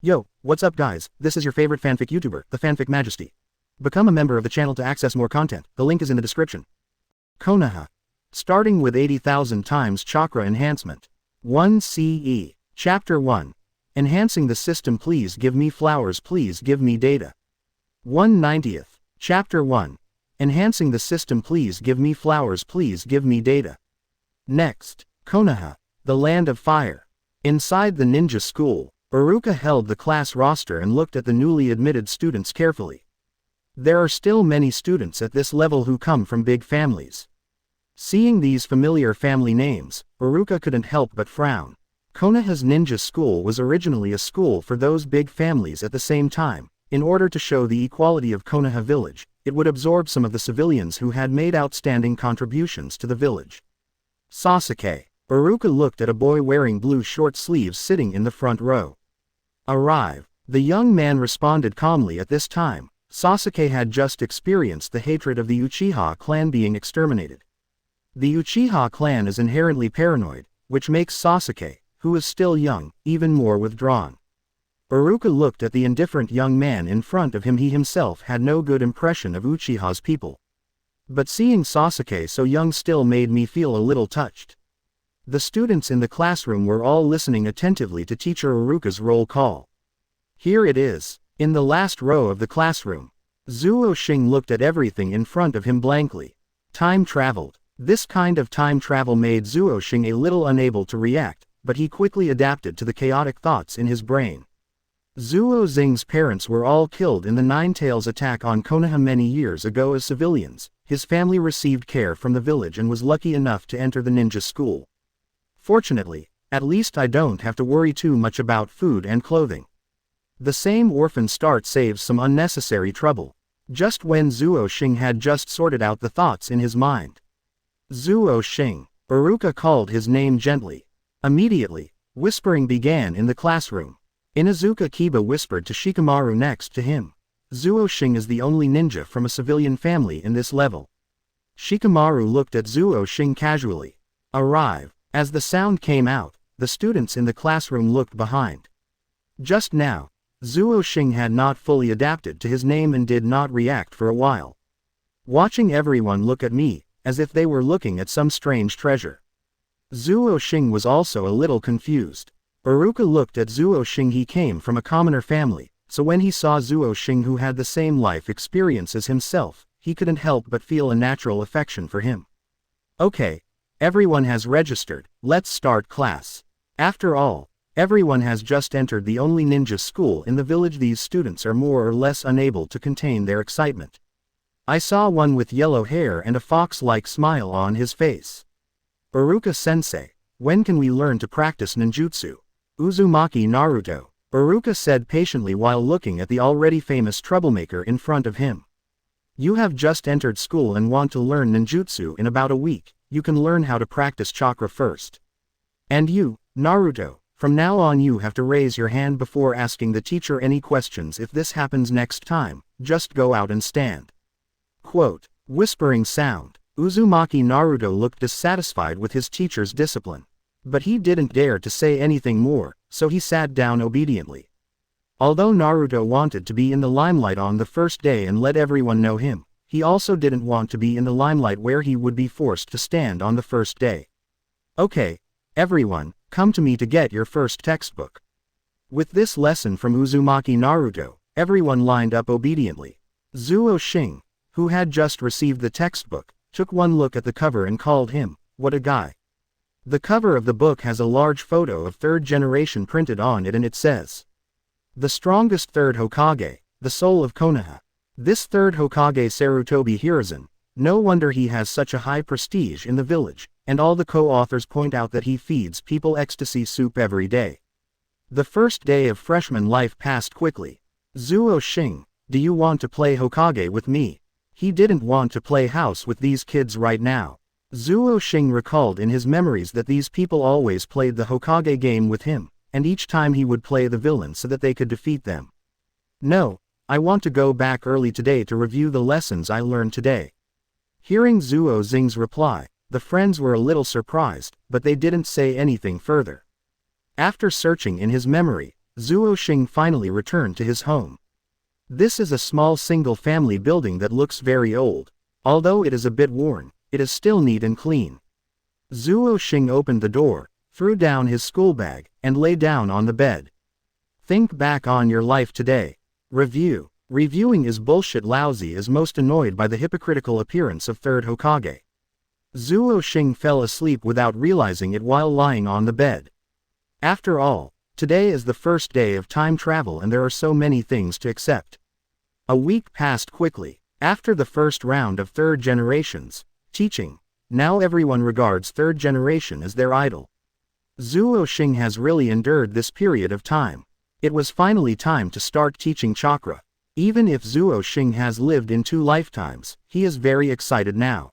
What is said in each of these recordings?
Yo, what's up guys, this is your favorite fanfic YouTuber, the Fanfic Majesty. Become a member of the channel to access more content, the link is in the description. Konoha. Starting with 80,000 times Chakra Enhancement. 1 CE. Chapter 1. Enhancing the system, please give me flowers, please give me data. 1/90th. Chapter 1. Enhancing the system, please give me flowers, please give me data. Next. Konoha. The Land of Fire. Inside the ninja school, Iruka held the class roster and looked at the newly admitted students carefully. There are still many students at this level who come from big families. Seeing these familiar family names, Iruka couldn't help but frown. Konoha's ninja school was originally a school for those big families. At the same time, in order to show the equality of Konoha village, it would absorb some of the civilians who had made outstanding contributions to the village. Sasuke. Iruka looked at a boy wearing blue short sleeves sitting in the front row. Arrive. The young man responded calmly. At this time, Sasuke had just experienced the hatred of the Uchiha clan being exterminated. The Uchiha clan is inherently paranoid, which makes Sasuke, who is still young, even more withdrawn. Iruka looked at the indifferent young man in front of him. He himself had no good impression of Uchiha's people. But seeing Sasuke so young still made me feel a little touched. The students in the classroom were all listening attentively to teacher Iruka's roll call. Here it is. In the last row of the classroom, Zuo Xing looked at everything in front of him blankly. Time traveled. This kind of time travel made Zuo Xing a little unable to react, but he quickly adapted to the chaotic thoughts in his brain. Zuo Xing's parents were all killed in the Nine Tails attack on Konoha many years ago as civilians. His family received care from the village and was lucky enough to enter the ninja school. Fortunately, at least I don't have to worry too much about food and clothing. The same orphan start saves some unnecessary trouble. Just when Zuo Xing had just sorted out the thoughts in his mind. Zuo Xing. Iruka called his name gently. Immediately, whispering began in the classroom. Inuzuka Kiba whispered to Shikamaru next to him. Zuo Xing is the only ninja from a civilian family in this level. Shikamaru looked at Zuo Xing casually. Arrive. As the sound came out, the students in the classroom looked behind. Just now, Zuo Xing had not fully adapted to his name and did not react for a while. Watching everyone look at me, as if they were looking at some strange treasure. Zuo Xing was also a little confused. Iruka looked at Zuo Xing. He came from a commoner family, so when he saw Zuo Xing who had the same life experience as himself, he couldn't help but feel a natural affection for him. Okay. Everyone has registered, let's start class. After all, everyone has just entered the only ninja school in the village. These students are more or less unable to contain their excitement. I saw one with yellow hair and a fox-like smile on his face. Iruka-sensei, when can we learn to practice ninjutsu? Uzumaki Naruto, Iruka said patiently while looking at the already famous troublemaker in front of him. You have just entered school and want to learn ninjutsu in about a week. You can learn how to practice chakra first. And you, Naruto, from now on you have to raise your hand before asking the teacher any questions. If this happens next time, just go out and stand. Quote. Whispering sound. Uzumaki Naruto looked dissatisfied with his teacher's discipline. But he didn't dare to say anything more, so he sat down obediently. Although Naruto wanted to be in the limelight on the first day and let everyone know him, he also didn't want to be in the limelight where he would be forced to stand on the first day. Okay, everyone, come to me to get your first textbook. With this lesson from Uzumaki Naruto, everyone lined up obediently. Zuo Xing, who had just received the textbook, took one look at the cover and called him, what a guy. The cover of the book has a large photo of third generation printed on it and it says, the strongest third Hokage, the soul of Konoha. This third Hokage Sarutobi Hiruzen, no wonder he has such a high prestige in the village, and all the co-authors point out that he feeds people ecstasy soup every day. The first day of freshman life passed quickly. Zuo Xing, do you want to play Hokage with me? He didn't want to play house with these kids right now. Zuo Xing recalled in his memories that these people always played the Hokage game with him, and each time he would play the villain so that they could defeat them. No. I want to go back early today to review the lessons I learned today. Hearing Zuo Xing's reply, the friends were a little surprised, but they didn't say anything further. After searching in his memory, Zuo Xing finally returned to his home. This is a small single-family building that looks very old. Although it is a bit worn, it is still neat and clean. Zuo Xing opened the door, threw down his school bag, and lay down on the bed. Think back on your life today. Review. Reviewing is bullshit. Lousy is most annoyed by the hypocritical appearance of third Hokage. Zuo Xing fell asleep without realizing it while lying on the bed. After all, today is the first day of time travel and there are so many things to accept. A week passed quickly. After the first round of third generations teaching, now everyone regards third generation as their idol. Zuo Xing has really endured this period of time. It was finally time to start teaching chakra. Even if Zuo Xing has lived in 2 lifetimes, he is very excited now.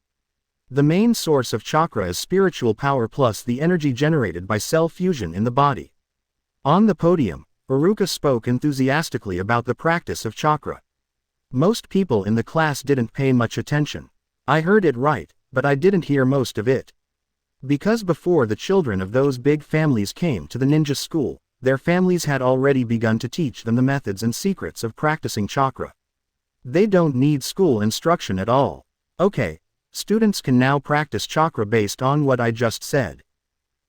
The main source of chakra is spiritual power plus the energy generated by cell fusion in the body. On the podium, Iruka spoke enthusiastically about the practice of chakra. Most people in the class didn't pay much attention. I heard it right, but I didn't hear most of it. Because before the children of those big families came to the ninja school, their families had already begun to teach them the methods and secrets of practicing chakra. They don't need school instruction at all. Okay, students can now practice chakra based on what I just said.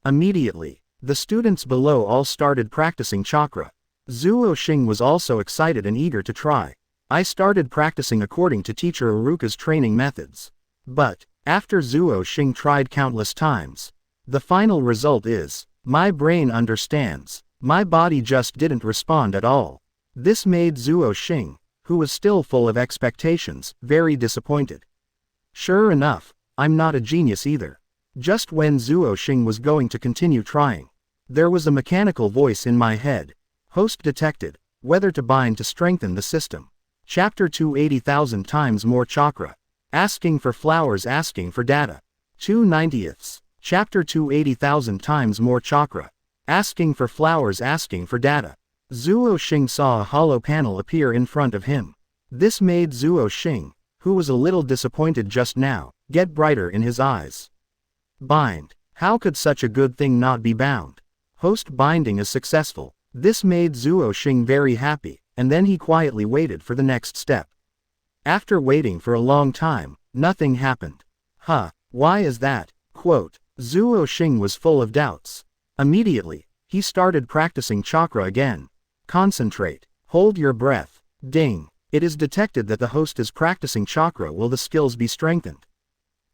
Immediately, the students below all started practicing chakra. Zuo Xing was also excited and eager to try. I started practicing according to teacher Iruka's training methods. But, after Zuo Xing tried countless times, the final result is, my brain understands. My body just didn't respond at all. This made Zuo Xing, who was still full of expectations, very disappointed. Sure enough, I'm not a genius either. Just when Zuo Xing was going to continue trying, there was a mechanical voice in my head. Host detected. Whether to bind to strengthen the system. Chapter 2 80,000 times more chakra. Asking for flowers, asking for data. 2/90ths. Chapter 2 80,000 times more chakra. Asking for flowers, asking for data. Zuo Xing saw a hollow panel appear in front of him. This made Zuo Xing, who was a little disappointed just now, get brighter in his eyes. Bind. How could such a good thing not be bound? Host binding is successful. This made Zuo Xing very happy, and then he quietly waited for the next step. After waiting for a long time, nothing happened. Why is that? Quote. Zuo Xing was full of doubts. Immediately, he started practicing chakra again. Concentrate. Hold your breath. Ding. It is detected that the host is practicing chakra. Will the skills be strengthened?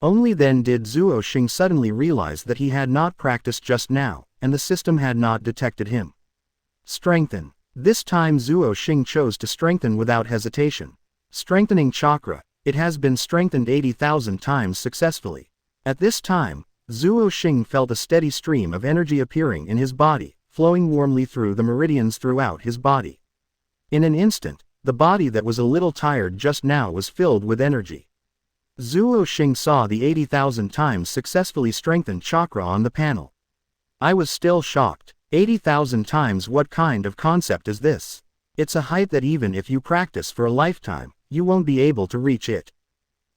Only then did Zuo Xing suddenly realize that he had not practiced just now, and the system had not detected him. Strengthen. This time Zuo Xing chose to strengthen without hesitation. Strengthening chakra. It has been strengthened 80,000 times successfully. At this time, Zuo Xing felt a steady stream of energy appearing in his body, flowing warmly through the meridians throughout his body. In an instant, the body that was a little tired just now was filled with energy. Zuo Xing saw the 80,000 times successfully strengthened chakra on the panel. I was still shocked. 80,000 times, what kind of concept is this? It's a height that even if you practice for a lifetime, you won't be able to reach it.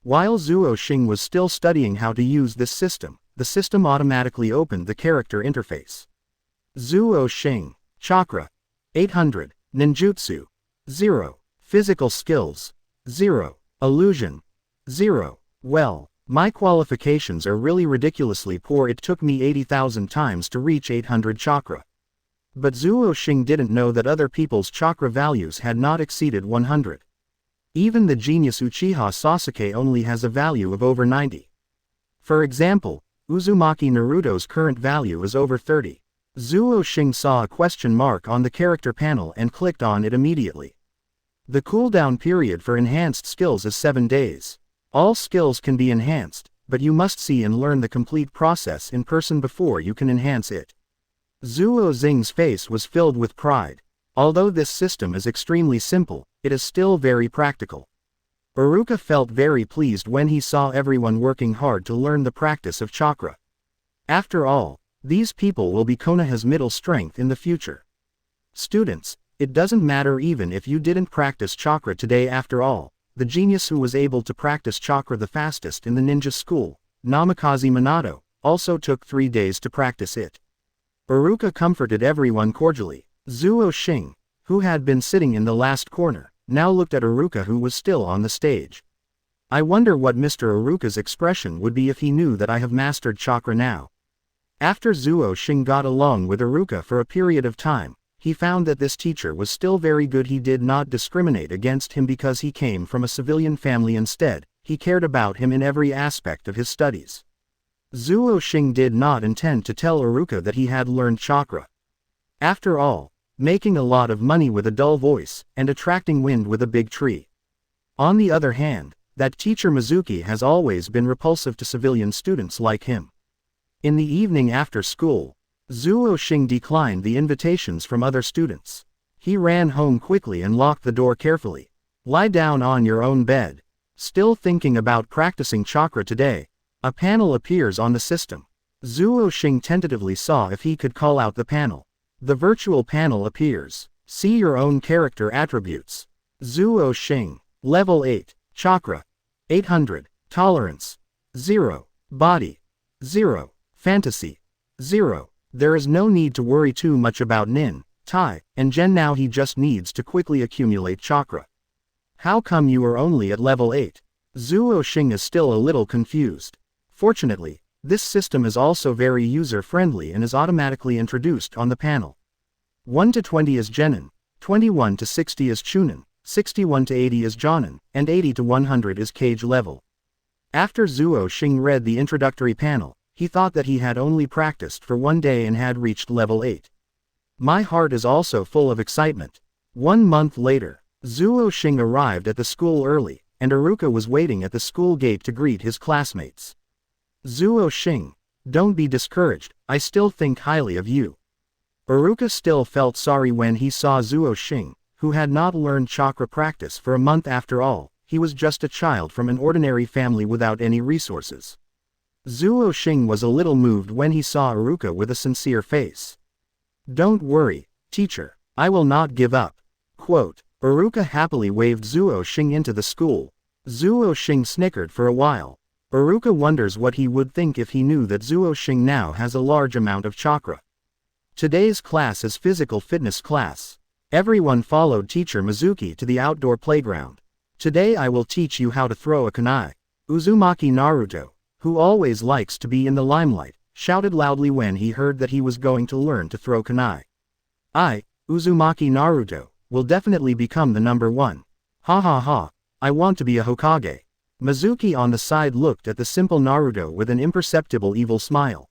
While Zuo Xing was still studying how to use this system, the system automatically opened the character interface. Zuo Xing. Chakra. 800. Ninjutsu. 0. Physical skills. 0. Illusion. 0. Well, my qualifications are really ridiculously poor. It took me 80,000 times to reach 800 chakra. But Zuo Xing didn't know that other people's chakra values had not exceeded 100. Even the genius Uchiha Sasuke only has a value of over 90. For example, Uzumaki Naruto's current value is over 30. Zuo Xing saw a question mark on the character panel and clicked on it immediately. The cooldown period for enhanced skills is 7 days. All skills can be enhanced, but you must see and learn the complete process in person before you can enhance it. Zuo Xing's face was filled with pride. Although this system is extremely simple, it is still very practical. Iruka felt very pleased when he saw everyone working hard to learn the practice of chakra. After all, these people will be Konoha's middle strength in the future. Students, it doesn't matter even if you didn't practice chakra today. After all, the genius who was able to practice chakra the fastest in the ninja school, Namikaze Minato, also took 3 days to practice it. Iruka comforted everyone cordially. Zuo Xing, who had been sitting in the last corner, now looked at Iruka, who was still on the stage. I wonder what Mr. Iruka's expression would be if he knew that I have mastered chakra now. After Zuo Xing got along with Iruka for a period of time, he found that this teacher was still very good. He did not discriminate against him because he came from a civilian family. Instead, he cared about him in every aspect of his studies. Zuo Xing did not intend to tell Iruka that he had learned chakra. After all, making a lot of money with a dull voice, and attracting wind with a big tree. On the other hand, that teacher Mizuki has always been repulsive to civilian students like him. In the evening after school, Zuo Xing declined the invitations from other students. He ran home quickly and locked the door carefully. Lie down on your own bed. Still thinking about practicing chakra today? A panel appears on the system. Zuo Xing tentatively saw if he could call out the panel. The virtual panel appears. See your own character attributes. Zuo Xing. Level 8. Chakra. 800. Tolerance. 0. Body. 0. Fantasy. 0. There is no need to worry too much about Nin, Tai, and Gen now. He just needs to quickly accumulate chakra. How come you are only at level 8? Zuo Xing is still a little confused. Fortunately, this system is also very user-friendly and is automatically introduced on the panel. 1 to 20 is Genin, 21 to 60 is Chunin, 61 to 80 is Jonin, and 80 to 100 is Cage level. After Zuo Xing read the introductory panel, he thought that he had only practiced for one day and had reached level 8. My heart is also full of excitement. 1 month later, Zuo Xing arrived at the school early, and Iruka was waiting at the school gate to greet his classmates. Zuo Xing, don't be discouraged, I still think highly of you. Iruka still felt sorry when he saw Zuo Xing, who had not learned chakra practice for a month. After all, he was just a child from an ordinary family without any resources. Zuo Xing was a little moved when he saw Iruka with a sincere face. Don't worry, teacher, I will not give up. Quote. Iruka happily waved Zuo Xing into the school. Zuo Xing snickered for a while. Iruka wonders what he would think if he knew that Zuo Xing now has a large amount of chakra. Today's class is physical fitness class. Everyone followed teacher Mizuki to the outdoor playground. Today I will teach you how to throw a kunai. Uzumaki Naruto, who always likes to be in the limelight, shouted loudly when he heard that he was going to learn to throw kunai. I, Uzumaki Naruto, will definitely become the number one. Ha ha ha, I want to be a Hokage. Mizuki on the side looked at the simple Naruto with an imperceptible evil smile.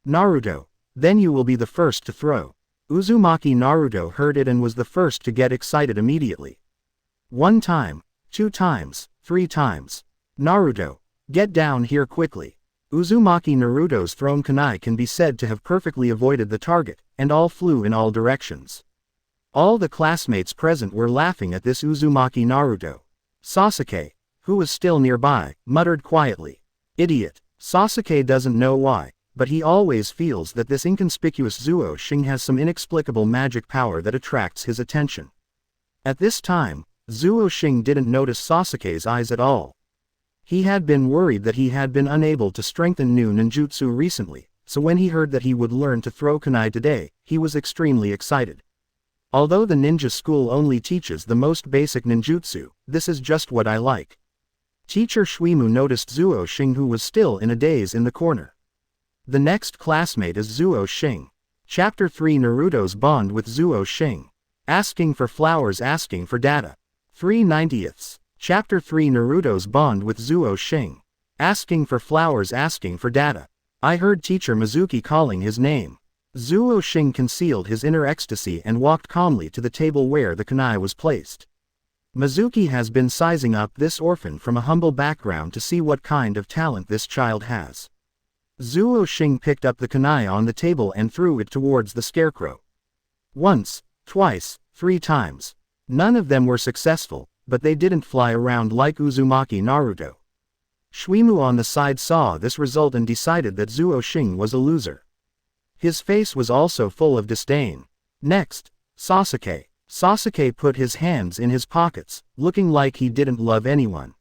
Naruto, then you will be the first to throw. Uzumaki Naruto heard it and was the first to get excited immediately. 1 time, 2 times, 3 times. Naruto, get down here quickly. Uzumaki Naruto's thrown kunai can be said to have perfectly avoided the target, and all flew in all directions. All the classmates present were laughing at this Uzumaki Naruto. Sasuke, who was still nearby, muttered quietly. Idiot. Sasuke doesn't know why, but he always feels that this inconspicuous Zuo Xing has some inexplicable magic power that attracts his attention. At this time, Zuo Xing didn't notice Sasuke's eyes at all. He had been worried that he had been unable to strengthen new ninjutsu recently, so when he heard that he would learn to throw kunai today, he was extremely excited. Although the ninja school only teaches the most basic ninjutsu, this is just what I like. Teacher Shuimu noticed Zuo Xing, who was still in a daze in the corner. The next classmate is Zuo Xing. Chapter 3 Naruto's bond with Zuo Xing. Asking for flowers, asking for data. 3/90ths. Chapter 3 Naruto's bond with Zuo Xing. Asking for flowers, asking for data. I heard teacher Mizuki calling his name. Zuo Xing concealed his inner ecstasy and walked calmly to the table where the kunai was placed. Mizuki has been sizing up this orphan from a humble background to see what kind of talent this child has. Zuo Xing picked up the kunai on the table and threw it towards the scarecrow. Once, twice, 3 times. None of them were successful, but they didn't fly around like Uzumaki Naruto. Shuimu on the side saw this result and decided that Zuo Xing was a loser. His face was also full of disdain. Next, Sasuke. Sasuke put his hands in his pockets, looking like he didn't love anyone.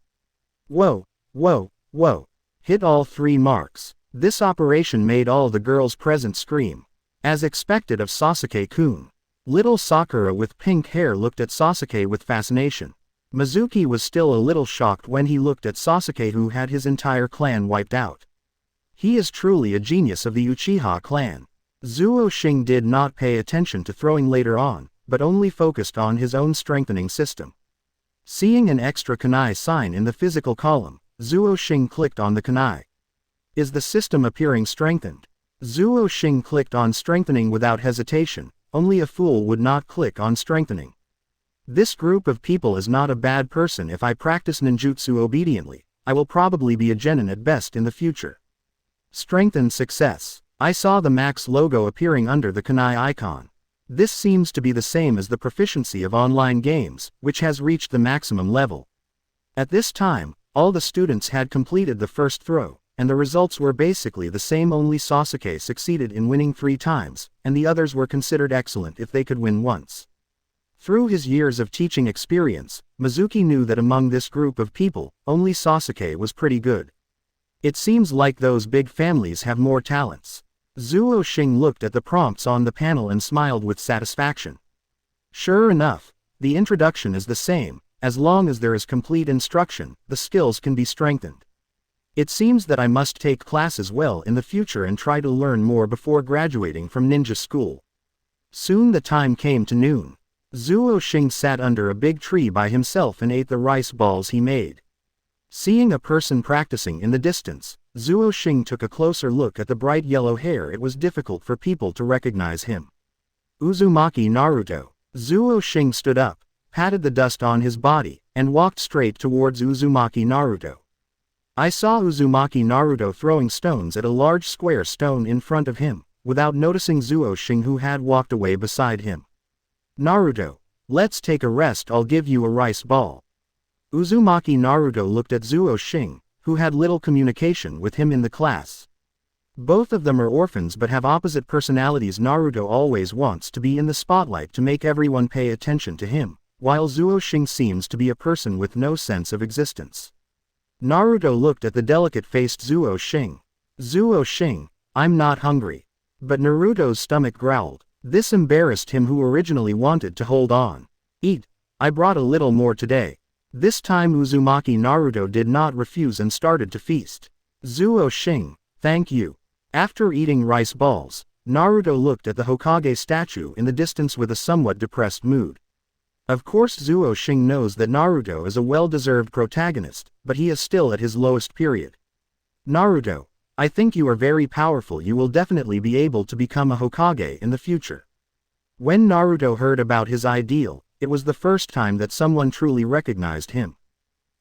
Whoa, whoa, whoa. Hit all 3 marks. This operation made all the girls present scream. As expected of Sasuke-kun. Little Sakura with pink hair looked at Sasuke with fascination. Mizuki was still a little shocked when he looked at Sasuke, who had his entire clan wiped out. He is truly a genius of the Uchiha clan. Zuo Xing did not pay attention to throwing later on, but only focused on his own strengthening system. Seeing an extra kunai sign in the physical column, Zuo Xing clicked on the kunai. Is the system appearing strengthened? Zuo Xing clicked on strengthening without hesitation. Only a fool would not click on strengthening. This group of people is not a bad person. If I practice ninjutsu obediently, I will probably be a genin at best in the future. Strengthened success. I saw the max logo appearing under the kunai icon. This seems to be the same as the proficiency of online games, which has reached the maximum level. At this time, all the students had completed the first throw, and the results were basically the same. Only Sasuke succeeded in winning 3 times, and the others were considered excellent if they could win once. Through his years of teaching experience, Mizuki knew that among this group of people, only Sasuke was pretty good. It seems like those big families have more talents. Zuo Xing looked at the prompts on the panel and smiled with satisfaction. Sure enough, the introduction is the same. As long as there is complete instruction, the skills can be strengthened. It seems that I must take classes well in the future and try to learn more before graduating from ninja school. Soon the time came to noon. Zuo Xing sat under a big tree by himself and ate the rice balls he made. Seeing a person practicing in the distance, Zuo Xing took a closer look at the bright yellow hair. It was difficult for people to recognize him. Uzumaki Naruto. Zuo Xing stood up, patted the dust on his body, and walked straight towards Uzumaki Naruto. I saw Uzumaki Naruto throwing stones at a large square stone in front of him, without noticing Zuo Xing, who had walked away beside him. Naruto, let's take a rest. I'll give you a rice ball. Uzumaki Naruto looked at Zuo Xing, who had little communication with him in the class. Both of them are orphans but have opposite personalities. Naruto always wants to be in the spotlight to make everyone pay attention to him, while Zuo Xing seems to be a person with no sense of existence. Naruto looked at the delicate-faced Zuo Xing. Zuo Xing, I'm not hungry. But Naruto's stomach growled. This embarrassed him, who originally wanted to hold on. Eat. I brought a little more today. This time Uzumaki Naruto did not refuse and started to feast. Zuo Xing, thank you. After eating rice balls, Naruto looked at the Hokage statue in the distance with a somewhat depressed mood. Of course Zuo Xing knows that Naruto is a well-deserved protagonist, but he is still at his lowest period. Naruto, I think you are very powerful. You will definitely be able to become a Hokage in the future. When Naruto heard about his ideal, it was the first time that someone truly recognized him.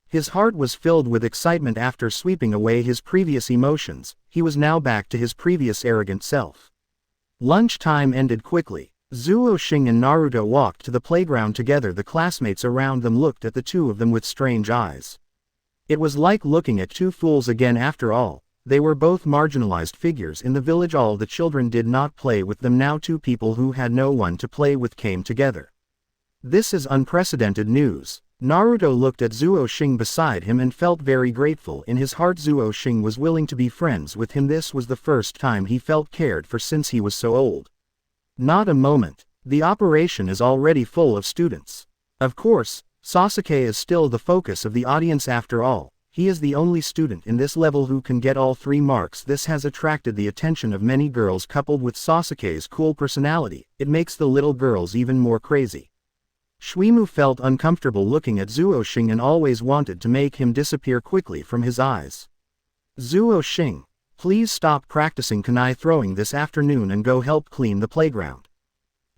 His heart was filled with excitement. After sweeping away his previous emotions, he was now back to his previous arrogant self. Lunch time ended quickly. Zuo Xing and Naruto walked to the playground together. The classmates around them looked at the two of them with strange eyes. It was like looking at two fools again. After all, they were both marginalized figures in the village. All the children did not play with them. Now two people who had no one to play with came together. This is unprecedented news. Naruto looked at Zuo Xing beside him and felt very grateful. In his heart, Zuo Xing was willing to be friends with him. This was the first time he felt cared for since he was so old. Not a moment. The operation is already full of students. Of course, Sasuke is still the focus of the audience. After all, he is the only student in this level who can get all 3 marks. This has attracted the attention of many girls. Coupled with Sasuke's cool personality, it makes the little girls even more crazy. Shuimu felt uncomfortable looking at Zuo Xing and always wanted to make him disappear quickly from his eyes. Zuo Xing, please stop practicing kunai throwing this afternoon and go help clean the playground.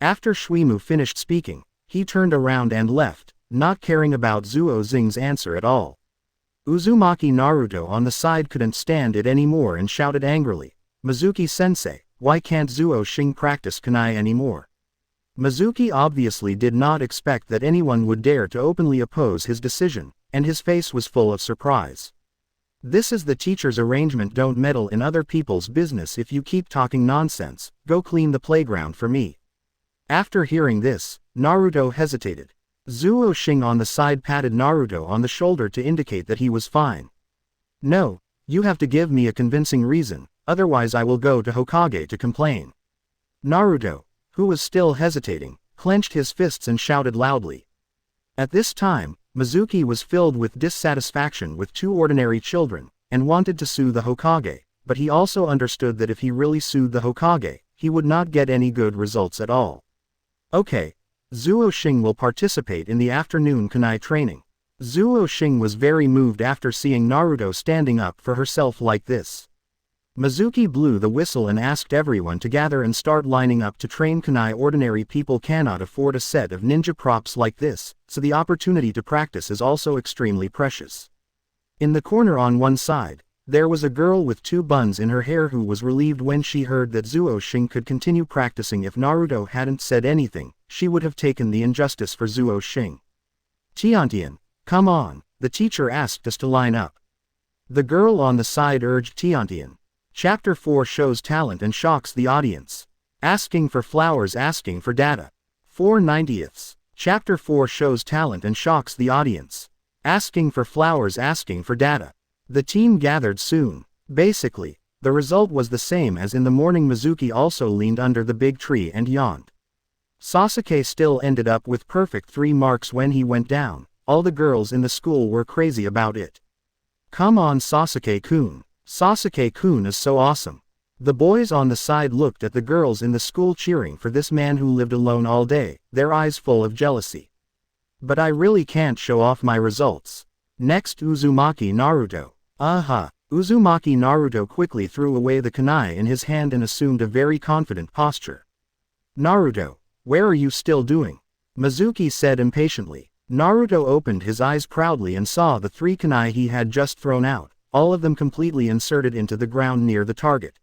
After Shuimu finished speaking, he turned around and left, not caring about Zuo Xing's answer at all. Uzumaki Naruto on the side couldn't stand it anymore and shouted angrily, Mizuki-sensei, why can't Zuo Xing practice kunai anymore? Mizuki obviously did not expect that anyone would dare to openly oppose his decision, and his face was full of surprise. This is the teacher's arrangement. Don't meddle in other people's business. If you keep talking nonsense, go clean the playground for me. After hearing this, Naruto hesitated. Zuo Xing on the side patted Naruto on the shoulder to indicate that he was fine. No, you have to give me a convincing reason, otherwise I will go to Hokage to complain. Naruto, who was still hesitating, clenched his fists and shouted loudly. At this time, Mizuki was filled with dissatisfaction with two ordinary children, and wanted to sue the Hokage, but he also understood that if he really sued the Hokage, he would not get any good results at all. Okay. Zuo Xing will participate in the afternoon kunai training. Zuo Xing was very moved after seeing Naruto standing up for herself like this. Mizuki blew the whistle and asked everyone to gather and start lining up to train kunai. Ordinary people cannot afford a set of ninja props like this, so the opportunity to practice is also extremely precious. In the corner on one side, there was a girl with two buns in her hair who was relieved when she heard that Zuo Xing could continue practicing. If Naruto hadn't said anything, she would have taken the injustice for Zuo Xing. Tiantian, come on, the teacher asked us to line up. The girl on the side urged Tiantian. Chapter 4 shows talent and shocks the audience. Asking for flowers, asking for data. 4/90ths. Chapter 4 shows talent and shocks the audience. Asking for flowers, asking for data. The team gathered soon. Basically, the result was the same as in the morning. Mizuki also leaned under the big tree and yawned. Sasuke still ended up with perfect 3 marks when he went down. All the girls in the school were crazy about it. Come on Sasuke-kun. Sasuke-kun is so awesome. The boys on the side looked at the girls in the school cheering for this man who lived alone all day, their eyes full of jealousy. But I really can't show off my results. Next, Uzumaki Naruto. Uzumaki Naruto quickly threw away the kunai in his hand and assumed a very confident posture. Naruto, where are you still doing? Mizuki said impatiently. Naruto opened his eyes proudly and saw the 3 kunai he had just thrown out, all of them completely inserted into the ground near the target.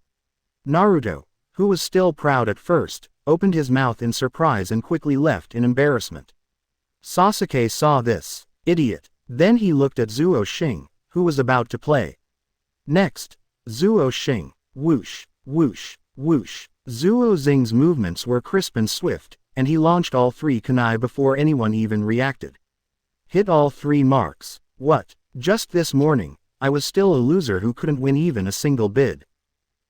Naruto, who was still proud at first, opened his mouth in surprise and quickly left in embarrassment. Sasuke saw this. Idiot. Then he looked at Zuo Xing, who was about to play. Next, Zuo Xing. Whoosh, whoosh, whoosh. Zuo Xing's movements were crisp and swift, and he launched all 3 kunai before anyone even reacted. Hit all 3 marks. What? Just this morning, I was still a loser who couldn't win even a single bid.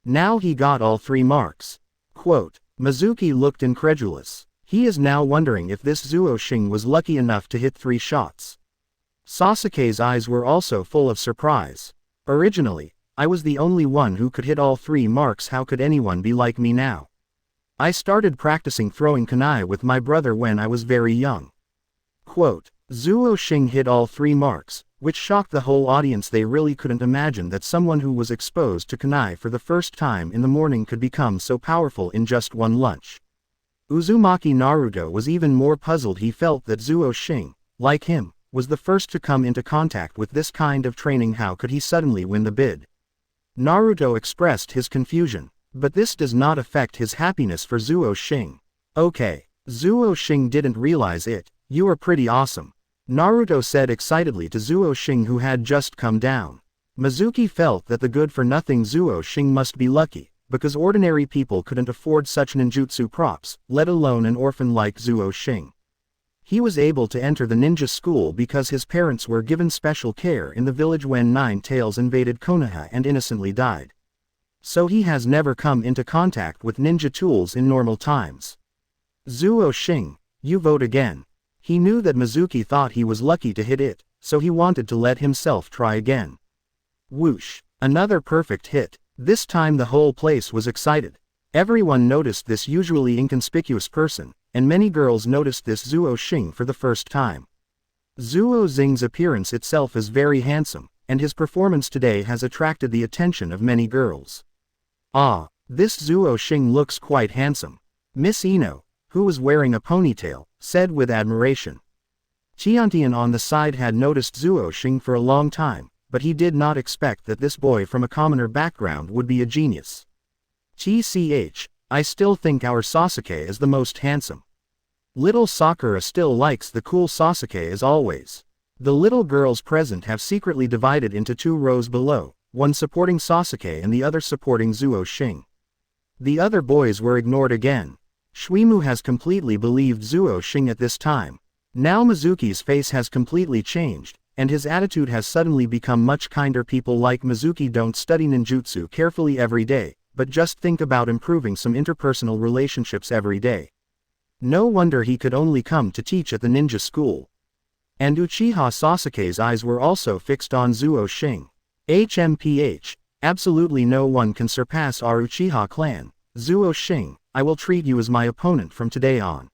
Now he got all 3 marks. Quote, Mizuki looked incredulous. He is now wondering if this Zuo Xing was lucky enough to hit 3 shots. Sasuke's eyes were also full of surprise. Originally, I was the only one who could hit all 3 marks. How could anyone be like me now? I started practicing throwing kunai with my brother when I was very young. Quote, Zuo Xing hit all 3 marks, which shocked the whole audience. They really couldn't imagine that someone who was exposed to kunai for the first time in the morning could become so powerful in just one lunch. Uzumaki Naruto was even more puzzled. He felt that Zuo Xing, like him, was the first to come into contact with this kind of training. How could he suddenly win the bid? Naruto expressed his confusion, but this does not affect his happiness for Zuo Xing. Okay, Zuo Xing didn't realize it. You are pretty awesome, Naruto said excitedly to Zuo Xing, who had just come down. Mizuki felt that the good-for-nothing Zuo Xing must be lucky, because ordinary people couldn't afford such ninjutsu props, let alone an orphan like Zuo Xing. He was able to enter the ninja school because his parents were given special care in the village when 9 Tails invaded Konoha and innocently died. So he has never come into contact with ninja tools in normal times. Zuo Xing, you vote again. He knew that Mizuki thought he was lucky to hit it, so he wanted to let himself try again. Whoosh, another perfect hit. This time the whole place was excited. Everyone noticed this usually inconspicuous person, and many girls noticed this Zuo Xing for the first time. Zuo Xing's appearance itself is very handsome, and his performance today has attracted the attention of many girls. Ah, this Zuo Xing looks quite handsome. Miss Ino, who was wearing a ponytail, said with admiration. Tiantian on the side had noticed Zuo Xing for a long time, but he did not expect that this boy from a commoner background would be a genius. TCH, I still think our Sasuke is the most handsome. Little Sakura still likes the cool Sasuke as always. The little girls present have secretly divided into 2 rows below, one supporting Sasuke and the other supporting Zuo Xing. The other boys were ignored again. Shuimu has completely believed Zuo Xing at this time. Now Mizuki's face has completely changed, and his attitude has suddenly become much kinder. People like Mizuki don't study ninjutsu carefully every day, but just think about improving some interpersonal relationships every day. No wonder he could only come to teach at the ninja school. And Uchiha Sasuke's eyes were also fixed on Zuo Xing. HMPH, absolutely no one can surpass our Uchiha clan. Zuo Xing, I will treat you as my opponent from today on.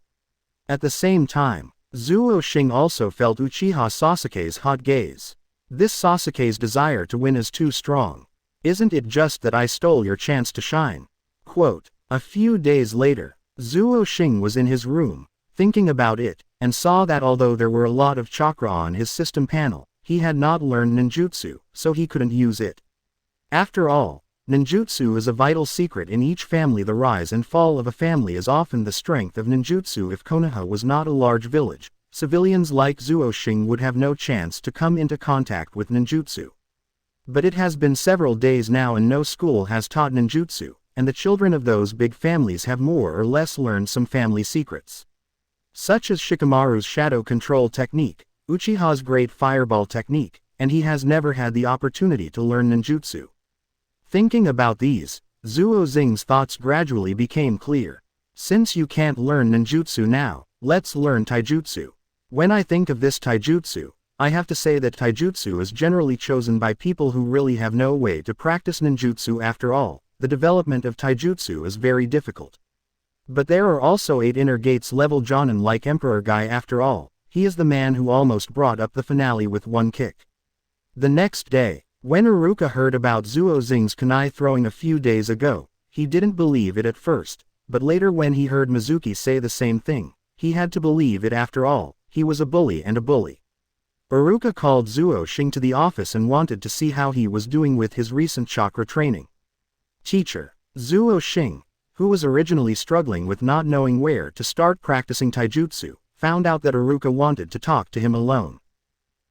At the same time, Zuo Xing also felt Uchiha Sasuke's hot gaze. This Sasuke's desire to win is too strong. Isn't it just that I stole your chance to shine? Quote, a few days later, Zuo Xing was in his room, thinking about it, and saw that although there were a lot of chakra on his system panel, he had not learned ninjutsu, so he couldn't use it. After all, ninjutsu is a vital secret in each family. The rise and fall of a family is often the strength of ninjutsu. If Konoha was not a large village, civilians like Zuo Xing would have no chance to come into contact with ninjutsu. But it has been several days now and no school has taught ninjutsu, and the children of those big families have more or less learned some family secrets. Such as Shikamaru's shadow control technique, Uchiha's great fireball technique, and he has never had the opportunity to learn ninjutsu. Thinking about these, Zuo Xing's thoughts gradually became clear. Since you can't learn ninjutsu now, let's learn taijutsu. When I think of this taijutsu, I have to say that taijutsu is generally chosen by people who really have no way to practice ninjutsu. After all, the development of taijutsu is very difficult. But there are also 8 inner gates level jonin like Emperor Guy. After all, he is the man who almost brought up the finale with one kick. The next day, when Iruka heard about Zuo Xing's kunai throwing a few days ago, he didn't believe it at first, but later when he heard Mizuki say the same thing, he had to believe it. After all, he was a bully and a bully. Iruka called Zuo Xing to the office and wanted to see how he was doing with his recent chakra training. Teacher, Zuo Xing, who was originally struggling with not knowing where to start practicing taijutsu, found out that Iruka wanted to talk to him alone.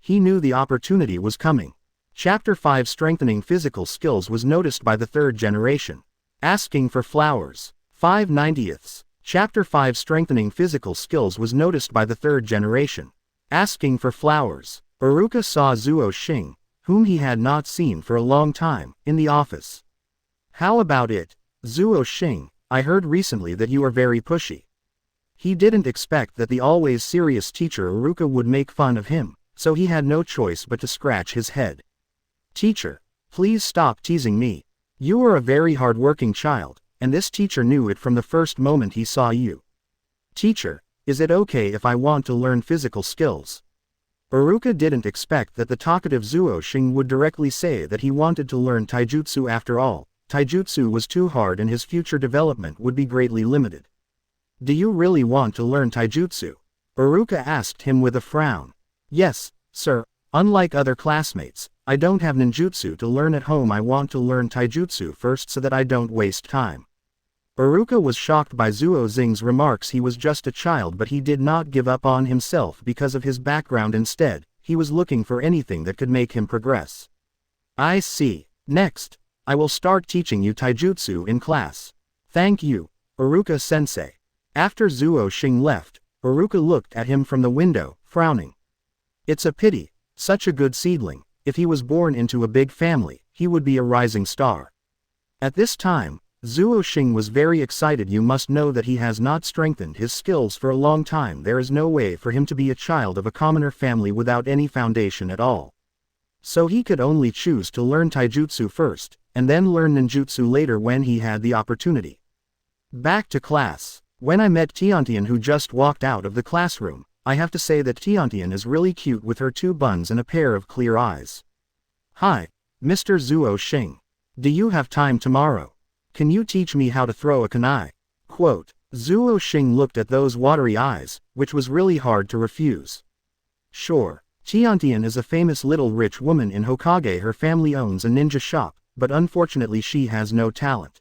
He knew the opportunity was coming. Chapter 5 Strengthening Physical Skills was noticed by the 3rd generation. Asking for flowers. 5/90. Chapter 5 Strengthening Physical Skills was noticed by the 3rd generation. Asking for flowers. Iruka saw Zuo Xing, whom he had not seen for a long time, in the office. How about it, Zuo Xing? I heard recently that you are very pushy. He didn't expect that the always serious teacher Iruka would make fun of him, so he had no choice but to scratch his head. Teacher, please stop teasing me. You are a very hard-working child, and this teacher knew it from the first moment he saw you. Teacher, is it okay if I want to learn physical skills? Iruka didn't expect that the talkative Zuo Xing would directly say that he wanted to learn taijutsu. After all, taijutsu was too hard and his future development would be greatly limited. Do you really want to learn taijutsu? Iruka asked him with a frown. Yes, sir. Unlike other classmates, I don't have ninjutsu to learn at home. I want to learn taijutsu first so that I don't waste time. Iruka was shocked by Zuo Xing's remarks. He was just a child, but he did not give up on himself because of his background. Instead, he was looking for anything that could make him progress. I see. Next, I will start teaching you taijutsu in class. Thank you, Iruka-sensei. After Zuo Xing left, Iruka looked at him from the window, frowning. It's a pity. Such a good seedling. If he was born into a big family, he would be a rising star. At this time, Zuo Xing was very excited. You must know that he has not strengthened his skills for a long time. There is no way for him to be a child of a commoner family without any foundation at all. So he could only choose to learn taijutsu first, and then learn ninjutsu later when he had the opportunity. Back to class. When I met Tiantian, who just walked out of the classroom, I have to say that Tiantian is really cute with her 2 buns and a pair of clear eyes. Hi, Mr. Zuo Xing. Do you have time tomorrow? Can you teach me how to throw a kunai? Quote, Zuo Xing looked at those watery eyes, which was really hard to refuse. Sure, Tiantian is a famous little rich woman in Hokage. Her family owns a ninja shop, but unfortunately she has no talent.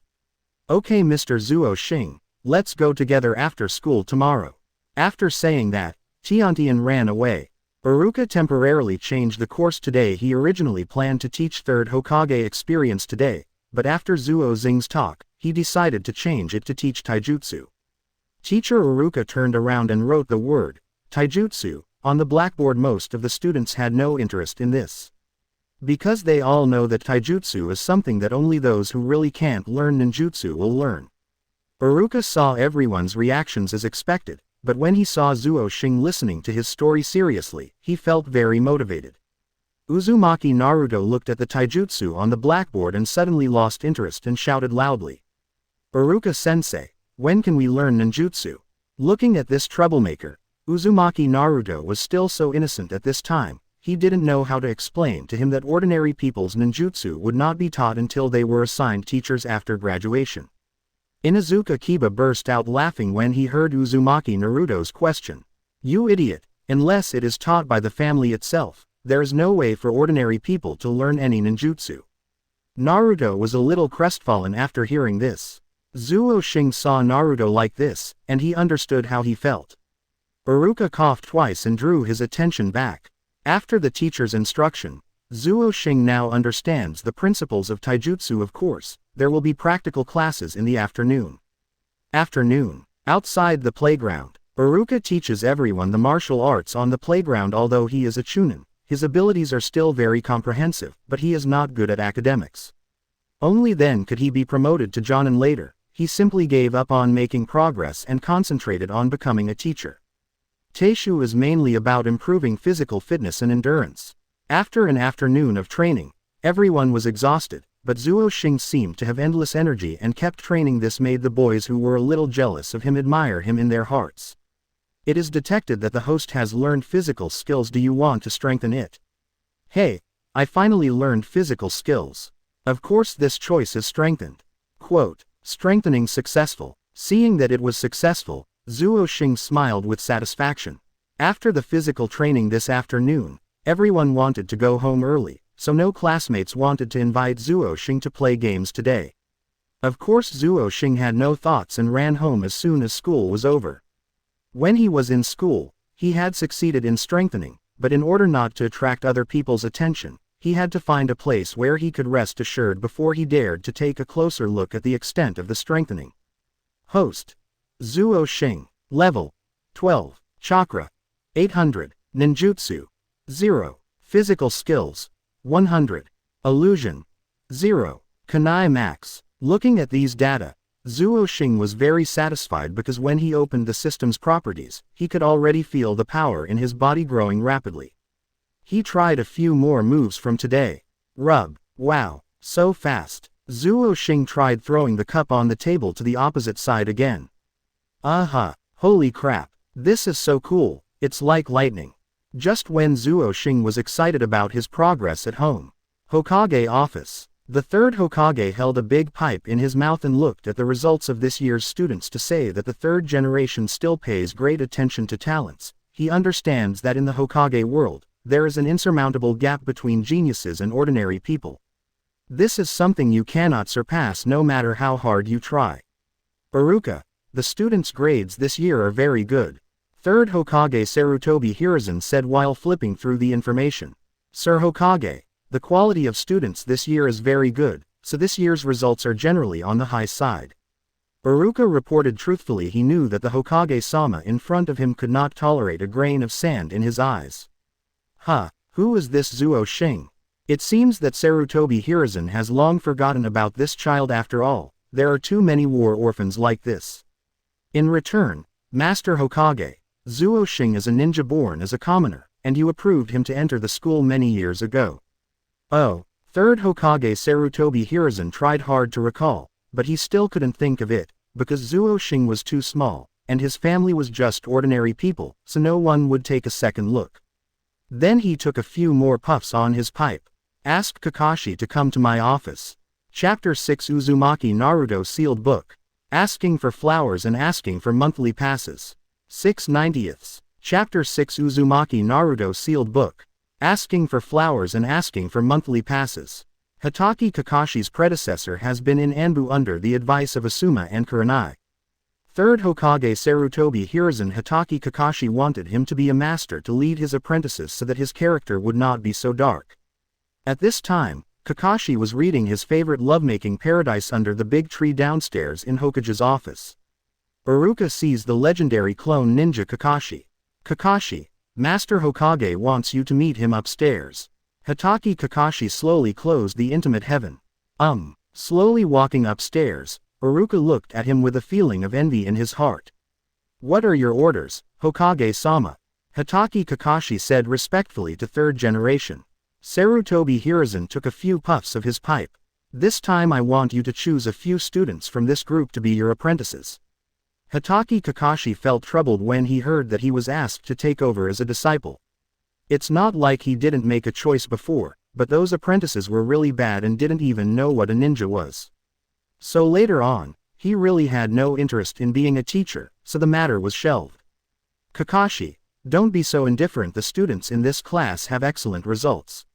Okay, Mr. Zuo Xing, let's go together after school tomorrow. After saying that, Tiantian ran away. Iruka temporarily changed the course today. He originally planned to teach 3rd Hokage experience today, but after Zuo Xing's talk, he decided to change it to teach taijutsu. Teacher Iruka turned around and wrote the word, taijutsu, on the blackboard. Most of the students had no interest in this, because they all know that taijutsu is something that only those who really can't learn ninjutsu will learn. Iruka saw everyone's reactions as expected, but when he saw Zuo Xing listening to his story seriously, he felt very motivated. Uzumaki Naruto looked at the taijutsu on the blackboard and suddenly lost interest and shouted loudly. Iruka-sensei, when can we learn ninjutsu? Looking at this troublemaker, Uzumaki Naruto was still so innocent at this time, he didn't know how to explain to him that ordinary people's ninjutsu would not be taught until they were assigned teachers after graduation. Inuzuka Kiba burst out laughing when he heard Uzumaki Naruto's question. You idiot, unless it is taught by the family itself, there is no way for ordinary people to learn any ninjutsu. Naruto was a little crestfallen after hearing this. Zuo Xing saw Naruto like this, and he understood how he felt. Iruka coughed twice and drew his attention back. After the teacher's instruction, Zuo Xing now understands the principles of taijutsu. Of course, there will be practical classes in the afternoon. Outside the playground, Iruka teaches everyone the martial arts on the playground. Although he is a Chunin, his abilities are still very comprehensive, but he is not good at academics. Only then could he be promoted to Jonin later. He simply gave up on making progress and concentrated on becoming a teacher. Teishu is mainly about improving physical fitness and endurance. After an afternoon of training, everyone was exhausted, but Zuo Xing seemed to have endless energy and kept training. This made the boys who were a little jealous of him admire him in their hearts. It is detected that the host has learned physical skills. Do you want to strengthen it? Hey, I finally learned physical skills. Of course this choice is strengthened. Quote, strengthening successful. Seeing that it was successful, Zuo Xing smiled with satisfaction. After the physical training this afternoon, everyone wanted to go home early, so no classmates wanted to invite Zuo Xing to play games today. Of course Zuo Xing had no thoughts and ran home as soon as school was over. When he was in school, he had succeeded in strengthening, but in order not to attract other people's attention, he had to find a place where he could rest assured before he dared to take a closer look at the extent of the strengthening. Host. Zuo Xing. Level. 12. Chakra. 800. Ninjutsu. 0. Physical skills. 100. Illusion. 0. Kunai max. Looking at these data, Zuo Xing was very satisfied because when he opened the system's properties, he could already feel the power in his body growing rapidly. He tried a few more moves from today. Rub. Wow, so fast. Zuo Xing tried throwing the cup on the table to the opposite side again. Aha, holy crap, this is so cool, it's like lightning. Just when Zuo Xing was excited about his progress at home. Hokage office. The third Hokage held a big pipe in his mouth and looked at the results of this year's students to say that the third generation still pays great attention to talents. He understands that in the Hokage world, there is an insurmountable gap between geniuses and ordinary people. This is something you cannot surpass no matter how hard you try. Iruka, the students' grades this year are very good. Third Hokage Sarutobi Hiruzen said while flipping through the information. Sir Hokage, the quality of students this year is very good, so this year's results are generally on the high side. Iruka reported truthfully he knew that the Hokage-sama in front of him could not tolerate a grain of sand in his eyes. Who is this Zuo Xing? It seems that Sarutobi Hiruzen has long forgotten about this child. After all, there are too many war orphans like this. In return, Master Hokage, Zuo Xing is a ninja born as a commoner, and you approved him to enter the school many years ago. Oh, third Hokage Sarutobi Hiruzen tried hard to recall, but he still couldn't think of it, because Zuo Xing was too small, and his family was just ordinary people, so no one would take a second look. Then he took a few more puffs on his pipe. Asked Kakashi to come to my office. Chapter 6 Uzumaki Naruto Sealed Book. Asking for flowers and asking for monthly passes. 6/90. Chapter 6 Uzumaki Naruto Sealed Book. Asking for flowers and asking for monthly passes. Hitaki Kakashi's predecessor has been in Anbu under the advice of Asuma and Kurenai. Third Hokage Sarutobi Hiruzen Hitaki Kakashi wanted him to be a master to lead his apprentices so that his character would not be so dark. At this time, Kakashi was reading his favorite lovemaking paradise under the big tree downstairs in Hokage's office. Iruka sees the legendary clone ninja Kakashi. Kakashi, Master Hokage wants you to meet him upstairs. Hitaki Kakashi slowly closed the intimate heaven. Slowly walking upstairs, Iruka looked at him with a feeling of envy in his heart. "What are your orders, Hokage-sama?" Hitaki Kakashi said respectfully to third generation. Sarutobi Hiruzen took a few puffs of his pipe. "This time I want you to choose a few students from this group to be your apprentices." Hitaki Kakashi felt troubled when he heard that he was asked to take over as a disciple. It's not like he didn't make a choice before, but those apprentices were really bad and didn't even know what a ninja was. So later on, he really had no interest in being a teacher, so the matter was shelved. "Kakashi, don't be so indifferent. The students in this class have excellent results,"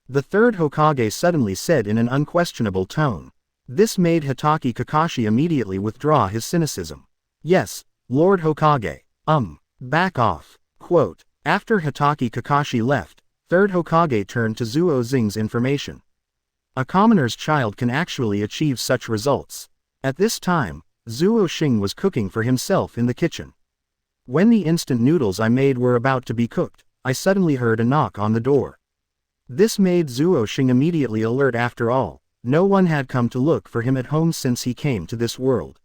the third Hokage suddenly said in an unquestionable tone. This made Hitaki Kakashi immediately withdraw his cynicism. "Yes, Lord Hokage. Back off." Quote. After Hitaki Kakashi left, third Hokage turned to Zuo Xing's information. A commoner's child can actually achieve such results. At this time, Zuo Xing was cooking for himself in the kitchen. When the instant noodles I made were about to be cooked, I suddenly heard a knock on the door. This made Zuo Xing immediately alert. After all, no one had come to look for him at home since he came to this world.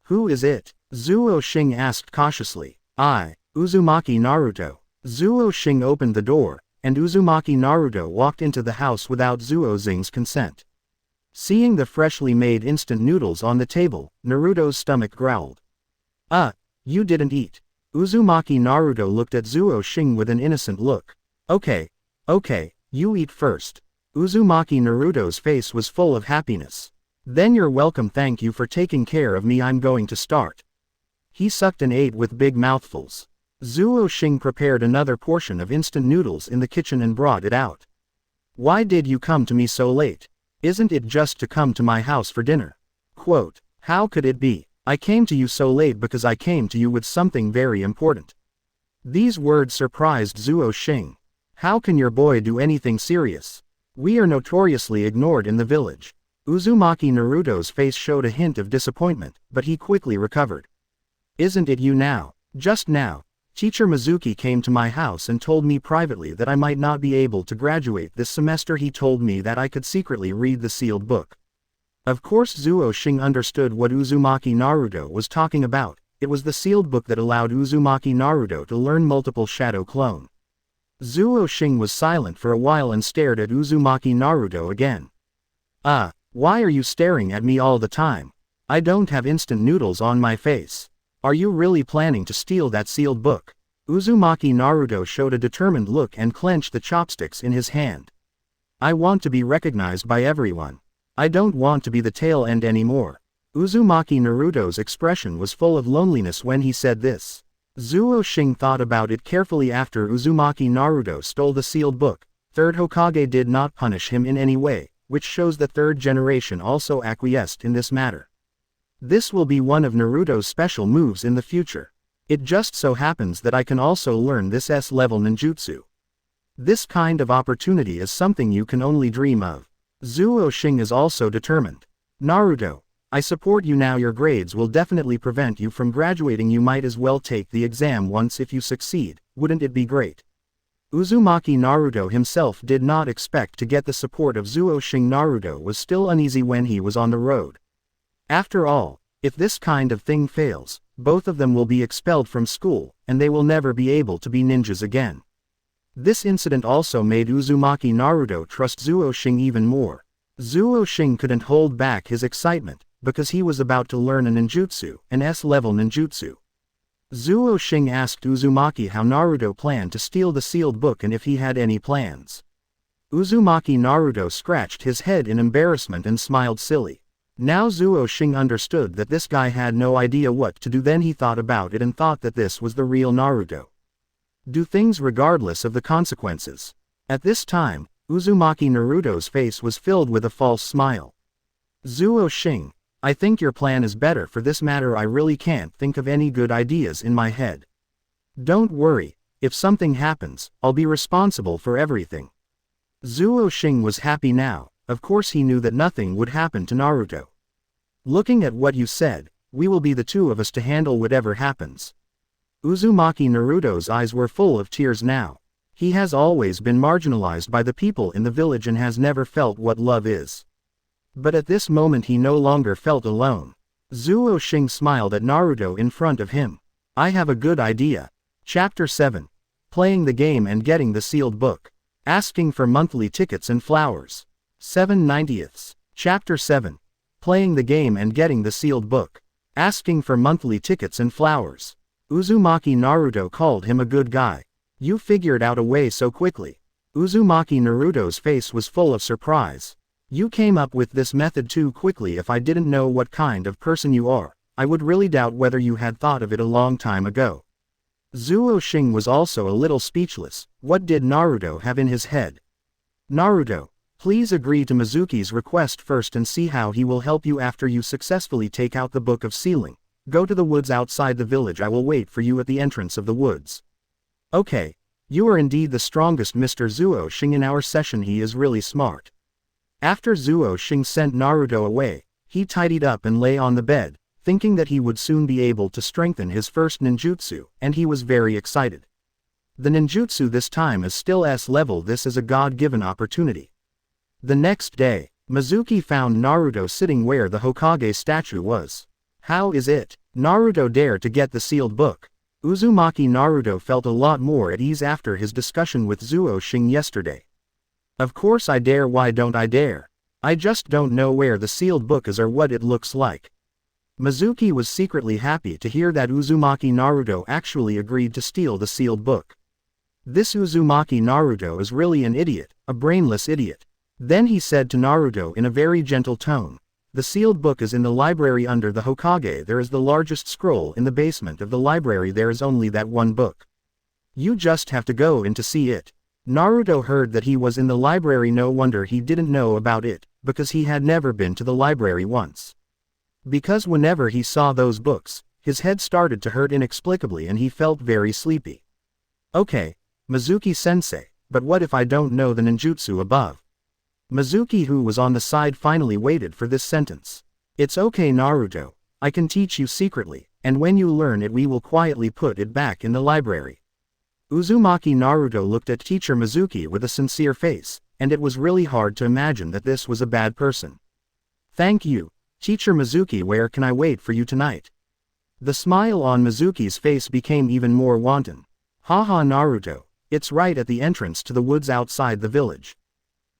"Who is it?" Zuo Xing asked cautiously. "I, Uzumaki Naruto." Zuo Xing opened the door, and Uzumaki Naruto walked into the house without Zuo Xing's consent. Seeing the freshly made instant noodles on the table, Naruto's stomach growled. You didn't eat." Uzumaki Naruto looked at Zuo Xing with an innocent look. Okay, you eat first." Uzumaki Naruto's face was full of happiness. "Then you're welcome. Thank you for taking care of me. I'm going to start." He sucked and ate with big mouthfuls. Zuo Xing prepared another portion of instant noodles in the kitchen and brought it out. "Why did you come to me so late? Isn't it just to come to my house for dinner?" Quote. "How could it be? I came to you so late because I came to you with something very important." These words surprised Zuo Xing. "How can your boy do anything serious? We are notoriously ignored in the village." Uzumaki Naruto's face showed a hint of disappointment, but he quickly recovered. "Isn't it you now? Just now, Teacher Mizuki came to my house and told me privately that I might not be able to graduate this semester. He told me that I could secretly read the sealed book." Of course Zuo Xing understood what Uzumaki Naruto was talking about. It was the sealed book that allowed Uzumaki Naruto to learn multiple shadow clone. Zuo Xing was silent for a while and stared at Uzumaki Naruto again. Why are you staring at me all the time? I don't have instant noodles on my face. Are you really planning to steal that sealed book?" Uzumaki Naruto showed a determined look and clenched the chopsticks in his hand. "I want to be recognized by everyone. I don't want to be the tail end anymore." Uzumaki Naruto's expression was full of loneliness when he said this. Zuo Xing thought about it carefully. After Uzumaki Naruto stole the sealed book, third Hokage did not punish him in any way, which shows the third generation also acquiesced in this matter. This will be one of Naruto's special moves in the future. It just so happens that I can also learn this S-level ninjutsu. This kind of opportunity is something you can only dream of. Zuo Xing is also determined. "Naruto, I support you now. Your grades will definitely prevent you from graduating. You might as well take the exam once. If you succeed, wouldn't it be great?" Uzumaki Naruto himself did not expect to get the support of Zuo Xing. Naruto was still uneasy when he was on the road. After all, if this kind of thing fails, both of them will be expelled from school, and they will never be able to be ninjas again. This incident also made Uzumaki Naruto trust Zuo Xing even more. Zuo Xing couldn't hold back his excitement, because he was about to learn a ninjutsu, an S-level ninjutsu. Zuo Xing asked Uzumaki how Naruto planned to steal the sealed book and if he had any plans. Uzumaki Naruto scratched his head in embarrassment and smiled silly. Now Zuo Xing understood that this guy had no idea what to do. Then he thought about it and thought that this was the real Naruto. Do things regardless of the consequences. At this time, Uzumaki Naruto's face was filled with a false smile. "Zuo Xing, I think your plan is better. For this matter I really can't think of any good ideas in my head. Don't worry, if something happens, I'll be responsible for everything." Zuo Xing was happy now. Of course he knew that nothing would happen to Naruto. "Looking at what you said, we will be the two of us to handle whatever happens." Uzumaki Naruto's eyes were full of tears now. He has always been marginalized by the people in the village and has never felt what love is. But at this moment he no longer felt alone. Zuo Xing smiled at Naruto in front of him. I have a good idea. Chapter 7. Playing the game and getting the sealed book. Asking for monthly tickets and flowers. 7/90. Chapter 7. Playing the game and getting the sealed book. Asking for monthly tickets and flowers. Uzumaki Naruto called him a good guy. You figured out a way so quickly. Uzumaki Naruto's face was full of surprise. You came up with this method too quickly. If I didn't know what kind of person you are, I would really doubt whether you had thought of it a long time ago. Zuo Xing was also a little speechless. What did Naruto have in his head? Naruto, please agree to Mizuki's request first and see how he will help you after you successfully take out the Book of Sealing. Go to the woods outside the village. I will wait for you at the entrance of the woods. Okay. You are indeed the strongest Mr. Zuo Xing in our session. He is really smart. After Zuo Xing sent Naruto away, he tidied up and lay on the bed, thinking that he would soon be able to strengthen his first ninjutsu, and he was very excited. The ninjutsu this time is still S level. This is a God-given opportunity. The next day, Mizuki found Naruto sitting where the Hokage statue was. How is it? Naruto dared to get the sealed book. Uzumaki Naruto felt a lot more at ease after his discussion with Zuo Xing yesterday. Of course I dare. Why don't I dare? I just don't know where the sealed book is or what it looks like. Mizuki was secretly happy to hear that Uzumaki Naruto actually agreed to steal the sealed book. This Uzumaki Naruto is really an idiot, a brainless idiot. Then he said to Naruto in a very gentle tone, the sealed book is in the library under the Hokage. There is the largest scroll in the basement of the library. There is only that one book. You just have to go in to see it. Naruto heard that he was in the library. No wonder he didn't know about it, because he had never been to the library once. Because whenever he saw those books, his head started to hurt inexplicably and he felt very sleepy. Okay, Mizuki-sensei, but what if I don't know the ninjutsu above? Mizuki, who was on the side, finally waited for this sentence. It's okay Naruto, I can teach you secretly, and when you learn it we will quietly put it back in the library. Uzumaki Naruto looked at teacher Mizuki with a sincere face, and it was really hard to imagine that this was a bad person. Thank you, teacher Mizuki. Where can I wait for you tonight? The smile on Mizuki's face became even more wanton. Haha Naruto, it's right at the entrance to the woods outside the village.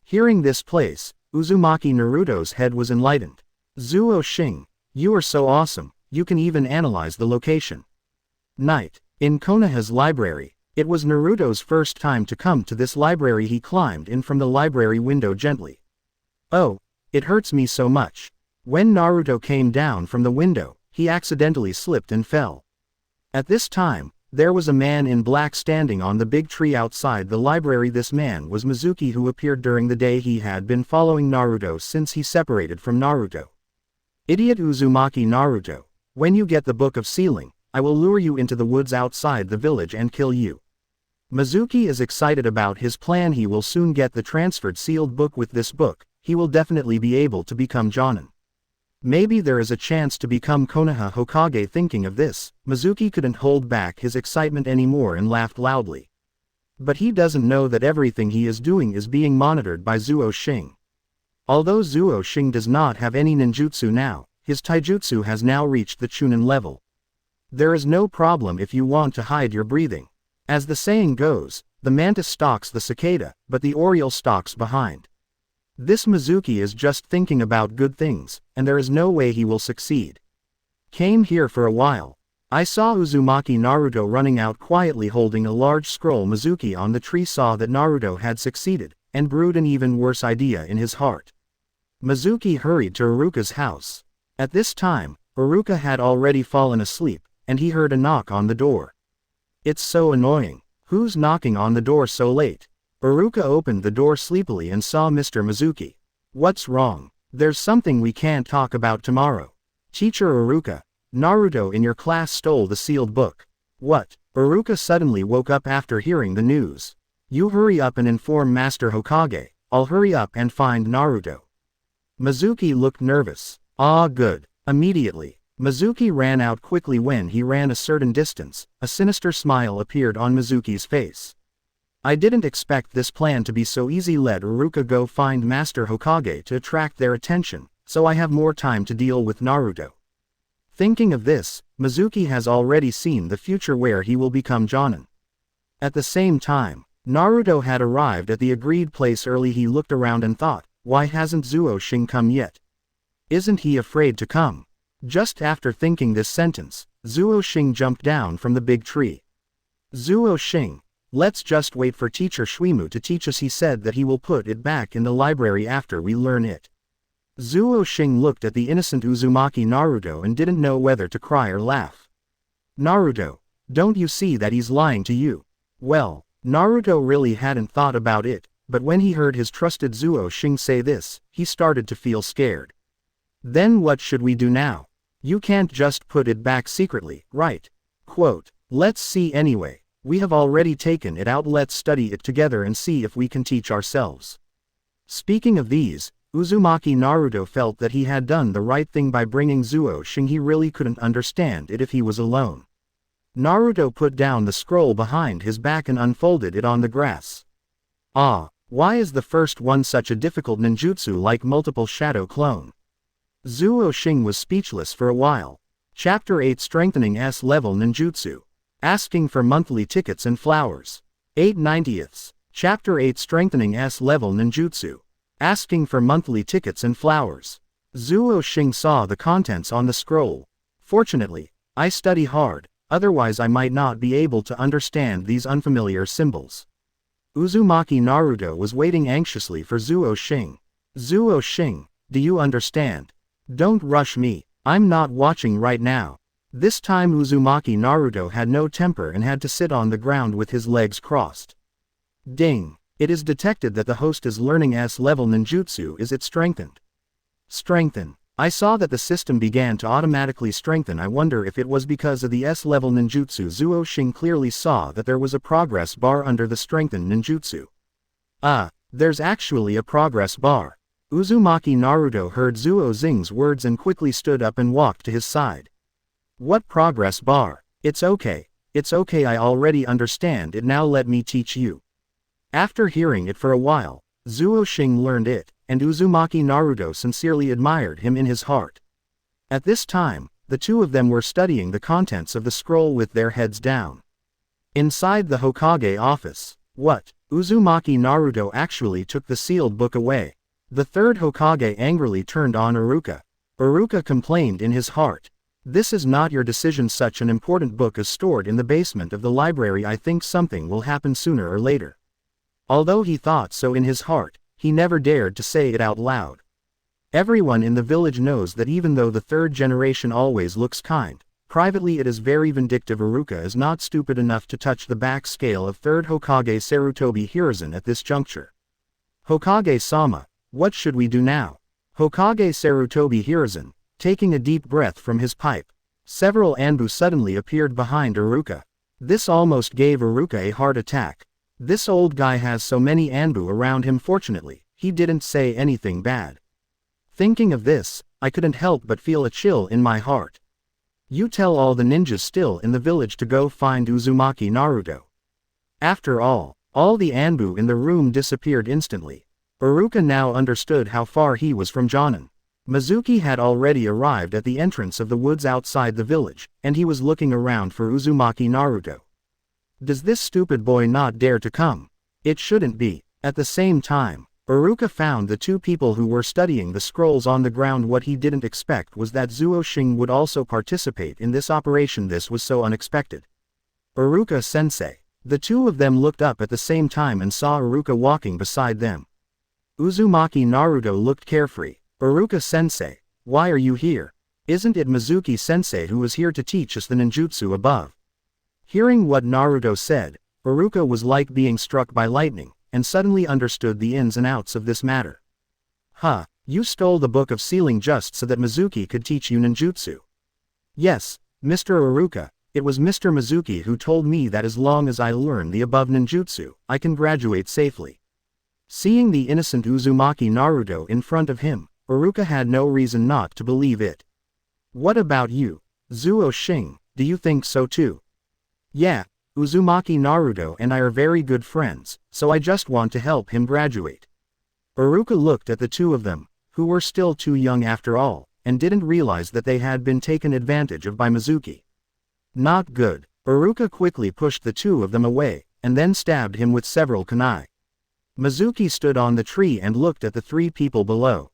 Hearing this place, Uzumaki Naruto's head was enlightened. Zuo Xing, you are so awesome, you can even analyze the location. Night. In Konoha's library. It was Naruto's first time to come to this library. He climbed in from the library window gently. Oh, it hurts me so much. When Naruto came down from the window, he accidentally slipped and fell. At this time, there was a man in black standing on the big tree outside the library. This man was Mizuki, who appeared during the day. He had been following Naruto since he separated from Naruto. Idiot Uzumaki Naruto, when you get the Book of Sealing, I will lure you into the woods outside the village and kill you. Mizuki is excited about his plan. He will soon get the transferred sealed book. With this book, he will definitely be able to become Jonin. Maybe there is a chance to become Konoha Hokage. Thinking of this, Mizuki couldn't hold back his excitement anymore and laughed loudly. But he doesn't know that everything he is doing is being monitored by Zuo Xing. Although Zuo Xing does not have any ninjutsu now, his taijutsu has now reached the Chunin level. There is no problem if you want to hide your breathing. As the saying goes, the mantis stalks the cicada, but the oriole stalks behind. This Mizuki is just thinking about good things, and there is no way he will succeed. Came here for a while. I saw Uzumaki Naruto running out quietly holding a large scroll. Mizuki on the tree saw that Naruto had succeeded, and brewed an even worse idea in his heart. Mizuki hurried to Iruka's house. At this time, Iruka had already fallen asleep, and he heard a knock on the door. It's so annoying. Who's knocking on the door so late? Iruka opened the door sleepily and saw Mr. Mizuki. What's wrong? There's something we can't talk about tomorrow. Teacher Iruka, Naruto in your class stole the sealed book. What? Iruka suddenly woke up after hearing the news. You hurry up and inform Master Hokage. I'll hurry up and find Naruto. Mizuki looked nervous. Ah, good. Immediately, Mizuki ran out quickly. When he ran a certain distance, a sinister smile appeared on Mizuki's face. I didn't expect this plan to be so easy. Let Iruka go find Master Hokage to attract their attention, so I have more time to deal with Naruto. Thinking of this, Mizuki has already seen the future where he will become Jonin. At the same time, Naruto had arrived at the agreed place early. He looked around and thought, why hasn't Zuo Xing come yet? Isn't he afraid to come? Just after thinking this sentence, Zuo Xing jumped down from the big tree. Zuo Xing, let's just wait for teacher Shuimu to teach us. He said that he will put it back in the library after we learn it. Zuo Xing looked at the innocent Uzumaki Naruto and didn't know whether to cry or laugh. Naruto, don't you see that he's lying to you? Well, Naruto really hadn't thought about it, but when he heard his trusted Zuo Xing say this, he started to feel scared. Then what should we do now? You can't just put it back secretly, right? Quote, let's see anyway. We have already taken it out. Let's study it together and see if we can teach ourselves. Speaking of these, Uzumaki Naruto felt that he had done the right thing by bringing Zuo Xing. He really couldn't understand it if he was alone. Naruto put down the scroll behind his back and unfolded it on the grass. Ah, why is the first one such a difficult ninjutsu like multiple shadow clone? Zuo Xing was speechless for a while. Chapter 8 Strengthening S-Level Ninjutsu. Asking for monthly tickets and flowers. 8/90. Chapter 8 Strengthening S-Level Ninjutsu. Asking for monthly tickets and flowers. Zuo Xing saw the contents on the scroll. Fortunately, I study hard, otherwise I might not be able to understand these unfamiliar symbols. Uzumaki Naruto was waiting anxiously for Zuo Xing. Zuo Xing, do you understand? Don't rush me, I'm not watching right now. This time Uzumaki Naruto had no temper and had to sit on the ground with his legs crossed. Ding! It is detected that the host is learning S-level ninjutsu. Is it strengthened? Strengthen. I saw that the system began to automatically strengthen. I wonder if it was because of the S-level ninjutsu. Zuo Xing clearly saw that there was a progress bar under the strengthened ninjutsu. There's actually a progress bar. Uzumaki Naruto heard Zuo Xing's words and quickly stood up and walked to his side. What progress bar? It's okay, I already understand it. Now let me teach you. After hearing it for a while, Zuo Xing learned it, and Uzumaki Naruto sincerely admired him in his heart. At this time, the two of them were studying the contents of the scroll with their heads down. Inside the Hokage office, what? Uzumaki Naruto actually took the sealed book away. The third Hokage angrily turned on Iruka. Iruka complained in his heart. This is not your decision. Such an important book is stored in the basement of the library. I think something will happen sooner or later. Although he thought so in his heart, he never dared to say it out loud. Everyone in the village knows that even though the third generation always looks kind, privately it is very vindictive. Iruka is not stupid enough to touch the back scale of third Hokage Sarutobi Hiruzen at this juncture. Hokage-sama, what should we do now? Hokage Sarutobi Hiruzen, taking a deep breath from his pipe. Several Anbu suddenly appeared behind Iruka. This almost gave Iruka a heart attack. This old guy has so many Anbu around him. Fortunately, he didn't say anything bad. Thinking of this, I couldn't help but feel a chill in my heart. You tell all the ninjas still in the village to go find Uzumaki Naruto. After all the Anbu in the room disappeared instantly. Iruka now understood how far he was from Jonin. Mizuki had already arrived at the entrance of the woods outside the village, and he was looking around for Uzumaki Naruto. Does this stupid boy not dare to come? It shouldn't be. At the same time, Iruka found the two people who were studying the scrolls on the ground. What he didn't expect was that Zuo Xing would also participate in this operation. This was so unexpected. Iruka-sensei. The two of them looked up at the same time and saw Iruka walking beside them. Uzumaki Naruto looked carefree. Iruka-sensei, why are you here? Isn't it Mizuki-sensei who was here to teach us the ninjutsu above? Hearing what Naruto said, Iruka was like being struck by lightning, and suddenly understood the ins and outs of this matter. You stole the book of sealing just so that Mizuki could teach you ninjutsu. Yes, Mr. Iruka, it was Mr. Mizuki who told me that as long as I learn the above ninjutsu, I can graduate safely. Seeing the innocent Uzumaki Naruto in front of him, Iruka had no reason not to believe it. What about you, Zuo Xing, do you think so too? Yeah, Uzumaki Naruto and I are very good friends, so I just want to help him graduate. Iruka looked at the two of them, who were still too young after all, and didn't realize that they had been taken advantage of by Mizuki. Not good. Iruka quickly pushed the two of them away, and then stabbed him with several kunai. Mizuki stood on the tree and looked at the three people below.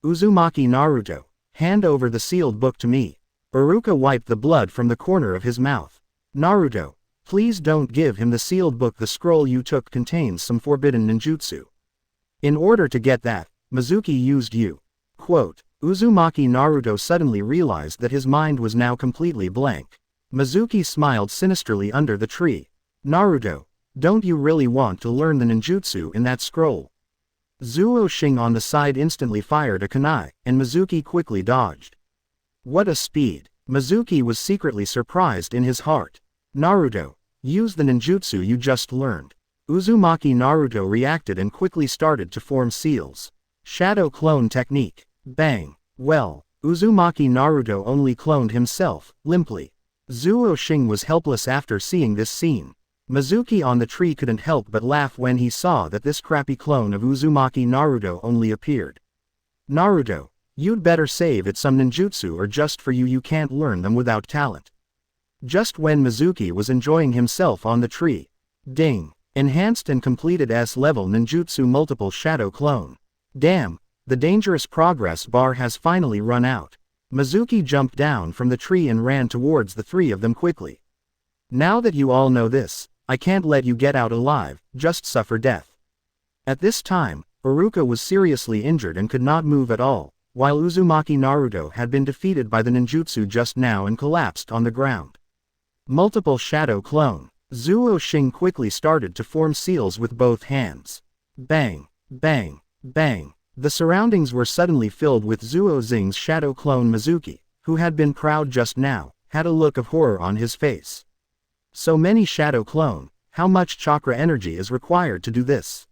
Uzumaki Naruto, hand over the sealed book to me. Iruka wiped the blood from the corner of his mouth. Naruto, please don't give him the sealed book. The scroll you took contains some forbidden ninjutsu. In order to get that, Mizuki used you. Quote. Uzumaki Naruto suddenly realized that his mind was now completely blank. Mizuki smiled sinisterly under the tree. Naruto, don't you really want to learn the ninjutsu in that scroll? Zuo Xing on the side instantly fired a kunai, and Mizuki quickly dodged. What a speed! Mizuki was secretly surprised in his heart. Naruto, use the ninjutsu you just learned. Uzumaki Naruto reacted and quickly started to form seals. Shadow clone technique. Bang. Well, Uzumaki Naruto only cloned himself, limply. Zuo Xing was helpless after seeing this scene. Mizuki on the tree couldn't help but laugh when he saw that this crappy clone of Uzumaki Naruto only appeared. Naruto, you'd better save it some ninjutsu or just for you can't learn them without talent. Just when Mizuki was enjoying himself on the tree. Ding. Enhanced and completed S-level ninjutsu multiple shadow clone. Damn, the dangerous progress bar has finally run out. Mizuki jumped down from the tree and ran towards the three of them quickly. Now that you all know this, I can't let you get out alive, just suffer death. At this time, Iruka was seriously injured and could not move at all, while Uzumaki Naruto had been defeated by the ninjutsu just now and collapsed on the ground. Multiple shadow clone. Zuo Xing quickly started to form seals with both hands. Bang, bang, bang. The surroundings were suddenly filled with Zuo Xing's shadow clone. Mizuki, who had been proud just now, had a look of horror on his face. So many shadow clone, how much chakra energy is required to do this?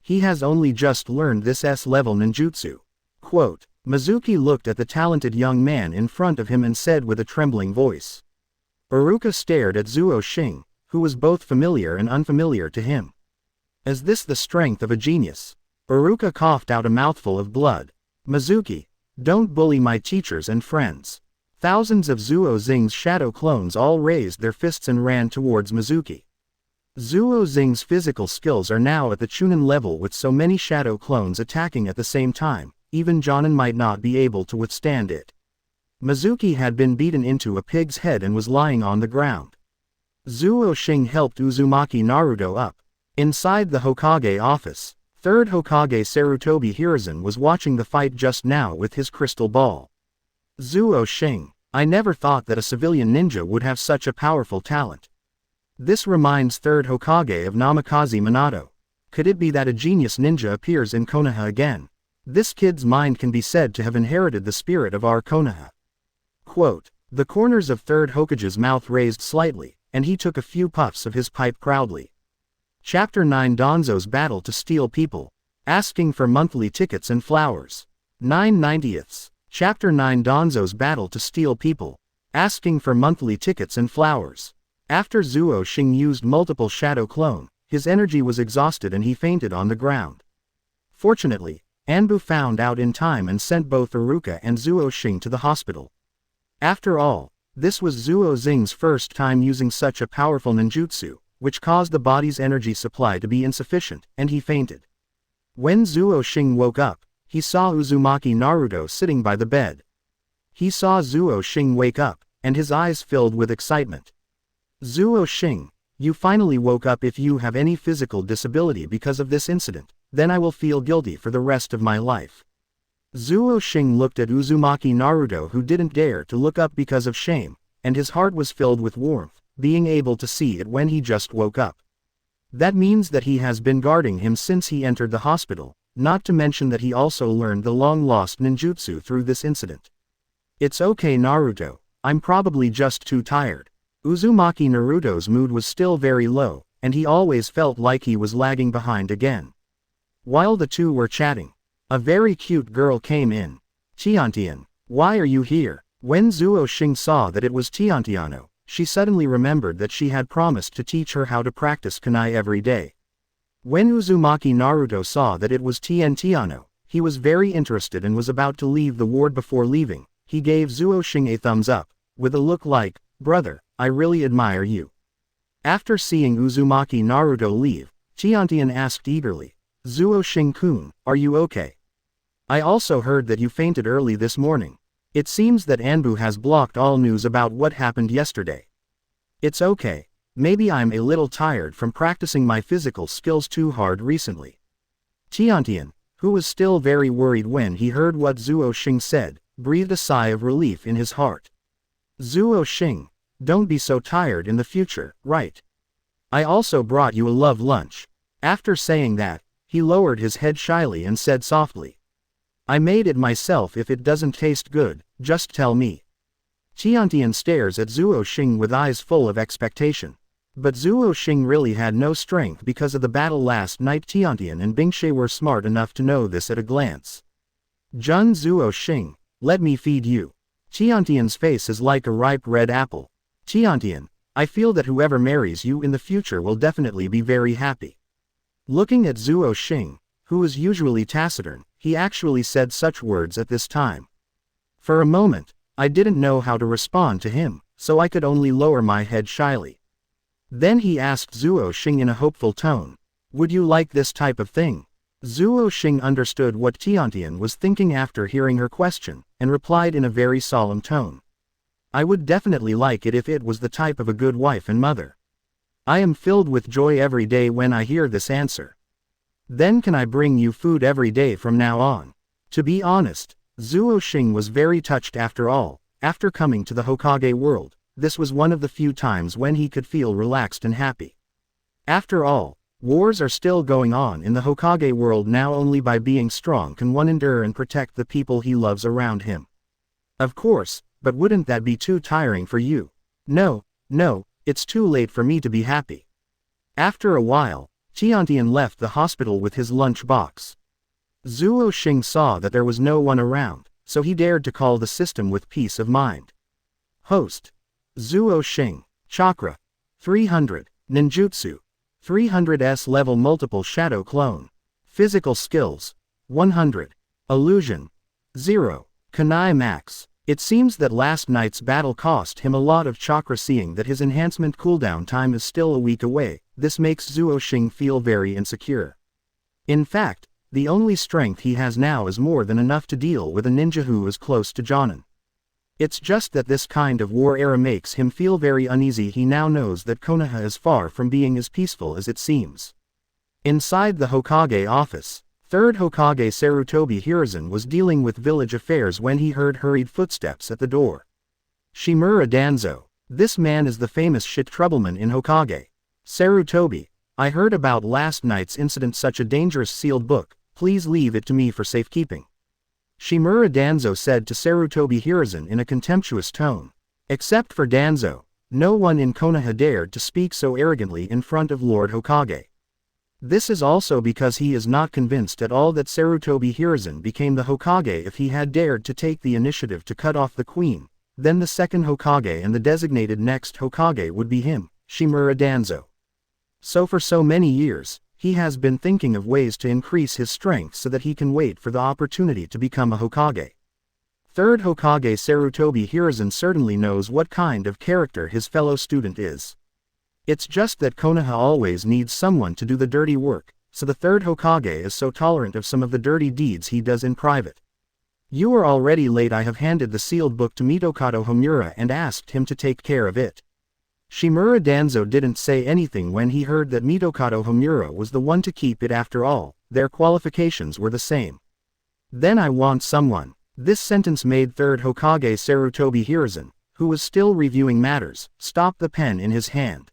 He has only just learned this S-level ninjutsu. Quote. Mizuki looked at the talented young man in front of him and said with a trembling voice. Iruka stared at Zuo Xing, who was both familiar and unfamiliar to him. Is this the strength of a genius? Iruka coughed out a mouthful of blood. Mizuki, don't bully my teachers and friends. Thousands of Zuo Xing's shadow clones all raised their fists and ran towards Mizuki. Zuo Xing's physical skills are now at the Chunin level. With so many shadow clones attacking at the same time, even Jonin might not be able to withstand it. Mizuki had been beaten into a pig's head and was lying on the ground. Zuo Xing helped Uzumaki Naruto up. Inside the Hokage office, third Hokage Sarutobi Hiruzen was watching the fight just now with his crystal ball. Zuo Xing, I never thought that a civilian ninja would have such a powerful talent. This reminds third Hokage of Namikaze Minato. Could it be that a genius ninja appears in Konoha again? This kid's mind can be said to have inherited the spirit of our Konoha. Quote. The corners of third Hokage's mouth raised slightly, and he took a few puffs of his pipe proudly. Chapter 9 Danzo's Battle to Steal People. Asking for monthly tickets and flowers. 9/90ths. Chapter 9 Danzo's Battle to Steal People. Asking for monthly tickets and flowers. After Zuo Xing used multiple shadow clone, his energy was exhausted and he fainted on the ground. Fortunately, Anbu found out in time and sent both Iruka and Zuo Xing to the hospital. After all, this was Zuo Xing's first time using such a powerful ninjutsu, which caused the body's energy supply to be insufficient, and he fainted. When Zuo Xing woke up, he saw Uzumaki Naruto sitting by the bed. He saw Zuo Xing wake up, and his eyes filled with excitement. Zuo Xing, you finally woke up. If you have any physical disability because of this incident, then I will feel guilty for the rest of my life. Zuo Xing looked at Uzumaki Naruto, who didn't dare to look up because of shame, and his heart was filled with warmth, being able to see it when he just woke up. That means that he has been guarding him since he entered the hospital, not to mention that he also learned the long-lost ninjutsu through this incident. It's okay Naruto, I'm probably just too tired. Uzumaki Naruto's mood was still very low, and he always felt like he was lagging behind again. While the two were chatting, a very cute girl came in. Tiantian, why are you here? When Zuo Xing saw that it was Tiantiano, she suddenly remembered that she had promised to teach her how to practice kunai every day. When Uzumaki Naruto saw that it was Tiantiano, he was very interested and was about to leave the ward. Before leaving, he gave Zuo Xing a thumbs up, with a look like, "Brother, I really admire you." After seeing Uzumaki Naruto leave, Tiantian asked eagerly, "Zuo Xing-kun, are you okay? I also heard that you fainted early this morning. It seems that Anbu has blocked all news about what happened yesterday." "It's okay. Maybe I'm a little tired from practicing my physical skills too hard recently." Tiantian, who was still very worried when he heard what Zuo Xing said, breathed a sigh of relief in his heart. "Zuo Xing, don't be so tired in the future, right? I also brought you a love lunch." After saying that, he lowered his head shyly and said softly, "I made it myself. If it doesn't taste good, just tell me." Tiantian stares at Zuo Xing with eyes full of expectation. But Zuo Xing really had no strength because of the battle last night. Tiantian and Bingshe were smart enough to know this at a glance. "Jun Zuo Xing, let me feed you." Tiantian's face is like a ripe red apple. "Tiantian, I feel that whoever marries you in the future will definitely be very happy." Looking at Zuo Xing, who is usually taciturn, he actually said such words at this time. For a moment, I didn't know how to respond to him, so I could only lower my head shyly. Then he asked Zuo Xing in a hopeful tone, "Would you like this type of thing?" Zuo Xing understood what Tiantian was thinking after hearing her question, and replied in a very solemn tone. "I would definitely like it if it was the type of a good wife and mother. I am filled with joy every day when I hear this answer." "Then can I bring you food every day from now on?" To be honest, Zuo Xing was very touched after all. After coming to the Hokage world, this was one of the few times when he could feel relaxed and happy. After all, wars are still going on in the Hokage world now. Only by being strong can one endure and protect the people he loves around him. Of course, but wouldn't that be too tiring for you? No, it's too late for me to be happy. After a while, Tiantian left the hospital with his lunch box. Zuo Xing saw that there was no one around, so he dared to call the system with peace of mind. Host: Zuo Xing. Chakra: 300. Ninjutsu: 300s level multiple shadow clone. Physical skills: 100. Illusion: 0. Kunai max. It seems that last night's battle cost him a lot of chakra. Seeing that his enhancement cooldown time is still a week away, this makes Zuo Xing feel very insecure. In fact, the only strength he has now is more than enough to deal with a ninja who is close to Jonin. It's just that this kind of war era makes him feel very uneasy. He now knows that Konoha is far from being as peaceful as it seems. Inside the Hokage office, 3rd Hokage Sarutobi Hiruzen was dealing with village affairs when he heard hurried footsteps at the door. Shimura Danzo. This man is the famous shit troubleman in Hokage. Sarutobi, I heard about last night's incident. Such a dangerous sealed book, please leave it to me for safekeeping. Shimura Danzo said to Sarutobi Hiruzen in a contemptuous tone. Except for Danzo, no one in Konoha dared to speak so arrogantly in front of Lord Hokage. This is also because he is not convinced at all that Sarutobi Hiruzen became the Hokage. If he had dared to take the initiative to cut off the queen, then the 2nd Hokage and the designated next Hokage would be him, Shimura Danzo. So for so many years, he has been thinking of ways to increase his strength so that he can wait for the opportunity to become a Hokage. 3rd Hokage Sarutobi Hiruzen certainly knows what kind of character his fellow student is. It's just that Konoha always needs someone to do the dirty work, so the 3rd Hokage is so tolerant of some of the dirty deeds he does in private. You are already late. I have handed the sealed book to Mitokado Homura and asked him to take care of it. Shimura Danzo didn't say anything when he heard that Mitokado Homura was the one to keep it. After all, their qualifications were the same. Then I want someone. This sentence made 3rd Hokage Sarutobi Hiruzen, who was still reviewing matters, stop the pen in his hand.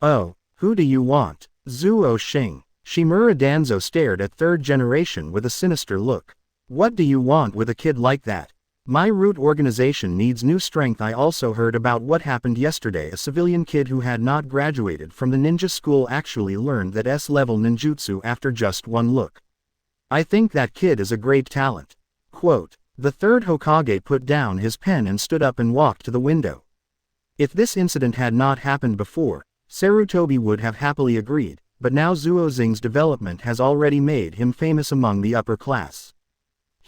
Oh, who do you want? Zuo Xing. Shimura Danzo stared at 3rd generation with a sinister look. What do you want with a kid like that? My root organization needs new strength. I also heard about what happened yesterday. A civilian kid who had not graduated from the ninja school actually learned that S-level ninjutsu after just one look. I think that kid is a great talent. Quote, the 3rd Hokage put down his pen and stood up and walked to the window. If this incident had not happened before, Sarutobi would have happily agreed, but now Zuo Xing's development has already made him famous among the upper class.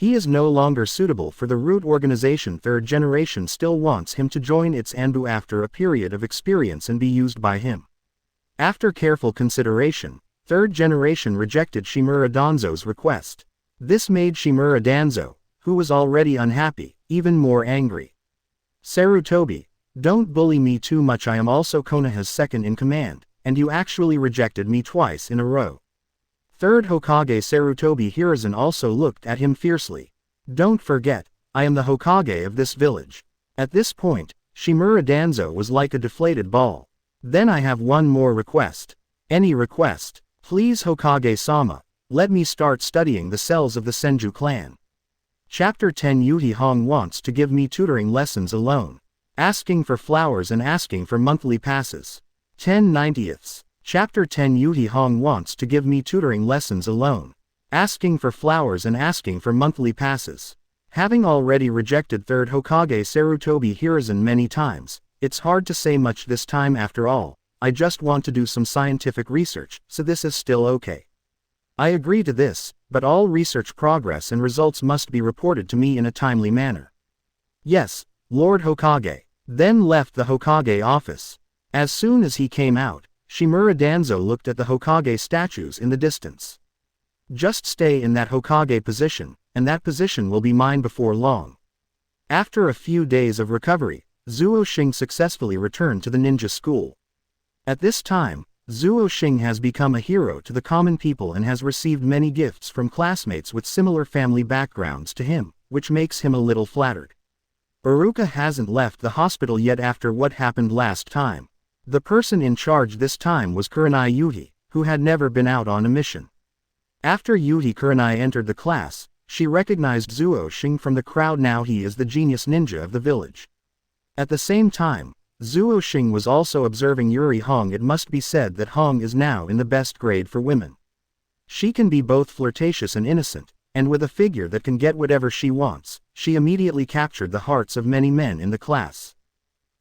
He is no longer suitable for the root organization. Third generation still wants him to join its Anbu after a period of experience and be used by him. After careful consideration, third generation rejected Shimura Danzo's request. This made Shimura Danzo, who was already unhappy, even more angry. Sarutobi, don't bully me too much. I am also Konoha's second in command, and you actually rejected me twice in a row. Third Hokage Sarutobi Hiruzen also looked at him fiercely. Don't forget, I am the Hokage of this village. At this point, Shimura Danzo was like a deflated ball. Then I have one more request. Any request? Please Hokage-sama, let me start studying the cells of the Senju clan. Chapter 10 Yuhi Hong wants to give me tutoring lessons alone. Asking for flowers and asking for monthly passes. 10/90ths. Chapter 10 Yuhi Hong wants to give me tutoring lessons alone. Asking for flowers and asking for monthly passes. Having already rejected third Hokage Sarutobi Hiruzen many times, it's hard to say much this time. After all, I just want to do some scientific research, so this is still okay. I agree to this, but all research progress and results must be reported to me in a timely manner. Yes, Lord Hokage. Then left the Hokage office. As soon as he came out, Shimura Danzo looked at the Hokage statues in the distance. Just stay in that Hokage position, and that position will be mine before long. After a few days of recovery, Zuo Xing successfully returned to the ninja school. At this time, Zuo Xing has become a hero to the common people and has received many gifts from classmates with similar family backgrounds to him, which makes him a little flattered. Iruka hasn't left the hospital yet after what happened last time. The person in charge this time was Kurenai Yuhi, who had never been out on a mission. After Yuhi Kurenai entered the class, she recognized Zuo Xing from the crowd. Now he is the genius ninja of the village. At the same time, Zuo Xing was also observing Yuri Hong. It must be said that Hong is now in the best grade for women. She can be both flirtatious and innocent, and with a figure that can get whatever she wants, she immediately captured the hearts of many men in the class.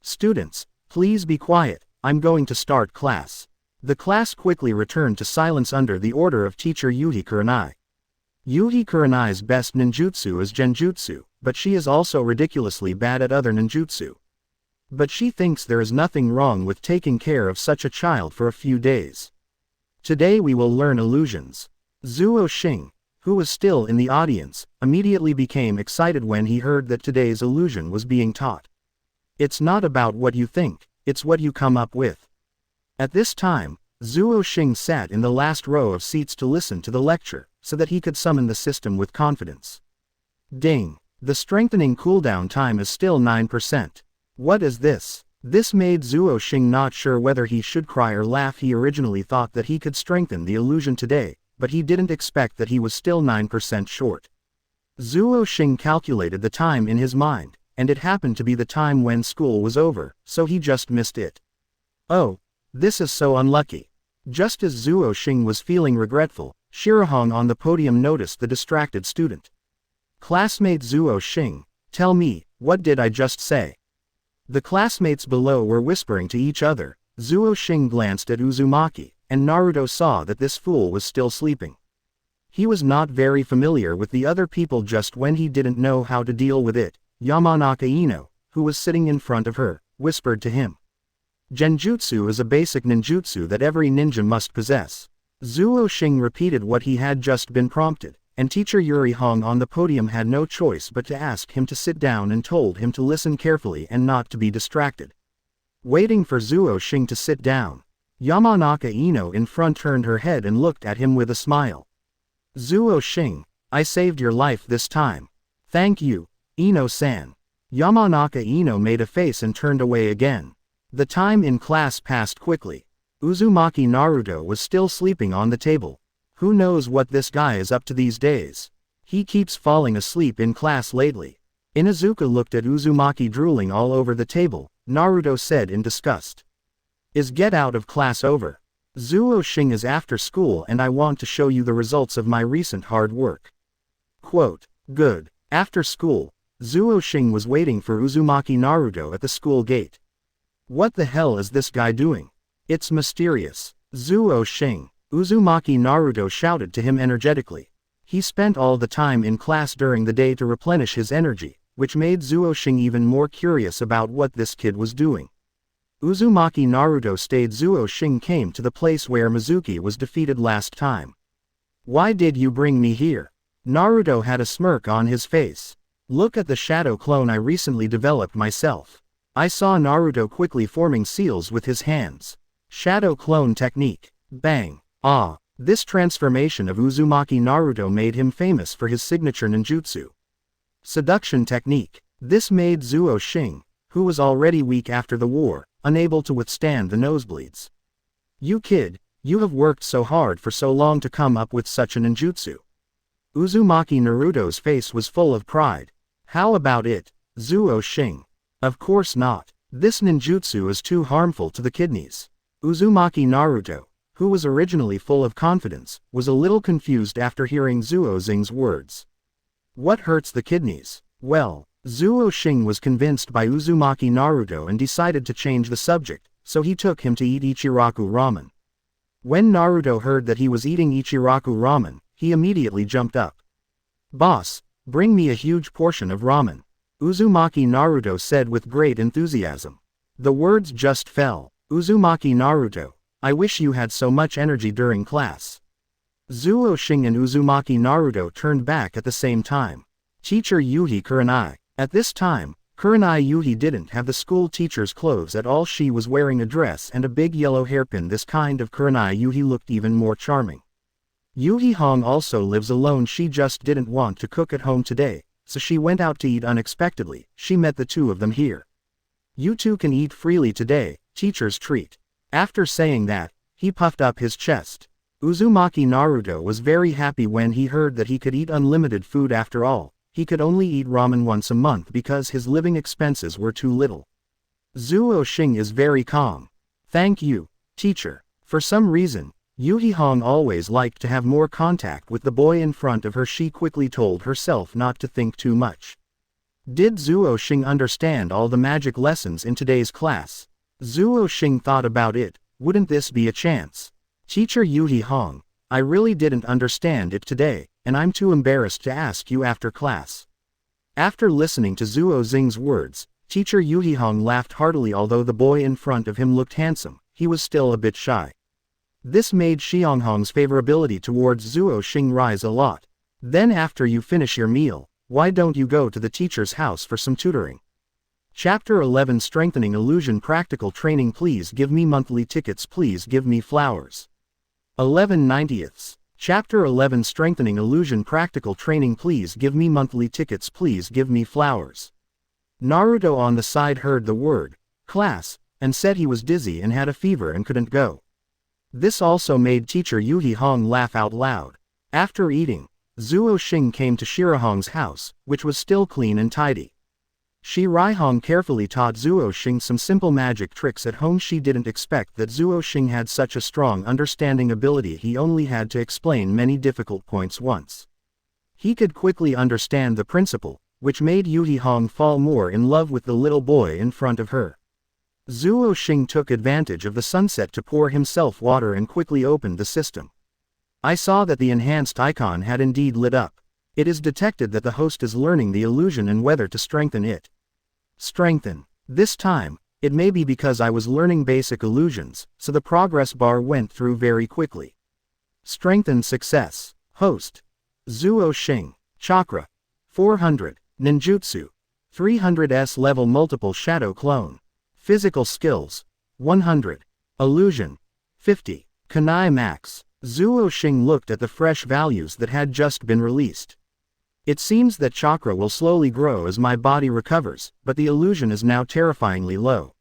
Students, please be quiet, I'm going to start class. The class quickly returned to silence under the order of teacher Yuhi Kurenai. Yuhi Kurenai's best ninjutsu is genjutsu, but she is also ridiculously bad at other ninjutsu. But she thinks there is nothing wrong with taking care of such a child for a few days. Today we will learn illusions. Zuo Xing, who was still in the audience, immediately became excited when he heard that today's illusion was being taught. It's not about what you think, it's what you come up with. At this time, Zuo Xing sat in the last row of seats to listen to the lecture, so that he could summon the system with confidence. Ding! The strengthening cooldown time is still 9%. What is this? This made Zuo Xing not sure whether he should cry or laugh. He originally thought that he could strengthen the illusion today, but he didn't expect that he was still 9% short. Zuo Xing calculated the time in his mind, and it happened to be the time when school was over, so he just missed it. Oh, this is so unlucky. Just as Zuo Xing was feeling regretful, Shirahong on the podium noticed the distracted student. Classmate Zuo Xing, tell me, what did I just say? The classmates below were whispering to each other. Zuo Xing glanced at Uzumaki, and Naruto saw that this fool was still sleeping. He was not very familiar with the other people. Just when he didn't know how to deal with it, Yamanaka Ino, who was sitting in front of her, whispered to him. Genjutsu is a basic ninjutsu that every ninja must possess. Zuo Xing repeated what he had just been prompted, and teacher Yuri Hong on the podium had no choice but to ask him to sit down and told him to listen carefully and not to be distracted. Waiting for Zuo Xing to sit down, Yamanaka Ino in front turned her head and looked at him with a smile. Zuo Xing, I saved your life this time. Thank you, Ino-san. Yamanaka Ino made a face and turned away again. The time in class passed quickly. Uzumaki Naruto was still sleeping on the table. Who knows what this guy is up to these days? He keeps falling asleep in class lately. Inuzuka looked at Uzumaki drooling all over the table. Naruto said in disgust. Is get out of class over? Zuo Xing is after school and I want to show you the results of my recent hard work. Quote, good. After school, Zuo Xing was waiting for Uzumaki Naruto at the school gate. What the hell is this guy doing? It's mysterious. Zuo Xing. Uzumaki Naruto shouted to him energetically. He spent all the time in class during the day to replenish his energy, which made Zuo Xing even more curious about what this kid was doing. Uzumaki Naruto stayed. Zuo Xing came to the place where Mizuki was defeated last time. Why did you bring me here? Naruto had a smirk on his face. Look at the shadow clone I recently developed myself. I saw Naruto quickly forming seals with his hands. Shadow clone technique. Bang. Ah. This transformation of Uzumaki Naruto made him famous for his signature ninjutsu. Seduction technique. This made Zuo Xing, who was already weak after the war, unable to withstand the nosebleeds. You kid, you have worked so hard for so long to come up with such a ninjutsu. Uzumaki Naruto's face was full of pride. How about it, Zuo Xing? Of course not. This ninjutsu is too harmful to the kidneys. Uzumaki Naruto, who was originally full of confidence, was a little confused after hearing Zuo Xing's words. What hurts the kidneys? Well, Zuo Xing was convinced by Uzumaki Naruto and decided to change the subject, so he took him to eat Ichiraku ramen. When Naruto heard that he was eating Ichiraku ramen, he immediately jumped up. Boss, bring me a huge portion of ramen, Uzumaki Naruto said with great enthusiasm. The words just fell. Uzumaki Naruto, I wish you had so much energy during class. Zuo Xing and Uzumaki Naruto turned back at the same time. Teacher Yuhi Kurenai. At this time, Kurenai Yuhi didn't have the school teacher's clothes at all. She was wearing a dress and a big yellow hairpin. This kind of Kurenai Yuhi looked even more charming. Yuhi Hong also lives alone. She just didn't want to cook at home today, so she went out to eat unexpectedly. She met the two of them here. You two can eat freely today, teacher's treat. After saying that, he puffed up his chest. Uzumaki Naruto was very happy when he heard that he could eat unlimited food. After all, he could only eat ramen once a month because his living expenses were too little. Zuo Xing is very calm. Thank you, teacher. For some reason, Yuhi Hong always liked to have more contact with the boy in front of her. She quickly told herself not to think too much. Did Zuo Xing understand all the magic lessons in today's class? Zuo Xing thought about it. Wouldn't this be a chance? Teacher Yuhi Hong, I really didn't understand it today, and I'm too embarrassed to ask you after class. After listening to Zuo Xing's words, Teacher Yuhi Hong laughed heartily. Although the boy in front of him looked handsome, he was still a bit shy. This made Xiong Hong's favorability towards Zuo Xing rise a lot. Then after you finish your meal, why don't you go to the teacher's house for some tutoring? Chapter 11 Strengthening Illusion Practical Training. Please give me monthly tickets. Please give me flowers. 11/90ths. Chapter 11 Strengthening Illusion Practical Training. Please give me monthly tickets. Please give me flowers. Naruto on the side heard the word class and said he was dizzy and had a fever and couldn't go. This also made Teacher Yuhi Hong laugh out loud. After eating, Zuo Xing came to Shirahong's house, which was still clean and tidy. Shirai Hong carefully taught Zuo Xing some simple magic tricks at home. She didn't expect that Zuo Xing had such a strong understanding ability. He only had to explain many difficult points once. He could quickly understand the principle, which made Yuhi Hong fall more in love with the little boy in front of her. Zuo Xing took advantage of the sunset to pour himself water and quickly opened the system. I saw that the enhanced icon had indeed lit up. It is detected that the host is learning the illusion and whether to strengthen it. Strengthen. This time, it may be because I was learning basic illusions, so the progress bar went through very quickly. Strengthen success. Host. Zuo Xing. Chakra. 400. Ninjutsu. 300s level multiple shadow clone. Physical skills. 100. Illusion. 50. Kunai max. Zuo Xing looked at the fresh values that had just been released. It seems that chakra will slowly grow as my body recovers, but the illusion is now terrifyingly low.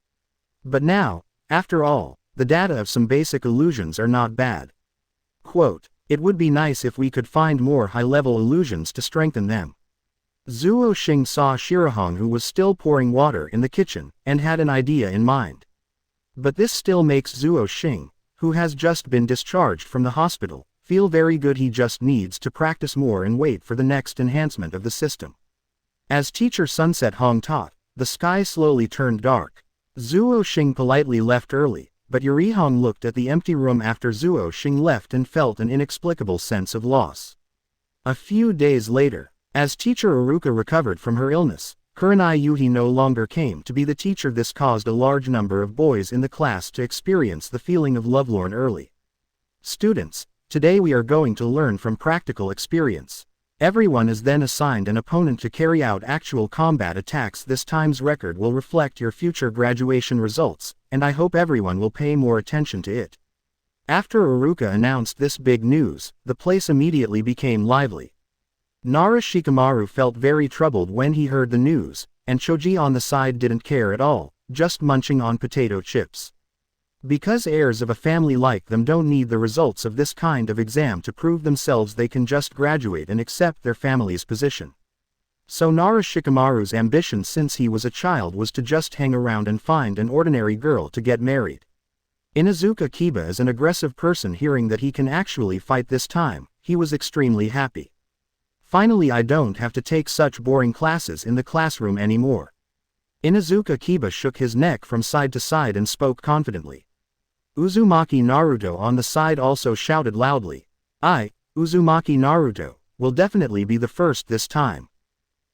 But now, after all, the data of some basic illusions are not bad. Quote, it would be nice if we could find more high-level illusions to strengthen them. Zuo Xing saw Shirahong, who was still pouring water in the kitchen, and had an idea in mind. But this still makes Zuo Xing, who has just been discharged from the hospital, feel very good. He just needs to practice more and wait for the next enhancement of the system. As Teacher Sunset Hong taught, the sky slowly turned dark. Zuo Xing politely left early, but Yuri Hong looked at the empty room after Zuo Xing left and felt an inexplicable sense of loss. A few days later, as teacher Iruka recovered from her illness, Kurenai Yuhi no longer came to be the teacher. This caused a large number of boys in the class to experience the feeling of lovelorn early. Students, today we are going to learn from practical experience. Everyone is then assigned an opponent to carry out actual combat attacks. This time's record will reflect your future graduation results, and I hope everyone will pay more attention to it. After Iruka announced this big news, the place immediately became lively. Nara Shikamaru felt very troubled when he heard the news, and Choji on the side didn't care at all, just munching on potato chips. Because heirs of a family like them don't need the results of this kind of exam to prove themselves, they can just graduate and accept their family's position. So Nara Shikamaru's ambition since he was a child was to just hang around and find an ordinary girl to get married. Inuzuka Kiba is an aggressive person. Hearing that he can actually fight this time, he was extremely happy. Finally, I don't have to take such boring classes in the classroom anymore. Inuzuka Kiba shook his neck from side to side and spoke confidently. Uzumaki Naruto on the side also shouted loudly, "I, Uzumaki Naruto, will definitely be the first this time."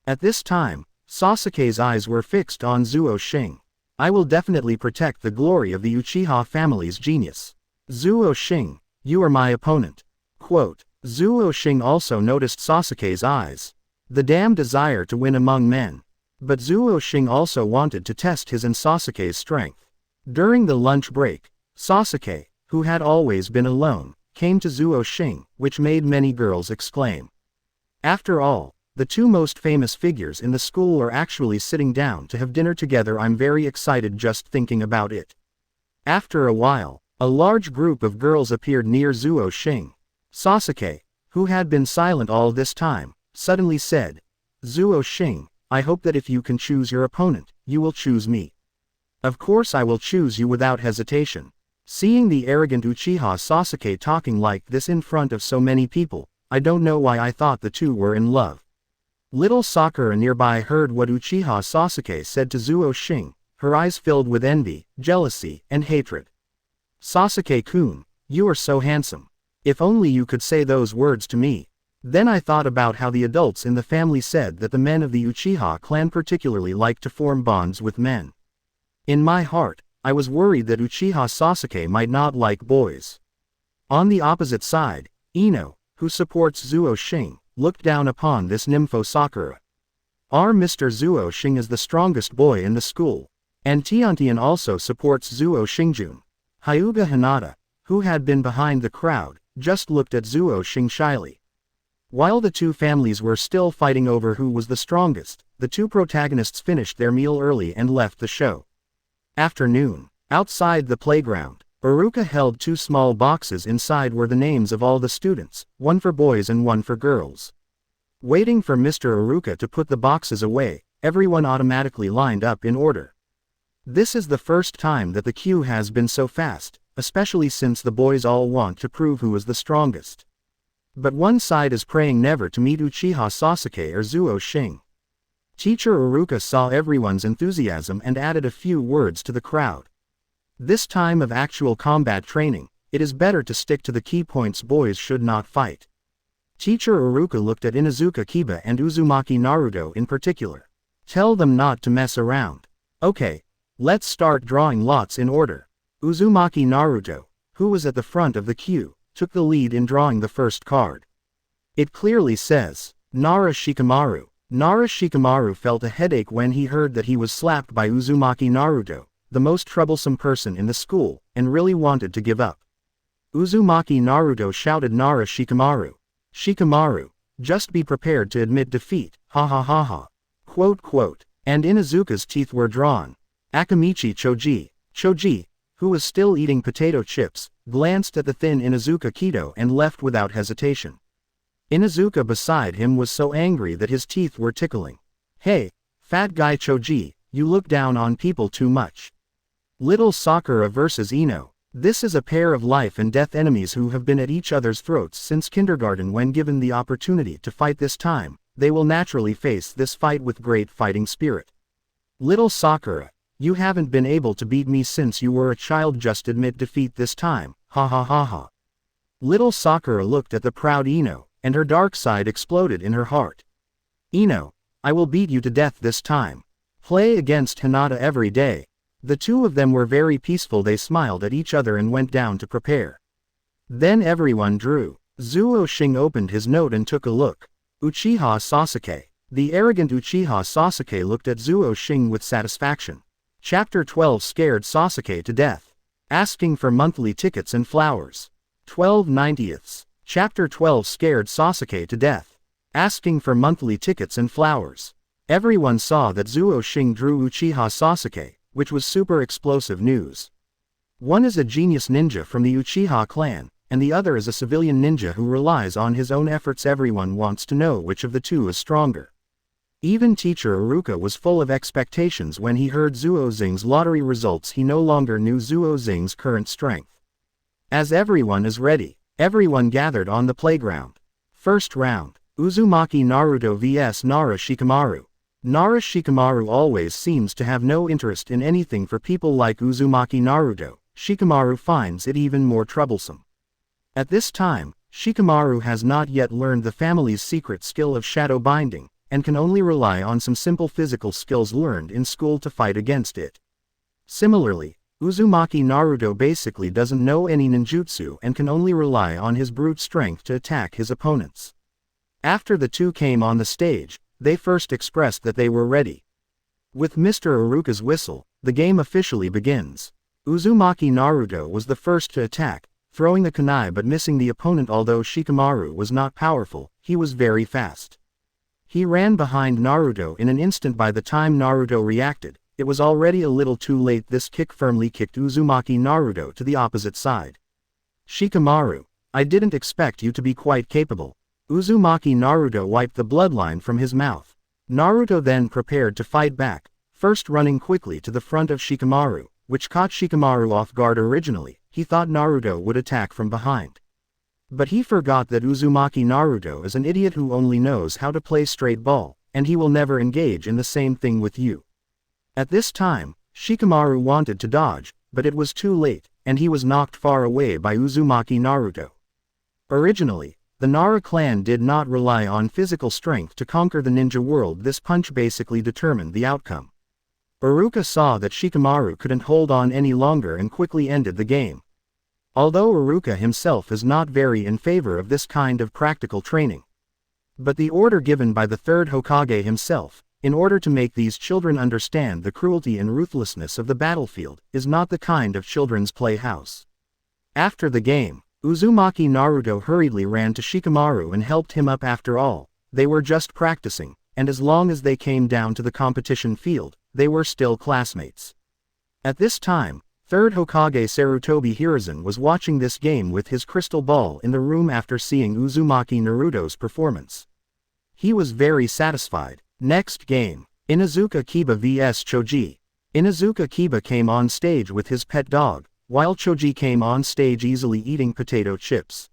At this time, Sasuke's eyes were fixed on Zuo Xing. "I will definitely protect the glory of the Uchiha family's genius. Zuo Xing, you are my opponent." Quote. Zuo Xing also noticed Sasuke's eyes. The damn desire to win among men. But Zuo Xing also wanted to test his and Sasuke's strength. During the lunch break, Sasuke, who had always been alone, came to Zuo Xing, which made many girls exclaim. After all, the two most famous figures in the school are actually sitting down to have dinner together. I'm very excited just thinking about it. After a while, a large group of girls appeared near Zuo Xing. Sasuke, who had been silent all this time, suddenly said, "Zuo Xing, I hope that if you can choose your opponent, you will choose me." "Of course I will choose you without hesitation." Seeing the arrogant Uchiha Sasuke talking like this in front of so many people, I don't know why I thought the two were in love. Little Sakura nearby heard what Uchiha Sasuke said to Zuo Xing, her eyes filled with envy, jealousy, and hatred. "Sasuke-kun, you are so handsome. If only you could say those words to me." Then I thought about how the adults in the family said that the men of the Uchiha clan particularly like to form bonds with men. In my heart, I was worried that Uchiha Sasuke might not like boys. On the opposite side, Ino, who supports Zuo Xing, looked down upon this nympho Sakura. Our Mr. Zuo Xing is the strongest boy in the school. And Tiantian also supports Zuo Xingjun. Hyuga Hinata, who had been behind the crowd, just looked at Zuo Xing shyly. While the two families were still fighting over who was the strongest, the two protagonists finished their meal early and left the show. Afternoon. Outside the playground, Iruka held two small boxes. Inside were the names of all the students, one for boys and one for girls. Waiting for Mr. Iruka to put the boxes away, everyone automatically lined up in order. This is the first time that the queue has been so fast, especially since the boys all want to prove who is the strongest. But one side is praying never to meet Uchiha Sasuke or Zuo Xing. Teacher Iruka saw everyone's enthusiasm and added a few words to the crowd. This time of actual combat training, it is better to stick to the key points. Boys should not fight. Teacher Iruka looked at Inuzuka Kiba and Uzumaki Naruto in particular. Tell them not to mess around. Okay, let's start drawing lots in order. Uzumaki Naruto, who was at the front of the queue, took the lead in drawing the first card. It clearly says, Nara Shikamaru. Nara Shikamaru felt a headache when he heard that he was slapped by Uzumaki Naruto, the most troublesome person in the school, and really wanted to give up. Uzumaki Naruto shouted Nara Shikamaru. Shikamaru, just be prepared to admit defeat, ha ha ha ha. Quote quote. And Inuzuka's teeth were drawn. Akamichi Choji, who was still eating potato chips, glanced at the thin Inuzuka Kido and left without hesitation. Inuzuka beside him was so angry that his teeth were tickling. Hey, fat guy Choji, you look down on people too much. Little Sakura versus Ino. This is a pair of life and death enemies who have been at each other's throats since kindergarten. When given the opportunity to fight this time, they will naturally face this fight with great fighting spirit. Little Sakura, you haven't been able to beat me since you were a child. Just admit defeat this time, ha ha ha ha. Little Sakura looked at the proud Ino, and her dark side exploded in her heart. Ino, I will beat you to death this time. Play against Hinata every day. The two of them were very peaceful. They smiled at each other and went down to prepare. Then everyone drew. Zuo Xing opened his note and took a look. Uchiha Sasuke. The arrogant Uchiha Sasuke looked at Zuo Xing with satisfaction. Chapter 12 scared Sasuke to death. Asking for monthly tickets and flowers. 12/90. Chapter 12 scared Sasuke to death. Asking for monthly tickets and flowers. Everyone saw that Zuo Xing drew Uchiha Sasuke, which was super explosive news. One is a genius ninja from the Uchiha clan, and the other is a civilian ninja who relies on his own efforts. Everyone wants to know which of the two is stronger. Even teacher Iruka was full of expectations when he heard Zuo Xing's lottery results. He no longer knew Zuo Xing's current strength. As everyone is ready, everyone gathered on the playground. First round, Uzumaki Naruto vs Nara Shikamaru. Nara Shikamaru always seems to have no interest in anything. For people like Uzumaki Naruto, Shikamaru finds it even more troublesome. At this time, Shikamaru has not yet learned the family's secret skill of shadow binding, and can only rely on some simple physical skills learned in school to fight against it. Similarly, Uzumaki Naruto basically doesn't know any ninjutsu and can only rely on his brute strength to attack his opponents. After the two came on the stage, they first expressed that they were ready. With Mr. Iruka's whistle, the game officially begins. Uzumaki Naruto was the first to attack, throwing the kunai but missing the opponent. Although Shikamaru was not powerful, he was very fast. He ran behind Naruto in an instant. By the time Naruto reacted, it was already a little too late. This kick firmly kicked Uzumaki Naruto to the opposite side. Shikamaru, I didn't expect you to be quite capable. Uzumaki Naruto wiped the bloodline from his mouth. Naruto then prepared to fight back, first running quickly to the front of Shikamaru, which caught Shikamaru off guard. Originally, he thought Naruto would attack from behind. But he forgot that Uzumaki Naruto is an idiot who only knows how to play straight ball, and he will never engage in the same thing with you. At this time, Shikamaru wanted to dodge, but it was too late, and he was knocked far away by Uzumaki Naruto. Originally, the Nara clan did not rely on physical strength to conquer the ninja world. This punch basically determined the outcome. Iruka saw that Shikamaru couldn't hold on any longer and quickly ended the game. Although Iruka himself is not very in favor of this kind of practical training. But the order given by the third Hokage himself, in order to make these children understand the cruelty and ruthlessness of the battlefield, is not the kind of children's playhouse. After the game, Uzumaki Naruto hurriedly ran to Shikamaru and helped him up. After all, they were just practicing, and as long as they came down to the competition field, they were still classmates. At this time, third Hokage Sarutobi Hiruzen was watching this game with his crystal ball in the room after seeing Uzumaki Naruto's performance. He was very satisfied. Next game, Inuzuka Kiba vs Choji. Inuzuka Kiba came on stage with his pet dog, while Choji came on stage easily eating potato chips.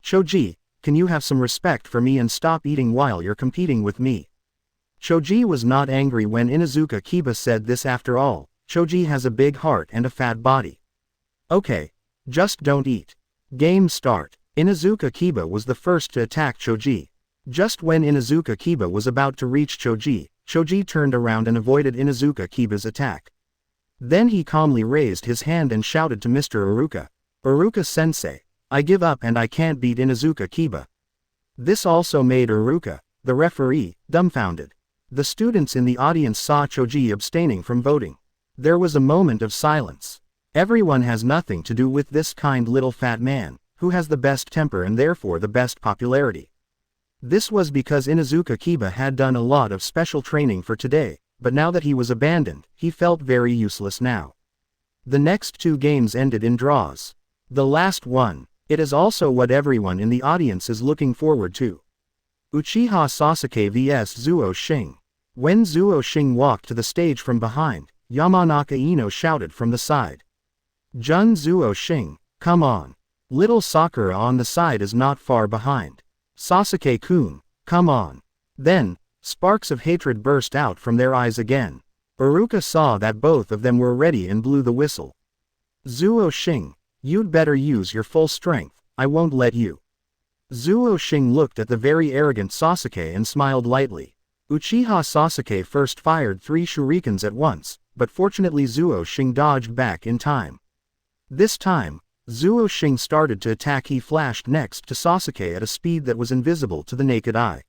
Choji, can you have some respect for me and stop eating while you're competing with me? Choji was not angry when Inuzuka Kiba said this. After all, Choji has a big heart and a fat body. Okay, just don't eat. Game start. Inuzuka Kiba was the first to attack Choji. Just when Inuzuka Kiba was about to reach Choji, Choji turned around and avoided Inuzuka Kiba's attack. Then he calmly raised his hand and shouted to Mr. Iruka, "Iruka-sensei, I give up and I can't beat Inuzuka Kiba." This also made Iruka, the referee, dumbfounded. The students in the audience saw Choji abstaining from voting. There was a moment of silence. Everyone has nothing to do with this kind little fat man, who has the best temper and therefore the best popularity. This was because Inuzuka Kiba had done a lot of special training for today, but now that he was abandoned, he felt very useless now. The next two games ended in draws. The last one, it is also what everyone in the audience is looking forward to. Uchiha Sasuke vs Zuo Xing. When Zuo Xing walked to the stage from behind, Yamanaka Ino shouted from the side. "Jun Zuo Xing, come on. Little Sakura on the side is not far behind. Sasuke-kun, come on." Then, sparks of hatred burst out from their eyes again. Iruka saw that both of them were ready and blew the whistle. "Zuo Xing, you'd better use your full strength, I won't let you." Zuo Xing looked at the very arrogant Sasuke and smiled lightly. Uchiha Sasuke first fired 3 shurikens at once, but fortunately Zuo Xing dodged back in time. This time, Zuo Xing started to attack. He flashed next to Sasuke at a speed that was invisible to the naked eye.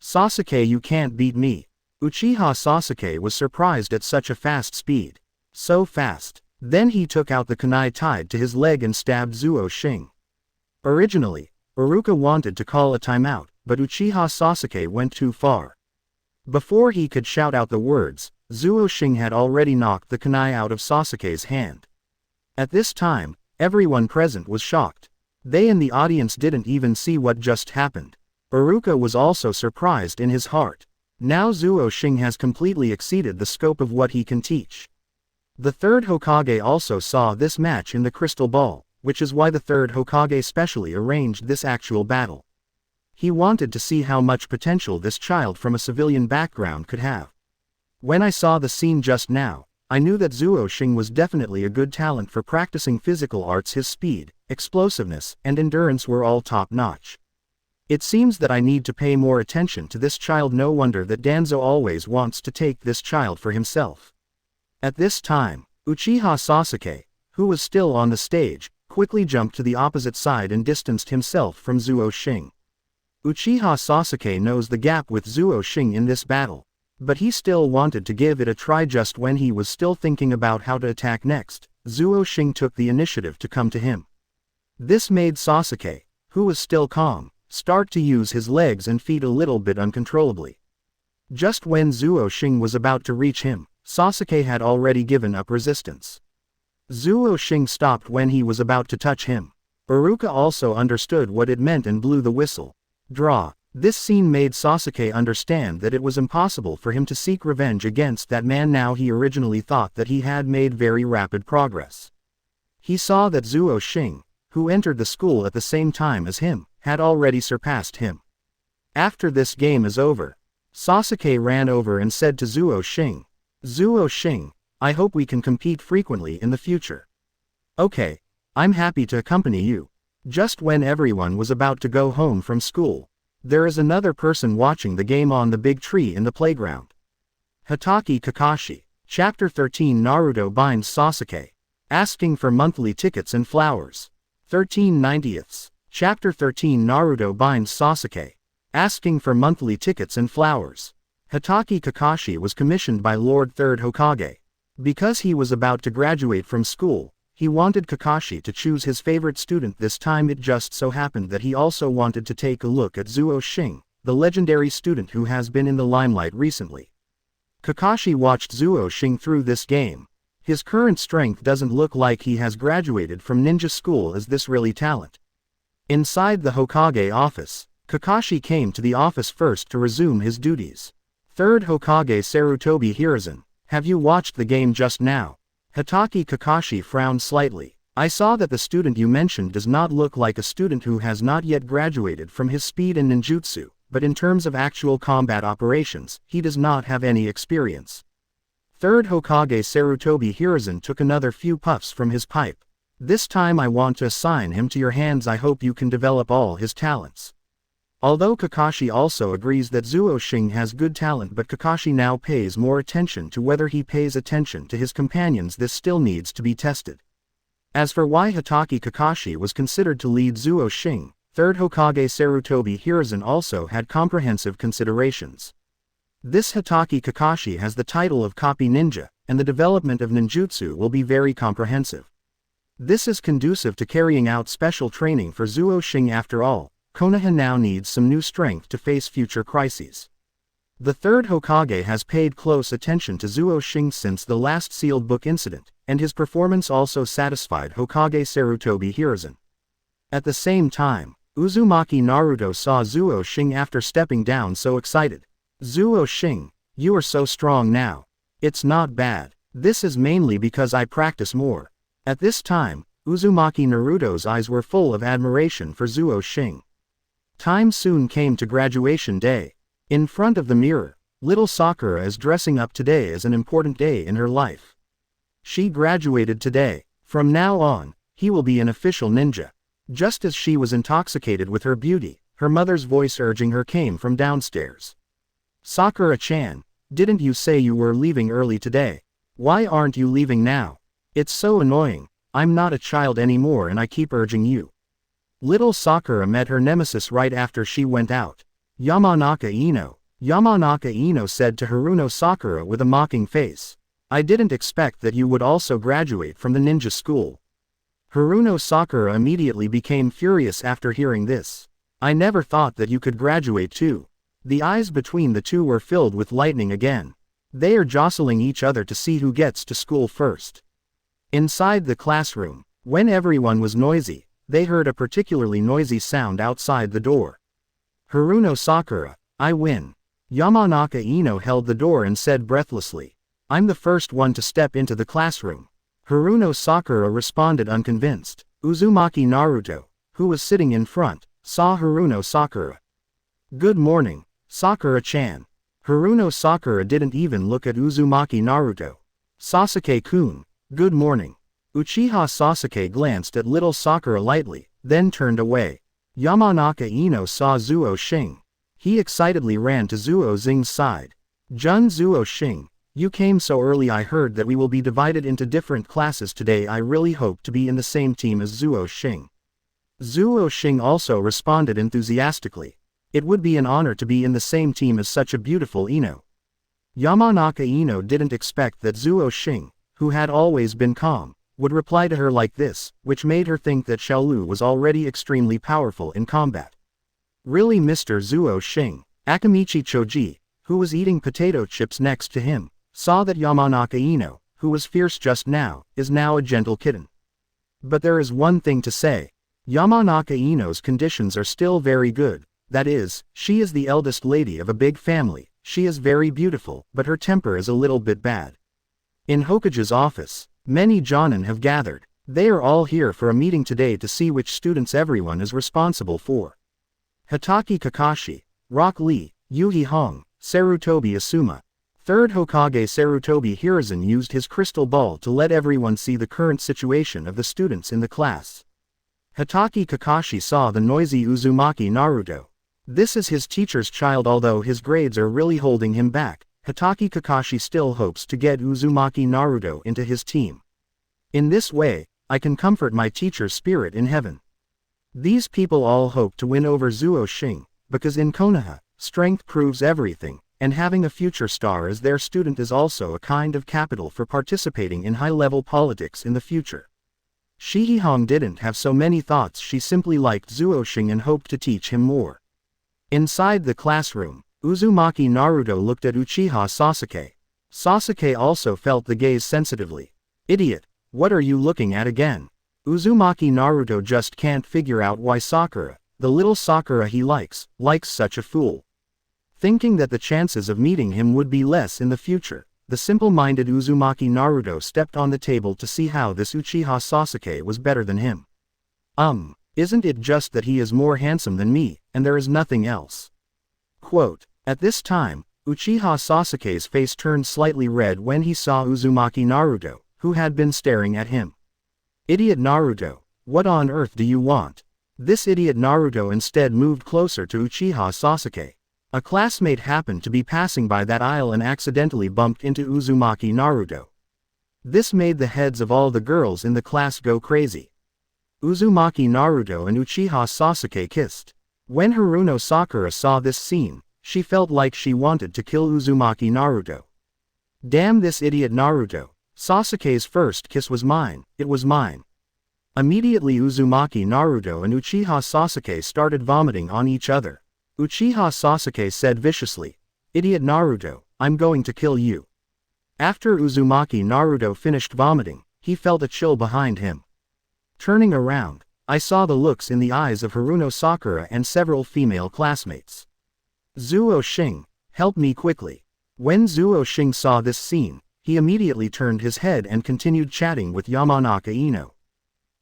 Sasuke, you can't beat me. Uchiha Sasuke was surprised at such a fast speed. So fast. Then he took out the kunai tied to his leg and stabbed Zuo Xing. Originally, Iruka wanted to call a timeout, but Uchiha Sasuke went too far. Before he could shout out the words, Zuo Xing had already knocked the kunai out of Sasuke's hand. At this time, everyone present was shocked. They in the audience didn't even see what just happened. Iruka was also surprised in his heart. Now Zuo Xing has completely exceeded the scope of what he can teach. The third Hokage also saw this match in the crystal ball, which is why the third Hokage specially arranged this actual battle. He wanted to see how much potential this child from a civilian background could have. When I saw the scene just now, I knew that Zuo Xing was definitely a good talent for practicing physical arts. His speed, explosiveness, and endurance were all top-notch. It seems that I need to pay more attention to this child. No wonder that Danzo always wants to take this child for himself. At this time, Uchiha Sasuke, who was still on the stage, quickly jumped to the opposite side and distanced himself from Zuo Xing. Uchiha Sasuke knows the gap with Zuo Xing in this battle, but he still wanted to give it a try. Just when he was still thinking about how to attack next, Zuo Xing took the initiative to come to him. This made Sasuke, who was still calm, start to use his legs and feet a little bit uncontrollably. Just when Zuo Xing was about to reach him, Sasuke had already given up resistance. Zuo Xing stopped when he was about to touch him. Iruka also understood what it meant and blew the whistle. Draw. This scene made Sasuke understand that it was impossible for him to seek revenge against that man. Now he originally thought that he had made very rapid progress. He saw that Zuo Xing, who entered the school at the same time as him, had already surpassed him. After this game is over, Sasuke ran over and said to Zuo Xing, "Zuo Xing, I hope we can compete frequently in the future." "Okay, I'm happy to accompany you." Just when everyone was about to go home from school, there is another person watching the game on the big tree in the playground. Hotake Kakashi. Chapter 13 Naruto binds Sasuke. Asking for monthly tickets and flowers. 13/90. Chapter 13 Naruto binds Sasuke. Asking for monthly tickets and flowers. Hotake Kakashi was commissioned by Lord 3rd Hokage. Because he was about to graduate from school, he wanted Kakashi to choose his favorite student. This time it just so happened that he also wanted to take a look at Zuo Xing, the legendary student who has been in the limelight recently. Kakashi watched Zuo Xing through this game. His current strength doesn't look like he has graduated from ninja school. Is this really talent? Inside the Hokage office, Kakashi came to the office first to resume his duties. 3rd Hokage Sarutobi Hiruzen, have you watched the game just now? Hotake Kakashi frowned slightly. I saw that the student you mentioned does not look like a student who has not yet graduated from his speed and ninjutsu, but in terms of actual combat operations, he does not have any experience. 3rd Hokage Sarutobi Hiruzen took another few puffs from his pipe. This time I want to assign him to your hands. I hope you can develop all his talents. Although Kakashi also agrees that Zuo Xing has good talent, but Kakashi now pays more attention to whether he pays attention to his companions. This still needs to be tested. As for why Hotake Kakashi was considered to lead Zuo Xing, 3rd Hokage Sarutobi Hiruzen also had comprehensive considerations. This Hotake Kakashi has the title of Copy Ninja, and the development of ninjutsu will be very comprehensive. This is conducive to carrying out special training for Zuo Xing. After all, Konoha now needs some new strength to face future crises. The 3rd Hokage has paid close attention to Zuo Xing since the last sealed book incident, and his performance also satisfied Hokage Sarutobi Hiruzen. At the same time, Uzumaki Naruto saw Zuo Xing after stepping down so excited. "Zuo Xing, you are so strong now. It's not bad. This is mainly because I practice more." At this time, Uzumaki Naruto's eyes were full of admiration for Zuo Xing. Time soon came to graduation day. In front of the mirror, little Sakura is dressing up. Today is an important day in her life. She graduated today. From now on, he will be an official ninja. Just as she was intoxicated with her beauty, her mother's voice urging her came from downstairs. "Sakura-chan, didn't you say you were leaving early today? Why aren't you leaving now? It's so annoying, I'm not a child anymore and I keep urging you." Little Sakura met her nemesis right after she went out. "Yamanaka Ino." Yamanaka Ino said to Haruno Sakura with a mocking face. "I didn't expect that you would also graduate from the ninja school." Haruno Sakura immediately became furious after hearing this. "I never thought that you could graduate too." The eyes between the two were filled with lightning again. They are jostling each other to see who gets to school first. Inside the classroom, when everyone was noisy, they heard a particularly noisy sound outside the door. "Haruno Sakura, I win." Yamanaka Ino held the door and said breathlessly, "I'm the first one to step into the classroom." Haruno Sakura responded unconvinced. Uzumaki Naruto, who was sitting in front, saw Haruno Sakura. "Good morning, Sakura-chan." Haruno Sakura didn't even look at Uzumaki Naruto. "Sasuke-kun, good morning." Uchiha Sasuke glanced at little Sakura lightly, then turned away. Yamanaka Ino saw Zuo Xing. He excitedly ran to Zuo Xing's side. "Jun Zuo Xing, you came so early. I heard that we will be divided into different classes today. I really hope to be in the same team as Zuo Xing." Zuo Xing also responded enthusiastically. "It would be an honor to be in the same team as such a beautiful Ino." Yamanaka Ino didn't expect that Zuo Xing, who had always been calm, would reply to her like this, which made her think that Xiaolu was already extremely powerful in combat. "Really, Mr. Zuo Xing?" Akamichi Choji, who was eating potato chips next to him, saw that Yamanaka Ino, who was fierce just now, is now a gentle kitten. "But there is one thing to say. Yamanaka Ino's conditions are still very good. That is, she is the eldest lady of a big family, she is very beautiful, but her temper is a little bit bad." In Hokage's office, many jonin have gathered. They are all here for a meeting today to see which students everyone is responsible for. Hitaki Kakashi, Rock Lee, Yuhi Hong, Sarutobi Asuma. Third Hokage Sarutobi Hiruzen used his crystal ball to let everyone see the current situation of the students in the class. Hitaki Kakashi saw the noisy Uzumaki Naruto. This is his teacher's child. Although his grades are really holding him back, Hitaki Kakashi still hopes to get Uzumaki Naruto into his team. "In this way, I can comfort my teacher's spirit in heaven." These people all hope to win over Zuo Xing, because in Konoha, strength proves everything, and having a future star as their student is also a kind of capital for participating in high-level politics in the future. Shihihong didn't have so many thoughts. She simply liked Zuo Xing and hoped to teach him more. Inside the classroom, Uzumaki Naruto looked at Uchiha Sasuke. Sasuke also felt the gaze sensitively. "Idiot, what are you looking at again?" Uzumaki Naruto just can't figure out why Sakura, the little Sakura he likes such a fool. Thinking that the chances of meeting him would be less in the future, the simple-minded Uzumaki Naruto stepped on the table to see how this Uchiha Sasuke was better than him. Isn't it just that he is more handsome than me, and there is nothing else?" Quote. At this time, Uchiha Sasuke's face turned slightly red when he saw Uzumaki Naruto, who had been staring at him. "Idiot Naruto, what on earth do you want?" This idiot Naruto instead moved closer to Uchiha Sasuke. A classmate happened to be passing by that aisle and accidentally bumped into Uzumaki Naruto. This made the heads of all the girls in the class go crazy. Uzumaki Naruto and Uchiha Sasuke kissed. When Haruno Sakura saw this scene, she felt like she wanted to kill Uzumaki Naruto. "Damn this idiot Naruto, Sasuke's first kiss was mine, it was mine." Immediately Uzumaki Naruto and Uchiha Sasuke started vomiting on each other. Uchiha Sasuke said viciously, "Idiot Naruto, I'm going to kill you." After Uzumaki Naruto finished vomiting, he felt a chill behind him. Turning around, I saw the looks in the eyes of Haruno Sakura and several female classmates. "Zuo Xing, help me quickly." When Zuo Xing saw this scene, he immediately turned his head and continued chatting with Yamanaka Ino.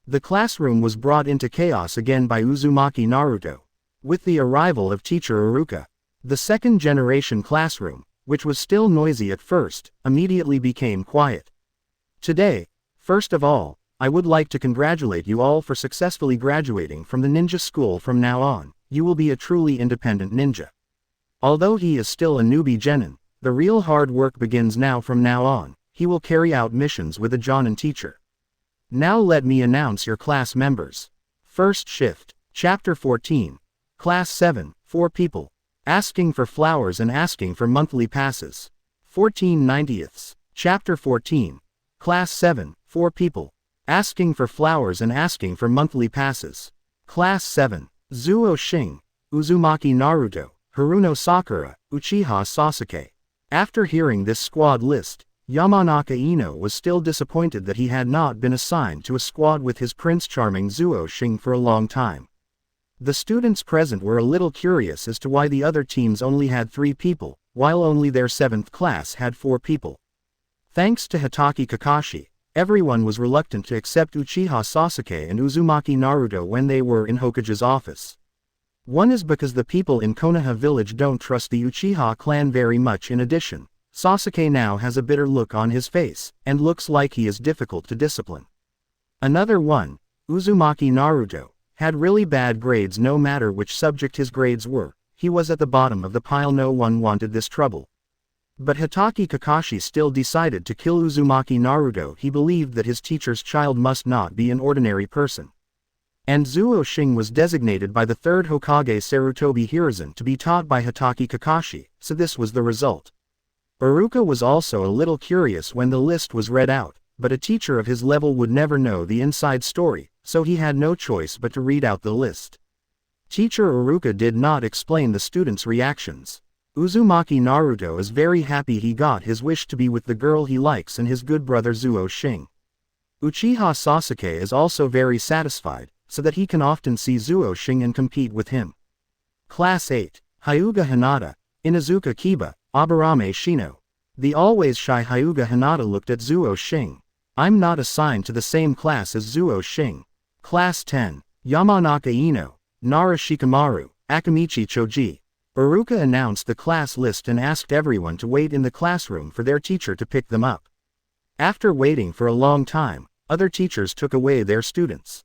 The classroom was brought into chaos again by Uzumaki Naruto. With the arrival of teacher Iruka, the second-generation classroom, which was still noisy at first, immediately became quiet. "Today, first of all, I would like to congratulate you all for successfully graduating from the ninja school. From now on, you will be a truly independent ninja. Although he is still a newbie genin, the real hard work begins now. From now on, he will carry out missions with a jonin teacher. Now let me announce your class members. First shift, Chapter 14. Class 7, 4 people. Asking for flowers and asking for monthly passes. 14/90ths. Chapter 14. Class 7, 4 people. Asking for flowers and asking for monthly passes. Class 7. Zuo Xing, Uzumaki Naruto, Haruno Sakura, Uchiha Sasuke. After hearing this squad list, Yamanaka Ino was still disappointed that he had not been assigned to a squad with his Prince Charming Zuo Xing for a long time. The students present were a little curious as to why the other teams only had 3 people, while only their 7th class had 4 people. Thanks to Hokage Kakashi, everyone was reluctant to accept Uchiha Sasuke and Uzumaki Naruto when they were in Hokage's office. One is because the people in Konoha village don't trust the Uchiha clan very much. In addition, Sasuke now has a bitter look on his face, and looks like he is difficult to discipline. Another one, Uzumaki Naruto, had really bad grades. No matter which subject his grades were, he was at the bottom of the pile. No one wanted this trouble. But Hokage Kakashi still decided to kill Uzumaki Naruto. He believed that his teacher's child must not be an ordinary person. And Zuo Xing was designated by the 3rd Hokage Sarutobi Hiruzen to be taught by Hokage Kakashi, so this was the result. Iruka was also a little curious when the list was read out, but a teacher of his level would never know the inside story, so he had no choice but to read out the list. Teacher Iruka did not explain the students' reactions. Uzumaki Naruto is very happy he got his wish to be with the girl he likes and his good brother Zuo Xing. Uchiha Sasuke is also very satisfied, so that he can often see Zuo Xing and compete with him. Class 8, Hyuga Hinata, Inuzuka Kiba, Aburame Shino. The always shy Hyuga Hinata looked at Zuo Xing. I'm not assigned to the same class as Zuo Xing. Class 10, Yamanaka Ino, Nara Shikamaru, Akamichi Choji. Iruka announced the class list and asked everyone to wait in the classroom for their teacher to pick them up. After waiting for a long time, other teachers took away their students.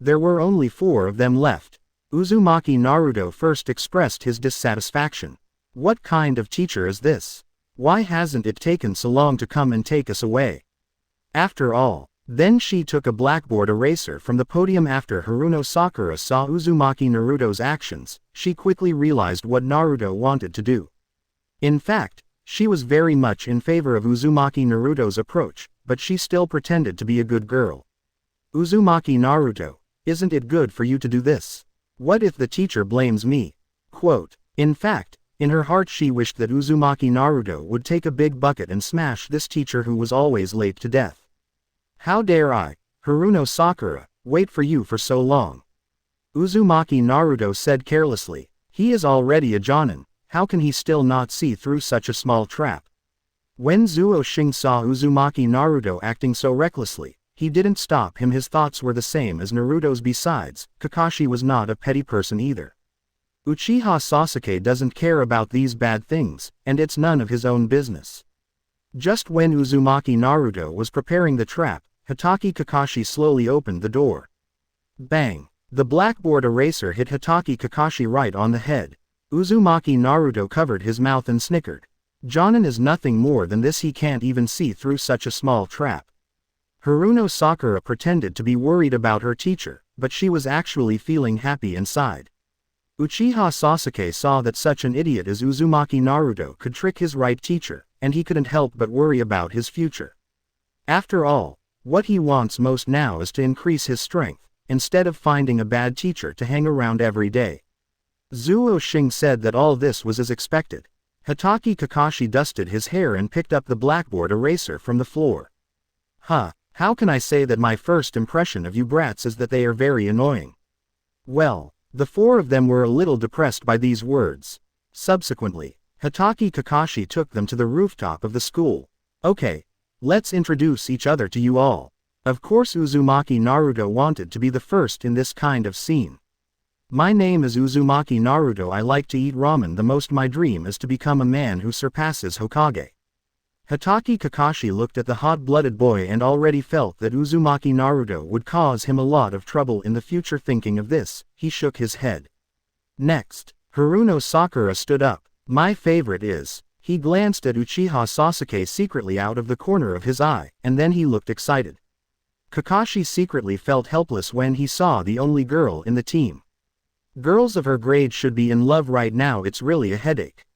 There were only 4 of them left. Uzumaki Naruto first expressed his dissatisfaction. What kind of teacher is this? Why hasn't it taken so long to come and take us away? After all, then she took a blackboard eraser from the podium. After Haruno Sakura saw Uzumaki Naruto's actions, she quickly realized what Naruto wanted to do. In fact, she was very much in favor of Uzumaki Naruto's approach, but she still pretended to be a good girl. Uzumaki Naruto, isn't it good for you to do this? What if the teacher blames me? Quote, in fact, in her heart she wished that Uzumaki Naruto would take a big bucket and smash this teacher who was always late to death. How dare I, Haruno Sakura, wait for you for so long? Uzumaki Naruto said carelessly. He is already a jonin, how can he still not see through such a small trap? When Zuo Xing saw Uzumaki Naruto acting so recklessly, he didn't stop him. His thoughts were the same as Naruto's. Besides, Kakashi was not a petty person either. Uchiha Sasuke doesn't care about these bad things, and it's none of his own business. Just when Uzumaki Naruto was preparing the trap, Hokage Kakashi slowly opened the door. Bang! The blackboard eraser hit Hokage Kakashi right on the head. Uzumaki Naruto covered his mouth and snickered. Jonin is nothing more than this. He can't even see through such a small trap. Haruno Sakura pretended to be worried about her teacher, but she was actually feeling happy inside. Uchiha Sasuke saw that such an idiot as Uzumaki Naruto could trick his right teacher, and he couldn't help but worry about his future. After all, what he wants most now is to increase his strength, instead of finding a bad teacher to hang around every day. Zuo Xing said that all this was as expected. Hokage Kakashi dusted his hair and picked up the blackboard eraser from the floor. How can I say that my first impression of you brats is that they are very annoying? Well, the 4 of them were a little depressed by these words. Subsequently, Hokage Kakashi took them to the rooftop of the school. Okay, let's introduce each other to you all. Of course Uzumaki Naruto wanted to be the first in this kind of scene. My name is Uzumaki Naruto. I like to eat ramen the most. My dream is to become a man who surpasses Hokage. Hatake Kakashi looked at the hot-blooded boy and already felt that Uzumaki Naruto would cause him a lot of trouble in the future. Thinking of this, he shook his head. Next, Haruno Sakura stood up. My favorite is. He glanced at Uchiha Sasuke secretly out of the corner of his eye, and then he looked excited. Kakashi secretly felt helpless when he saw the only girl in the team. Girls of her grade should be in love right now. It's really a headache.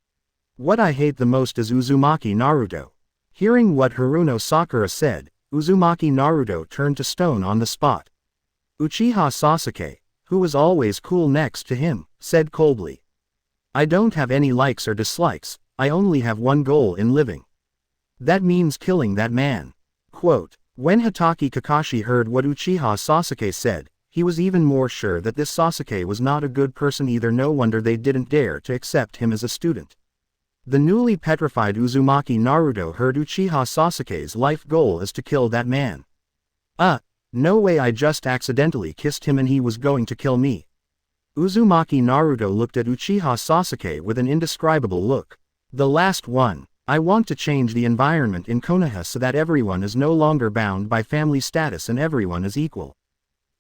What I hate the most is Uzumaki Naruto. Hearing what Haruno Sakura said, Uzumaki Naruto turned to stone on the spot. Uchiha Sasuke, who was always cool next to him, said coldly. I don't have any likes or dislikes, I only have one goal in living. That means killing that man. Quote, when Hatake Kakashi heard what Uchiha Sasuke said, he was even more sure that this Sasuke was not a good person either. No wonder they didn't dare to accept him as a student. The newly petrified Uzumaki Naruto heard Uchiha Sasuke's life goal is to kill that man. No way, I just accidentally kissed him and he was going to kill me. Uzumaki Naruto looked at Uchiha Sasuke with an indescribable look. The last one. I want to change the environment in Konoha so that everyone is no longer bound by family status and everyone is equal.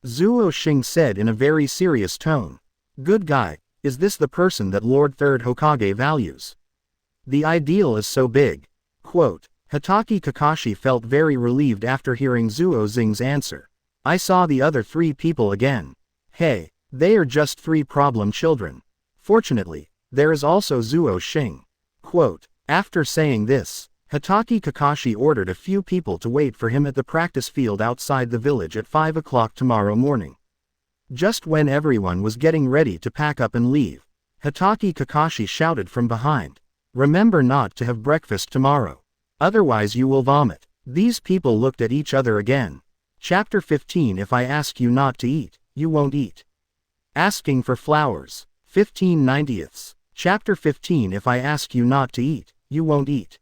Zuo Xing said in a very serious tone. Good guy, is this the person that Lord Third Hokage values? The ideal is so big. Quote, Hatake Kakashi felt very relieved after hearing Zuo Xing's answer. I saw the other three people again. Hey, they are just three problem children. Fortunately, there is also Zuo Xing. Quote, after saying this, Hatake Kakashi ordered a few people to wait for him at the practice field outside the village at 5 o'clock tomorrow morning. Just when everyone was getting ready to pack up and leave, Hatake Kakashi shouted from behind. Remember not to have breakfast tomorrow. Otherwise you will vomit. These people looked at each other again. Chapter 15. If I ask you not to eat, you won't eat. Asking for flowers. 15/90. Chapter 15. If I ask you not to eat, you won't eat.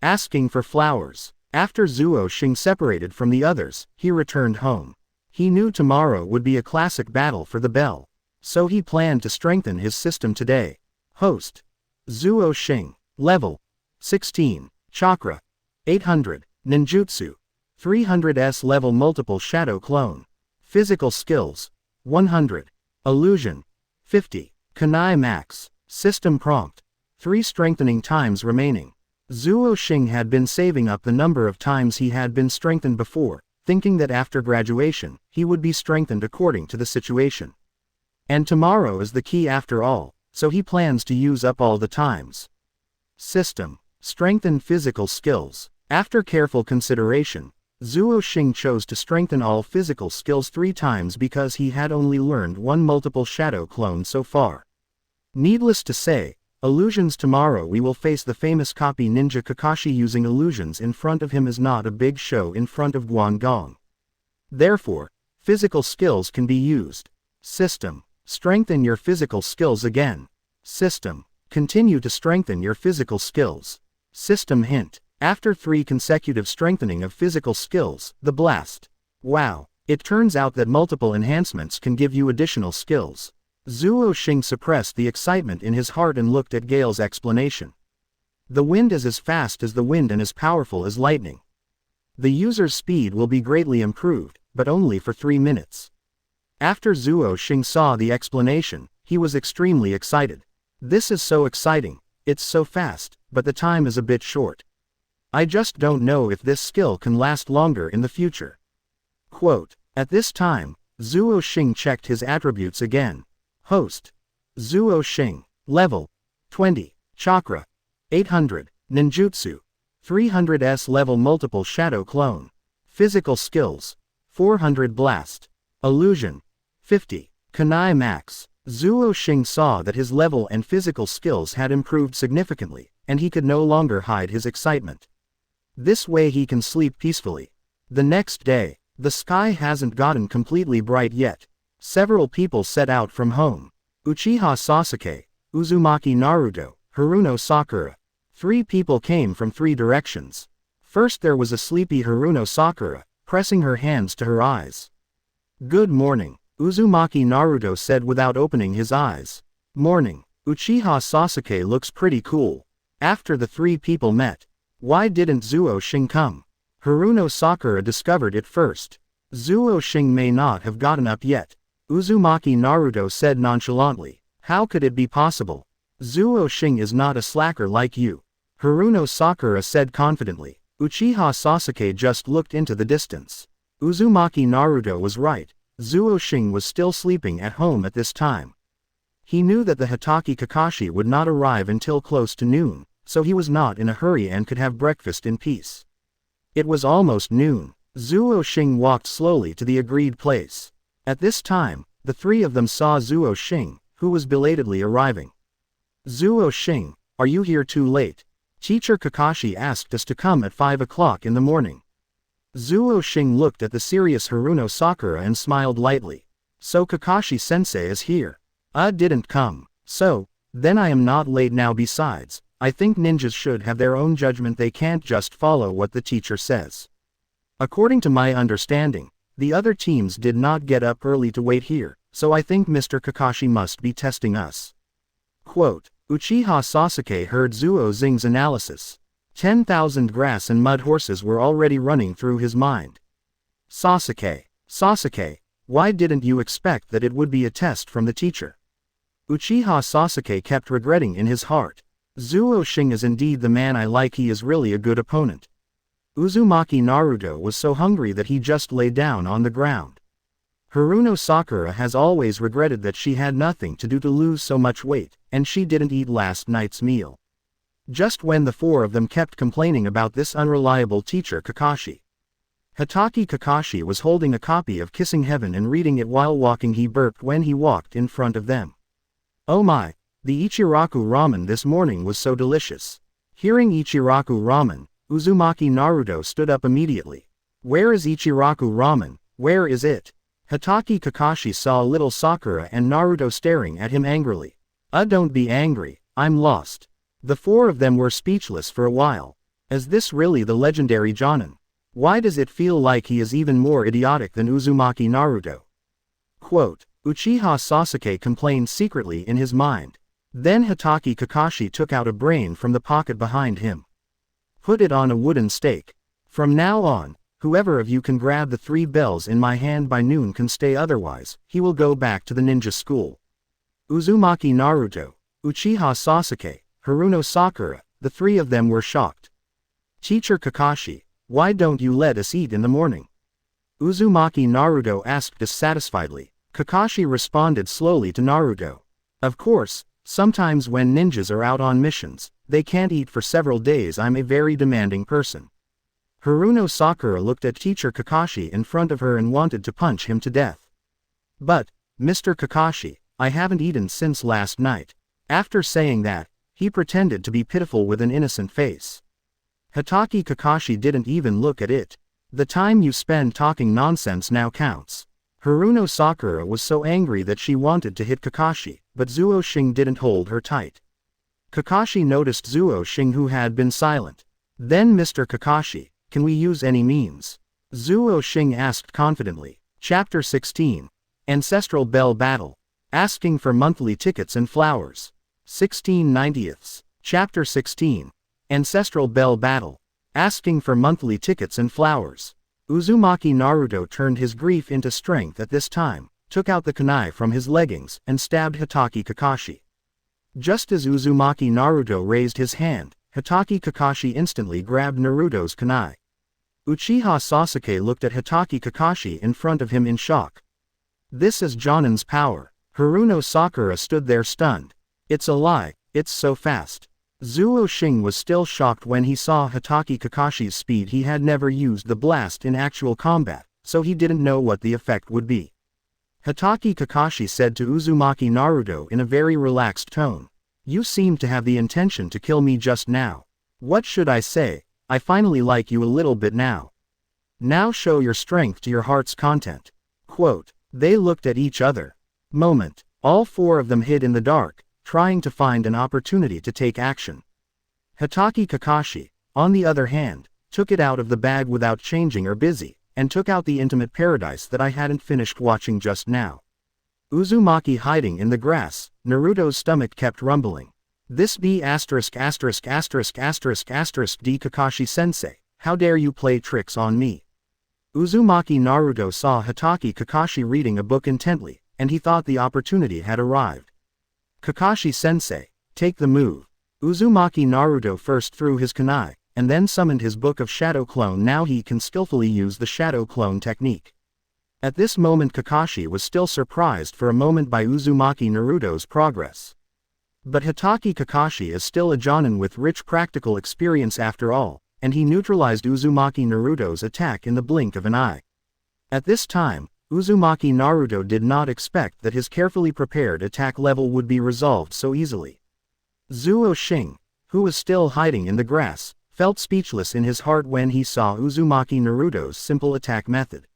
Asking for flowers. After Zuo Xing separated from the others, he returned home. He knew tomorrow would be a classic battle for the bell. So he planned to strengthen his system today. Host. Zuo Xing. Level. 16. Chakra. 800. Ninjutsu. 300s level multiple shadow clone. Physical skills. 100. Illusion. 50. Kunai max. System prompt. 3 strengthening times remaining. Zuo Xing had been saving up the number of times he had been strengthened before, thinking that after graduation, he would be strengthened according to the situation. And tomorrow is the key after all, so he plans to use up all the times. System. Strengthen physical skills. After careful consideration, Zuo Xing chose to strengthen all physical skills 3 times because he had only learned 1 multiple shadow clone so far. Needless to say, illusions. Tomorrow we will face the famous copy ninja Kakashi. Using illusions in front of him is not a big show in front of Guangdong. Therefore, physical skills can be used. System. Strengthen your physical skills again. System. Continue to strengthen your physical skills. System hint. After 3 consecutive strengthening of physical skills, the blast. Wow. It turns out that multiple enhancements can give you additional skills. Zuo Xing suppressed the excitement in his heart and looked at Gale's explanation. The wind is as fast as the wind and as powerful as lightning. The user's speed will be greatly improved, but only for 3 minutes. After Zuo Xing saw the explanation, he was extremely excited. This is so exciting, it's so fast, but the time is a bit short. I just don't know if this skill can last longer in the future. Quote, at this time, Zuo Xing checked his attributes again. Host. Zuo Xing. Level. 20. Chakra. 800. Ninjutsu. 300s level multiple shadow clone. Physical skills. 400 blast. Illusion. 50. Kunai max. Zuo Xing saw that his level and physical skills had improved significantly, and he could no longer hide his excitement. This way he can sleep peacefully. The next day, the sky hasn't gotten completely bright yet. Several people set out from home. Uchiha Sasuke, Uzumaki Naruto, Haruno Sakura. 3 people came from 3 directions. First there was a sleepy Haruno Sakura, pressing her hands to her eyes. Good morning, Uzumaki Naruto said without opening his eyes. Morning, Uchiha Sasuke looks pretty cool. After the 3 people met, Why didn't Zuo Xing come? Haruno Sakura discovered it first. Zuo Xing may not have gotten up yet. Uzumaki Naruto said nonchalantly. How could it be possible? Zuo Xing is not a slacker like you. Haruno Sakura said confidently. Uchiha Sasuke just looked into the distance. Uzumaki Naruto was right. Zuo Xing was still sleeping at home at this time. He knew that the Hokage Kakashi would not arrive until close to noon, so he was not in a hurry and could have breakfast in peace. It was almost noon. Zuo Xing walked slowly to the agreed place. At this time, the three of them saw Zuo Xing, who was belatedly arriving. Zuo Xing, are you here too late? Teacher Kakashi asked us to come at 5 o'clock in the morning. Zuo Xing looked at the serious Haruno Sakura and smiled lightly. So Kakashi-sensei is here. Didn't come. So, then I am not late now. Besides, I think ninjas should have their own judgment. They can't just follow what the teacher says. According to my understanding, the other teams did not get up early to wait here, so I think Mr. Kakashi must be testing us. Quote, Uchiha Sasuke heard Zuo Xing's analysis. 10,000 grass and mud horses were already running through his mind. Sasuke, why didn't you expect that it would be a test from the teacher? Uchiha Sasuke kept regretting in his heart. Zuo Xing is indeed the man I like. He is really a good opponent. Uzumaki Naruto was so hungry that he just lay down on the ground. Haruno Sakura has always regretted that she had nothing to do to lose so much weight, and she didn't eat last night's meal. Just when the four of them kept complaining about this unreliable teacher Kakashi. Hokage Kakashi was holding a copy of Kissing Heaven and reading it while walking. He burped when he walked in front of them. Oh my, the Ichiraku ramen this morning was so delicious. Hearing Ichiraku ramen, Uzumaki Naruto stood up immediately. Where is Ichiraku ramen? Where is it? Hokage Kakashi saw little Sakura and Naruto staring at him angrily. Don't be angry, I'm lost. The four of them were speechless for a while. Is this really the legendary Jonin? Why does it feel like he is even more idiotic than Uzumaki Naruto? Quote, Uchiha Sasuke complained secretly in his mind. Then Hokage Kakashi took out a brain from the pocket behind him. Put it on a wooden stake. From now on, whoever of you can grab the 3 bells in my hand by noon can stay, otherwise, he will go back to the ninja school. Uzumaki Naruto, Uchiha Sasuke, Haruno Sakura, the 3 of them were shocked. Teacher Kakashi, why don't you let us eat in the morning? Uzumaki Naruto asked dissatisfiedly. Kakashi responded slowly to Naruto. Of course, sometimes when ninjas are out on missions, they can't eat for several days. I'm a very demanding person. Haruno Sakura looked at Teacher Kakashi in front of her and wanted to punch him to death. But, Mr. Kakashi, I haven't eaten since last night. After saying that, he pretended to be pitiful with an innocent face. Hokage Kakashi didn't even look at it. The time you spend talking nonsense now counts. Haruno Sakura was so angry that she wanted to hit Kakashi, but Zuo Xing didn't hold her tight. Kakashi noticed Zuo Xing, who had been silent. Then, Mr. Kakashi, can we use any means? Zuo Xing asked confidently. Chapter 16. Ancestral Bell Battle. Asking for monthly tickets and flowers. 16/90. Chapter 16. Ancestral Bell Battle. Asking for monthly tickets and flowers. Uzumaki Naruto turned his grief into strength at this time, took out the kunai from his leggings, and stabbed Hokage Kakashi. Just as Uzumaki Naruto raised his hand, Hokage Kakashi instantly grabbed Naruto's kunai. Uchiha Sasuke looked at Hokage Kakashi in front of him in shock. This is Jonin's power. Haruno Sakura stood there stunned. It's a lie, it's so fast. Zuo Xing was still shocked when he saw Hokage Kakashi's speed. He had never used the blast in actual combat, so he didn't know what the effect would be. Hokage Kakashi said to Uzumaki Naruto in a very relaxed tone. You seemed to have the intention to kill me just now. What should I say? I finally like you a little bit now. Now show your strength to your heart's content. Quote, they looked at each other. Moment. All 4 of them hid in the dark, trying to find an opportunity to take action. Hokage Kakashi, on the other hand, took it out of the bag without changing or busy, and took out the intimate paradise that I hadn't finished watching just now. Uzumaki hiding in the grass, Naruto's stomach kept rumbling. This B asterisk asterisk asterisk asterisk asterisk D Kakashi-sensei, how dare you play tricks on me? Uzumaki Naruto saw Hatake Kakashi reading a book intently, and he thought the opportunity had arrived. Kakashi-sensei, take the move. Uzumaki Naruto first threw his kunai, and then summoned his book of shadow clone. Now he can skillfully use the shadow clone technique. At this moment Kakashi was still surprised for a moment by Uzumaki Naruto's progress. But Hatake Kakashi is still a jonin with rich practical experience after all, and he neutralized Uzumaki Naruto's attack in the blink of an eye. At this time, Uzumaki Naruto did not expect that his carefully prepared attack level would be resolved so easily. Zuo Xing, who was still hiding in the grass, felt speechless in his heart when he saw Uzumaki Naruto's simple attack method.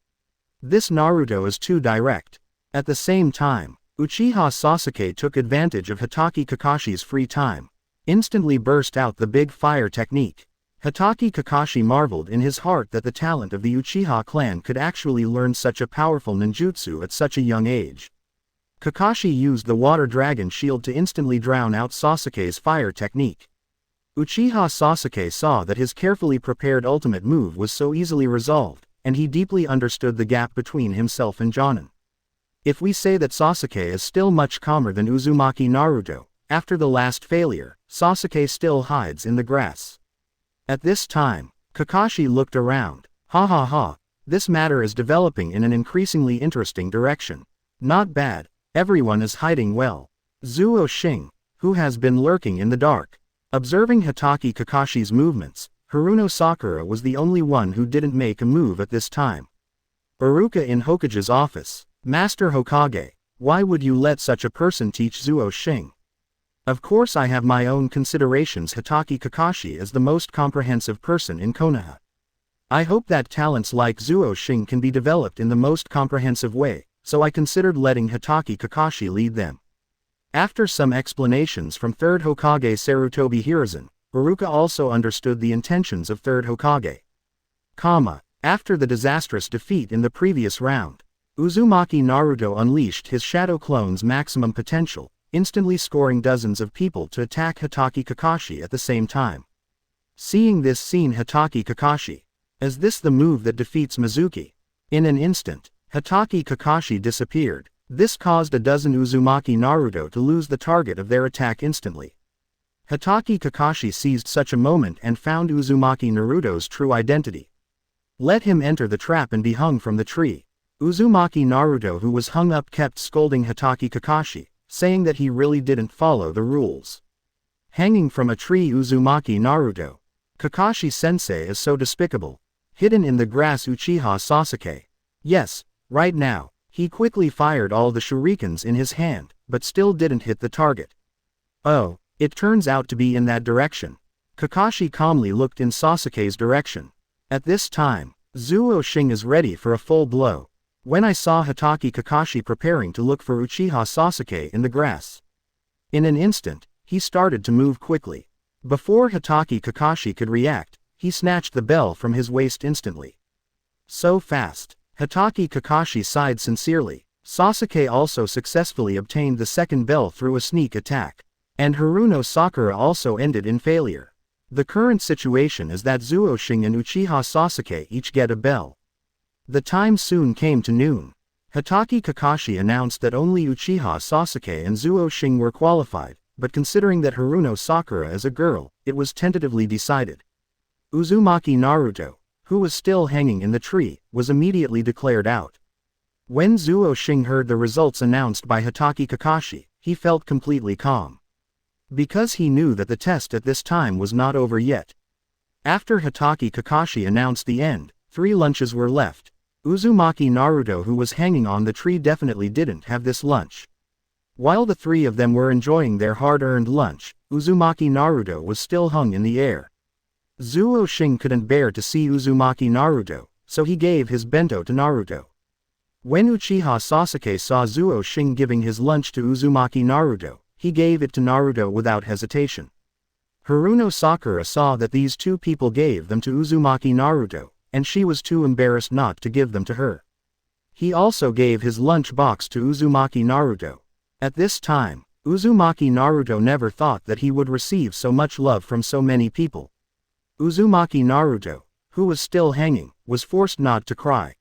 This Naruto is too direct. At the same time, Uchiha Sasuke took advantage of Hatake Kakashi's free time, instantly burst out the big fire technique. Hatake Kakashi marveled in his heart that the talent of the Uchiha clan could actually learn such a powerful ninjutsu at such a young age. Kakashi used the water dragon shield to instantly drown out Sasuke's fire technique. Uchiha Sasuke saw that his carefully prepared ultimate move was so easily resolved, and he deeply understood the gap between himself and jonin. If we say that Sasuke is still much calmer than Uzumaki Naruto, after the last failure, Sasuke still hides in the grass. At this time, Kakashi looked around. Ha ha ha, this matter is developing in an increasingly interesting direction. Not bad, everyone is hiding well. Zuo Xing, who has been lurking in the dark. Observing Hatake Kakashi's movements, Haruno Sakura was the only one who didn't make a move at this time. Iruka in Hokage's office. Master Hokage, why would you let such a person teach Zuo Xing? Of course I have my own considerations. Hatake Kakashi is the most comprehensive person in Konoha. I hope that talents like Zuo Xing can be developed in the most comprehensive way, so I considered letting Hatake Kakashi lead them. After some explanations from 3rd Hokage Sarutobi Hiruzen, Iruka also understood the intentions of 3rd Hokage. After the disastrous defeat in the previous round, Uzumaki Naruto unleashed his shadow clone's maximum potential, instantly scoring dozens of people to attack Hatake Kakashi at the same time. Seeing this scene, Hatake Kakashi, is this the move that defeats Mizuki? In an instant, Hatake Kakashi disappeared. This caused a dozen Uzumaki Naruto to lose the target of their attack instantly. Hatake Kakashi seized such a moment and found Uzumaki Naruto's true identity. Let him enter the trap and be hung from the tree. Uzumaki Naruto, who was hung up, kept scolding Hatake Kakashi, saying that he really didn't follow the rules. Hanging from a tree, Uzumaki Naruto. Kakashi-sensei is so despicable. Hidden in the grass, Uchiha Sasuke. Yes, right now. He quickly fired all the shurikens in his hand, but still didn't hit the target. Oh, it turns out to be in that direction. Kakashi calmly looked in Sasuke's direction. At this time, Zuo Xing is ready for a full blow. When I saw Hatake Kakashi preparing to look for Uchiha Sasuke in the grass. In an instant, he started to move quickly. Before Hatake Kakashi could react, he snatched the bell from his waist instantly. So fast. Hatake Kakashi sighed sincerely. Sasuke also successfully obtained the second bell through a sneak attack. And Haruno Sakura also ended in failure. The current situation is that Zuo Xing and Uchiha Sasuke each get a bell. The time soon came to noon. Hatake Kakashi announced that only Uchiha Sasuke and Zuo Xing were qualified, but considering that Haruno Sakura is a girl, it was tentatively decided. Uzumaki Naruto, who was still hanging in the tree, was immediately declared out. When Zuo Xing heard the results announced by Hatake Kakashi, he felt completely calm. Because he knew that the test at this time was not over yet. After Hatake Kakashi announced the end, 3 lunches were left. Uzumaki Naruto, who was hanging on the tree, definitely didn't have this lunch. While the 3 of them were enjoying their hard-earned lunch, Uzumaki Naruto was still hung in the air. Zuo Xing couldn't bear to see Uzumaki Naruto, so he gave his bento to Naruto. When Uchiha Sasuke saw Zuo Xing giving his lunch to Uzumaki Naruto, he gave it to Naruto without hesitation. Haruno Sakura saw that these 2 people gave them to Uzumaki Naruto, and she was too embarrassed not to give them to her. He also gave his lunch box to Uzumaki Naruto. At this time, Uzumaki Naruto never thought that he would receive so much love from so many people. Uzumaki Naruto, who was still hanging, was forced not to cry.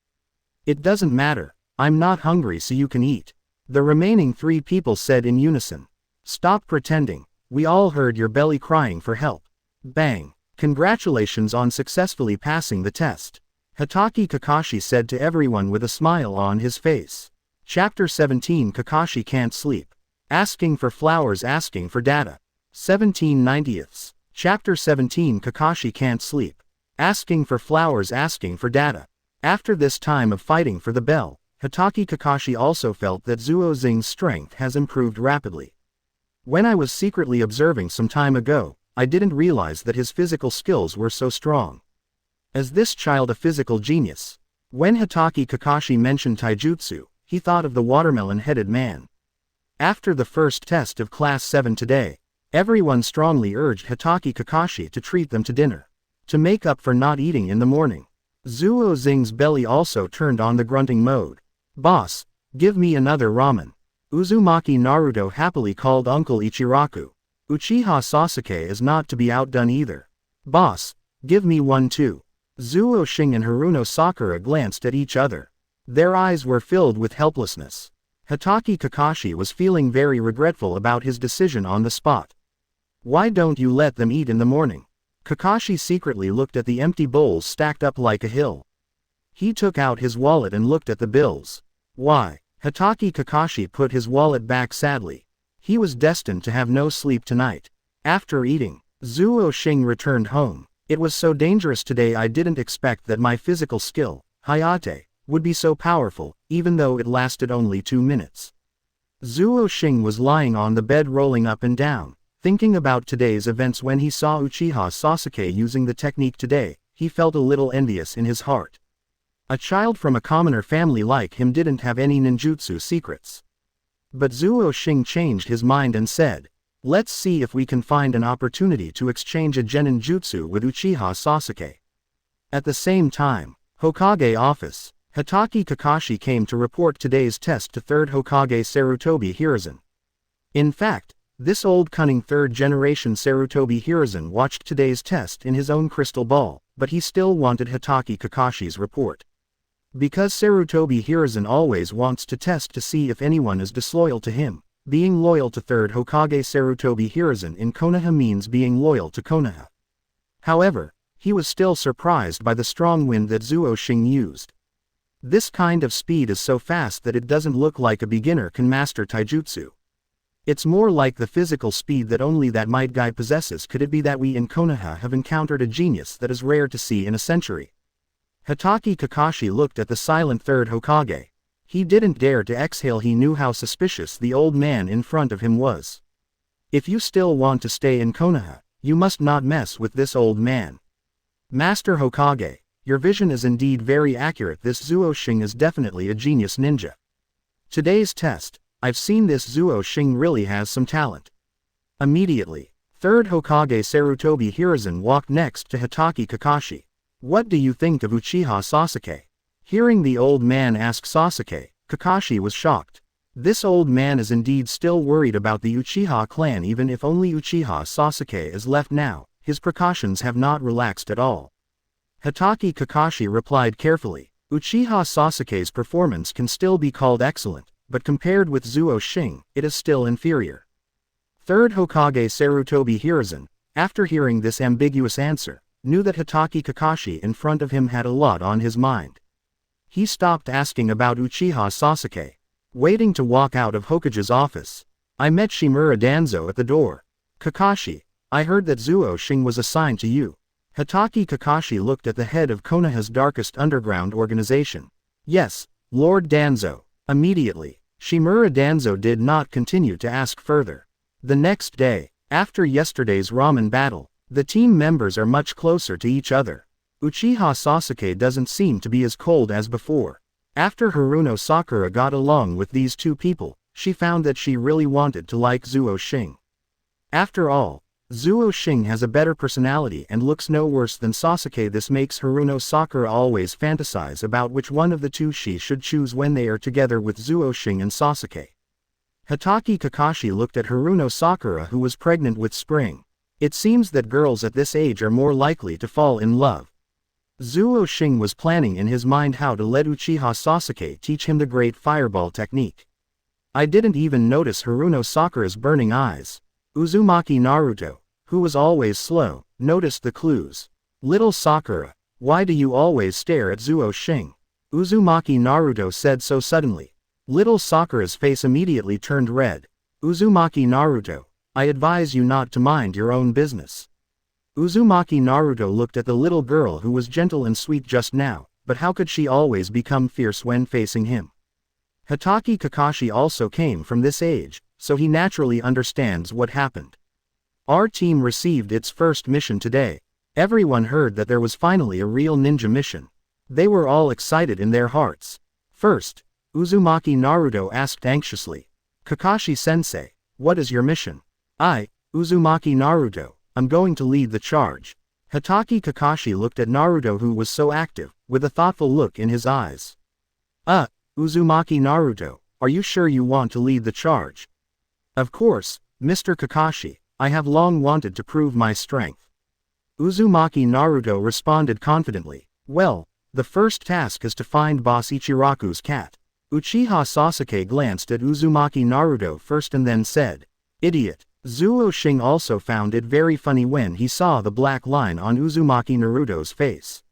It doesn't matter, I'm not hungry so you can eat. The remaining 3 people said in unison. Stop pretending, we all heard your belly crying for help. Bang. Congratulations on successfully passing the test. Hatake Kakashi said to everyone with a smile on his face. Chapter 17 Kakashi can't sleep. Asking for flowers, asking for data. 17/90. Chapter 17 Kakashi can't sleep. Asking for flowers, asking for data. After this time of fighting for the bell, Hatake Kakashi also felt that Zuo Xing's strength has improved rapidly. When I was secretly observing some time ago, I didn't realize that his physical skills were so strong. Is this child a physical genius? When Hatake Kakashi mentioned taijutsu, he thought of the watermelon-headed man. After the first test of Class 7 today, everyone strongly urged Hatake Kakashi to treat them to dinner, to make up for not eating in the morning. Zuo Xing's belly also turned on the grunting mode. Boss, give me another ramen. Uzumaki Naruto happily called Uncle Ichiraku. Uchiha Sasuke is not to be outdone either. Boss, give me one too. Zuo Xing and Haruno Sakura glanced at each other. Their eyes were filled with helplessness. Hatake Kakashi was feeling very regretful about his decision on the spot. Why don't you let them eat in the morning? Kakashi secretly looked at the empty bowls stacked up like a hill. He took out his wallet and looked at the bills. Why? Hatake Kakashi put his wallet back sadly. He was destined to have no sleep tonight. After eating, Zuo Xing returned home. It was so dangerous today, I didn't expect that my physical skill, Hayate, would be so powerful, even though it lasted only 2 minutes. Zuo Xing was lying on the bed rolling up and down, thinking about today's events. When he saw Uchiha Sasuke using the technique today, he felt a little envious in his heart. A child from a commoner family like him didn't have any ninjutsu secrets. But Zuo Xing changed his mind and said, let's see if we can find an opportunity to exchange a genin jutsu with Uchiha Sasuke. At the same time, Hokage office, Hatake Kakashi came to report today's test to 3rd Hokage Sarutobi Hiruzen. In fact, this old cunning 3rd generation Sarutobi Hiruzen watched today's test in his own crystal ball, but he still wanted Hatake Kakashi's report. Because Sarutobi Hiruzen always wants to test to see if anyone is disloyal to him, being loyal to 3rd Hokage Sarutobi Hiruzen in Konoha means being loyal to Konoha. However, he was still surprised by the strong wind that Zuo Xing used. This kind of speed is so fast that it doesn't look like a beginner can master taijutsu. It's more like the physical speed that only that might guy possesses. Could it be that we in Konoha have encountered a genius that is rare to see in a century? Hatake Kakashi looked at the silent 3rd Hokage. He didn't dare to exhale. He knew how suspicious the old man in front of him was. If you still want to stay in Konoha, you must not mess with this old man. Master Hokage, your vision is indeed very accurate. This Zuo Xing is definitely a genius ninja. Today's test, I've seen this Zuo Xing really has some talent. Immediately, 3rd Hokage Sarutobi Hiruzen walked next to Hatake Kakashi. What do you think of Uchiha Sasuke? Hearing the old man ask Sasuke, Kakashi was shocked. This old man is indeed still worried about the Uchiha clan. Even if only Uchiha Sasuke is left now, his precautions have not relaxed at all. Hatake Kakashi replied carefully, Uchiha Sasuke's performance can still be called excellent, but compared with Zuo Xing, it is still inferior. 3rd Hokage Sarutobi Hiruzen, after hearing this ambiguous answer, knew that Hatake Kakashi in front of him had a lot on his mind. He stopped asking about Uchiha Sasuke. Waiting to walk out of Hokage's office, I met Shimura Danzo at the door. Kakashi, I heard that Zuo Xing was assigned to you. Hatake Kakashi looked at the head of Konoha's darkest underground organization. Yes, Lord Danzo. Immediately, Shimura Danzo did not continue to ask further. The next day, after yesterday's ramen battle, the team members are much closer to each other. Uchiha Sasuke doesn't seem to be as cold as before. After Haruno Sakura got along with these two people, she found that she really wanted to like Zuo Xing. After all, Zuo Xing has a better personality and looks no worse than Sasuke. This makes Haruno Sakura always fantasize about which one of the two she should choose when they are together with Zuo Xing and Sasuke. Hatake Kakashi looked at Haruno Sakura, who was pregnant with spring. It seems that girls at this age are more likely to fall in love. Zuo Xing was planning in his mind how to let Uchiha Sasuke teach him the great fireball technique. I didn't even notice Haruno Sakura's burning eyes. Uzumaki Naruto, who was always slow, noticed the clues. Little Sakura, why do you always stare at Zuo Xing? Uzumaki Naruto said so suddenly. Little Sakura's face immediately turned red. Uzumaki Naruto, I advise you not to mind your own business. Uzumaki Naruto looked at the little girl who was gentle and sweet just now, but how could she always become fierce when facing him? Hatake Kakashi also came from this age, so he naturally understands what happened. Our team received its first mission today. Everyone heard that there was finally a real ninja mission. They were all excited in their hearts. First, Uzumaki Naruto asked anxiously. Kakashi-sensei, what is your mission? I, Uzumaki Naruto, am going to lead the charge. Hatake Kakashi looked at Naruto, who was so active, with a thoughtful look in his eyes. Uzumaki Naruto, are you sure you want to lead the charge? Of course, Mr. Kakashi, I have long wanted to prove my strength. Uzumaki Naruto responded confidently. Well, the first task is to find Boss Ichiraku's cat. Uchiha Sasuke glanced at Uzumaki Naruto first and then said, Idiot. Zuo Xing also found it very funny when he saw the black line on Uzumaki Naruto's face.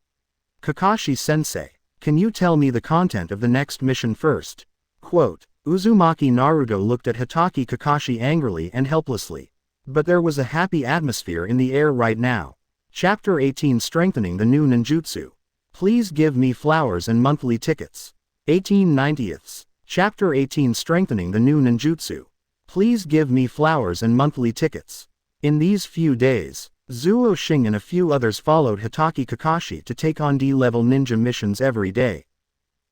Kakashi-sensei, can you tell me the content of the next mission first? Quote, Uzumaki Naruto looked at Hatake Kakashi angrily and helplessly. But there was a happy atmosphere in the air right now. Chapter 18, Strengthening the New Ninjutsu. Please give me flowers and monthly tickets. 1890ths. Chapter 18, Strengthening the New Ninjutsu. Please give me flowers and monthly tickets. In these few days, Zuo Xing and a few others followed Hatake Kakashi to take on D-level ninja missions every day.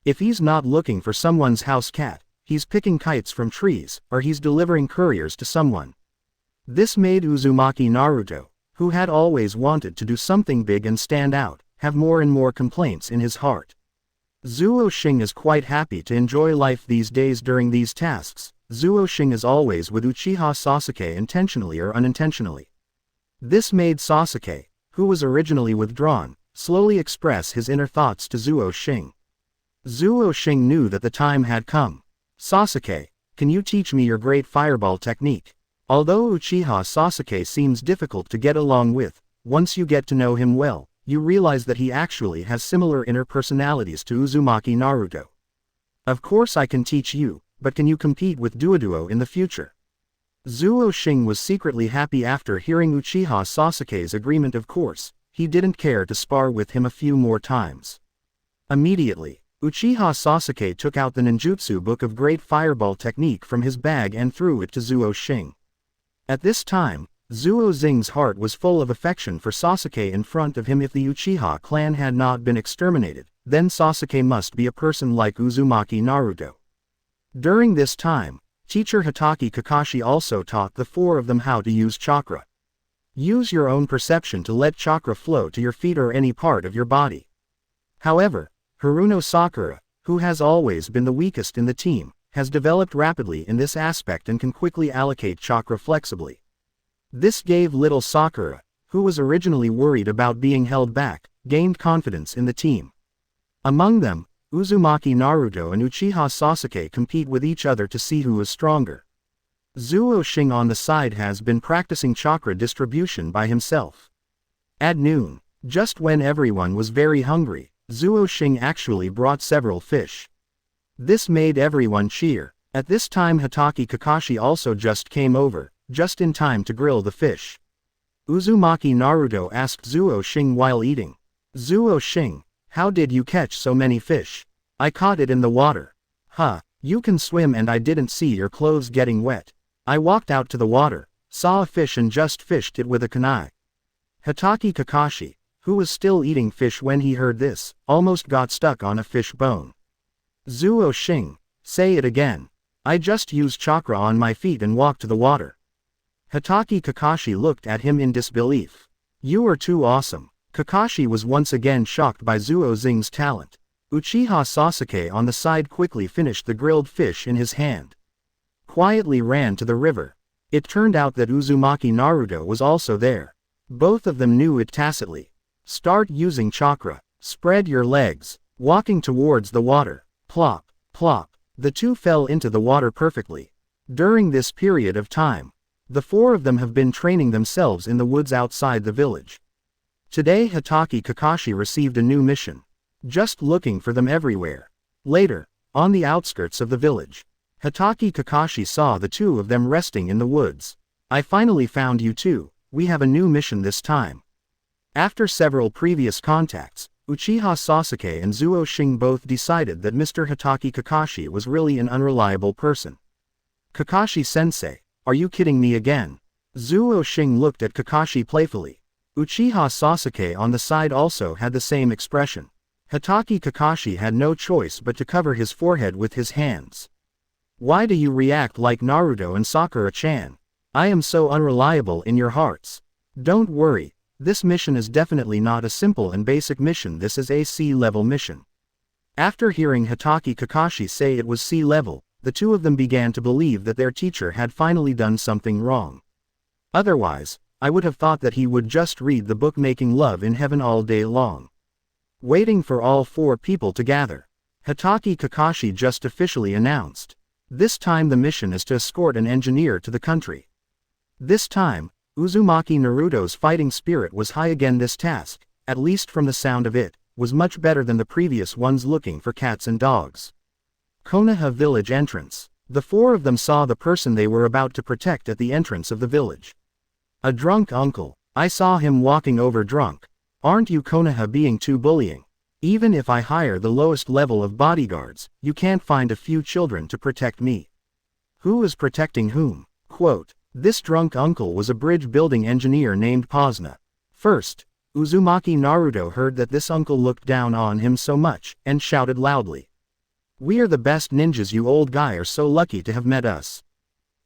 If he's not looking for someone's house cat, he's picking kites from trees, or he's delivering couriers to someone. This made Uzumaki Naruto, who had always wanted to do something big and stand out, have more and more complaints in his heart. Zuo Xing is quite happy to enjoy life these days during these tasks. Zuo Xing is always with Uchiha Sasuke intentionally or unintentionally. This made Sasuke, who was originally withdrawn, slowly express his inner thoughts to Zuo Xing. Zuo Xing knew that the time had come. Sasuke, can you teach me your great fireball technique? Although Uchiha Sasuke seems difficult to get along with, once you get to know him well, you realize that he actually has similar inner personalities to Uzumaki Naruto. Of course I can teach you, but can you compete with Duo in the future? Zuo Xing was secretly happy after hearing Uchiha Sasuke's agreement. Of course, he didn't care to spar with him a few more times. Immediately, Uchiha Sasuke took out the ninjutsu book of great fireball technique from his bag and threw it to Zuo Xing. At this time, Zuo Xing's heart was full of affection for Sasuke. In front of him, if the Uchiha clan had not been exterminated, then Sasuke must be a person like Uzumaki Naruto. During this time, teacher Hatake Kakashi also taught the four of them how to use chakra. Use your own perception to let chakra flow to your feet or any part of your body. However, Haruno Sakura, who has always been the weakest in the team, has developed rapidly in this aspect and can quickly allocate chakra flexibly. This gave little Sakura, who was originally worried about being held back, gained confidence in the team. Among them, Uzumaki Naruto and Uchiha Sasuke compete with each other to see who is stronger. Zuo Xing on the side has been practicing chakra distribution by himself. At noon, just when everyone was very hungry, Zuo Xing actually brought several fish. This made everyone cheer. At this time Hatake Kakashi also just came over, just in time to grill the fish. Uzumaki Naruto asked Zuo Xing while eating. Zuo Xing, how did you catch so many fish? I caught it in the water. Huh, you can swim and I didn't see your clothes getting wet. I walked out to the water, saw a fish and just fished it with a kunai. Hatake Kakashi, who was still eating fish when he heard this, almost got stuck on a fish bone. Zuo Xing, say it again. I just used chakra on my feet and walked to the water. Hatake Kakashi looked at him in disbelief. You are too awesome. Kakashi was once again shocked by Zuo Xing's talent. Uchiha Sasuke on the side quickly finished the grilled fish in his hand. quietly ran to the river. It turned out that Uzumaki Naruto was also there. Both of them knew it tacitly. Start using chakra. Spread your legs. Walking towards the water. Plop, plop. The two fell into the water perfectly. During this period of time, the four of them have been training themselves in the woods outside the village. Today Hokage Kakashi received a new mission. Just looking for them everywhere. Later, on the outskirts of the village, Hokage Kakashi saw the two of them resting in the woods. I finally found you two, we have a new mission this time. After several previous contacts, Uchiha Sasuke and Zuo Xing both decided that Mr. Hokage Kakashi was really an unreliable person. Kakashi-sensei, are you kidding me again? Zuo Xing looked at Kakashi playfully. Uchiha Sasuke on the side also had the same expression. Hokage Kakashi had no choice but to cover his forehead with his hands. Why do you react like Naruto and Sakura-chan? I am so unreliable in your hearts. Don't worry, this mission is definitely not a simple and basic mission, this is a C-level mission. After hearing Hokage Kakashi say it was C-level, the two of them began to believe that their teacher had finally done something wrong. Otherwise, I would have thought that he would just read the book Making Love in Heaven all day long. Waiting for all four people to gather, Hokage Kakashi just officially announced. This time the mission is to escort an engineer to the country. This time, Uzumaki Naruto's fighting spirit was high again. This task, at least from the sound of it, was much better than the previous ones looking for cats and dogs. Konoha village entrance. The four of them saw the person they were about to protect at the entrance of the village. A drunk uncle. I saw him walking over drunk. Aren't you Konoha being too bullying? Even if I hire the lowest level of bodyguards, you can't find a few children to protect me. Who is protecting whom? Quote, this drunk uncle was a bridge building engineer named Posna. First, Uzumaki Naruto heard that this uncle looked down on him so much, and shouted loudly. We are the best ninjas, you old guy are so lucky to have met us.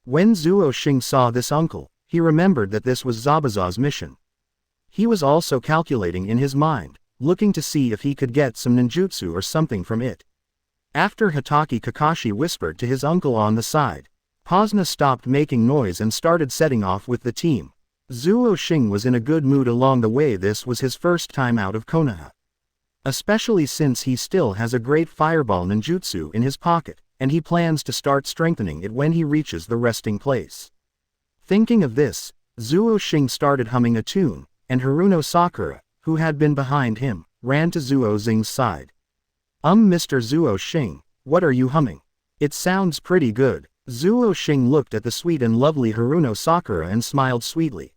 When Zuo Xing saw this uncle, he remembered that this was Zabuza's mission. He was also calculating in his mind, looking to see if he could get some ninjutsu or something from it. After Hokage Kakashi whispered to his uncle on the side, Posna stopped making noise and started setting off with the team. Zuo Xing was in a good mood along the way. This was his first time out of Konoha. Especially since he still has a great fireball ninjutsu in his pocket, and he plans to start strengthening it when he reaches the resting place. Thinking of this, Zuo Xing started humming a tune, and Haruno Sakura, who had been behind him, ran to Zuo Xing's side. Mr. Zuo Xing, what are you humming? It sounds pretty good. Zuo Xing looked at the sweet and lovely Haruno Sakura and smiled sweetly.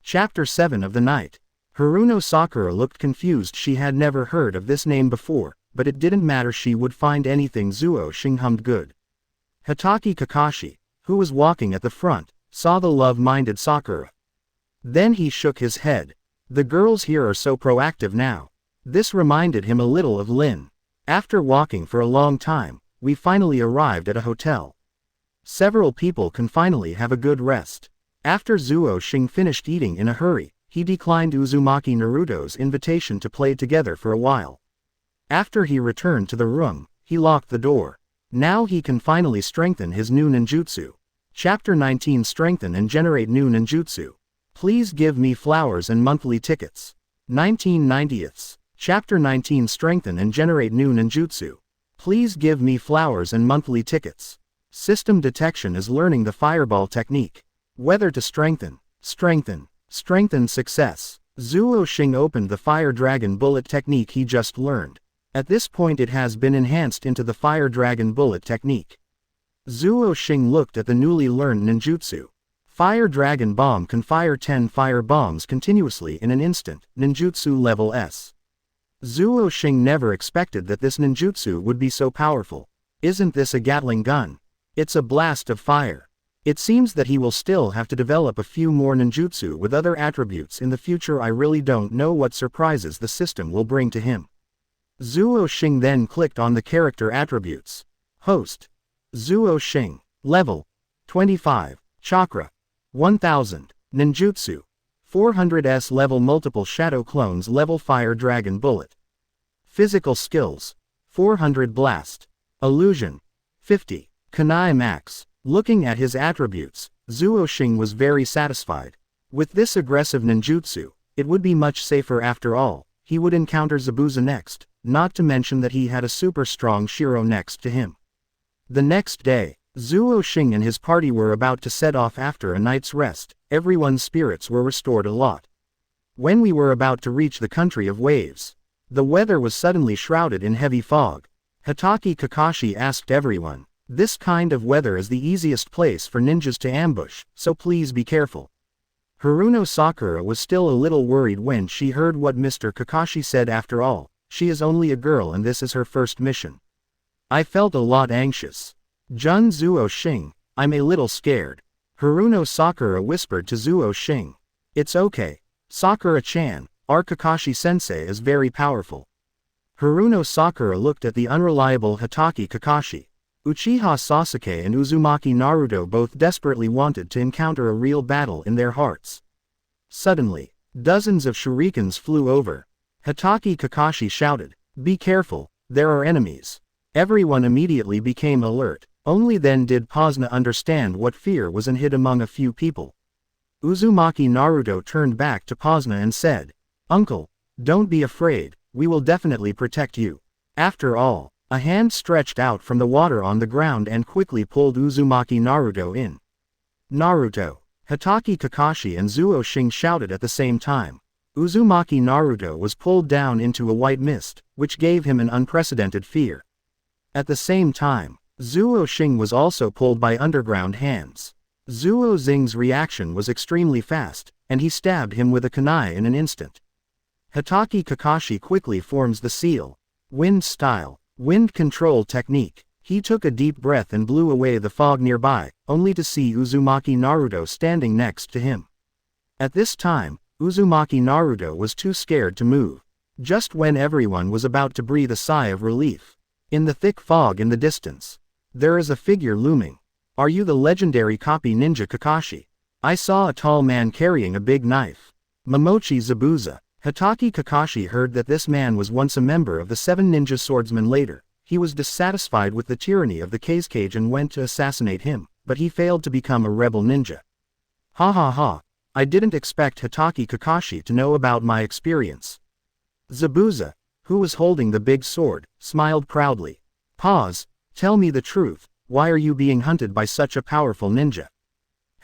Chapter 7 of the night. Haruno Sakura looked confused. She had never heard of this name before, but it didn't matter, she would find anything Zuo Xing hummed good. Hokage Kakashi, who was walking at the front, saw the love-minded Sakura. Then he shook his head. The girls here are so proactive now. This reminded him a little of Lin. After walking for a long time, we finally arrived at a hotel. Several people can finally have a good rest. After Zuo Xing finished eating in a hurry, he declined Uzumaki Naruto's invitation to play together for a while. After he returned to the room, he locked the door. Now he can finally strengthen his new ninjutsu. Chapter 19. Strengthen and generate new ninjutsu. Please give me flowers and monthly tickets. 1990ths. Chapter 19. Strengthen and generate new ninjutsu. Please give me flowers and monthly tickets. System detection is learning the fireball technique. Whether to strengthen. Strengthen success. Zuo Xing opened the fire dragon bullet technique he just learned. At this point it has been enhanced into the fire dragon bullet technique. Zuo Xing looked at the newly learned ninjutsu. Fire dragon bomb can fire 10 fire bombs continuously in an instant, ninjutsu level S. Zuo Xing never expected that this ninjutsu would be so powerful. Isn't this a Gatling gun? It's a blast of fire. It seems that he will still have to develop a few more ninjutsu with other attributes in the future. I really don't know what surprises the system will bring to him. Zuo Xing then clicked on the character attributes. Host. Zuo Xing. Level. 25. Chakra. 1000. Ninjutsu. 400s level multiple shadow clones level fire dragon bullet. Physical skills. 400 blast. Illusion. 50. Kunai max. Looking at his attributes, Zuo Xing was very satisfied. With this aggressive ninjutsu, it would be much safer after all. He would encounter Zabuza next, not to mention that he had a super strong Shiro next to him. The next day, Zuo Xing and his party were about to set off after a night's rest. Everyone's spirits were restored a lot. When we were about to reach the country of waves, the weather was suddenly shrouded in heavy fog. Hokage Kakashi asked everyone, "This kind of weather is the easiest place for ninjas to ambush, so please be careful." Haruno Sakura was still a little worried when she heard what Mr. Kakashi said. After all, she is only a girl and this is her first mission. I felt a lot anxious. Jun Zuo Xing, I'm a little scared. Haruno Sakura whispered to Zuo Xing. It's okay. Sakura-chan, our Kakashi-sensei is very powerful. Haruno Sakura looked at the unreliable Hokage Kakashi. Uchiha Sasuke and Uzumaki Naruto both desperately wanted to encounter a real battle in their hearts. Suddenly, dozens of shurikens flew over. Hokage Kakashi shouted, "Be careful, there are enemies." Everyone immediately became alert. Only then did Posna understand what fear was and hid among a few people. Uzumaki Naruto turned back to Posna and said, "Uncle, don't be afraid, we will definitely protect you." After all, a hand stretched out from the water on the ground and quickly pulled Uzumaki Naruto in. Naruto, Hokage Kakashi and Zuo Xing shouted at the same time. Uzumaki Naruto was pulled down into a white mist, which gave him an unprecedented fear. At the same time, Zuo Xing was also pulled by underground hands. Zuo Xing's reaction was extremely fast, and he stabbed him with a kunai in an instant. Hokage Kakashi quickly forms the seal. Wind style. Wind control technique. He took a deep breath and blew away the fog nearby, only to see Uzumaki Naruto standing next to him. At this time, Uzumaki Naruto was too scared to move. Just when everyone was about to breathe a sigh of relief, in the thick fog in the distance, there is a figure looming. Are you the legendary copy ninja Kakashi? I saw a tall man carrying a big knife. Momochi Zabuza. Hokage Kakashi heard that this man was once a member of the 7 ninja swordsmen. Later, he was dissatisfied with the tyranny of the Kazekage and went to assassinate him, but he failed to become a rebel ninja. Ha ha ha, I didn't expect Hokage Kakashi to know about my experience. Zabuza, who was holding the big sword, smiled proudly. Pause, tell me the truth, why are you being hunted by such a powerful ninja?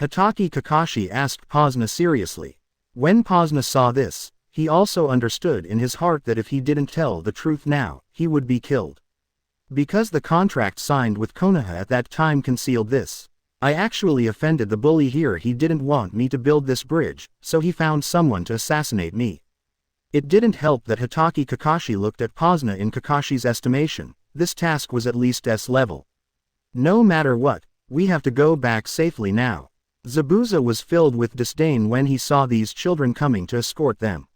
Hokage Kakashi asked Posna seriously. When Posna saw this, he also understood in his heart that if he didn't tell the truth now, he would be killed. Because the contract signed with Konoha at that time concealed this. I actually offended the bully here. He didn't want me to build this bridge, so he found someone to assassinate me. It didn't help that Hokage Kakashi looked at Posna. In Kakashi's estimation, this task was at least S level. No matter what, we have to go back safely now. Zabuza was filled with disdain when he saw these children coming to escort them.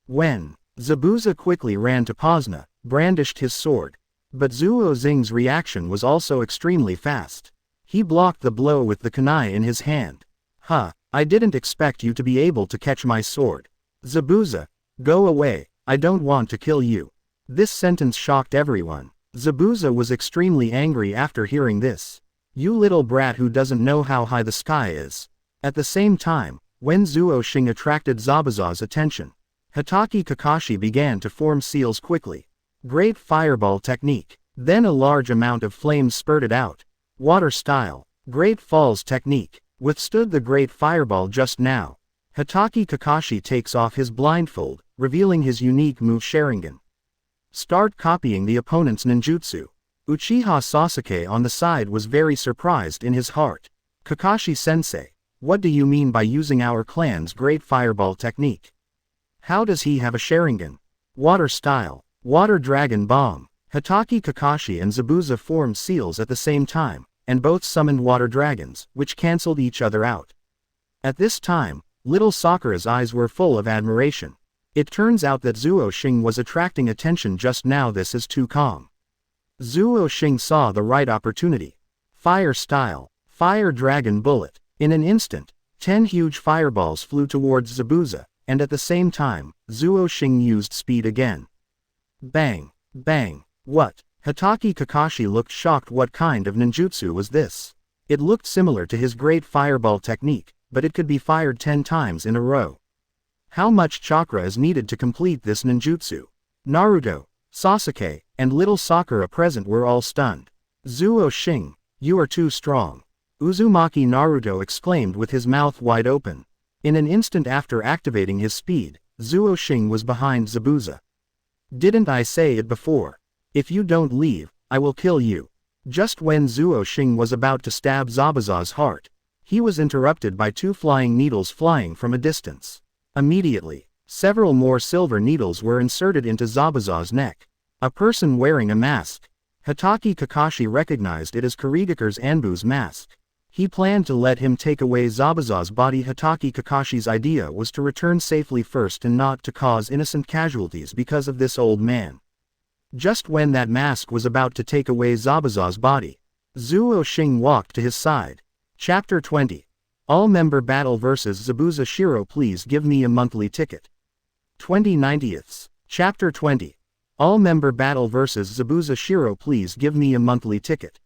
When Zabuza quickly ran to Posna, brandished his sword. But Zuo Xing's reaction was also extremely fast. He blocked the blow with the kunai in his hand. I didn't expect you to be able to catch my sword. Zabuza, go away, I don't want to kill you. This sentence shocked everyone. Zabuza was extremely angry after hearing this. You little brat who doesn't know how high the sky is. At the same time, when Zuo Xing attracted Zabuza's attention, Hokage Kakashi began to form seals quickly. Great fireball technique. Then a large amount of flames spurted out. Water style. Great falls technique. Withstood the great fireball just now. Hokage Kakashi takes off his blindfold, revealing his unique move Sharingan. Start copying the opponent's ninjutsu. Uchiha Sasuke on the side was very surprised in his heart. Kakashi-sensei, what do you mean by using our clan's great fireball technique? How does he have a Sharingan? Water style. Water dragon bomb. Hokage Kakashi and Zabuza formed seals at the same time, and both summoned water dragons, which cancelled each other out. At this time, little Sakura's eyes were full of admiration. It turns out that Zuo Xing was attracting attention just now. This is too calm. Zuo Xing saw the right opportunity. Fire style. Fire dragon bullet. In an instant, 10 huge fireballs flew towards Zabuza, and at the same time, Zuo Xing used speed again. Bang! Bang! What? Hokage Kakashi looked shocked. What kind of ninjutsu was this? It looked similar to his great fireball technique, but it could be fired 10 times in a row. How much chakra is needed to complete this ninjutsu? Naruto, Sasuke, and little Sakura present were all stunned. Zuo Xing, you are too strong. Uzumaki Naruto exclaimed with his mouth wide open. In an instant after activating his speed, Zuo Xing was behind Zabuza. Didn't I say it before? If you don't leave, I will kill you. Just when Zuo Xing was about to stab Zabuza's heart, he was interrupted by 2 flying needles flying from a distance. Immediately, several more silver needles were inserted into Zabuza's neck. A person wearing a mask. Hitachi Kakashi recognized it as Kurigakure's Anbu's mask. He planned to let him take away Zabuza's body. Hitachi Kakashi's idea was to return safely first and not to cause innocent casualties because of this old man. Just when that mask was about to take away Zabuza's body, Zuo Xing walked to his side. Chapter 20. All-member battle vs. Zabuza. Shiro, please give me a monthly ticket. 20/90ths. Chapter 20. All-member battle vs. Zabuza. Shiro, please give me a monthly ticket.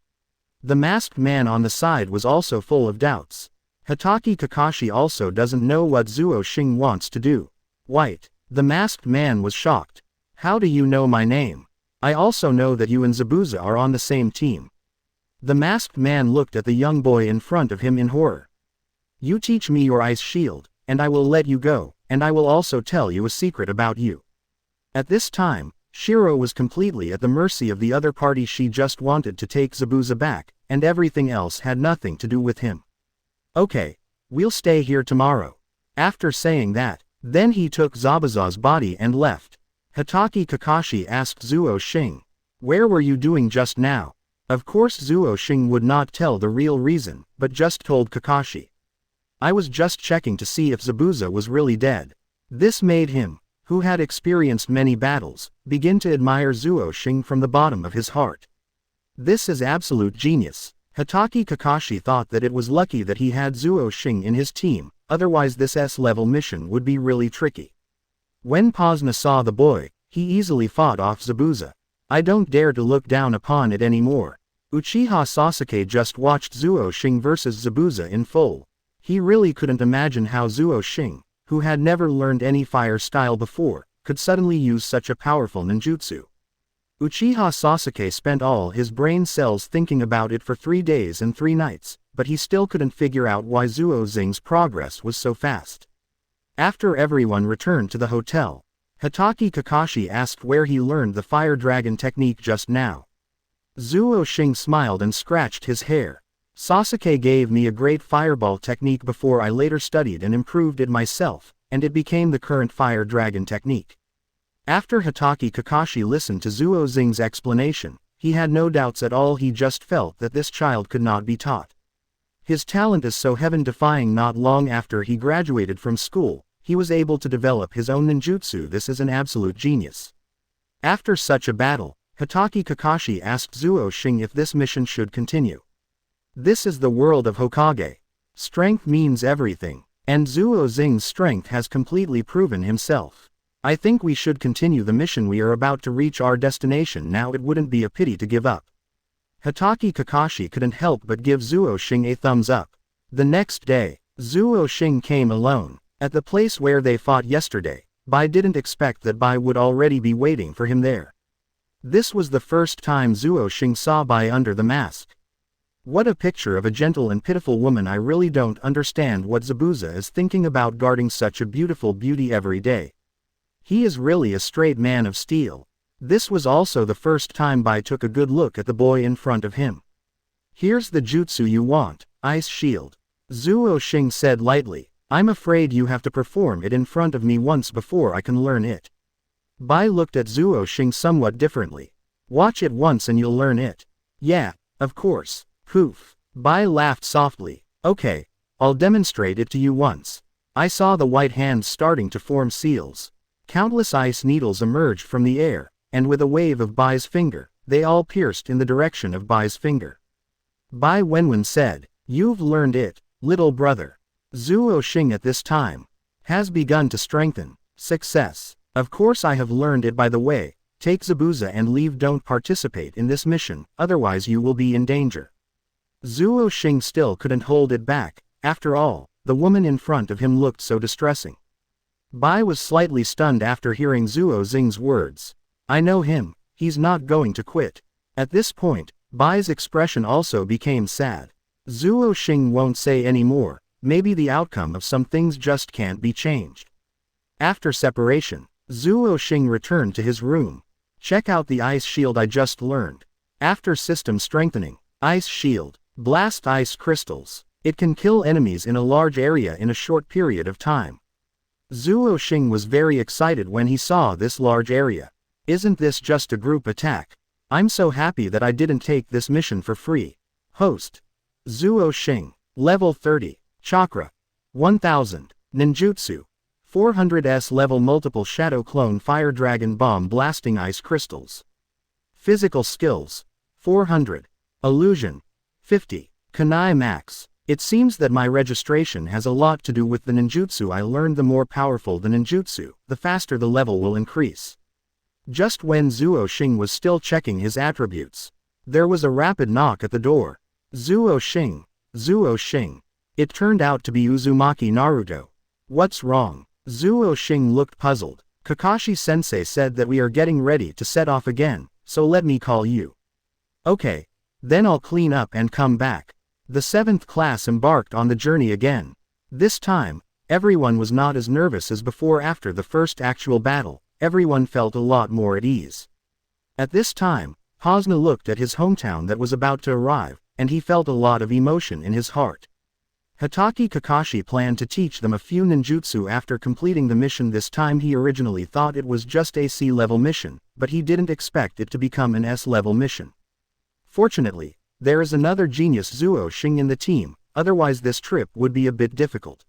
The masked man on the side was also full of doubts. Hitachi Kakashi also doesn't know what Zuo Xing wants to do. White. The masked man was shocked. How do you know my name? I also know that you and Zabuza are on the same team. The masked man looked at the young boy in front of him in horror. You teach me your ice shield, and I will let you go, and I will also tell you a secret about you. At this time, Shiro was completely at the mercy of the other party. She just wanted to take Zabuza back, and everything else had nothing to do with him. Okay, we'll stay here tomorrow. After saying that, then he took Zabuza's body and left. Hitachi Kakashi asked Zuo Xing, where were you doing just now? Of course Zuo Xing would not tell the real reason, but just told Kakashi. I was just checking to see if Zabuza was really dead. This made him, who had experienced many battles, begin to admire Zuo Xing from the bottom of his heart. This is absolute genius. Hitachi Kakashi thought that it was lucky that he had Zuo Xing in his team, otherwise this S-level mission would be really tricky. When Posna saw the boy, he easily fought off Zabuza. I don't dare to look down upon it anymore. Uchiha Sasuke just watched Zuo Xing vs Zabuza in full. He really couldn't imagine how Zuo Xing, who had never learned any fire style before, could suddenly use such a powerful ninjutsu. Uchiha Sasuke spent all his brain cells thinking about it for 3 days and 3 nights, but he still couldn't figure out why Zuo Xing's progress was so fast. After everyone returned to the hotel, Hitachi Kakashi asked where he learned the fire dragon technique just now. Zuo Xing smiled and scratched his hair. Sasuke gave me a great fireball technique before I later studied and improved it myself, and it became the current fire dragon technique. After Hitachi Kakashi listened to Zuo Xing's explanation, he had no doubts at all. He just felt that this child could not be taught. His talent is so heaven-defying. Not long after he graduated from school, he was able to develop his own ninjutsu. This is an absolute genius. After such a battle, Hitachi Kakashi asked Zuo Xing if this mission should continue. This is the world of Hokage. Strength means everything, and Zuo Xing's strength has completely proven himself. I think we should continue the mission. We are about to reach our destination now. It wouldn't be a pity to give up. Hitachi Kakashi couldn't help but give Zuo Xing a thumbs up. The next day, Zuo Xing came alone. At the place where they fought yesterday, Bai didn't expect that Bai would already be waiting for him there. This was the first time Zuo Xing saw Bai under the mask. What a picture of a gentle and pitiful woman. I really don't understand what Zabuza is thinking about guarding such a beautiful beauty every day. He is really a straight man of steel. This was also the first time Bai took a good look at the boy in front of him. Here's the jutsu you want, Ice Shield. Zuo Xing said lightly, I'm afraid you have to perform it in front of me once before I can learn it. Bai looked at Zuo Xing somewhat differently. Watch it once and you'll learn it. Yeah, of course. Poof. Bai laughed softly. Okay, I'll demonstrate it to you once. I saw the white hands starting to form seals. Countless ice needles emerged from the air, and with a wave of Bai's finger, they all pierced in the direction of Bai's finger. Bai Wenwen said, You've learned it, little brother. Zuo Xing at this time has begun to strengthen. Success. Of course I have learned it. By the way, take Zabuza and leave. Don't participate in this mission, otherwise you will be in danger. Zuo Xing still couldn't hold it back. After all, the woman in front of him looked so distressing. Bai was slightly stunned after hearing Zuo Xing's words. I know him, he's not going to quit. At this point, Bai's expression also became sad. Zuo Xing won't say any more, maybe the outcome of some things just can't be changed. After separation, Zuo Xing returned to his room. Check out the ice shield I just learned. After system strengthening, ice shield, blast ice crystals. It can kill enemies in a large area in a short period of time. Zuo Xing was very excited when he saw this large area. Isn't this just a group attack? I'm so happy that I didn't take this mission for free. Host. Zuo Xing. Level 30. Chakra. 1000. Ninjutsu. 400s level multiple shadow clone fire dragon bomb blasting ice crystals. Physical skills. 400. Illusion. 50. Kunai max. It seems that my registration has a lot to do with the ninjutsu I learned. The more powerful the ninjutsu, the faster the level will increase. Just when Zuo Xing was still checking his attributes, there was a rapid knock at the door. Zuo Xing. Zuo Xing. It turned out to be Uzumaki Naruto. What's wrong? Zuo Xing looked puzzled. Kakashi-sensei said that we are getting ready to set off again, so let me call you. Okay. Then I'll clean up and come back. The 7th class embarked on the journey again. This time, everyone was not as nervous as before. After the first actual battle, everyone felt a lot more at ease. At this time, Hosna looked at his hometown that was about to arrive, and he felt a lot of emotion in his heart. Hitachi Kakashi planned to teach them a few ninjutsu after completing the mission. This time he originally thought it was just a C-level mission, but he didn't expect it to become an S-level mission. Fortunately, there is another genius Zuo Xing in the team, otherwise this trip would be a bit difficult.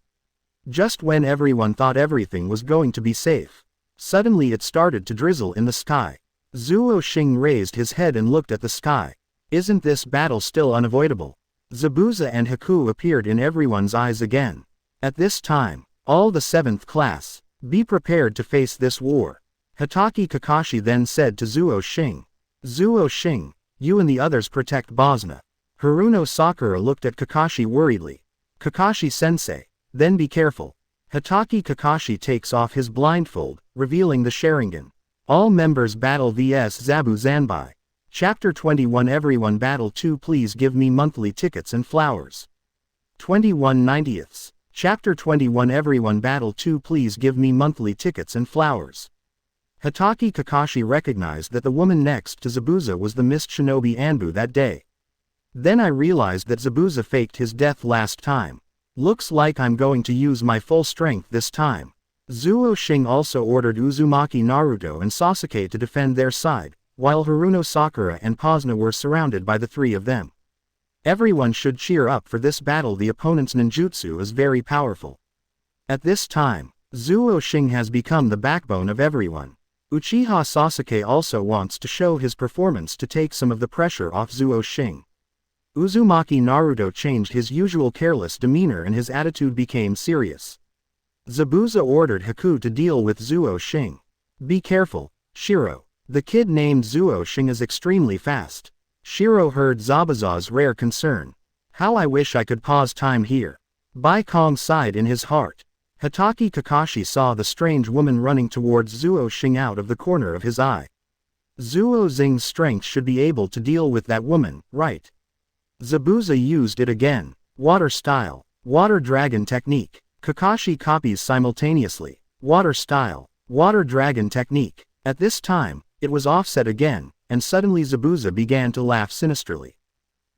Just when everyone thought everything was going to be safe, suddenly it started to drizzle in the sky. Zuo Xing raised his head and looked at the sky. Isn't this battle still unavoidable? Zabuza and Haku appeared in everyone's eyes again. At this time, all the 7th class, be prepared to face this war. Hitachi Kakashi then said to Zuo Xing. Zuo Xing, you and the others protect Bosna. Haruno Sakura looked at Kakashi worriedly. Kakashi-sensei, then be careful. Hitachi Kakashi takes off his blindfold, revealing the Sharingan. All members battle vs Zabuza. Chapter 21 Everyone battle 2. Please give me monthly tickets and flowers. 21/90ths. Chapter 21 Everyone battle 2. Please give me monthly tickets and flowers. Hitachi Kakashi recognized that the woman next to Zabuza was the missed shinobi Anbu that day. Then I realized that Zabuza faked his death last time. Looks like I'm going to use my full strength this time. Zuo Xing also ordered Uzumaki Naruto and Sasuke to defend their side, while Haruno Sakura and Posna were surrounded by the three of them. Everyone should cheer up for this battle. The opponent's ninjutsu is very powerful. At this time, Zuo Xing has become the backbone of everyone. Uchiha Sasuke also wants to show his performance to take some of the pressure off Zuo Xing. Uzumaki Naruto changed his usual careless demeanor and his attitude became serious. Zabuza ordered Haku to deal with Zuo Xing. Be careful, Shiro. The kid named Zuo Xing is extremely fast. Shiro heard Zabuza's rare concern. How I wish I could pause time here. Bai Kong sighed in his heart. Hitachi Kakashi saw the strange woman running towards Zuo Xing out of the corner of his eye. Zuo Xing's strength should be able to deal with that woman, right? Zabuza used it again. Water style. Water dragon technique. Kakashi copies simultaneously. Water style. Water dragon technique. At this time, it was offset again, and suddenly Zabuza began to laugh sinisterly.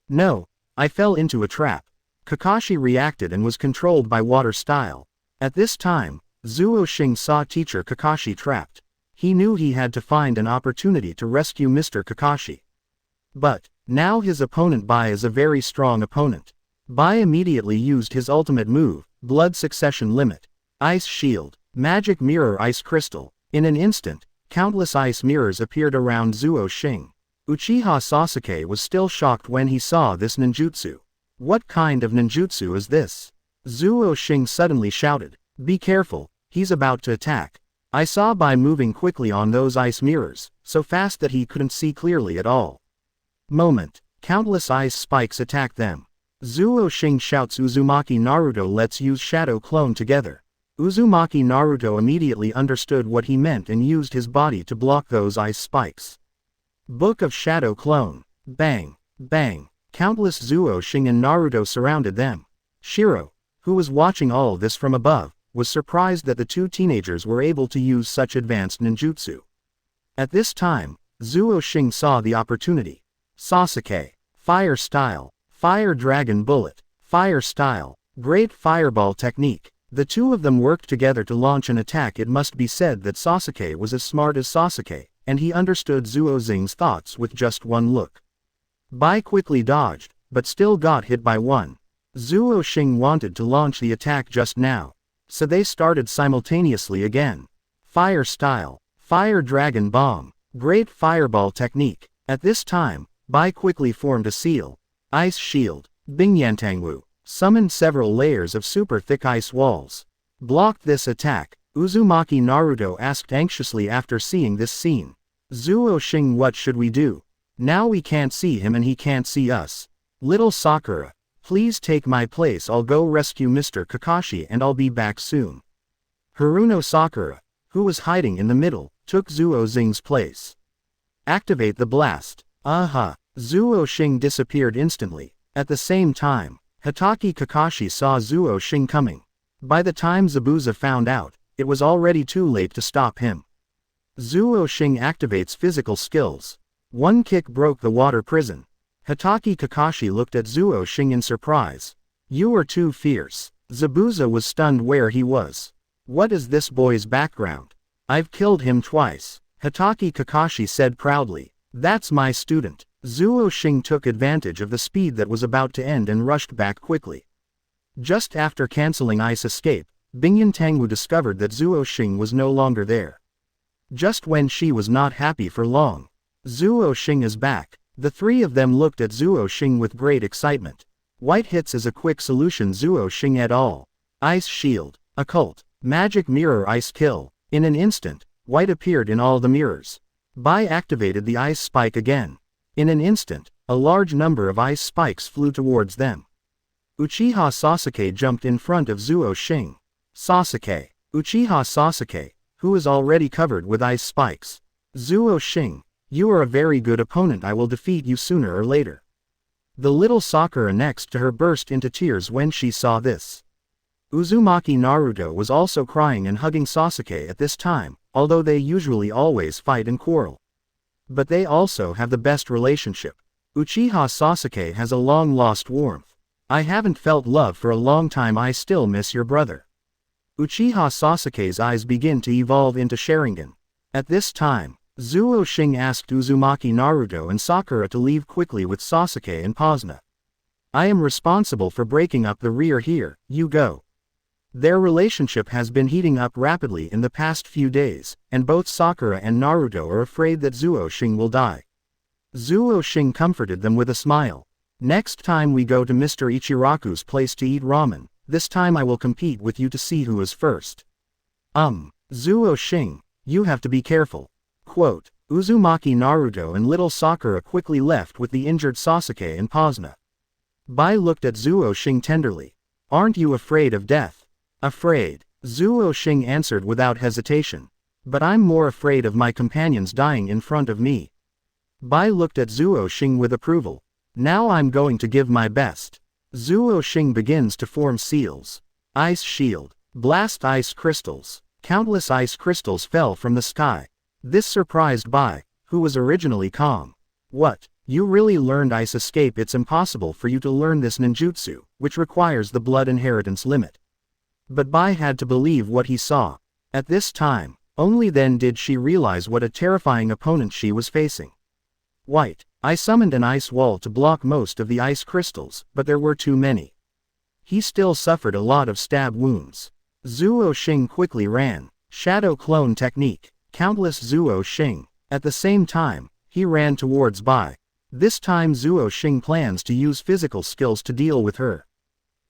No, I fell into a trap. Kakashi reacted and was controlled by water style. At this time, Zuo Xing saw teacher Kakashi trapped. He knew he had to find an opportunity to rescue Mr. Kakashi. But, now his opponent Bai is a very strong opponent. Bai immediately used his ultimate move, Blood Succession Limit. Ice Shield. Magic Mirror Ice Crystal. In an instant, countless ice mirrors appeared around Zuo Xing. Uchiha Sasuke was still shocked when he saw this ninjutsu. What kind of ninjutsu is this? Zuo Xing suddenly shouted. Be careful, he's about to attack. I saw Bai moving quickly on those ice mirrors, so fast that he couldn't see clearly at all. Moment. Countless ice spikes attacked them. Zuo Xing shouts Uzumaki Naruto, let's use Shadow Clone together. Uzumaki Naruto immediately understood what he meant and used his body to block those ice spikes. Book of Shadow Clone. Bang, bang. Countless Zuo Xing and Naruto surrounded them. Shiro, who was watching all this from above, was surprised that the two teenagers were able to use such advanced ninjutsu. At this time, Zuo Xing saw the opportunity. Sasuke. Fire style. Fire dragon bullet. Fire style. Great fireball technique. The two of them worked together to launch an attack. It must be said that Sasuke was as smart as Sasuke, and he understood Zuo Xing's thoughts with just one look. Bai quickly dodged, but still got hit by one. Zuo Xing wanted to launch the attack just now, so they started simultaneously again. Fire style. Fire dragon bomb. Great fireball technique. At this time, Bai quickly formed a seal. Ice shield. Bingyantangwu. Summoned several layers of super thick ice walls. Blocked this attack. Uzumaki Naruto asked anxiously after seeing this scene. Zuo Xing, what should we do? Now we can't see him and he can't see us. Little Sakura, please take my place. I'll go rescue Mr. Kakashi and I'll be back soon. Haruno Sakura, who was hiding in the middle, took Zuo Xing's place. Activate the blast. Aha! Zuo Xing disappeared instantly. At the same time, Hitaki Kakashi saw Zuo Xing coming. By the time Zabuza found out, it was already too late to stop him. Zuo Xing activates physical skills. One kick broke the water prison. Hitaki Kakashi looked at Zuo Xing in surprise. You are too fierce. Zabuza was stunned where he was. What is this boy's background? I've killed him twice. Hitaki Kakashi said proudly. That's my student. Zuo Xing took advantage of the speed that was about to end and rushed back quickly. Just after canceling ice escape, Bingyantangwu discovered that Zuo Xing was no longer there. Just when she was not happy for long. Zuo Xing is back. The three of them looked at Zuo Xing with great excitement. White hits is a quick solution. Zuo Xing et al. Ice shield. Occult. Magic mirror ice kill. In an instant, white appeared in all the mirrors. Bai activated the ice spike again. In an instant, a large number of ice spikes flew towards them. Uchiha Sasuke jumped in front of Zuo Xing. Sasuke. Uchiha Sasuke, who is already covered with ice spikes. Zuo Xing, you are a very good opponent. I will defeat you sooner or later. The little Sakura next to her burst into tears when she saw this. Uzumaki Naruto was also crying and hugging Sasuke at this time, although they usually always fight and quarrel. But they also have the best relationship. Uchiha Sasuke has a long-lost warmth. I haven't felt love for a long time. I still miss your brother. Uchiha Sasuke's eyes begin to evolve into Sharingan. At this time, Zuo Xing asked Uzumaki Naruto and Sakura to leave quickly with Sasuke and Pasna. I am responsible for breaking up the rear here, you go. Their relationship has been heating up rapidly in the past few days, and both Sakura and Naruto are afraid that Zuo Xing will die. Zuo Xing comforted them with a smile. Next time we go to Mr. Ichiraku's place to eat ramen, this time I will compete with you to see who is first. Zuo Xing, you have to be careful. Quote, Uzumaki Naruto and little Sakura quickly left with the injured Sasuke and Pasna. Bai looked at Zuo Xing tenderly. Aren't you afraid of death? Afraid, Zuo Xing answered without hesitation. But I'm more afraid of my companions dying in front of me. Bai looked at Zuo Xing with approval. Now I'm going to give my best. Zuo Xing begins to form seals. Ice shield. Blast ice crystals. Countless ice crystals fell from the sky. This surprised Bai, who was originally calm. What? You really learned ice escape? It's impossible for you to learn this ninjutsu, which requires the blood inheritance limit. But Bai had to believe what he saw. At this time, only then did she realize what a terrifying opponent she was facing. White, I summoned an ice wall to block most of the ice crystals, but there were too many. He still suffered a lot of stab wounds. Zuo Xing quickly ran. Shadow clone technique. Countless Zuo Xing. At the same time, he ran towards Bai. This time Zuo Xing plans to use physical skills to deal with her.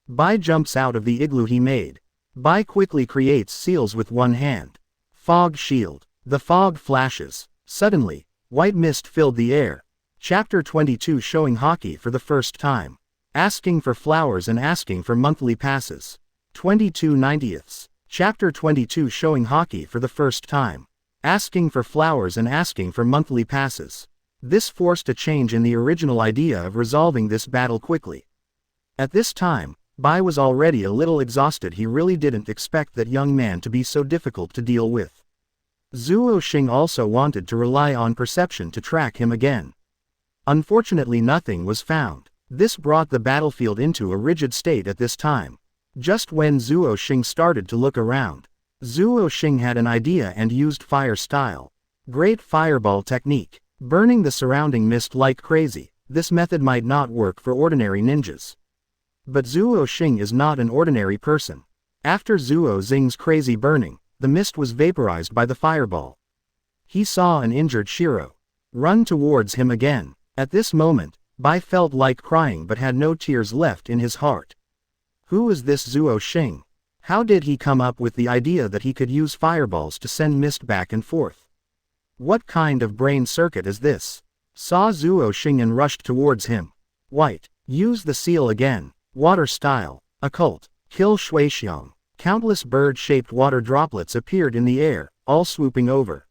Bai jumps out of the igloo he made. Bai quickly creates seals with one hand. Fog shield. The fog flashes. Suddenly, white mist filled the air. Chapter 22 showing Haki for the first time. Asking for flowers and asking for monthly passes. 22/90. Chapter 22 showing Haki for the first time. Asking for flowers and asking for monthly passes. This forced a change in the original idea of resolving this battle quickly. At this time, Bai was already a little exhausted. He really didn't expect that young man to be so difficult to deal with. Zuo Xing also wanted to rely on perception to track him again. Unfortunately, nothing was found. This brought the battlefield into a rigid state at this time. Just when Zuo Xing started to look around, Zuo Xing had an idea and used fire style. Great fireball technique. Burning the surrounding mist like crazy. This method might not work for ordinary ninjas. But Zuo Xing is not an ordinary person. After Zuo Xing's crazy burning, the mist was vaporized by the fireball. He saw an injured Shiro run towards him again. At this moment, Bai felt like crying but had no tears left in his heart. Who is this Zuo Xing? How did he come up with the idea that he could use fireballs to send mist back and forth? What kind of brain circuit is this? Saw Zuo Xing and rushed towards him. White. Use the seal again. Water style. Occult. Kill Shuixiang. Countless bird-shaped water droplets appeared in the air, all swooping over.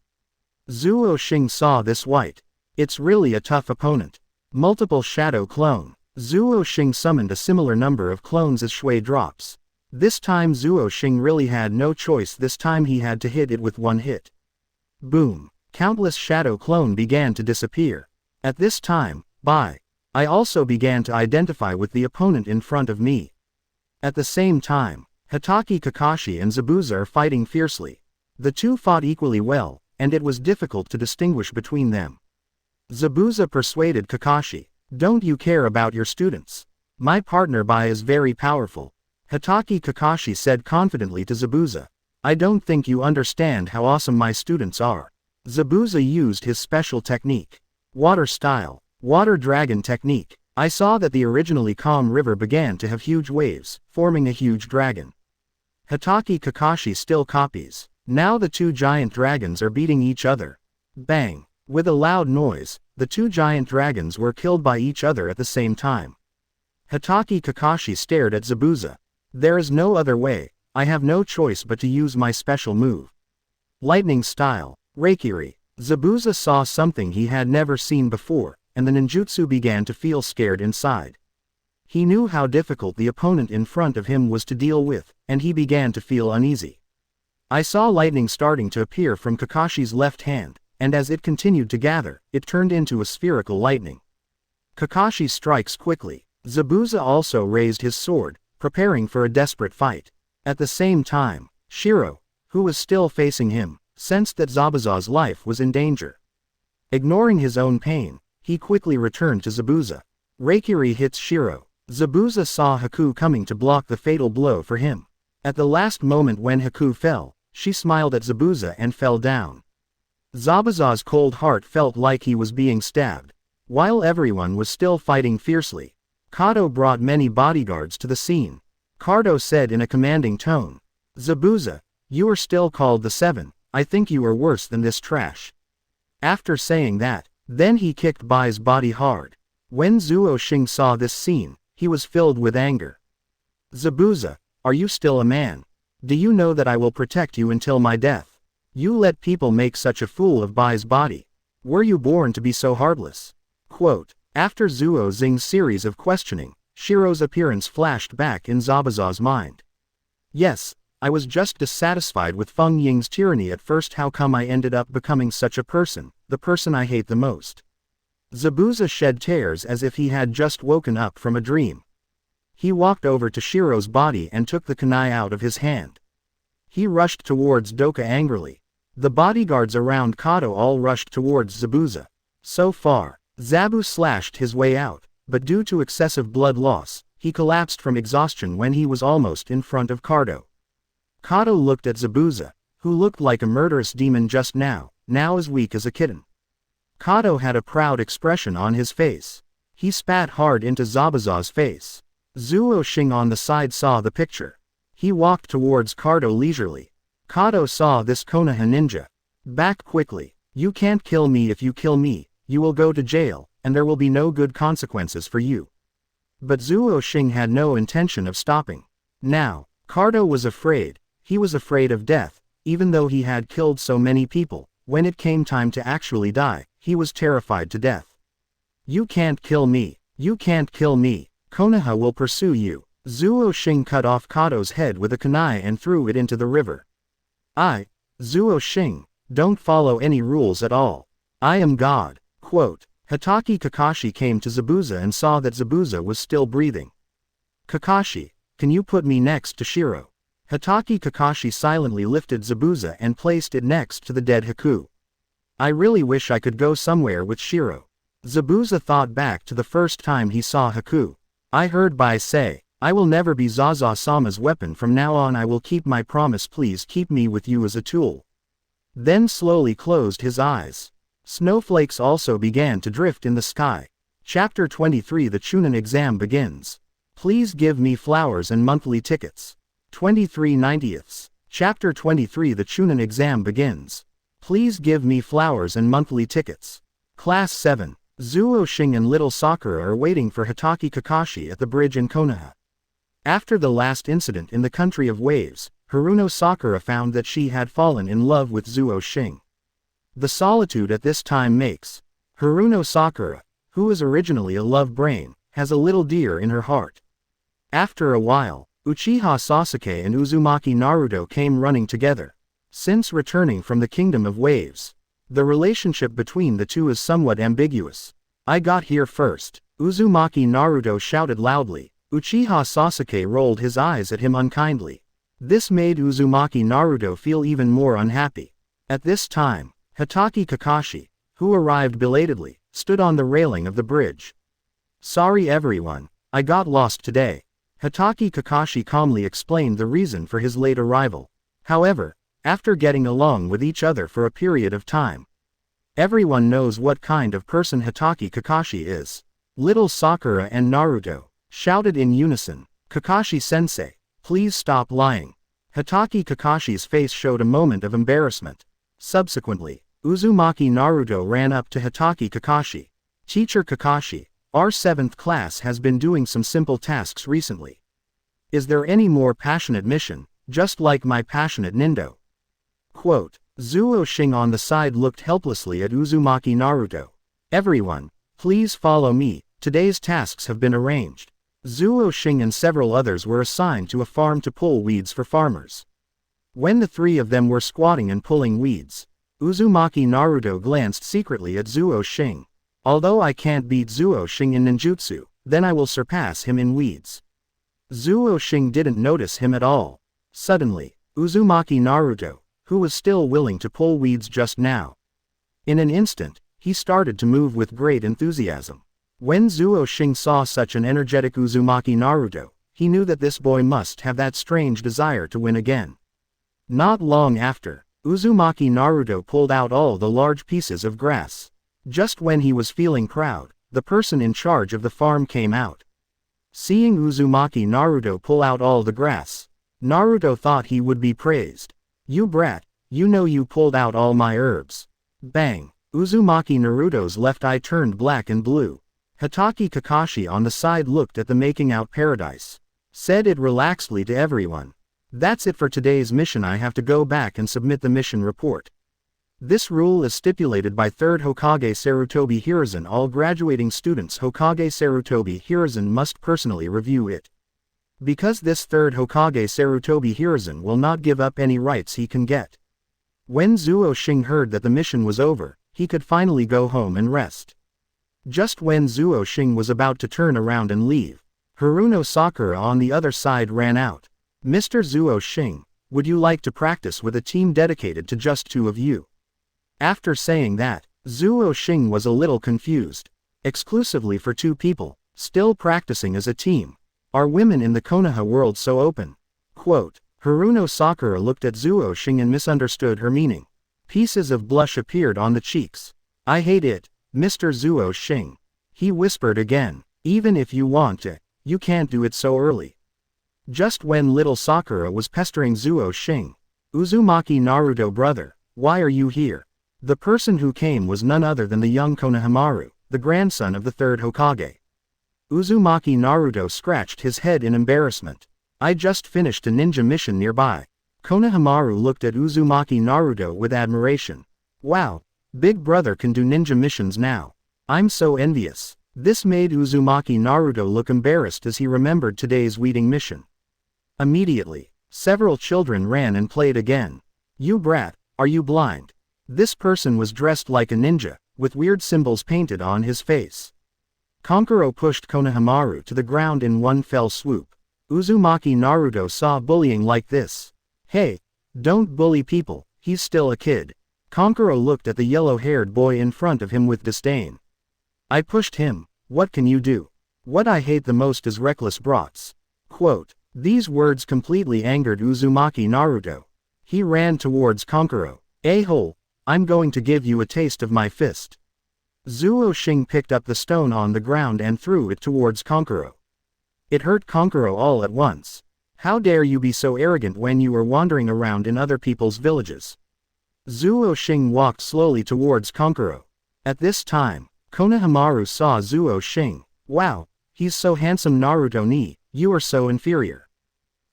Zuo Xing saw this white. It's really a tough opponent. Multiple shadow clone. Zuo Xing summoned a similar number of clones as Shui drops. This time Zuo Xing really had no choice. This time he had to hit it with one hit. Boom. Countless shadow clone began to disappear. At this time, I also began to identify with the opponent in front of me. At the same time, Hokage Kakashi and Zabuza are fighting fiercely. The two fought equally well, and it was difficult to distinguish between them. Zabuza persuaded Kakashi, "Don't you care about your students? My partner Bai is very powerful." Hokage Kakashi said confidently to Zabuza, "I don't think you understand how awesome my students are." Zabuza used his special technique. Water style. Water dragon technique. I saw that the originally calm river began to have huge waves, forming a huge dragon. Hokage Kakashi still copies. Now the two giant dragons are beating each other. Bang. With a loud noise, the two giant dragons were killed by each other at the same time. Hokage Kakashi stared at Zabuza. There is no other way, I have no choice but to use my special move. Lightning style. Reikiri. Zabuza saw something he had never seen before, and the ninjutsu began to feel scared inside. He knew how difficult the opponent in front of him was to deal with, and he began to feel uneasy. I saw lightning starting to appear from Kakashi's left hand, and as it continued to gather, it turned into a spherical lightning. Kakashi strikes quickly. Zabuza also raised his sword, preparing for a desperate fight. At the same time, Shiro, who was still facing him, sensed that Zabuza's life was in danger. Ignoring his own pain, he quickly returned to Zabuza. Reikiri hits Shiro. Zabuza saw Haku coming to block the fatal blow for him. At the last moment when Haku fell, she smiled at Zabuza and fell down. Zabuza's cold heart felt like he was being stabbed. While everyone was still fighting fiercely, Kato brought many bodyguards to the scene. Kato said in a commanding tone, "Zabuza, you are still called the Seven. I think you are worse than this trash." After saying that, then he kicked Bai's body hard. When Zuo Xing saw this scene, he was filled with anger. "Zabuza, are you still a man? Do you know that I will protect you until my death? You let people make such a fool of Bai's body. Were you born to be so heartless?" Quote. After Zuo Xing's series of questioning, Shiro's appearance flashed back in Zabuza's mind. "Yes, I was just dissatisfied with Feng Ying's tyranny at first. How come I ended up becoming such a person, the person I hate the most?" Zabuza shed tears as if he had just woken up from a dream. He walked over to Shiro's body and took the kunai out of his hand. He rushed towards Doka angrily. The bodyguards around Kato all rushed towards Zabuza. So far, Zabu slashed his way out, but due to excessive blood loss, he collapsed from exhaustion when he was almost in front of Kato. Kato looked at Zabuza, who looked like a murderous demon just now as weak as a kitten. Kato had a proud expression on his face. He spat hard into Zabuza's face. Zuo Xing on the side saw the picture. He walked towards Kato leisurely. Kato saw this Konoha ninja. "Back quickly. You can't kill me. If you kill me, you will go to jail, and there will be no good consequences for you." But Zuo Xing had no intention of stopping. Now, Cardo was afraid. He was afraid of death, even though he had killed so many people. When it came time to actually die, he was terrified to death. You can't kill me. You can't kill me. Konoha will pursue you. Zuo Xing cut off Cardo's head with a kunai and threw it into the river. Zuo Xing, don't follow any rules at all. I am God. Quote. Hatake Kakashi came to Zabuza and saw that Zabuza was still breathing. Kakashi, can you put me next to Shiro? Hatake Kakashi silently lifted Zabuza and placed it next to the dead Haku. I really wish I could go somewhere with Shiro. Zabuza thought back to the first time he saw Haku. I heard Bai say, I will never be Zaza-sama's weapon from now on. I will keep my promise. Please keep me with you as a tool. Then slowly closed his eyes. Snowflakes also began to drift in the sky. Chapter 23 The Chunin exam begins. Please give me flowers and monthly tickets. 23/90. Chapter 23 The Chunin exam begins. Please give me flowers and monthly tickets. Class 7. Zuo Xing and little Sakura are waiting for Hatake Kakashi at the bridge in Konoha. After the last incident in the country of waves, Haruno Sakura found that she had fallen in love with Zuo Xing. The solitude at this time makes Haruno Sakura, who is originally a love brain, has a little deer in her heart. After a while, Uchiha Sasuke and Uzumaki Naruto came running together. Since returning from the Kingdom of Waves, the relationship between the two is somewhat ambiguous. I got here first, Uzumaki Naruto shouted loudly. Uchiha Sasuke rolled his eyes at him unkindly. This made Uzumaki Naruto feel even more unhappy. At this time, Hatake Kakashi, who arrived belatedly, stood on the railing of the bridge. Sorry everyone, I got lost today. Hatake Kakashi calmly explained the reason for his late arrival. However, after getting along with each other for a period of time, everyone knows what kind of person Hatake Kakashi is. Little Sakura and Naruto shouted in unison, Kakashi-sensei, please stop lying. Hatake Kakashi's face showed a moment of embarrassment. Subsequently, Uzumaki Naruto ran up to Hatake Kakashi. Teacher Kakashi, our 7th class has been doing some simple tasks recently. Is there any more passionate mission, just like my passionate Nindo? Quote. Zuo Xing on the side looked helplessly at Uzumaki Naruto. Everyone, please follow me, today's tasks have been arranged. Zuo Xing and several others were assigned to a farm to pull weeds for farmers. When the three of them were squatting and pulling weeds, Uzumaki Naruto glanced secretly at Zuo Xing. Although I can't beat Zuo Xing in ninjutsu, then I will surpass him in weeds. Zuo Xing didn't notice him at all. Suddenly, Uzumaki Naruto, who was still willing to pull weeds just now. In an instant, he started to move with great enthusiasm. When Zuo Xing saw such an energetic Uzumaki Naruto, he knew that this boy must have that strange desire to win again. Not long after, Uzumaki Naruto pulled out all the large pieces of grass. Just when he was feeling proud, the person in charge of the farm came out. Seeing Uzumaki Naruto pull out all the grass, Naruto thought he would be praised. You brat, you know you pulled out all my herbs. Bang! Uzumaki Naruto's left eye turned black and blue. Hatake Kakashi on the side looked at the making out paradise. Said it relaxedly to everyone. That's it for today's mission. I have to go back and submit the mission report. This rule is stipulated by 3rd Hokage Sarutobi Hiruzen. All graduating students Hokage Sarutobi Hiruzen must personally review it. Because this 3rd Hokage Sarutobi Hiruzen will not give up any rights he can get. When Zuo Xing heard that the mission was over, he could finally go home and rest. Just when Zuo Xing was about to turn around and leave, Haruno Sakura on the other side ran out. Mr. Zuo Xing, would you like to practice with a team dedicated to just 2 of you? After saying that, Zuo Xing was a little confused. Exclusively for 2 people, still practicing as a team. Are women in the Konoha world so open? Quote. Haruno Sakura looked at Zuo Xing and misunderstood her meaning. Pieces of blush appeared on the cheeks. I hate it, Mr. Zuo Xing. He whispered again. Even if you want to, you can't do it so early. Just when little Sakura was pestering Zuo Xing. Uzumaki Naruto brother, why are you here? The person who came was none other than the young Konohamaru, the grandson of the 3rd Hokage. Uzumaki Naruto scratched his head in embarrassment. I just finished a ninja mission nearby. Konohamaru looked at Uzumaki Naruto with admiration. Wow, big brother can do ninja missions now. I'm so envious. This made Uzumaki Naruto look embarrassed as he remembered today's weeding mission. Immediately, several children ran and played again. You brat, are you blind? This person was dressed like a ninja, with weird symbols painted on his face. Kankuro pushed Konohamaru to the ground in one fell swoop. Uzumaki Naruto saw bullying like this. Hey, don't bully people, he's still a kid. Kankuro looked at the yellow-haired boy in front of him with disdain. I pushed him, what can you do? What I hate the most is reckless brats. Quote. These words completely angered Uzumaki Naruto. He ran towards Kankuro. A-hole, I'm going to give you a taste of my fist. Zuo Xing picked up the stone on the ground and threw it towards Kankuro. It hurt Kankuro all at once. How dare you be so arrogant when you are wandering around in other people's villages? Zuo Xing walked slowly towards Kankuro. At this time, Konohamaru saw Zuo Xing. Wow, he's so handsome. Naruto ni, you are so inferior.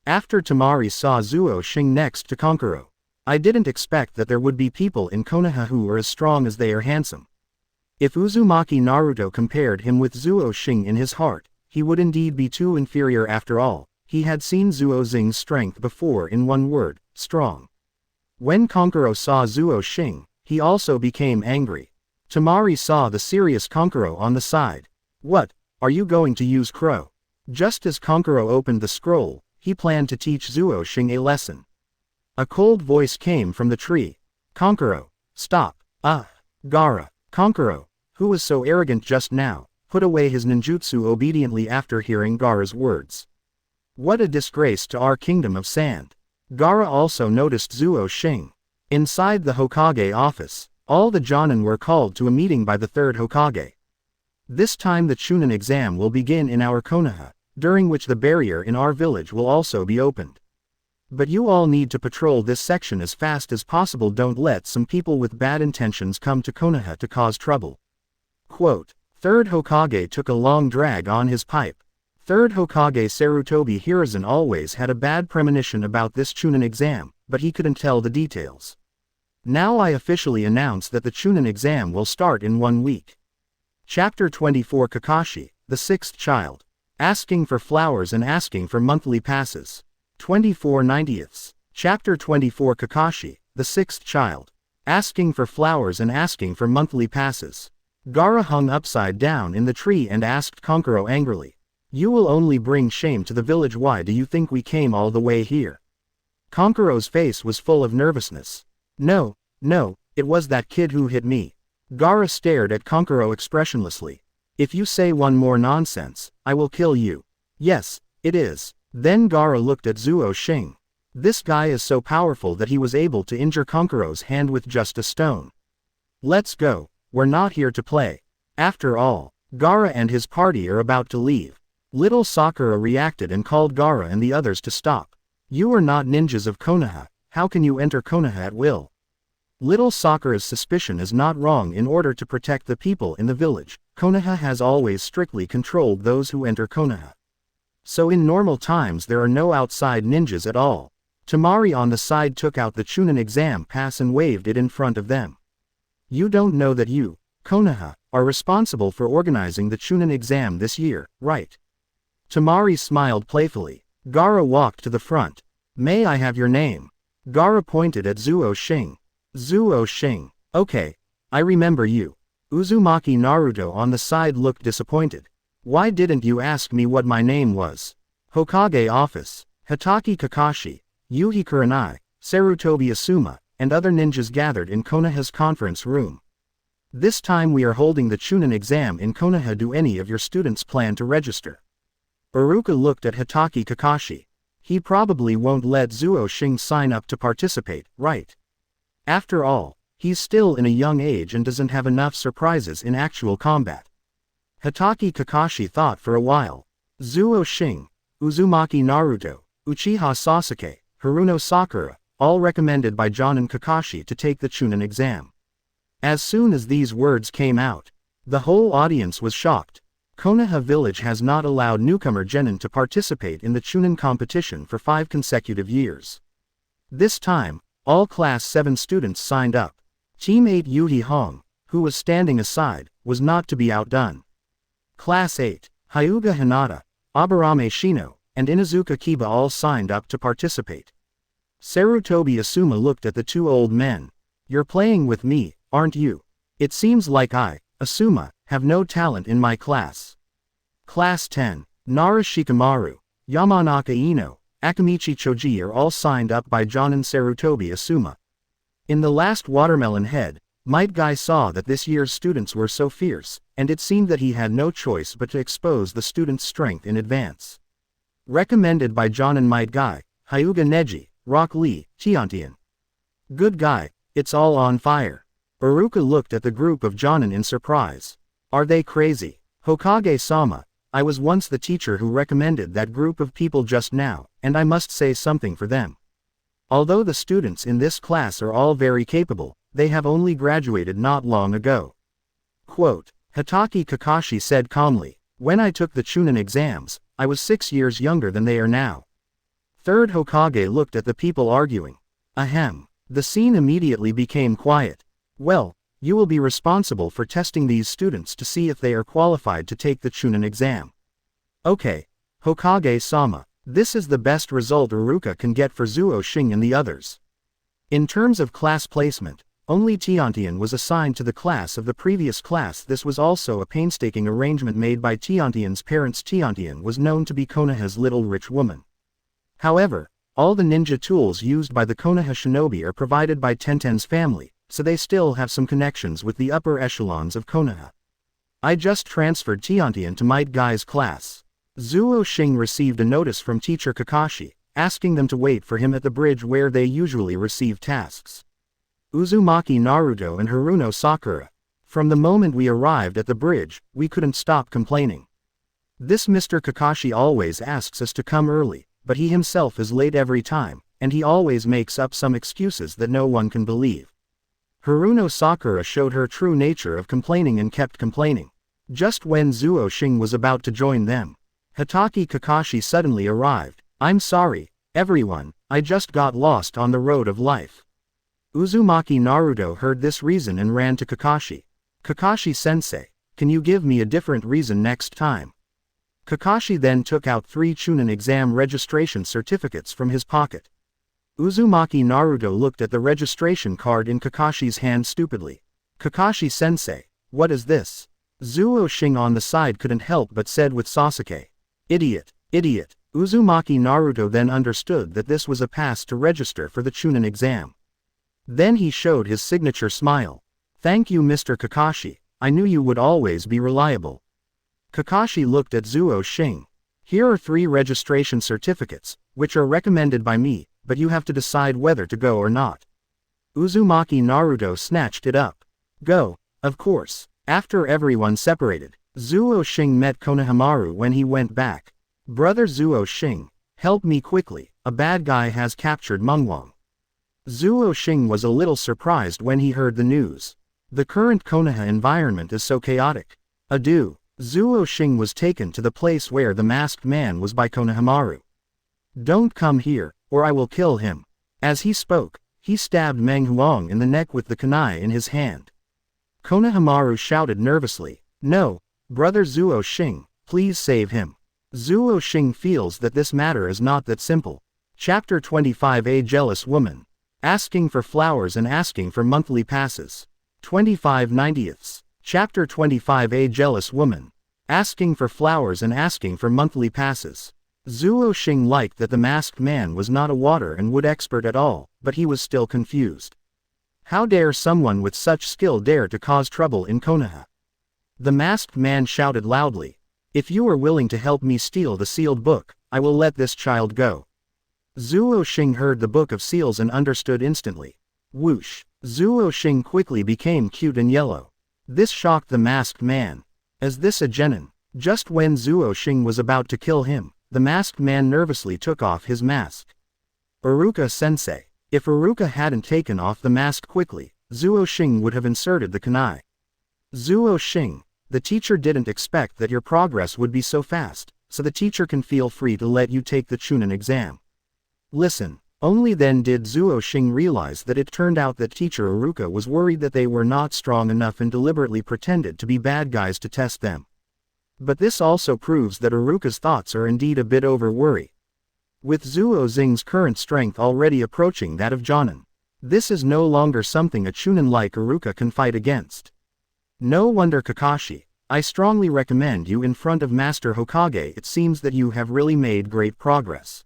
After Tamari saw Zuo Xing next to Kankuro. I didn't expect that there would be people in Konoha who are as strong as they are handsome. If Uzumaki Naruto compared him with Zuo Xing in his heart, he would indeed be too inferior after all. He had seen Zuo Xing's strength before in one word, strong. When Kankuro saw Zuo Xing, he also became angry. Tamari saw the serious Kankuro on the side. What, are you going to use Crow? Just as Kankuro opened the scroll, he planned to teach Zuo Xing a lesson. A cold voice came from the tree. Kankuro, stop. Gaara. Kankuro, who was so arrogant just now, put away his ninjutsu obediently after hearing Gaara's words. What a disgrace to our kingdom of sand. Gaara also noticed Zuo Xing. Inside the Hokage office, all the Jonin were called to a meeting by the third Hokage. This time the Chunin exam will begin in our Konoha, during which the barrier in our village will also be opened. But you all need to patrol this section as fast as possible. Don't let some people with bad intentions come to Konoha to cause trouble. Quote. Third Hokage took a long drag on his pipe. Third Hokage Sarutobi Hiruzen always had a bad premonition about this Chunin exam, but he couldn't tell the details. Now I officially announce that the Chunin exam will start in 1 week. Chapter 24 Kakashi, the sixth child. Asking for flowers and asking for monthly passes. 24/90. Chapter 24 Kakashi, the sixth child. Asking for flowers and asking for monthly passes. Gaara hung upside down in the tree and asked Kankuro angrily. You will only bring shame to the village. Why do you think we came all the way here? Kankuro's face was full of nervousness. No, it was that kid who hit me. Gaara stared at Kankuro expressionlessly. If you say one more nonsense, I will kill you. Yes, it is. Then Gaara looked at Zuo Xing. This guy is so powerful that he was able to injure Kankuro's hand with just a stone. Let's go, we're not here to play. After all, Gaara and his party are about to leave. Little Sakura reacted and called Gaara and the others to stop. You are not ninjas of Konoha, how can you enter Konoha at will? Little Sakura's suspicion is not wrong. In order to protect the people in the village, Konoha has always strictly controlled those who enter Konoha. So in normal times there are no outside ninjas at all. Tamari on the side took out the Chunin exam pass and waved it in front of them. You don't know that you, Konoha, are responsible for organizing the Chunin exam this year, right? Tamari smiled playfully. Gaara walked to the front. May I have your name? Gaara pointed at Zuo Xing. Zuo Xing. Okay, I remember you. Uzumaki Naruto on the side looked disappointed. Why didn't you ask me what my name was? Hokage office. Hitaki Kakashi, Yuhi Kurenai, Sarutobi Asuma, and other ninjas gathered in Konoha's conference room. This time we are holding the Chunin exam in Konoha. Do any of your students plan to register? Iruka looked at Hitaki Kakashi. He probably won't let Zuo Xing sign up to participate, right? After all, he's still in a young age and doesn't have enough surprises in actual combat. Hitaki Kakashi thought for a while. Zuo Xing, Uzumaki Naruto, Uchiha Sasuke, Haruno Sakura, all recommended by Jonin Kakashi to take the Chunin exam. As soon as these words came out, the whole audience was shocked. Konoha Village has not allowed newcomer genin to participate in the Chunin competition for 5 consecutive years. This time, all Class 7 students signed up. Teammate Yuhi Hong, who was standing aside, was not to be outdone. Class 8, Hyuga Hinata, Aburame Shino, and Inazuka Kiba all signed up to participate. Sarutobi Asuma looked at the two old men. "You're playing with me, aren't you? It seems like I, Asuma, have no talent in my class." Class 10, Nara Shikamaru, Yamanaka Ino, Akamichi Choji are all signed up by Jonin Sarutobi Asuma. In the last Watermelon Head, Might Guy saw that this year's students were so fierce, and it seemed that he had no choice but to expose the students' strength in advance. Recommended by Jonin Might Guy, Hyuga Neji, Rock Lee, Tiantian. "Good guy, it's all on fire." Uruka looked at the group of Jonin in surprise. "Are they crazy? Hokage-sama, I was once the teacher who recommended that group of people just now, and I must say something for them. Although the students in this class are all very capable, they have only graduated not long ago." Quote, Hitaki Kakashi said calmly, "When I took the Chunin exams, I was 6 years younger than they are now." Third Hokage looked at the people arguing. Ahem. The scene immediately became quiet. "Well, you will be responsible for testing these students to see if they are qualified to take the Chunin exam." "Okay, Hokage-sama, this is the best result Uruka can get for Zuo Xing and the others." In terms of class placement, only Tiantian was assigned to the class of the previous class. This was also a painstaking arrangement made by Tiantian's parents. Tiantian was known to be Konoha's little rich woman. However, all the ninja tools used by the Konoha shinobi are provided by Tenten's family, so they still have some connections with the upper echelons of Konoha. "I just transferred Tiantian to Might Guy's class." Zuo Xing received a notice from teacher Kakashi, asking them to wait for him at the bridge where they usually receive tasks. Uzumaki Naruto and Haruno Sakura. "From the moment we arrived at the bridge, we couldn't stop complaining. This Mr. Kakashi always asks us to come early, but he himself is late every time, and he always makes up some excuses that no one can believe." Haruno Sakura showed her true nature of complaining and kept complaining. Just when Zuo Xing was about to join them, Hitaki Kakashi suddenly arrived. "I'm sorry, everyone, I just got lost on the road of life." Uzumaki Naruto heard this reason and ran to Kakashi. "Kakashi-sensei, can you give me a different reason next time?" Kakashi then took out 3 Chunin exam registration certificates from his pocket. Uzumaki Naruto looked at the registration card in Kakashi's hand stupidly. "Kakashi-sensei, what is this?" Zuo Xing on the side couldn't help but said with Sasuke. "Idiot, idiot." Uzumaki Naruto then understood that this was a pass to register for the Chunin exam. Then he showed his signature smile. "Thank you, Mr. Kakashi, I knew you would always be reliable." Kakashi looked at Zuo Xing. "Here are 3 registration certificates, which are recommended by me, but you have to decide whether to go or not." Uzumaki Naruto snatched it up. "Go, of course." After everyone separated, Zuo Xing met Konohamaru when he went back. "Brother Zuo Xing, help me quickly, a bad guy has captured Mengwang." Zuo Xing was a little surprised when he heard the news. The current Konoha environment is so chaotic. Adieu. Zuo Xing was taken to the place where the masked man was by Konohamaru. "Don't come here, or I will kill him." As he spoke, he stabbed Meng Huang in the neck with the kunai in his hand. Konohamaru shouted nervously, "No, brother Zuo Xing, please save him." Zuo Xing feels that this matter is not that simple. Chapter 25. A jealous woman. Asking for flowers and asking for monthly passes. 25/90. Chapter 25. A jealous woman. Asking for flowers and asking for monthly passes. Zuo Xing liked that the masked man was not a water and wood expert at all, but he was still confused. How dare someone with such skill dare to cause trouble in Konoha? The masked man shouted loudly, "If you are willing to help me steal the sealed book, I will let this child go." Zuo Xing heard the Book of Seals and understood instantly. Whoosh! Zuo Xing quickly became cute and yellow. This shocked the masked man. Is this a genin? Just when Zuo Xing was about to kill him, the masked man nervously took off his mask. Uruka-sensei. If Uruka hadn't taken off the mask quickly, Zuo Xing would have inserted the kunai. Zuo Xing, The teacher didn't expect that your progress would be so fast, so the teacher can feel free to let you take the Chunin exam. Listen. Only then did Zuo Xing realize that it turned out that teacher Iruka was worried that they were not strong enough and deliberately pretended to be bad guys to test them. But this also proves that Iruka's thoughts are indeed a bit over worry. With Zuo Xing's current strength already approaching that of Jonin, this is no longer something a Chunin like Iruka can fight against. No wonder Kakashi, I strongly recommend you in front of Master Hokage. It seems that you have really made great progress.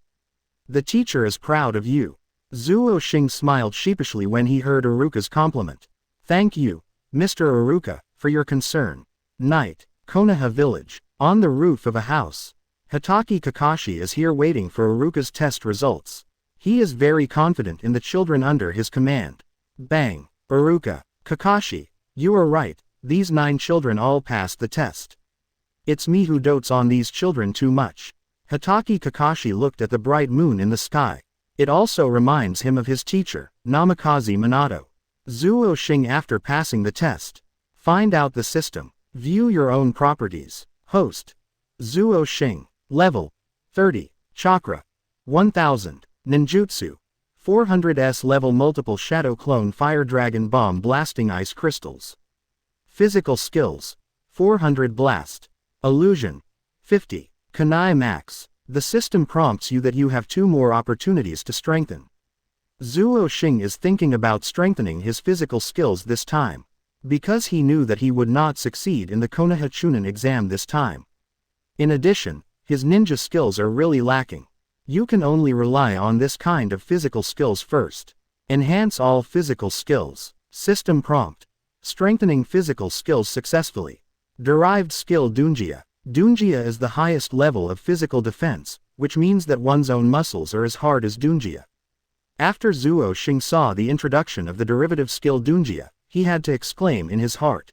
The teacher is proud of you. Zuo Xing smiled sheepishly when he heard Iruka's compliment. Thank you, Mr. Iruka, for your concern. Night, Konoha village, on the roof of a house. Hitaki Kakashi is here waiting for Iruka's test results. He is very confident in the children under his command. Bang, Iruka, Kakashi, you are right. These 9 children all passed the test. It's me who dotes on these children too much. Hitaki Kakashi looked at the bright moon in the sky. It also reminds him of his teacher, Namikaze Minato. Zuo Xing after passing the test. Find out the system. View your own properties. Host. Zuo Xing. Level. 30. Chakra. 1000. Ninjutsu. 400s level multiple shadow clone fire dragon bomb blasting ice crystals. Physical skills. 400 blast. Illusion. 50. Kunai max. The system prompts you that you have 2 more opportunities to strengthen. Zuo Xing is thinking about strengthening his physical skills this time, because he knew that he would not succeed in the Konoha Chunin exam this time. In addition, his ninja skills are really lacking. You can only rely on this kind of physical skills first. Enhance all physical skills. System prompt. Strengthening physical skills successfully. Derived skill Dunjia. Dunjia is the highest level of physical defense, which means that one's own muscles are as hard as Dunjia. After Zuo Xing saw the introduction of the derivative skill Dunjia, he had to exclaim in his heart.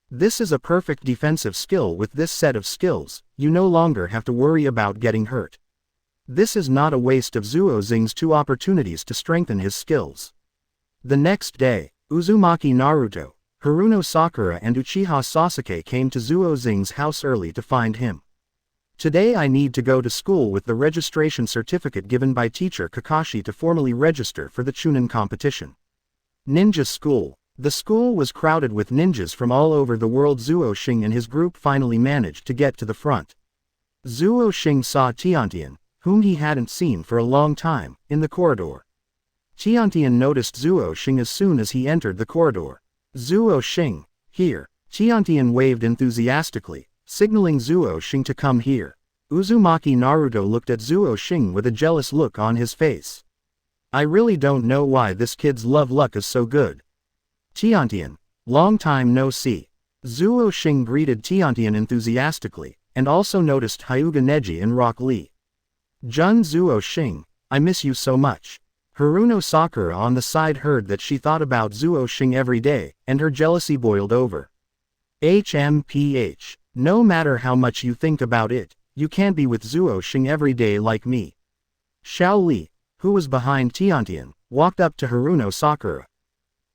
This is a perfect defensive skill. With this set of skills, you no longer have to worry about getting hurt. This is not a waste of Zuo Xing's 2 opportunities to strengthen his skills. The next day, Uzumaki Naruto, Haruno Sakura and Uchiha Sasuke came to Zuo Xing's house early to find him. Today I need to go to school with the registration certificate given by teacher Kakashi to formally register for the Chunin competition. Ninja school. The school was crowded with ninjas from all over the world. Zuo Xing and his group finally managed to get to the front. Zuo Xing saw Tiantian, whom he hadn't seen for a long time, in the corridor. Tiantian noticed Zuo Xing as soon as he entered the corridor. Zuo Xing, here. Tiantian waved enthusiastically, signaling Zuo Xing to come here. Uzumaki Naruto looked at Zuo Xing with a jealous look on his face. I really don't know why this kid's love luck is so good. Tiantian, long time no see. Zuo Xing greeted Tiantian enthusiastically, and also noticed Hyuga Neji and Rock Lee. Jun Zuo Xing, I miss you so much. Haruno Sakura on the side heard that she thought about Zuo Xing every day, and her jealousy boiled over. HMPH, no matter how much you think about it, you can't be with Zuo Xing every day like me. Xiao Li, who was behind Tiantian, walked up to Haruno Sakura.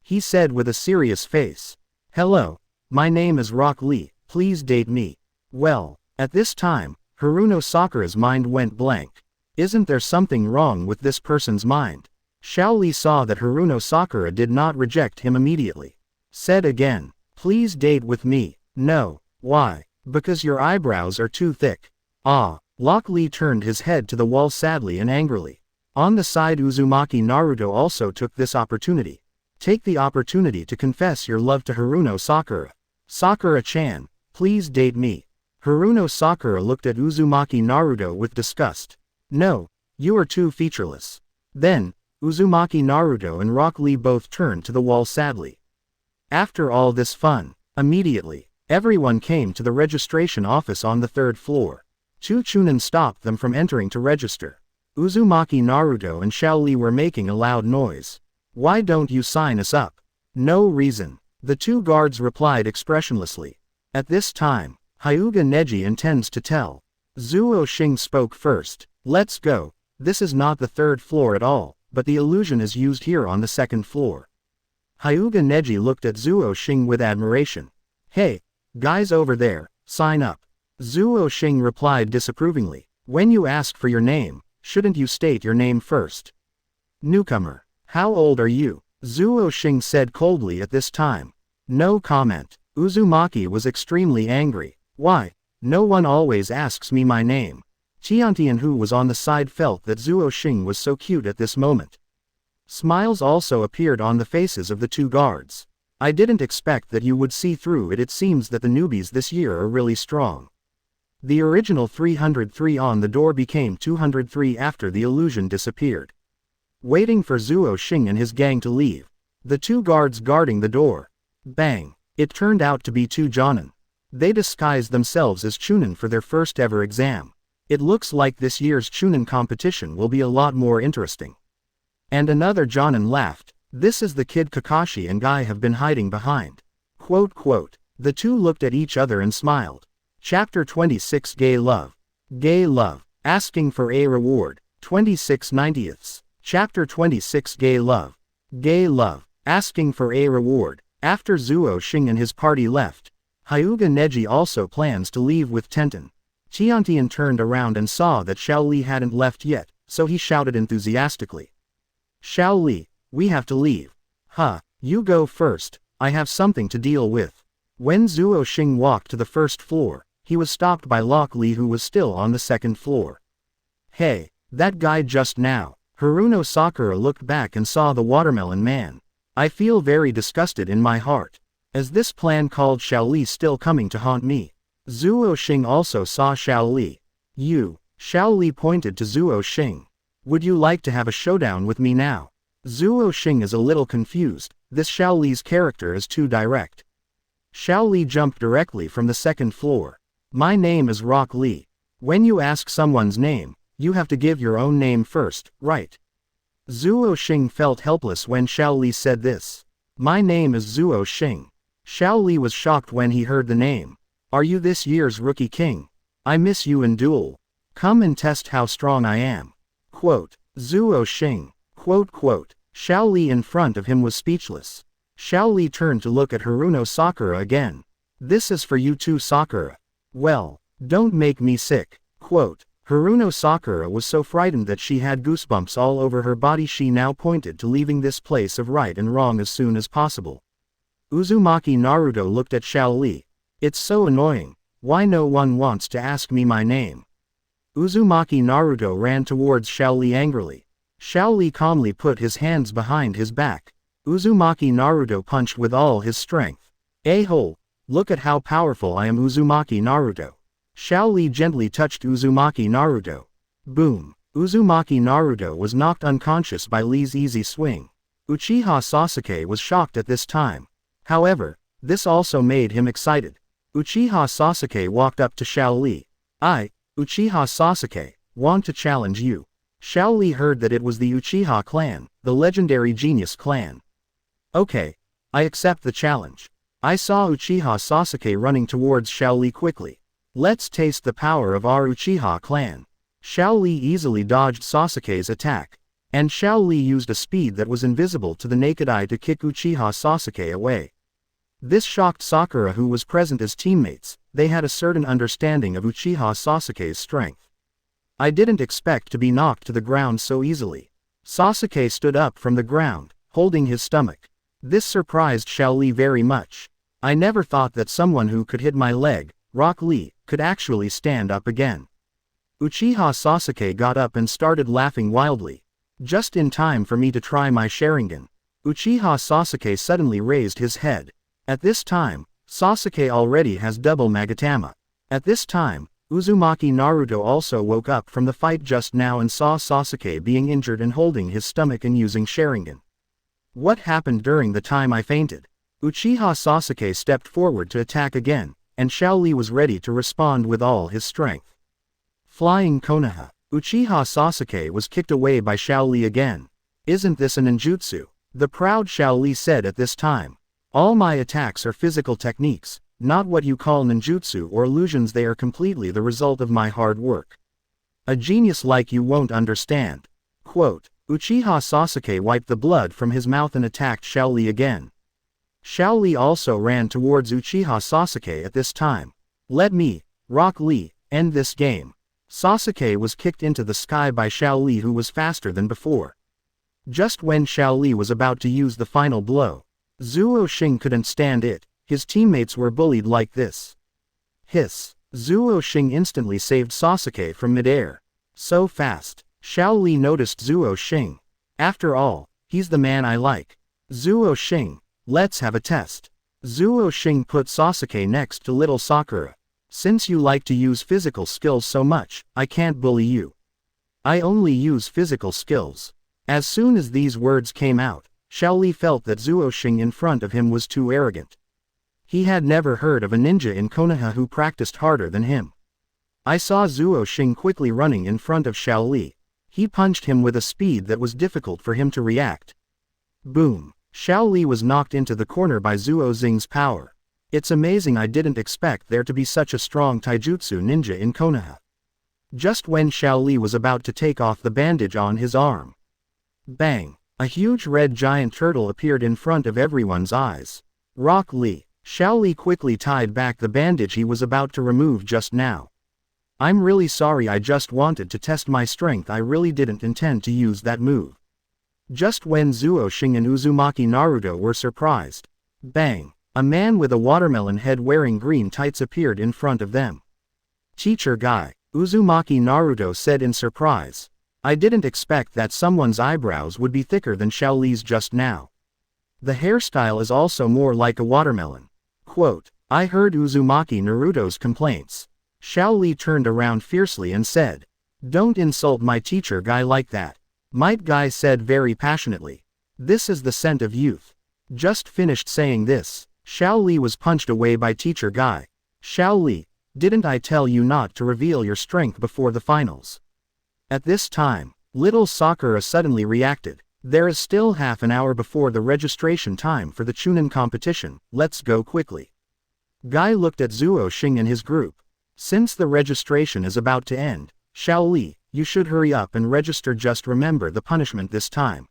He said with a serious face, Hello, my name is Rock Lee, please date me. Well, at this time, Haruno Sakura's mind went blank. Isn't there something wrong with this person's mind? Xiao Li saw that Haruno Sakura did not reject him immediately. Said again, please date with me. No. Why? Because your eyebrows are too thick. Ah. Rock Lee turned his head to the wall sadly and angrily. On the side Uzumaki Naruto also took this opportunity. Take the opportunity to confess your love to Haruno Sakura. Sakura-chan, please date me. Haruno Sakura looked at Uzumaki Naruto with disgust. No, you are too featureless. Then, Uzumaki Naruto and Rock Lee both turned to the wall sadly. After all this fun, immediately, everyone came to the registration office on the 3rd floor. 2 Chunin stopped them from entering to register. Uzumaki Naruto and Xiao Li were making a loud noise. Why don't you sign us up? No reason. The 2 guards replied expressionlessly. At this time, Hyuga Neji intends to tell. Zuo Xing spoke first. Let's go. This is not the 3rd floor at all, but the illusion is used here on the 2nd floor. Hyuga Neji looked at Zuo Xing with admiration. Hey, Guys over there, sign up. Zuo Xing replied disapprovingly. When you ask for your name, shouldn't you state your name first? Newcomer. How old are you? Zuo Xing said coldly at this time. No comment. Uzumaki was extremely angry. Why? No one always asks me my name. Tiantian, who was on the side, felt that Zuo Xing was so cute at this moment. Smiles also appeared on the faces of the two guards. I didn't expect that you would see through it. It seems that the newbies this year are really strong. The original 303 on the door became 203 after the illusion disappeared. Waiting for Zuo Xing and his gang to leave. The two guards guarding the door. Bang! It turned out to be two Jonin. They disguised themselves as Chunin for their first ever exam. It looks like this year's Chunin competition will be a lot more interesting. And another Jonin laughed. This is the kid Kakashi and Guy have been hiding behind. Quote, quote. The two looked at each other and smiled. Chapter 26 Gay Love. Gay Love. Asking for a reward. 26/90ths. Chapter 26 Gay Love. Gay Love. Asking for a reward. After Zuo Xing and his party left, Hyuga Neji also plans to leave with Tenten. Tiantian turned around and saw that Xiao Li hadn't left yet, so he shouted enthusiastically. Xiao Li, we have to leave. Huh, you go first, I have something to deal with. When Zuo Xing walked to the first floor, he was stopped by Lok Li, who was still on the second floor. Hey, that guy just now. Haruno Sakura looked back and saw the watermelon man. I feel very disgusted in my heart. Is this plan called Xiao Li still coming to haunt me? Zuo Xing also saw Xiao Li. You. Xiao Li pointed to Zuo Xing. Would you like to have a showdown with me now? Zuo Xing is a little confused. This Xiao Li's character is too direct. Xiao Li jumped directly from the second floor. My name is Rock Li. When you ask someone's name, you have to give your own name first, right? Zuo Xing felt helpless when Xiao Li said this. My name is Zuo Xing. Xiao Li was shocked when he heard the name. Are you this year's rookie king? I miss you in duel. Come and test how strong I am. Quote. Zuo Xing. Quote, quote. Xiao Li in front of him was speechless. Xiao Li turned to look at Haruno Sakura again. This is for you too, Sakura. Well, don't make me sick. Quote. Haruno Sakura was so frightened that she had goosebumps all over her body. She now pointed to leaving this place of right and wrong as soon as possible. Uzumaki Naruto looked at Xiao Li. It's so annoying. Why no one wants to ask me my name? Uzumaki Naruto ran towards Xiao Li angrily. Xiao Li calmly put his hands behind his back. Uzumaki Naruto punched with all his strength. A-hole, look at how powerful I am, Uzumaki Naruto. Xiao Li gently touched Uzumaki Naruto. Boom. Uzumaki Naruto was knocked unconscious by Li's easy swing. Uchiha Sasuke was shocked at this time. However, this also made him excited. Uchiha Sasuke walked up to Xiao Li. I, Uchiha Sasuke, want to challenge you. Xiao Li heard that it was the Uchiha clan, the legendary genius clan. Okay, I accept the challenge. I saw Uchiha Sasuke running towards Xiao Li quickly. Let's taste the power of our Uchiha clan. Xiao Li easily dodged Sasuke's attack. And Xiao Li used a speed that was invisible to the naked eye to kick Uchiha Sasuke away. This shocked Sakura, who was present as teammates. They had a certain understanding of Uchiha Sasuke's strength. I didn't expect to be knocked to the ground so easily. Sasuke stood up from the ground, holding his stomach. This surprised Xiao Li very much. I never thought that someone who could hit my leg, Rock Li, could actually stand up again. Uchiha Sasuke got up and started laughing wildly. Just in time for me to try my Sharingan. Uchiha Sasuke suddenly raised his head. At this time, Sasuke already has double Magatama. At this time, Uzumaki Naruto also woke up from the fight just now and saw Sasuke being injured and holding his stomach and using Sharingan. What happened during the time I fainted? Uchiha Sasuke stepped forward to attack again, and Xiao Li was ready to respond with all his strength. Flying Konoha. Uchiha Sasuke was kicked away by Xiao Li again. Isn't this a ninjutsu? The proud Xiao Li said at this time. All my attacks are physical techniques, not what you call ninjutsu or illusions. They are completely the result of my hard work. A genius like you won't understand. Quote. Uchiha Sasuke wiped the blood from his mouth and attacked Xiao Li again. Xiao Li also ran towards Uchiha Sasuke at this time. Let me, Rock Lee, end this game. Sasuke was kicked into the sky by Xiao Li, who was faster than before. Just when Xiao Li was about to use the final blow, Zuo Xing couldn't stand it. His teammates were bullied like this. Hiss. Zuo Xing instantly saved Sasuke from midair. So fast. Xiao Li noticed Zuo Xing. After all, he's the man I like. Zuo Xing, let's have a test. Zuo Xing put Sasuke next to little Sakura. Since you like to use physical skills so much, I can't bully you. I only use physical skills. As soon as these words came out, Xiao Li felt that Zuo Xing in front of him was too arrogant. He had never heard of a ninja in Konoha who practiced harder than him. I saw Zuo Xing quickly running in front of Xiao Li. He punched him with a speed that was difficult for him to react. Boom! Xiao Li was knocked into the corner by Zuo Xing's power. It's amazing, I didn't expect there to be such a strong taijutsu ninja in Konoha. Just when Xiao Li was about to take off the bandage on his arm. Bang! A huge red giant turtle appeared in front of everyone's eyes. Rock Lee. Xiao Li quickly tied back the bandage he was about to remove just now. I'm really sorry, I just wanted to test my strength, I really didn't intend to use that move. Just when Zuo Xing and Uzumaki Naruto were surprised. Bang! A man with a watermelon head wearing green tights appeared in front of them. Teacher Guy, Uzumaki Naruto said in surprise. I didn't expect that someone's eyebrows would be thicker than Xiao Li's just now. The hairstyle is also more like a watermelon. Quote, I heard Uzumaki Naruto's complaints. Xiao Li turned around fiercely and said, don't insult my teacher Guy like that. Might Guy said very passionately. This is the scent of youth. Just finished saying this, Xiao Li was punched away by teacher Guy. Xiao Li, didn't I tell you not to reveal your strength before the finals? At this time, little Sakura suddenly reacted. There is still half an hour before the registration time for the Chunin competition, let's go quickly. Guy looked at Zuo Xing and his group. Since the registration is about to end, Xiao Li, you should hurry up and register, just remember the punishment this time.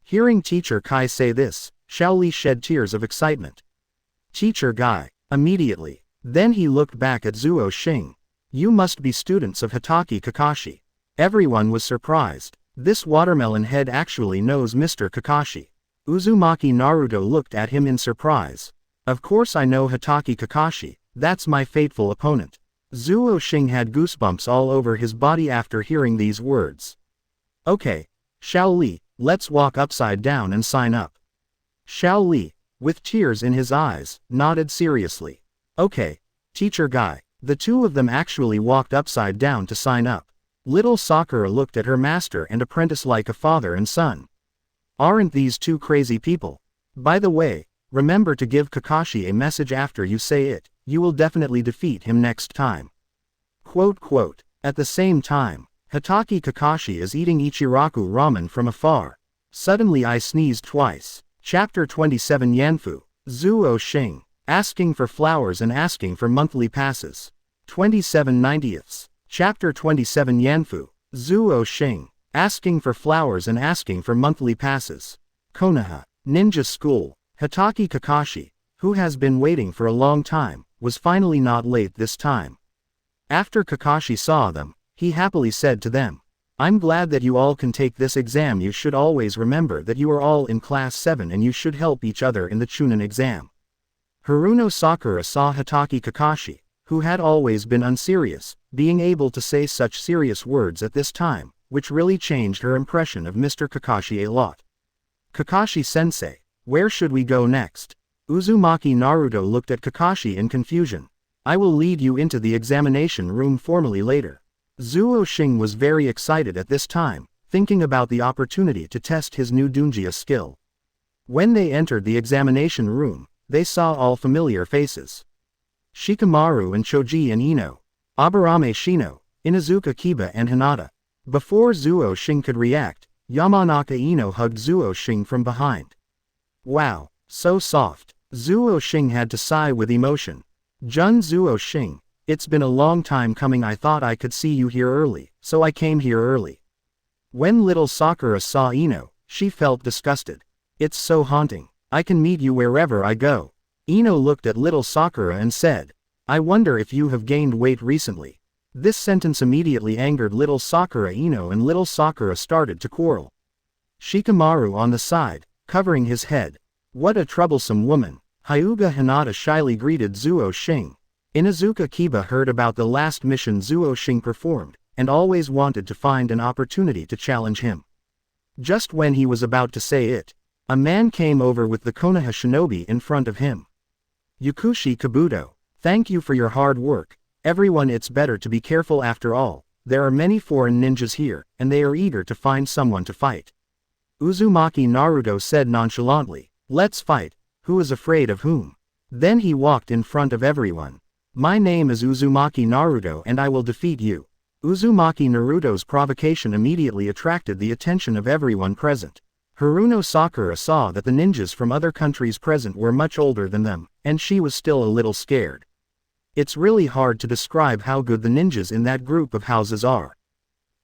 Hearing Teacher Kai say this, Xiao Li shed tears of excitement. Teacher Guy, immediately. Then he looked back at Zuo Xing. You must be students of Hitaki Kakashi. Everyone was surprised. This watermelon head actually knows Mr. Kakashi. Uzumaki Naruto looked at him in surprise. Of course I know Hitaki Kakashi, that's my fateful opponent. Zuo Xing had goosebumps all over his body after hearing these words. Okay, Xiao Li, let's walk upside down and sign up. Xiao Li, with tears in his eyes, nodded seriously. Okay, Teacher Guy. The two of them actually walked upside down to sign up. Little Sakura looked at her master and apprentice like a father and son. Aren't these two crazy people? By the way, remember to give Kakashi a message after you say it, you will definitely defeat him next time. Quote. At the same time, Hitaki Kakashi is eating Ichiraku ramen from afar. Suddenly I sneezed twice. Chapter 27 Yanfu. Zuo Xing. Asking for flowers and asking for monthly passes. 27/90ths. Chapter 27 Yanfu. Zuo Xing. Asking for flowers and asking for monthly passes. Konoha. Ninja School. Hitaki Kakashi, who has been waiting for a long time, was finally not late this time. After Kakashi saw them, he happily said to them, I'm glad that you all can take this exam. You should always remember that you are all in class 7 and you should help each other in the Chunin exam. Haruno Sakura saw Hitaki Kakashi, who had always been unserious, being able to say such serious words at this time, which really changed her impression of Mr. Kakashi a lot. Kakashi-sensei, where should we go next? Uzumaki Naruto looked at Kakashi in confusion. I will lead you into the examination room formally later. Zuo Xing was very excited at this time, thinking about the opportunity to test his new Dunjia skill. When they entered the examination room, they saw all familiar faces. Shikamaru and Choji and Ino, Aburame Shino, Inuzuka Kiba and Hinata. Before Zuo Xing could react, Yamanaka Ino hugged Zuo Xing from behind. Wow, so soft. Zuo Xing had to sigh with emotion. Jun Zuo Xing, it's been a long time coming. I thought I could see you here early, so I came here early. When little Sakura saw Ino, she felt disgusted. It's so haunting. I can meet you wherever I go. Ino looked at little Sakura and said, I wonder if you have gained weight recently. This sentence immediately angered little Sakura Ino, and little Sakura started to quarrel. Shikamaru on the side, covering his head. What a troublesome woman. Hyuga Hinata shyly greeted Zuo Xing. Inuzuka Kiba heard about the last mission Zuo Xing performed, and always wanted to find an opportunity to challenge him. Just when he was about to say it, a man came over with the Konoha shinobi in front of him. Yukushi Kabuto, thank you for your hard work. Everyone, it's better to be careful after all. There are many foreign ninjas here, and they are eager to find someone to fight. Uzumaki Naruto said nonchalantly, let's fight. Who is afraid of whom? Then he walked in front of everyone. My name is Uzumaki Naruto and I will defeat you. Uzumaki Naruto's provocation immediately attracted the attention of everyone present. Haruno Sakura saw that the ninjas from other countries present were much older than them, and she was still a little scared. It's really hard to describe how good the ninjas in that group of houses are.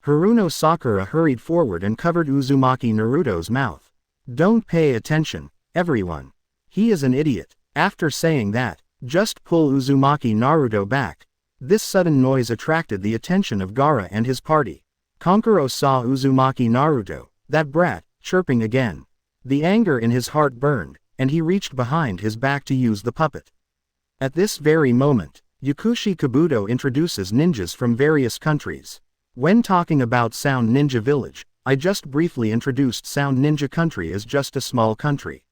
Haruno Sakura hurried forward and covered Uzumaki Naruto's mouth. Don't pay attention, everyone. He is an idiot. After saying that, just pull Uzumaki Naruto back. This sudden noise attracted the attention of Gaara and his party. Kankuro saw Uzumaki Naruto, that brat, chirping again. The anger in his heart burned, and he reached behind his back to use the puppet. At this very moment, Yukushi Kabuto introduces ninjas from various countries. When talking about Sound Ninja Village, I just briefly introduced Sound Ninja Country as just a small country.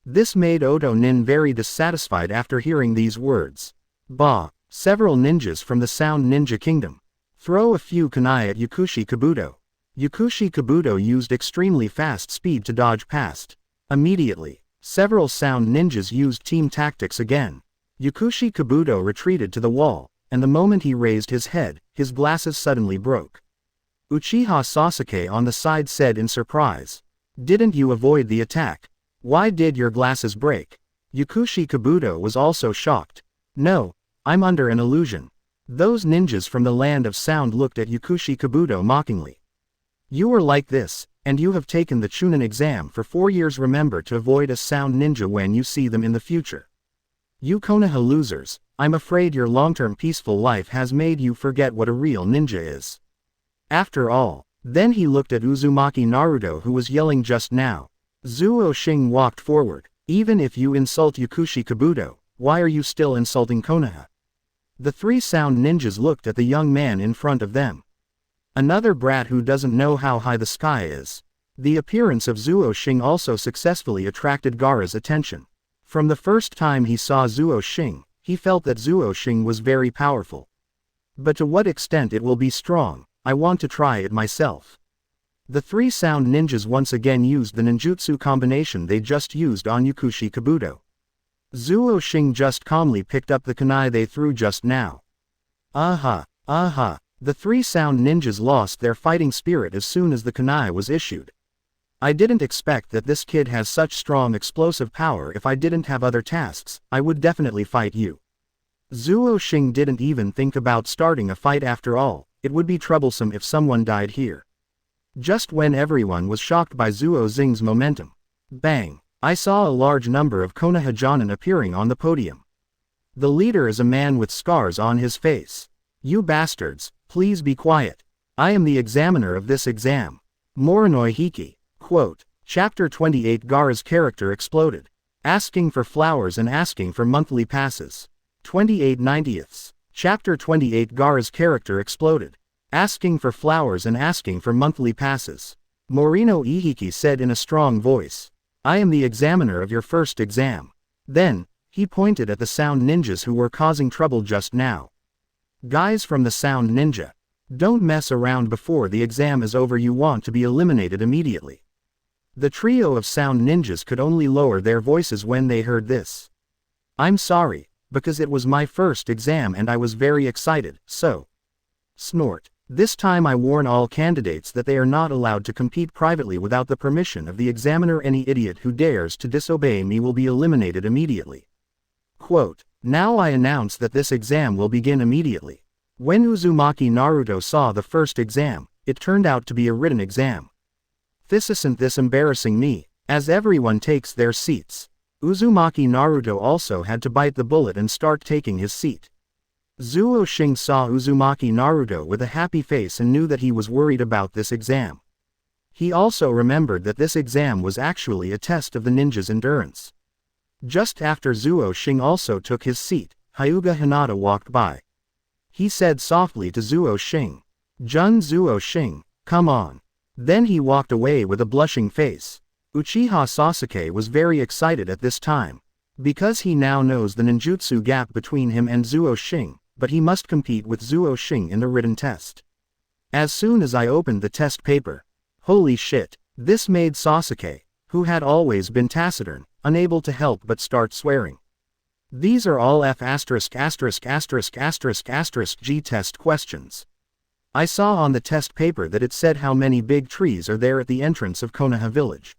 This made Oto Nin very dissatisfied after hearing these words. Bah! Several ninjas from the Sound Ninja Kingdom. Throw a few kunai at Yukushi Kabuto. Yukushi Kabuto used extremely fast speed to dodge past. Immediately, several Sound Ninjas used team tactics again. Yukushi Kabuto retreated to the wall, and the moment he raised his head, his glasses suddenly broke. Uchiha Sasuke on the side said in surprise. Didn't you avoid the attack? Why did your glasses break? Yukushi Kabuto was also shocked. No, I'm under an illusion. Those ninjas from the land of sound looked at Yukushi Kabuto mockingly. You are like this, and you have taken the Chunin exam for 4 years. Remember to avoid a sound ninja when you see them in the future. You Konoha losers, I'm afraid your long-term peaceful life has made you forget what a real ninja is. After all, then he looked at Uzumaki Naruto who was yelling just now. Zuo Xing walked forward. Even if you insult Yukushi Kabuto, why are you still insulting Konoha? The three sound ninjas looked at the young man in front of them. Another brat who doesn't know how high the sky is. The appearance of Zuo Xing also successfully attracted Gaara's attention. From the first time he saw Zuo Xing, he felt that Zuo Xing was very powerful. But to what extent it will be strong, I want to try it myself. The three sound ninjas once again used the ninjutsu combination they just used on Yukushi Kabuto. Zuo Xing just calmly picked up the kunai they threw just now. Aha! Aha! The three sound ninjas lost their fighting spirit as soon as the kunai was issued. I didn't expect that this kid has such strong explosive power. If I didn't have other tasks, I would definitely fight you. Zuo Xing didn't even think about starting a fight after all. It would be troublesome if someone died here. Just when everyone was shocked by Zuo Xing's momentum. Bang! I saw a large number of Konoha Jonin appearing on the podium. The leader is a man with scars on his face. You bastards, please be quiet. I am the examiner of this exam. Morinoi Hiki. Quote. Chapter 28 Gaara's character exploded. Asking for flowers and asking for monthly passes. 28/90ths. Chapter 28 Gaara's character exploded. Asking for flowers and asking for monthly passes. Morino Ihiki said in a strong voice. I am the examiner of your first exam. Then, he pointed at the sound ninjas who were causing trouble just now. Guys from the sound ninja. Don't mess around before the exam is over. You want to be eliminated immediately. The trio of sound ninjas could only lower their voices when they heard this. I'm sorry, because it was my first exam and I was very excited, so. Snort. This time I warn all candidates that they are not allowed to compete privately without the permission of the examiner. Any idiot who dares to disobey me will be eliminated immediately. Quote. Now I announce that this exam will begin immediately. When Uzumaki Naruto saw the first exam, it turned out to be a written exam. This isn't this embarrassing me, As everyone takes their seats, Uzumaki Naruto also had to bite the bullet and start taking his seat. Zuo Xing saw Uzumaki Naruto with a happy face and knew that he was worried about this exam. He also remembered that this exam was actually a test of the ninja's endurance. Just after Zuo Xing also took his seat, Hyuga Hinata walked by. He said softly to Zuo Xing, "Jun Zuo Xing, come on." Then he walked away with a blushing face. Uchiha Sasuke was very excited at this time, because he now knows the ninjutsu gap between him and Zuo Xing, but he must compete with Zuo Xing in the written test. As soon as I opened the test paper, holy shit, this made Sasuke, who had always been taciturn, unable to help but start swearing. These are all F************ G test questions. I saw on the test paper that it said how many big trees are there at the entrance of Konoha village.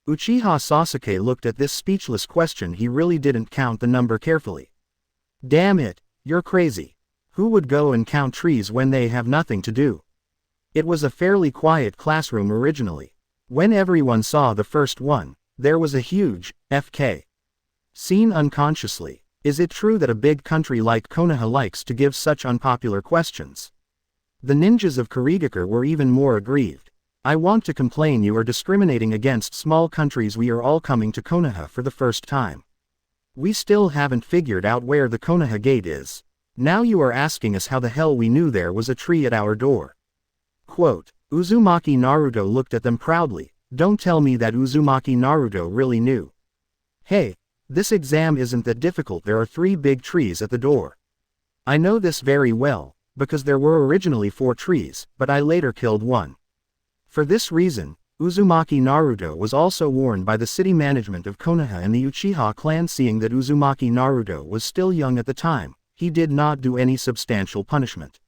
Uchiha Sasuke looked at this speechless question. He really didn't count the number carefully. Damn it, you're crazy. Who would go and count trees when they have nothing to do? It was a fairly quiet classroom originally. When everyone saw the first one, there was a huge FK. Seen unconsciously. Is it true that a big country like Konoha likes to give such unpopular questions? The ninjas of Kurigakure were even more aggrieved. I want to complain you are discriminating against small countries. We are all coming to Konoha for the first time. We still haven't figured out where the Konoha gate is. Now you are asking us how the hell we knew there was a tree at our door. Quote, Uzumaki Naruto looked at them proudly. Don't tell me that Uzumaki Naruto really knew. Hey, this exam isn't that difficult. There are 3 big trees at the door. I know this very well, because there were originally 4 trees, but I later killed one. For this reason, Uzumaki Naruto was also warned by the city management of Konoha and the Uchiha clan. Seeing that Uzumaki Naruto was still young at the time, he did not do any substantial punishment.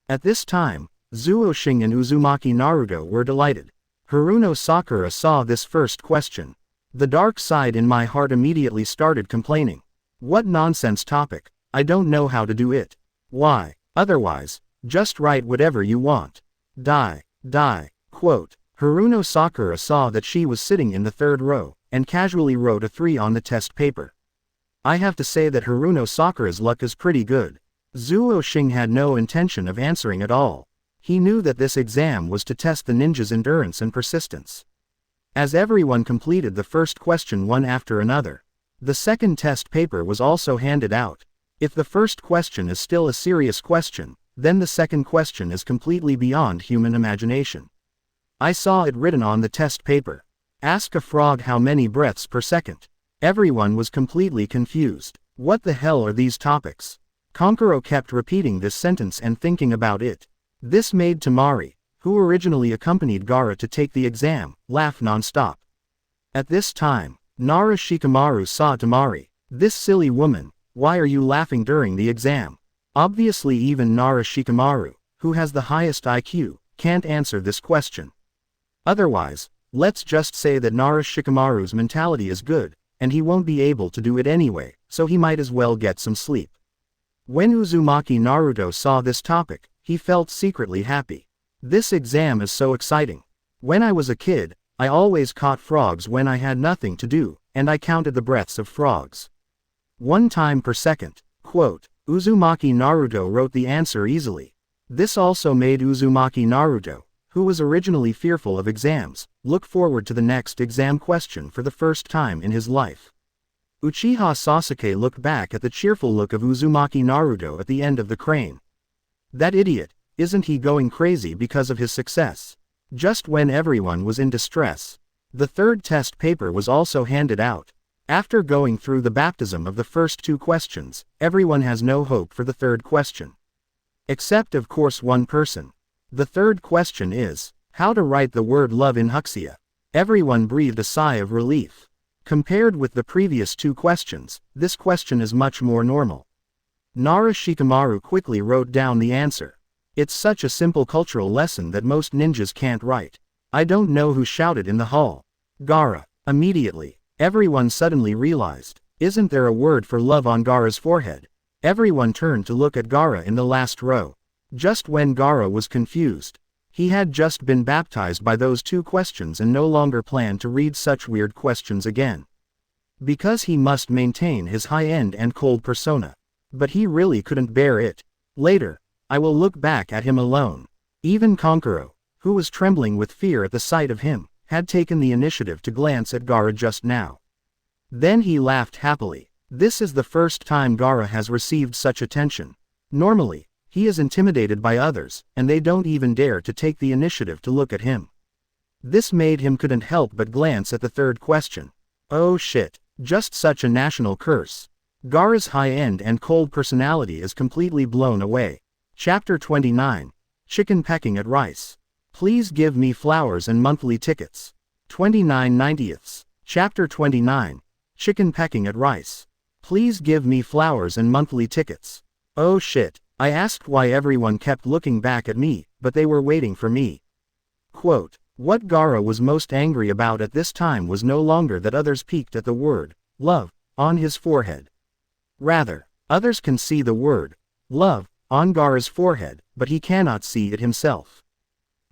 At this time, Zuo Xing and Uzumaki Naruto were delighted. Haruno Sakura saw this first question. The dark side in my heart immediately started complaining. What nonsense topic, I don't know how to do it. Why, otherwise, just write whatever you want. Die. Quote, Haruno Sakura saw that she was sitting in the 3rd row, and casually wrote a 3 on the test paper. I have to say that Haruno Sakura's luck is pretty good. Zuo Xing had no intention of answering at all. He knew that this exam was to test the ninja's endurance and persistence. As everyone completed the first question one after another, the second test paper was also handed out. If the first question is still a serious question, then the second question is completely beyond human imagination. I saw it written on the test paper. Ask a frog how many breaths per second. Everyone was completely confused. What the hell are these topics? Konkuro kept repeating this sentence and thinking about it. This made Temari, who originally accompanied Gaara to take the exam, laugh non-stop. At this time, Nara Shikamaru saw Temari. This silly woman, why are you laughing during the exam? Obviously even Nara Shikamaru, who has the highest IQ, can't answer this question. Otherwise, let's just say that Nara Shikamaru's mentality is good, and he won't be able to do it anyway, so he might as well get some sleep. When Uzumaki Naruto saw this topic, he felt secretly happy. This exam is so exciting. When I was a kid, I always caught frogs when I had nothing to do, and I counted the breaths of frogs. 1 time per second. Quote, Uzumaki Naruto wrote the answer easily. This also made Uzumaki Naruto, who was originally fearful of exams, look forward to the next exam question for the first time in his life. Uchiha Sasuke looked back at the cheerful look of Uzumaki Naruto at the end of the crane. That idiot, isn't he going crazy because of his success? Just when everyone was in distress. The 3rd test paper was also handed out. After going through the baptism of the first 2 questions, everyone has no hope for the 3rd question. Except of course one person. The 3rd question is, how to write the word love in Huxia. Everyone breathed a sigh of relief. Compared with the previous 2 questions, this question is much more normal. Nara Shikamaru quickly wrote down the answer. It's such a simple cultural lesson that most ninjas can't write. I don't know who shouted in the hall. Gaara. Immediately, everyone suddenly realized, isn't there a word for love on Gaara's forehead? Everyone turned to look at Gaara in the last row. Just when Gaara was confused, He had just been baptized by those 2 questions and no longer planned to read such weird questions again. Because he must maintain his high-end and cold persona. But he really couldn't bear it. Later, I will look back at him alone. Even Konkuro, who was trembling with fear at the sight of him, had taken the initiative to glance at Gaara just now. Then he laughed happily. This is the first time Gaara has received such attention. Normally, he is intimidated by others, and they don't even dare to take the initiative to look at him. This made him couldn't help but glance at the 3rd question. Oh shit, just such a national curse. Gaara's high-end and cold personality is completely blown away. Chapter 29. Chicken pecking at rice. Please give me flowers and monthly tickets. 29/90. Chapter 29. Chicken pecking at rice. Please give me flowers and monthly tickets. Oh shit, I asked why everyone kept looking back at me, but they were waiting for me. Quote, what Gaara was most angry about at this time was no longer that others peeked at the word, love, on his forehead. Rather, others can see the word, love, on Gaara's forehead, but he cannot see it himself.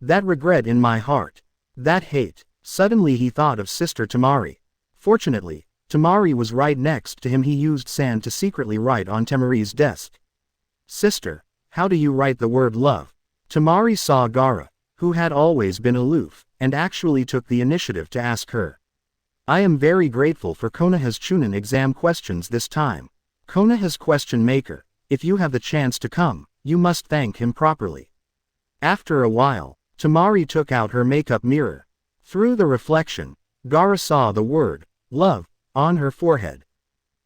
That regret in my heart. That hate. Suddenly he thought of Sister Temari. Fortunately, Temari was right next to him. He used sand to secretly write on Temari's desk. Sister, how do you write the word love? Temari saw Gaara, who had always been aloof, and actually took the initiative to ask her. I am very grateful for Konoha's Chunin exam questions this time. Konoha's question maker, if you have the chance to come, you must thank him properly. After a while, Temari took out her makeup mirror. Through the reflection, Gaara saw the word, love, on her forehead.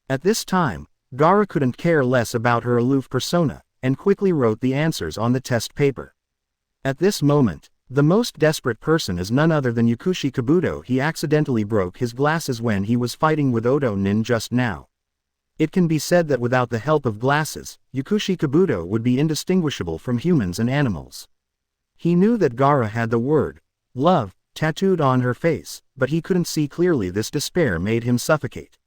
At this time, Gaara couldn't care less about her aloof persona, and quickly wrote the answers on the test paper. At this moment, the most desperate person is none other than Yakushi Kabuto. He accidentally broke his glasses when he was fighting with Oto Nin just now. It can be said that without the help of glasses, Yakushi Kabuto would be indistinguishable from humans and animals. He knew that Gaara had the word, love, tattooed on her face, but he couldn't see clearly. This despair made him suffocate.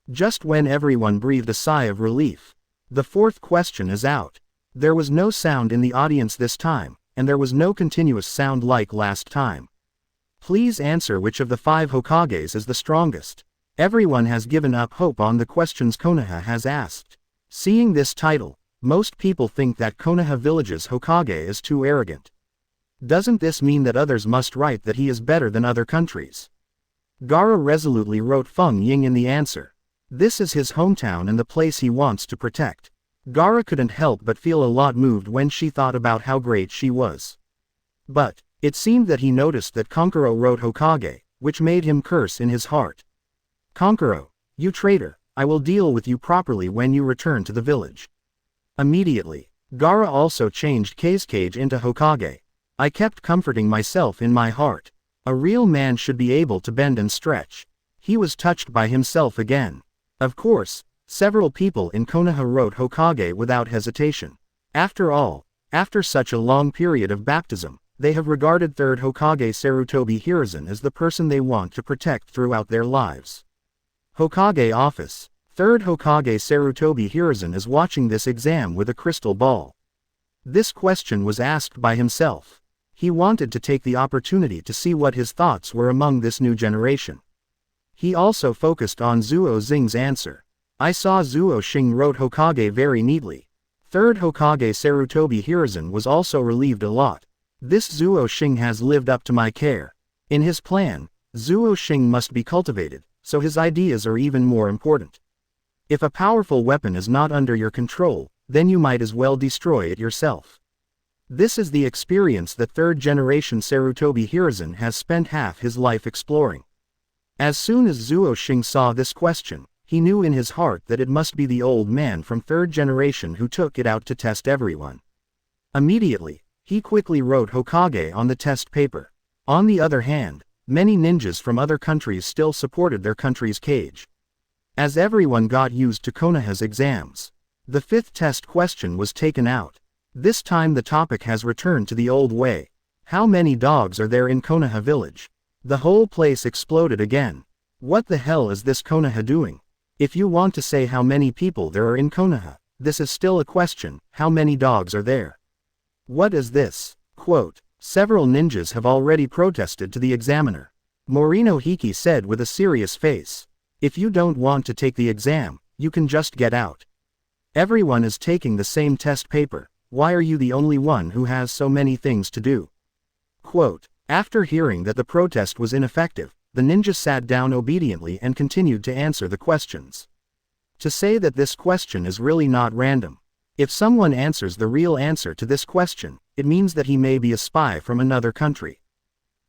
Just when everyone breathed a sigh of relief, the 4th question is out. There was no sound in the audience this time, and there was no continuous sound like last time. Please answer which of the 5 Hokages is the strongest. Everyone has given up hope on the questions Konoha has asked. Seeing this title, most people think that Konoha Village's Hokage is too arrogant. Doesn't this mean that others must write that he is better than other countries? Gaara resolutely wrote Feng Ying in the answer. This is his hometown and the place he wants to protect. Gaara couldn't help but feel a lot moved when she thought about how great she was. But, it seemed that he noticed that Konkuro wrote Hokage, which made him curse in his heart. Konkuro, you traitor, I will deal with you properly when you return to the village. Immediately, Gaara also changed Kazekage into Hokage. I kept comforting myself in my heart. A real man should be able to bend and stretch. He was touched by himself again. Of course, several people in Konoha wrote Hokage without hesitation. After all, after such a long period of baptism, they have regarded 3rd Hokage Sarutobi Hiruzen as the person they want to protect throughout their lives. Hokage Office. 3rd Hokage Sarutobi Hiruzen is watching this exam with a crystal ball. This question was asked by himself. He wanted to take the opportunity to see what his thoughts were among this new generation. He also focused on Zuo Xing's answer. I saw Zuo Xing wrote Hokage very neatly. 3rd Hokage Sarutobi Hiruzen was also relieved a lot. This Zuo Xing has lived up to my care. In his plan, Zuo Xing must be cultivated, so his ideas are even more important. If a powerful weapon is not under your control, then you might as well destroy it yourself. This is the experience that 3rd generation Sarutobi Hiruzen has spent half his life exploring. As soon as Zuo Xing saw this question, he knew in his heart that it must be the old man from 3rd generation who took it out to test everyone. Immediately, he quickly wrote Hokage on the test paper. On the other hand, many ninjas from other countries still supported their country's Kage. As everyone got used to Konoha's exams, the 5th test question was taken out. This time the topic has returned to the old way. How many dogs are there in Konoha village? The whole place exploded again. What the hell is this Konoha doing? If you want to say how many people there are in Konoha, this is still a question, how many dogs are there? What is this? Quote, Several ninjas have already protested to the examiner. Morino Hiki said with a serious face. If you don't want to take the exam, you can just get out. Everyone is taking the same test paper. Why are you the only one who has so many things to do? Quote, after hearing that the protest was ineffective, the ninja sat down obediently and continued to answer the questions. To say that this question is really not random. If someone answers the real answer to this question, it means that he may be a spy from another country.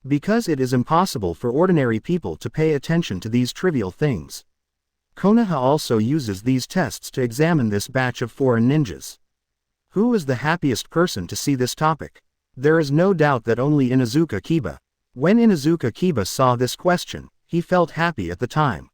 Because it is impossible for ordinary people to pay attention to these trivial things. Konoha also uses these tests to examine this batch of foreign ninjas. Who is the happiest person to see this topic? There is no doubt that only Inuzuka Kiba. When Inuzuka Kiba saw this question, he felt happy at the time.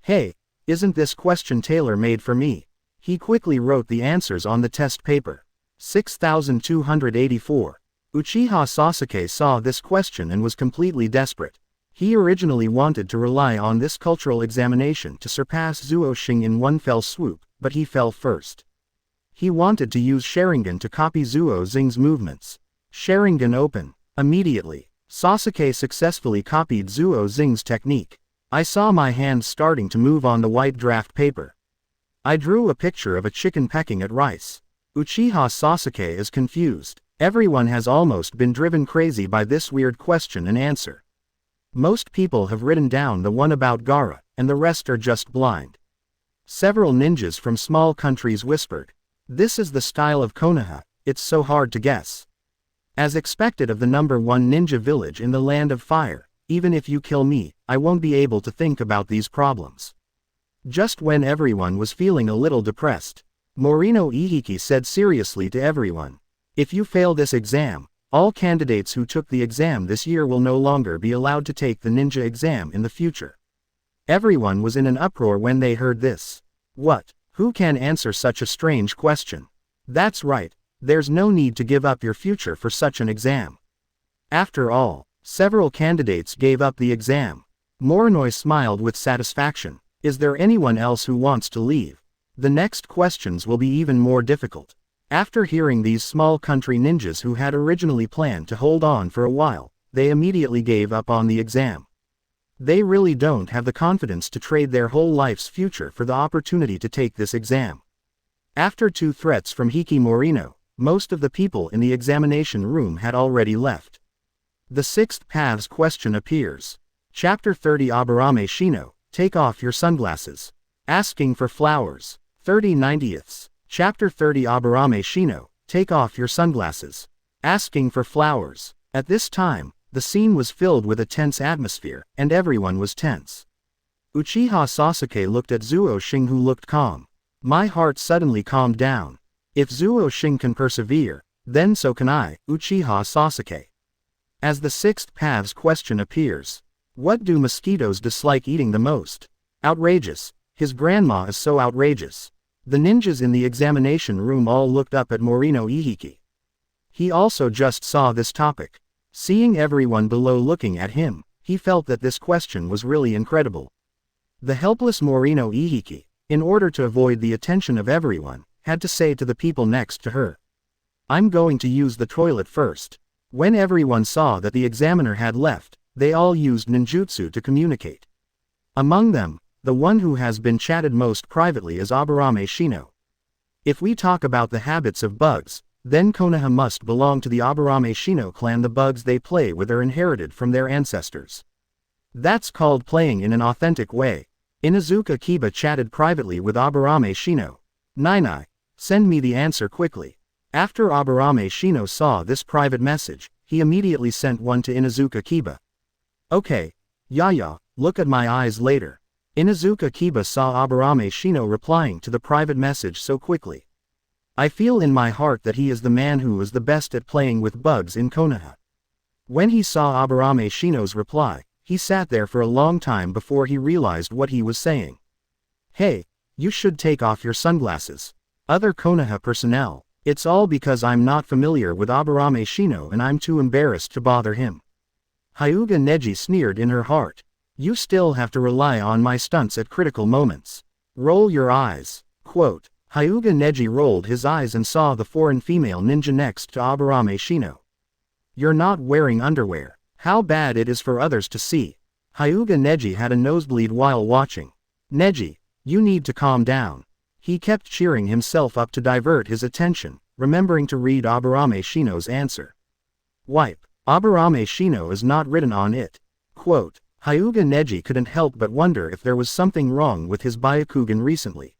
Hey, isn't this question tailor-made for me? He quickly wrote the answers on the test paper. 6284. Uchiha Sasuke saw this question and was completely desperate. He originally wanted to rely on this cultural examination to surpass Zuo Xing in one fell swoop, but he fell first. He wanted to use Sharingan to copy Zuo Xing's movements. Sharingan open. Immediately, Sasuke successfully copied Zuo Xing's technique. I saw my hands starting to move on the white draft paper. I drew a picture of a chicken pecking at rice. Uchiha Sasuke is confused. Everyone has almost been driven crazy by this weird question and answer. Most people have written down the one about Gaara, and the rest are just blind. Several ninjas from small countries whispered. This is the style of Konoha, it's so hard to guess. As expected of the number one ninja village in the land of fire, even if you kill me, I won't be able to think about these problems. Just when everyone was feeling a little depressed, Morino Ihiki said seriously to everyone. If you fail this exam, all candidates who took the exam this year will no longer be allowed to take the ninja exam in the future. Everyone was in an uproar when they heard this. What? Who can answer such a strange question? That's right, there's no need to give up your future for such an exam. After all, several candidates gave up the exam. Morino smiled with satisfaction. Is there anyone else who wants to leave? The next questions will be even more difficult. After hearing these small country ninjas who had originally planned to hold on for a while, they immediately gave up on the exam. They really don't have the confidence to trade their whole life's future for the opportunity to take this exam. After 2 threats from Hiki Morino, most of the people in the examination room had already left. The 6th paths question appears. Chapter 30 Aburame Shino, take off your sunglasses. Asking for flowers. 30/90ths. Chapter 30 Aburame Shino, take off your sunglasses. Asking for flowers. At this time, the scene was filled with a tense atmosphere, and everyone was tense. Uchiha Sasuke looked at Zuo Xing who looked calm. My heart suddenly calmed down. If Zuo Xing can persevere, then so can I, Uchiha Sasuke. As the 6th paths question appears. What do mosquitoes dislike eating the most? Outrageous. His grandma is so outrageous. The ninjas in the examination room all looked up at Morino Ihiki. He also just saw this topic. Seeing everyone below looking at him, he felt that this question was really incredible. The helpless Morino Ihiki, in order to avoid the attention of everyone, had to say to the people next to her. I'm going to use the toilet first. When everyone saw that the examiner had left, they all used ninjutsu to communicate. Among them, the one who has been chatted most privately is Aburame Shino. If we talk about the habits of bugs, then Konoha must belong to the Aburame Shino clan. The bugs they play with are inherited from their ancestors. That's called playing in an authentic way. Inuzuka Kiba chatted privately with Aburame Shino. Nai, send me the answer quickly. After Aburame Shino saw this private message, he immediately sent one to Inuzuka Kiba. Okay, Yaya, look at my eyes later. Inuzuka Kiba saw Aburame Shino replying to the private message so quickly. I feel in my heart that he is the man who is the best at playing with bugs in Konoha. When he saw Aburame Shino's reply, he sat there for a long time before he realized what he was saying. Hey, you should take off your sunglasses. Other Konoha personnel, it's all because I'm not familiar with Aburame Shino and I'm too embarrassed to bother him. Hyuga Neji sneered in her heart. You still have to rely on my stunts at critical moments. Roll your eyes. Quote. Hyuga Neji rolled his eyes and saw the foreign female ninja next to Aburame Shino. You're not wearing underwear. How bad it is for others to see. Hyuga Neji had a nosebleed while watching. Neji, you need to calm down. He kept cheering himself up to divert his attention, remembering to read Aburame Shino's answer. Wipe. Aburame Shino is not written on it. Quote, Hyuga Neji couldn't help but wonder if there was something wrong with his Byakugan recently.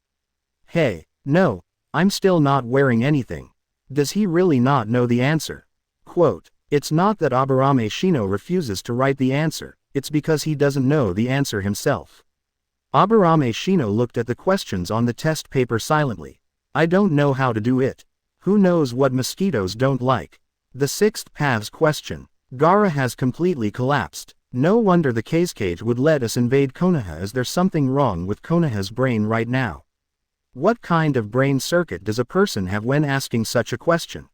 Hey, no, I'm still not wearing anything. Does he really not know the answer? Quote, it's not that Aburame Shino refuses to write the answer, it's because he doesn't know the answer himself. Aburame Shino looked at the questions on the test paper silently. I don't know how to do it. Who knows what mosquitoes don't like? The sixth paths question. Gaara has completely collapsed. No wonder the cage would let us invade Konoha. Is there something wrong with Konoha's brain right now? What kind of brain circuit does a person have when asking such a question?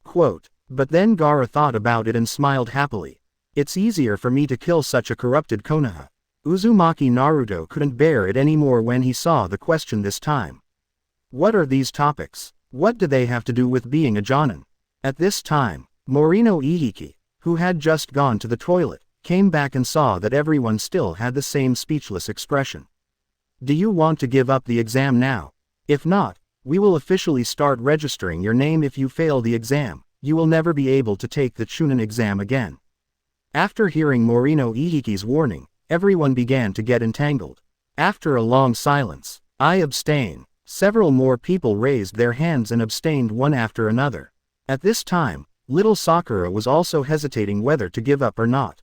Quote, but then Gaara thought about it and smiled happily. It's easier for me to kill such a corrupted Konoha. Uzumaki Naruto couldn't bear it anymore when he saw the question this time. What are these topics? What do they have to do with being a Jonin? At this time, Morino Ihiki, who had just gone to the toilet, came back and saw that everyone still had the same speechless expression. Do you want to give up the exam now? If not, we will officially start registering your name. If you fail the exam, you will never be able to take the Chunin exam again. After hearing Morino Ihiki's warning, everyone began to get entangled. After a long silence, I abstain. Several more people raised their hands and abstained one after another. At this time, little Sakura was also hesitating whether to give up or not.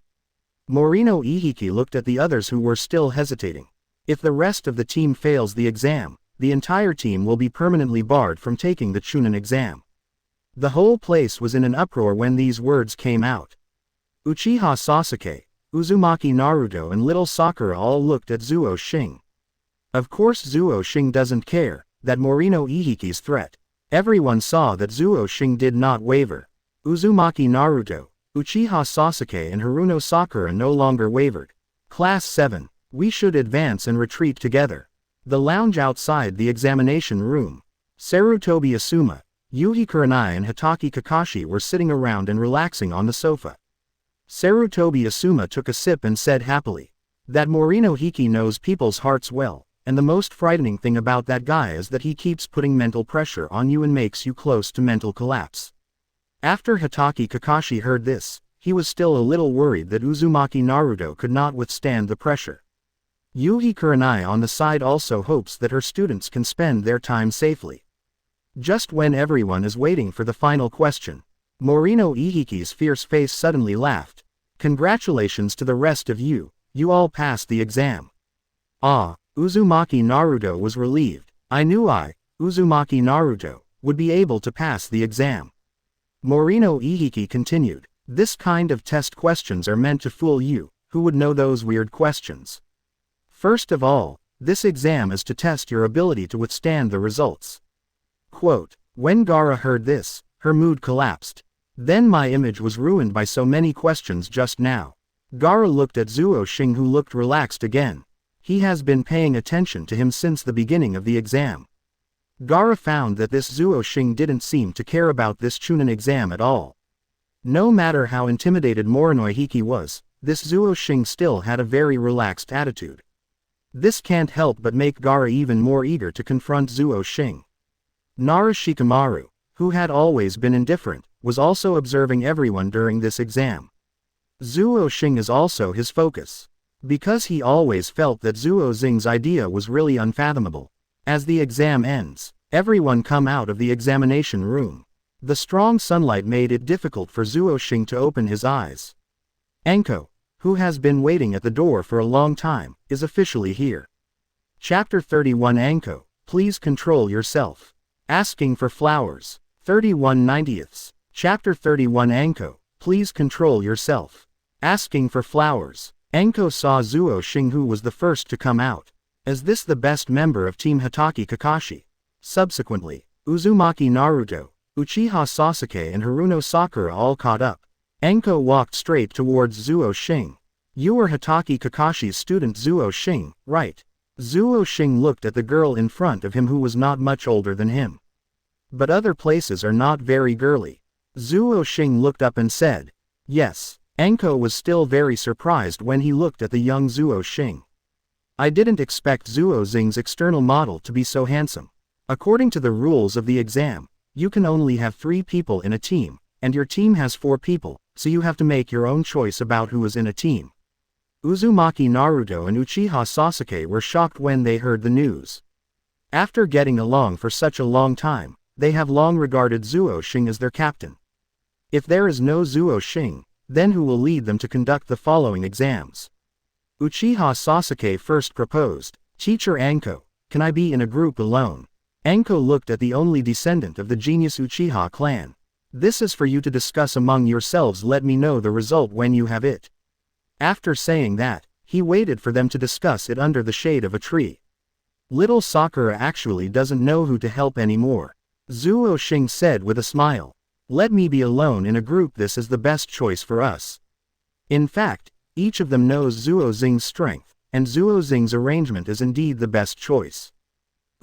Morino Ihiki looked at the others who were still hesitating. If the rest of the team fails the exam, the entire team will be permanently barred from taking the Chunin exam. The whole place was in an uproar when these words came out. Uchiha Sasuke, Uzumaki Naruto and little Sakura all looked at Zuo Xing. Of course Zuo Xing doesn't care that Morino Ihiki's threat. Everyone saw that Zuo Xing did not waver. Uzumaki Naruto, Uchiha Sasuke and Haruno Sakura no longer wavered. Class 7, we should advance and retreat together. The lounge outside the examination room. Sarutobi Asuma, Yuhi Kurenai and Hitaki Kakashi were sitting around and relaxing on the sofa. Sarutobi Asuma took a sip and said happily, that Morino Hiki knows people's hearts well, and the most frightening thing about that guy is that he keeps putting mental pressure on you and makes you close to mental collapse. After Hitaki Kakashi heard this, he was still a little worried that Uzumaki Naruto could not withstand the pressure. Yuhi Kurenai on the side also hopes that her students can spend their time safely. Just when everyone is waiting for the final question, Morino Ihiki's fierce face suddenly laughed. Congratulations to the rest of you, you all passed the exam. Ah, Uzumaki Naruto was relieved. I knew Uzumaki Naruto, would be able to pass the exam. Morino Ihiki continued, this kind of test questions are meant to fool you, who would know those weird questions. First of all, this exam is to test your ability to withstand the results. Quote, when Gaara heard this, her mood collapsed. Then my image was ruined by so many questions just now. Gaara looked at Zuo Xing who looked relaxed again. He has been paying attention to him since the beginning of the exam. Gaara found that this Zuo Xing didn't seem to care about this Chunin exam at all. No matter how intimidated Morino Hiki was, this Zuo Xing still had a very relaxed attitude. This can't help but make Gaara even more eager to confront Zuo Xing. Nara Shikamaru, who had always been indifferent, was also observing everyone during this exam. Zuo Xing is also his focus. Because he always felt that Zuo Xing's idea was really unfathomable. As the exam ends, everyone come out of the examination room. The strong sunlight made it difficult for Zuo Xing to open his eyes. Enko, who has been waiting at the door for a long time, is officially here. Chapter 31 Enko, please control yourself. Asking for flowers. 31/90ths. Chapter 31 Enko, please control yourself. Asking for flowers. Enko saw Zuo Xing who was the first to come out. Is this the best member of Team Hitaki Kakashi? Subsequently, Uzumaki Naruto, Uchiha Sasuke and Haruno Sakura all caught up. Enko walked straight towards Zuo Xing. You are Hitaki Kakashi's student Zuo Xing, right? Zuo Xing looked at the girl in front of him who was not much older than him. But other places are not very girly. Zuo Xing looked up and said, yes. Anko was still very surprised when he looked at the young Zuo Xing. I didn't expect Zuo Xing's external model to be so handsome. According to the rules of the exam, you can only have 3 people in a team, and your team has 4 people, so you have to make your own choice about who is in a team. Uzumaki Naruto and Uchiha Sasuke were shocked when they heard the news. After getting along for such a long time, they have long regarded Zuo Xing as their captain. If there is no Zuo Xing, then who will lead them to conduct the following exams? Uchiha Sasuke first proposed, Teacher Anko, can I be in a group alone? Anko looked at the only descendant of the genius Uchiha clan. This is for you to discuss among yourselves, let me know the result when you have it. After saying that, he waited for them to discuss it under the shade of a tree. Little Sakura actually doesn't know who to help anymore. Zuo Xing said with a smile. Let me be alone in a group, this is the best choice for us. In fact, each of them knows Zuo Xing's strength, and Zuo Xing's arrangement is indeed the best choice.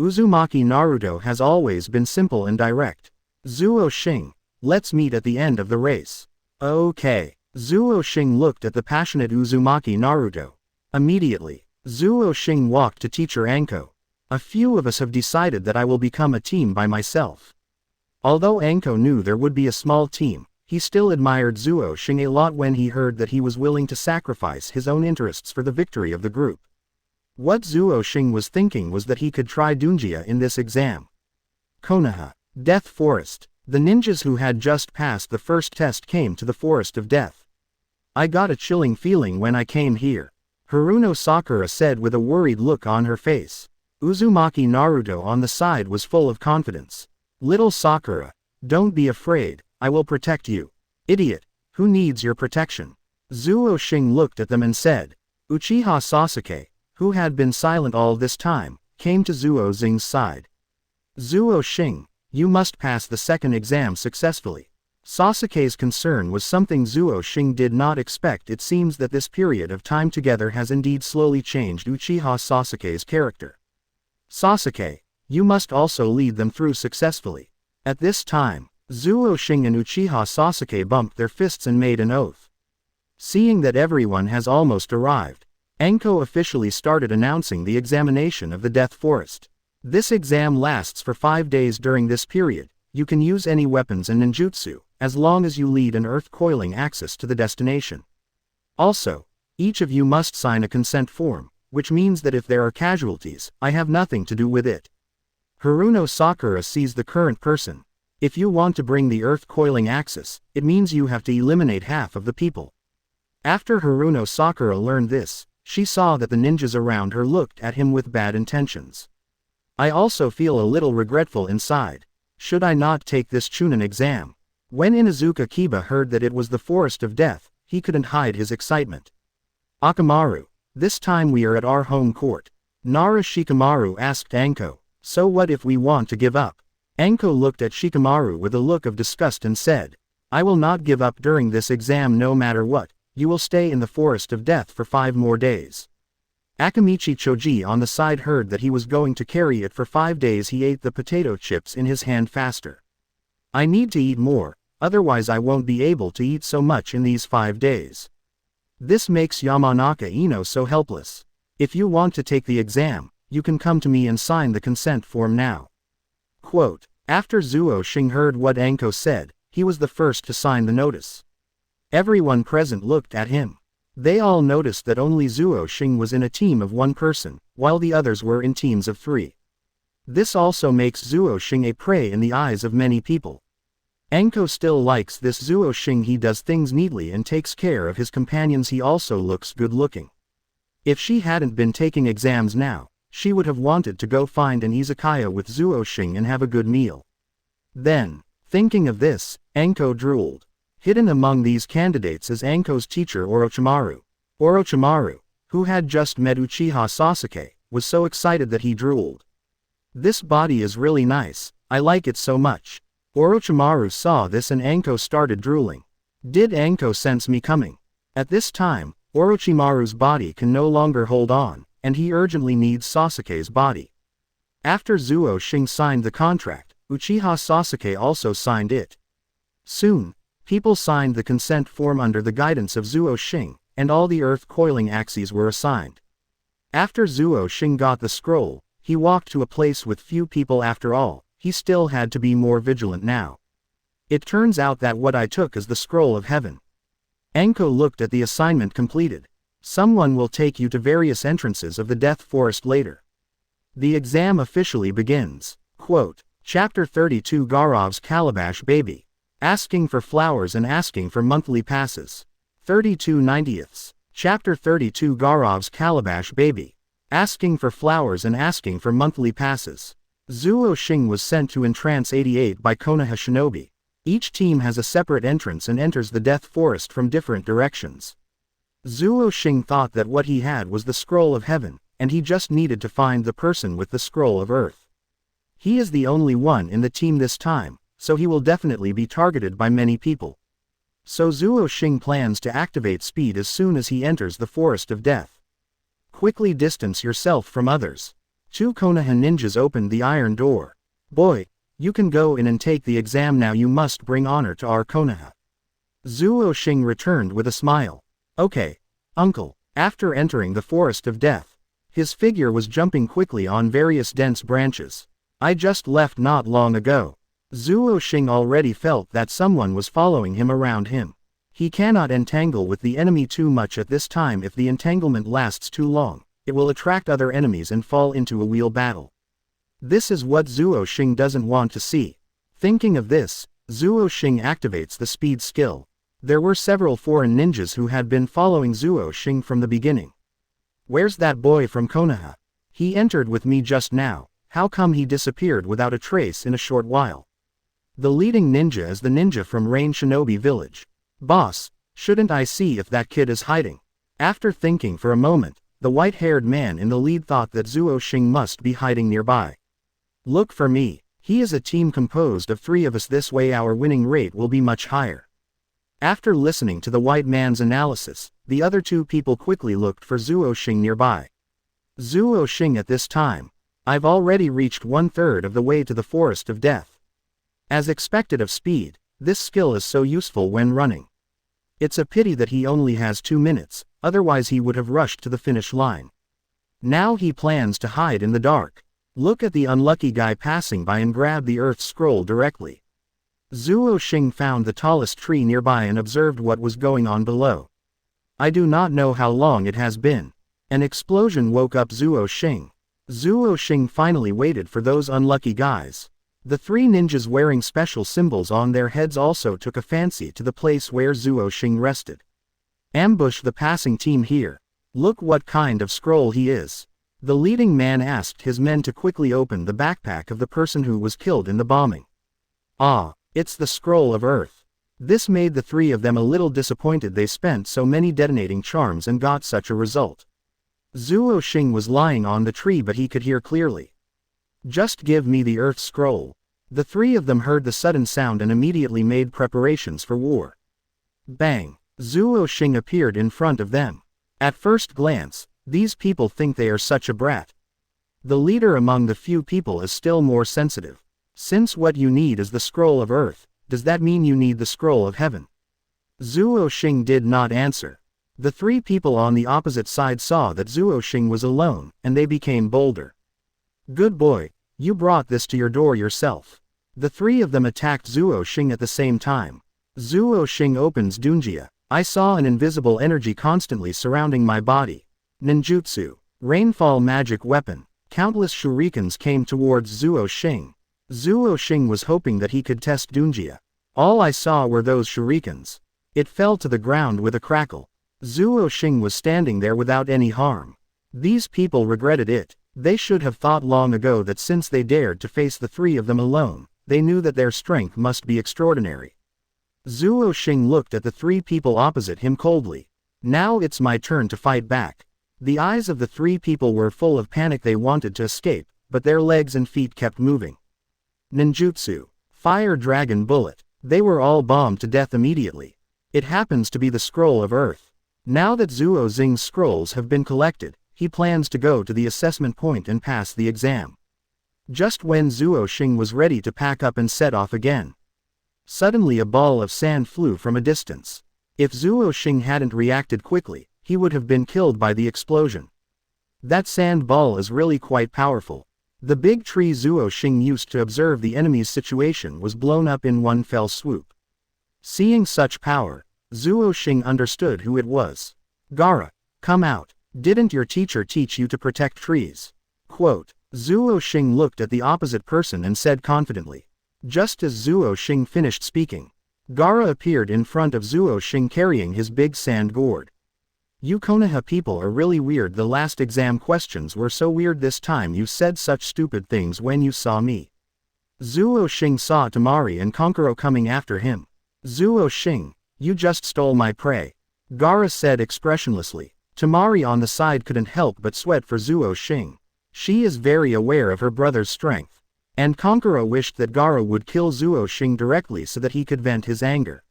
Uzumaki Naruto has always been simple and direct. Zuo Xing, let's meet at the end of the race. Okay. Zuo Xing looked at the passionate Uzumaki Naruto. Immediately, Zuo Xing walked to Teacher Anko. A few of us have decided that I will become a team by myself. Although Anko knew there would be a small team, he still admired Zuo Xing a lot when he heard that he was willing to sacrifice his own interests for the victory of the group. What Zuo Xing was thinking was that he could try Dunjia in this exam. Konoha, Death Forest. The ninjas who had just passed the first test came to the Forest of Death. I got a chilling feeling when I came here. Haruno Sakura said with a worried look on her face. Uzumaki Naruto on the side was full of confidence. Little Sakura, don't be afraid, I will protect you. Idiot, who needs your protection? Zuo Xing looked at them and said. Uchiha Sasuke, who had been silent all this time, came to Zuo Xing's side. Zuo Xing, you must pass the second exam successfully. Sasuke's concern was something Zuo Xing did not expect. It seems that this period of time together has indeed slowly changed Uchiha Sasuke's character. Sasuke, you must also lead them through successfully. At this time, Zuo Xing and Uchiha Sasuke bumped their fists and made an oath. Seeing that everyone has almost arrived, Anko officially started announcing the examination of the Death Forest. This exam lasts for 5 days. During this period, you can use any weapons and ninjutsu, as long as you lead an earth-coiling axis to the destination. Also, each of you must sign a consent form, which means that if there are casualties, I have nothing to do with it. Haruno Sakura sees the current person. If you want to bring the earth-coiling axis, it means you have to eliminate half of the people. After Haruno Sakura learned this, she saw that the ninjas around her looked at him with bad intentions. I also feel a little regretful inside. Should I not take this Chunin exam? When Inuzuka Kiba heard that it was the Forest of Death, he couldn't hide his excitement. Akamaru, this time we are at our home court. Nara Shikamaru asked Anko, so what if we want to give up? Anko looked at Shikamaru with a look of disgust and said, I will not give up during this exam no matter what, you will stay in the Forest of Death for 5 more days. Akamichi Choji on the side heard that he was going to carry it for 5 days. He ate the potato chips in his hand faster. I need to eat more, otherwise I won't be able to eat so much in these 5 days. This makes Yamanaka Ino so helpless. If you want to take the exam, you can come to me and sign the consent form now. Quote, after Zuo Xing heard what Anko said, he was the first to sign the notice. Everyone present looked at him. They all noticed that only Zuo Xing was in a team of 1 person, while the others were in teams of 3. This also makes Zuo Xing a prey in the eyes of many people. Anko still likes this Zuo Xing. He does things neatly and takes care of his companions. He also looks good looking. If she hadn't been taking exams now, she would have wanted to go find an izakaya with Zuo Xing and have a good meal. Then, thinking of this, Anko drooled. Hidden among these candidates is Anko's teacher Orochimaru. Orochimaru, who had just met Uchiha Sasuke, was so excited that he drooled. This body is really nice, I like it so much. Orochimaru saw this and Anko started drooling. Did Anko sense me coming? At this time, Orochimaru's body can no longer hold on, and he urgently needs Sasuke's body. After Zuo Xing signed the contract, Uchiha Sasuke also signed it. Soon, people signed the consent form under the guidance of Zuo Xing, and all the earth coiling axes were assigned. After Zuo Xing got the scroll, he walked to a place with few people after all. He still had to be more vigilant now. It turns out that what I took is the scroll of heaven. Enko looked at the assignment completed. Someone will take you to various entrances of the Death Forest later. The exam officially begins. Quote, Chapter 32 Gaarov's Calabash Baby. Asking for flowers and asking for monthly passes. 32/90ths. Chapter 32 Gaarov's Calabash Baby. Asking for flowers and asking for monthly passes. Zuo Xing was sent to Entrance 88 by Konoha Shinobi. Each team has a separate entrance and enters the Death Forest from different directions. Zuo Xing thought that what he had was the Scroll of Heaven, and he just needed to find the person with the Scroll of Earth. He is the only one in the team this time, so he will definitely be targeted by many people. So Zuo Xing plans to activate speed as soon as he enters the Forest of Death. Quickly distance yourself from others. 2 Konoha ninjas opened the iron door. Boy, you can go in and take the exam now. You must bring honor to our Konoha. Zuo Xing returned with a smile. Okay, uncle. After entering the Forest of Death, his figure was jumping quickly on various dense branches. I just left not long ago. Zuo Xing already felt that someone was following him around him. He cannot entangle with the enemy too much at this time. If the entanglement lasts too long, it will attract other enemies and fall into a wheel battle. This is what Zuo Xing doesn't want to see. Thinking of this, Zuo Xing activates the speed skill. There were several foreign ninjas who had been following Zuo Xing from the beginning. Where's that boy from Konoha? He entered with me just now. How come he disappeared without a trace in a short while? The leading ninja is the ninja from Rain Shinobi Village. Boss, shouldn't I see if that kid is hiding? After thinking for a moment, the white-haired man in the lead thought that Zuo Xing must be hiding nearby. Look for me. He is a team composed of 3 of us. This way our winning rate will be much higher. After listening to the white man's analysis, the other 2 people quickly looked for Zuo Xing nearby. Zuo Xing at this time. I've already reached 1/3 of the way to the Forest of Death. As expected of speed, this skill is so useful when running. It's a pity that he only has 2 minutes, otherwise he would have rushed to the finish line. Now he plans to hide in the dark. Look at the unlucky guy passing by and grab the earth scroll directly. Zuo Xing found the tallest tree nearby and observed what was going on below. I do not know how long it has been. An explosion woke up Zuo Xing. Zuo Xing finally waited for those unlucky guys. The 3 ninjas wearing special symbols on their heads also took a fancy to the place where Zuo Xing rested. Ambush the passing team here. Look what kind of scroll he is. The leading man asked his men to quickly open the backpack of the person who was killed in the bombing. Ah, it's the Scroll of Earth. This made the 3 of them a little disappointed. They spent so many detonating charms and got such a result. Zuo Xing was lying on the tree but he could hear clearly. Just give me the Earth Scroll. The 3 of them heard the sudden sound and immediately made preparations for war. Bang! Zuo Xing appeared in front of them. At first glance, these people think they are such a brat. The leader among the few people is still more sensitive. Since what you need is the Scroll of Earth, does that mean you need the Scroll of Heaven? Zuo Xing did not answer. The 3 people on the opposite side saw that Zuo Xing was alone, and they became bolder. Good boy, you brought this to your door yourself. The 3 of them attacked Zuo Xing at the same time. Zuo Xing opens Dunjia. I saw an invisible energy constantly surrounding my body. Ninjutsu. Rainfall magic weapon. Countless shurikens came towards Zuo Xing. Zuo Xing was hoping that he could test Dunjia. All I saw were those shurikens. It fell to the ground with a crackle. Zuo Xing was standing there without any harm. These people regretted it. They should have thought long ago that since they dared to face the 3 of them alone, they knew that their strength must be extraordinary. Zuo Xing looked at the 3 people opposite him coldly. Now it's my turn to fight back. The eyes of the 3 people were full of panic. They wanted to escape, but their legs and feet kept moving. Ninjutsu. Fire Dragon Bullet. They were all bombed to death immediately. It happens to be the Scroll of Earth. Now that Zuo Xing's scrolls have been collected, he plans to go to the assessment point and pass the exam. Just when Zuo Xing was ready to pack up and set off again, Suddenly a ball of sand flew from a distance. If Zuo Xing hadn't reacted quickly, he would have been killed by the explosion. That sand ball is really quite powerful. The big tree Zuo Xing used to observe the enemy's situation was blown up in one fell swoop. Seeing such power, Zuo Xing understood who it was. Gaara, come out. Didn't your teacher teach you to protect trees? Quote. Zuo Xing looked at the opposite person and said confidently. Just as Zuo Xing finished speaking, Gaara appeared in front of Zuo Xing carrying his big sand gourd. You Konoha people are really weird. The last exam questions were so weird this time you said such stupid things when you saw me. Zuo Xing saw Temari and Kankuro coming after him. Zuo Xing, you just stole my prey. Gaara said expressionlessly. Temari on the side couldn't help but sweat for Zuo Xing. She is very aware of her brother's strength. And Kankuro wished that Gaara would kill Zuo Xing directly so that he could vent his anger.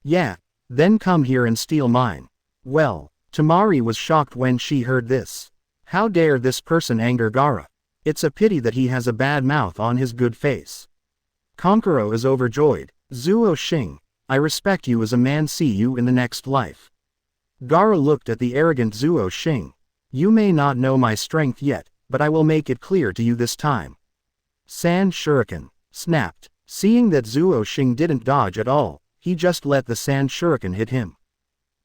Yeah, then come here and steal mine. Well, Temari was shocked when she heard this. How dare this person anger Gaara? It's a pity that he has a bad mouth on his good face. Kankuro is overjoyed. Zuo Xing, I respect you as a man. See you in the next life. Gaara looked at the arrogant Zuo Xing. You may not know my strength yet, but I will make it clear to you this time. Sand Shuriken snapped. Seeing that Zuo Xing didn't dodge at all, he just let the sand shuriken hit him.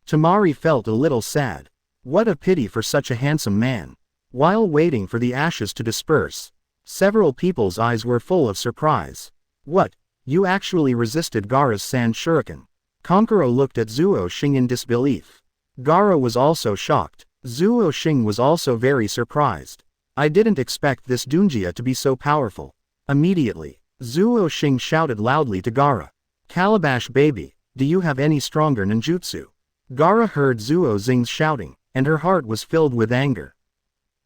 Temari felt a little sad. What a pity for such a handsome man. While waiting for the ashes to disperse, several people's eyes were full of surprise. What? You actually resisted Gaara's sand shuriken? Kankuro looked at Zuo Xing in disbelief. Gaara was also shocked. Zuo Xing was also very surprised. I didn't expect this Dunjia to be so powerful. Immediately, Zuo Xing shouted loudly to Gaara. Calabash baby, do you have any stronger ninjutsu? Gaara heard Zuo Xing's shouting, and her heart was filled with anger.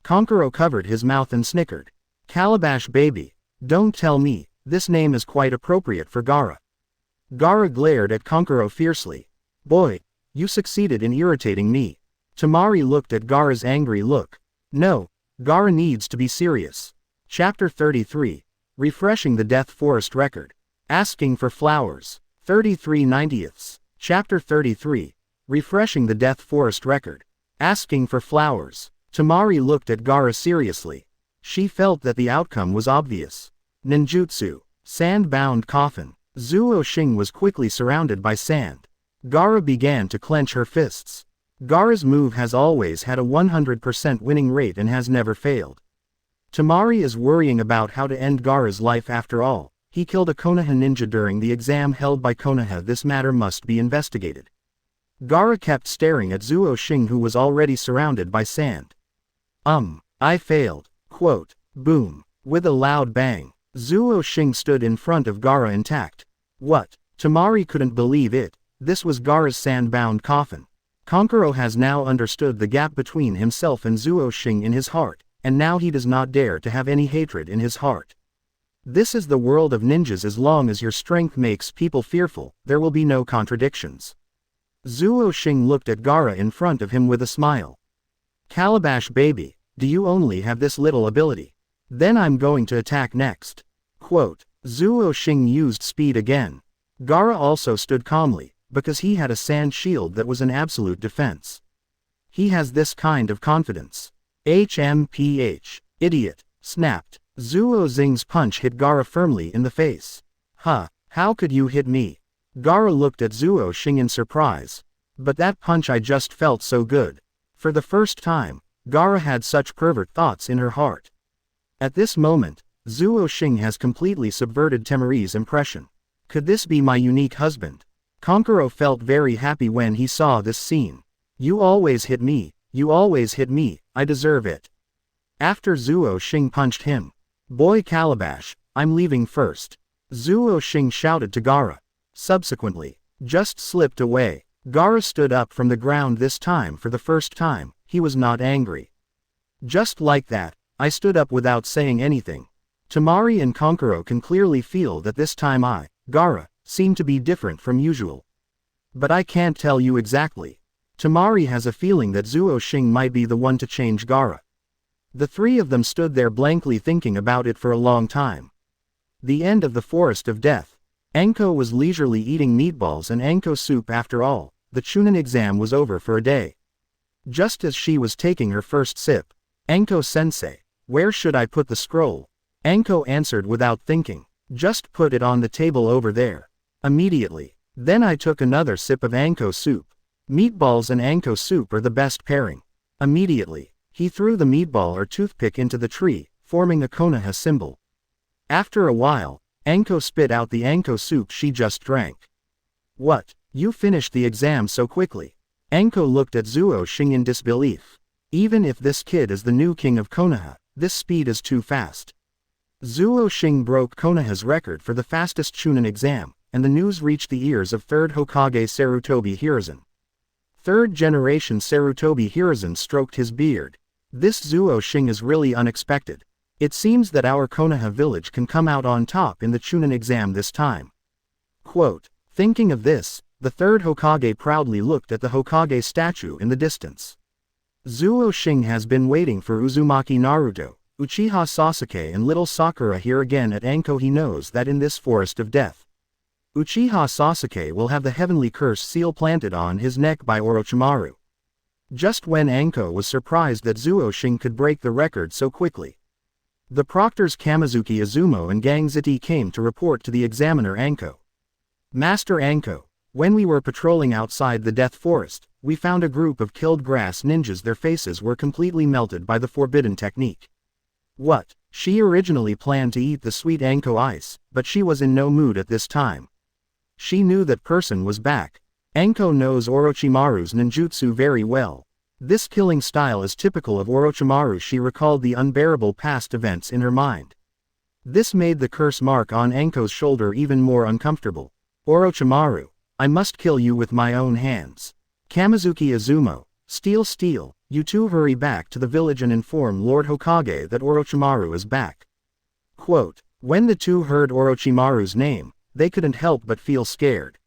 Kankuro covered his mouth and snickered. Calabash baby, don't tell me, this name is quite appropriate for Gaara. Gaara glared at Kankuro fiercely. Boy, you succeeded in irritating me. Temari looked at Gaara's angry look. No, Gaara needs to be serious. Chapter 33. Refreshing the Death Forest Record. Asking for flowers. 33/90. Chapter 33. Refreshing the Death Forest Record. Asking for flowers. Temari looked at Gaara seriously. She felt that the outcome was obvious. Ninjutsu. Sand-bound coffin. Zuo Xing was quickly surrounded by sand. Gaara began to clench her fists. Gaara's move has always had a 100% winning rate and has never failed. Temari is worrying about how to end Gaara's life after all. He killed a Konoha ninja during the exam held by Konoha. This matter must be investigated. Gaara kept staring at Zuo Xing, who was already surrounded by sand. I failed. Quote. Boom. With a loud bang, Zuo Xing stood in front of Gaara intact. What? Temari couldn't believe it. This was Gaara's sand-bound coffin. Kankuro has now understood the gap between himself and Zuo Xing in his heart, and now he does not dare to have any hatred in his heart. This is the world of ninjas. As long as your strength makes people fearful, there will be no contradictions. Zuo Xing looked at Gaara in front of him with a smile. Calabash baby, do you only have this little ability? Then I'm going to attack next. Quote. Zuo Xing used speed again. Gaara also stood calmly, because he had a sand shield that was an absolute defense. He has this kind of confidence. HMPH. Idiot. Snapped. Zuo Xing's punch hit Gaara firmly in the face. Huh, how could you hit me? Gaara looked at Zuo Xing in surprise. But that punch, I just felt so good. For the first time, Gaara had such pervert thoughts in her heart. At this moment, Zuo Xing has completely subverted Temari's impression. Could this be my unique husband? Kankuro felt very happy when he saw this scene. You always hit me, I deserve it. After Zuo Xing punched him. Boy Calabash, I'm leaving first. Zuo Xing shouted to Gaara. Subsequently, just slipped away. Gaara stood up from the ground. This time, for the first time, he was not angry. Just like that, I stood up without saying anything. Temari and Kankuro can clearly feel that this time I, Gaara, seem to be different from usual. But I can't tell you exactly. Temari has a feeling that Zuo Xing might be the one to change Gaara. The three of them stood there blankly thinking about it for a long time. The end of the Forest of Death. Anko was leisurely eating meatballs and Anko soup after all. The Chunin exam was over for a day. Just as she was taking her first sip, Anko-sensei, where should I put the scroll? Anko answered without thinking. Just put it on the table over there. Immediately. Then I took another sip of Anko soup. Meatballs and Anko soup are the best pairing. Immediately. He threw the meatball or toothpick into the tree, forming a Konoha symbol. After a while, Anko spit out the Anko soup she just drank. What? You finished the exam so quickly. Anko looked at Zuo Xing in disbelief. Even if this kid is the new king of Konoha, this speed is too fast. Zuo Xing broke Konoha's record for the fastest Chunin exam, and the news reached the ears of 3rd Hokage Sarutobi Hiruzen. 3rd generation Sarutobi Hiruzen stroked his beard. This Zuo Xing is really unexpected. It seems that our Konoha village can come out on top in the Chunin exam this time. Quote, thinking of this, the 3rd Hokage proudly looked at the Hokage statue in the distance. Zuo Xing has been waiting for Uzumaki Naruto, Uchiha Sasuke and little Sakura here again at Anko. He knows that in this forest of death, Uchiha Sasuke will have the heavenly curse seal planted on his neck by Orochimaru. Just when Anko was surprised that Zuo Xing could break the record so quickly, the proctors Kamizuki Izumo and Gangziti came to report to the examiner Anko. Master Anko, when we were patrolling outside the Death Forest, we found a group of killed grass ninjas. Their faces were completely melted by the forbidden technique. What? She originally planned to eat the sweet Anko ice, but she was in no mood at this time. She knew that person was back. Anko knows Orochimaru's ninjutsu very well. This killing style is typical of Orochimaru. She recalled the unbearable past events in her mind. This made the curse mark on Anko's shoulder even more uncomfortable. Orochimaru, I must kill you with my own hands. Kamizuki Izumo, Steel, you two hurry back to the village and inform Lord Hokage that Orochimaru is back. Quote, when the two heard Orochimaru's name, they couldn't help but feel scared.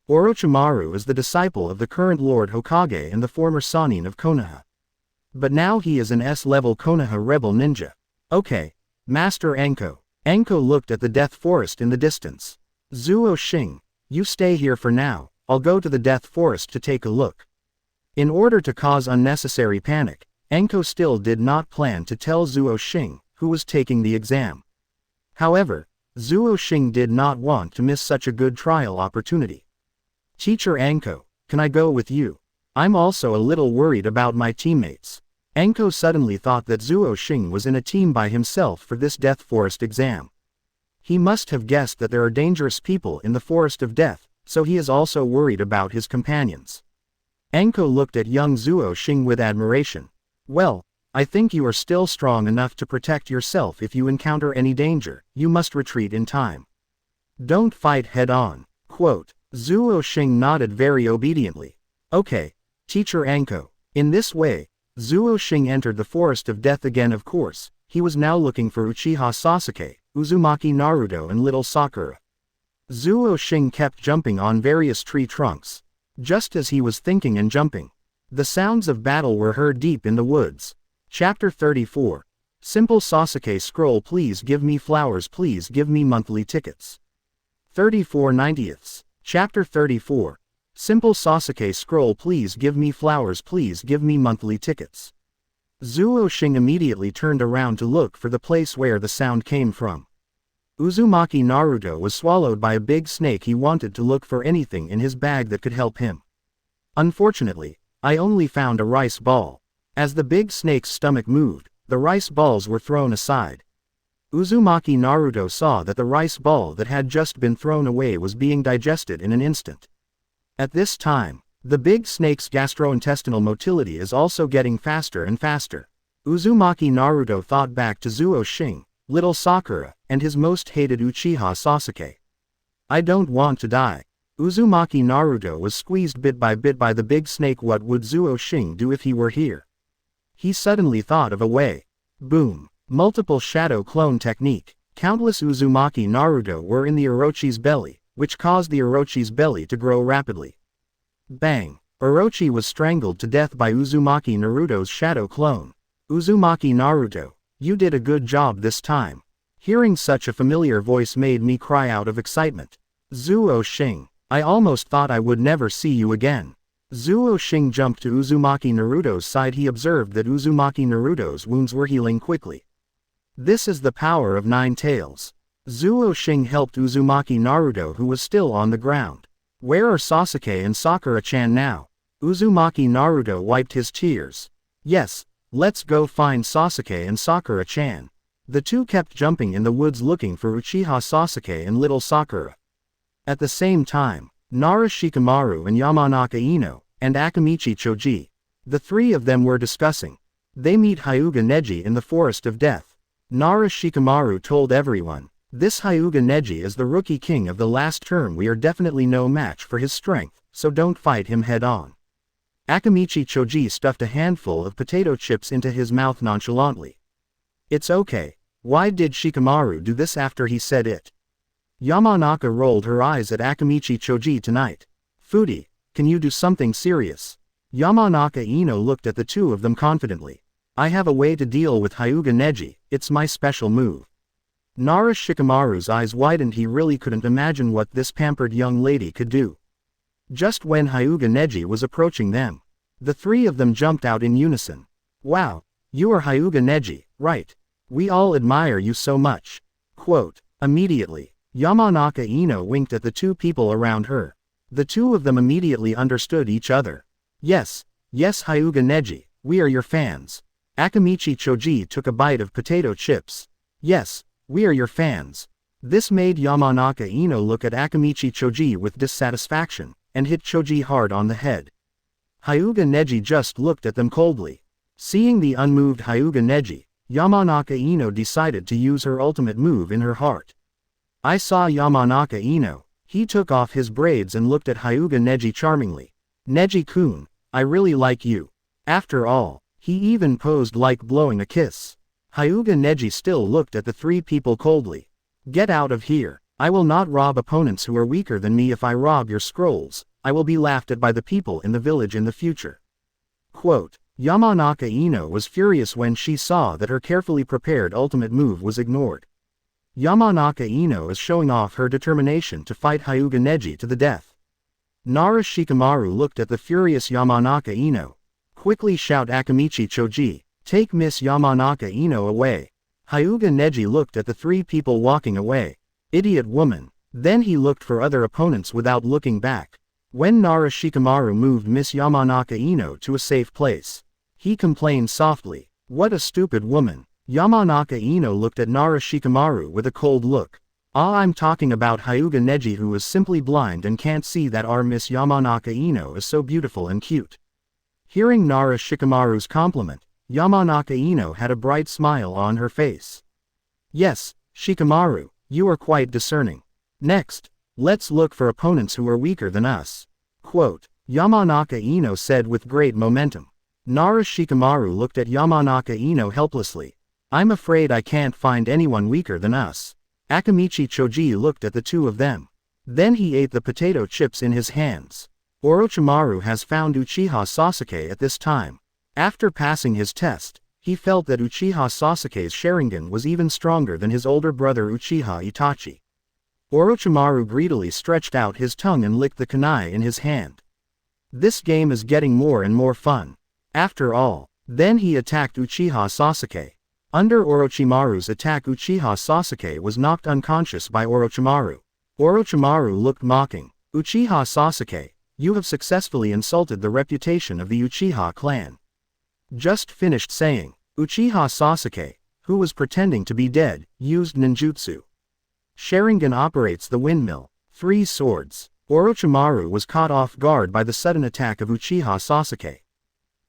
Orochimaru is the disciple of the current Lord Hokage and the former Sannin of Konoha. But now he is an S-level Konoha rebel ninja. Okay, Master Anko. Anko looked at the Death Forest in the distance. Zuo Xing, you stay here for now, I'll go to the Death Forest to take a look. In order to cause unnecessary panic, Anko still did not plan to tell Zuo Xing, who was taking the exam. However, Zuo Xing did not want to miss such a good trial opportunity. Teacher Anko, can I go with you? I'm also a little worried about my teammates. Anko suddenly thought that Zuo Xing was in a team by himself for this Death Forest exam. He must have guessed that there are dangerous people in the Forest of Death, so he is also worried about his companions. Anko looked at young Zuo Xing with admiration. Well, I think you are still strong enough to protect yourself. If you encounter any danger, you must retreat in time. Don't fight head-on. Quote, Zuo Xing nodded very obediently. Okay, Teacher Anko. In this way, Zuo Xing entered the Forest of Death again. Of course, he was now looking for Uchiha Sasuke, Uzumaki Naruto and little Sakura. Zuo Xing kept jumping on various tree trunks. Just as he was thinking and jumping, the sounds of battle were heard deep in the woods. Chapter 34. Simple Sasuke scroll. Please give me flowers. Please give me monthly tickets. 34/90ths. Chapter 34. Simple Sasuke scroll. Please give me flowers. Please give me monthly tickets. Zuo Xing immediately turned around to look for the place where the sound came from. Uzumaki Naruto was swallowed by a big snake. He wanted to look for anything in his bag that could help him. Unfortunately, I only found a rice ball. As the big snake's stomach moved, the rice balls were thrown aside. Uzumaki Naruto saw that the rice ball that had just been thrown away was being digested in an instant. At this time, the big snake's gastrointestinal motility is also getting faster and faster. Uzumaki Naruto thought back to Zuo Xing, little Sakura, and his most hated Uchiha Sasuke. I don't want to die. Uzumaki Naruto was squeezed bit by the big snake. What would Zuo Xing do if he were here? He suddenly thought of a way. Boom. Multiple shadow clone technique. Countless Uzumaki Naruto were in the Orochi's belly, which caused the Orochi's belly to grow rapidly. Bang. Orochi was strangled to death by Uzumaki Naruto's shadow clone. Uzumaki Naruto, you did a good job this time. Hearing such a familiar voice made me cry out of excitement. Zuo Xing. I almost thought I would never see you again. Zuo Xing jumped to Uzumaki Naruto's side. He observed that Uzumaki Naruto's wounds were healing quickly. This is the power of 9 tails. Zuo Xing helped Uzumaki Naruto, who was still on the ground. Where are Sasuke and Sakura-chan now? Uzumaki Naruto wiped his tears. Yes, let's go find Sasuke and Sakura-chan. The two kept jumping in the woods looking for Uchiha Sasuke and little Sakura. At the same time, Nara Shikamaru and Yamanaka Ino, and Akamichi Choji. The 3 of them were discussing. They meet Hyuga Neji in the Forest of Death. Nara Shikamaru told everyone, "This Hyuga Neji is the rookie king of the last term. We are definitely no match for his strength, so don't fight him head on." Akamichi Choji stuffed a handful of potato chips into his mouth nonchalantly. "It's okay. Why did Shikamaru do this after he said it?" Yamanaka rolled her eyes at Akamichi Choji tonight. "Foodie, can you do something serious?" Yamanaka Ino looked at the 2 of them confidently. "I have a way to deal with Hyuga Neji, it's my special move." Nara Shikamaru's eyes widened. He really couldn't imagine what this pampered young lady could do. Just when Hyuga Neji was approaching them, the 3 of them jumped out in unison. "Wow, you are Hyuga Neji, right? We all admire you so much." Quote. Immediately, Yamanaka Ino winked at the 2 people around her. The 2 of them immediately understood each other. Yes, Hyuga Neji, we are your fans." Akamichi Choji took a bite of potato chips. "Yes, we are your fans." This made Yamanaka Ino look at Akamichi Choji with dissatisfaction, and hit Choji hard on the head. Hyuga Neji just looked at them coldly. Seeing the unmoved Hyuga Neji, Yamanaka Ino decided to use her ultimate move in her heart. I saw Yamanaka Ino. He took off his braids and looked at Hyuga Neji charmingly. "Neji-kun, I really like you." After all, he even posed like blowing a kiss. Hyuga Neji still looked at the 3 people coldly. "Get out of here. I will not rob opponents who are weaker than me. If I rob your scrolls, I will be laughed at by the people in the village in the future." Quote. Yamanaka Ino was furious when she saw that her carefully prepared ultimate move was ignored. Yamanaka Ino is showing off her determination to fight Hyuga Neji to the death. Nara Shikamaru looked at the furious Yamanaka Ino. "Quickly shout Akamichi Choji, take Miss Yamanaka Ino away." Hyuga Neji looked at the 3 people walking away. "Idiot woman." Then he looked for other opponents without looking back. When Nara Shikamaru moved Miss Yamanaka Ino to a safe place, he complained softly, "What a stupid woman." Yamanaka Ino looked at Nara Shikamaru with a cold look. I'm talking about Hyuga Neji, who is simply blind and can't see that our Miss Yamanaka Ino is so beautiful and cute." Hearing Nara Shikamaru's compliment, Yamanaka Ino had a bright smile on her face. "Yes, Shikamaru, you are quite discerning. Next, let's look for opponents who are weaker than us." Quote. Yamanaka Ino said with great momentum. Nara Shikamaru looked at Yamanaka Ino helplessly. "I'm afraid I can't find anyone weaker than us." Akamichi Choji looked at the 2 of them. Then he ate the potato chips in his hands. Orochimaru has found Uchiha Sasuke at this time. After passing his test, he felt that Uchiha Sasuke's Sharingan was even stronger than his older brother Uchiha Itachi. Orochimaru greedily stretched out his tongue and licked the kunai in his hand. This game is getting more and more fun. After all, then he attacked Uchiha Sasuke. Under Orochimaru's attack, Uchiha Sasuke was knocked unconscious by Orochimaru. Orochimaru looked mocking. "Uchiha Sasuke, you have successfully insulted the reputation of the Uchiha clan." Just finished saying, Uchiha Sasuke, who was pretending to be dead, used ninjutsu. Sharingan operates the windmill. 3 swords. Orochimaru was caught off guard by the sudden attack of Uchiha Sasuke.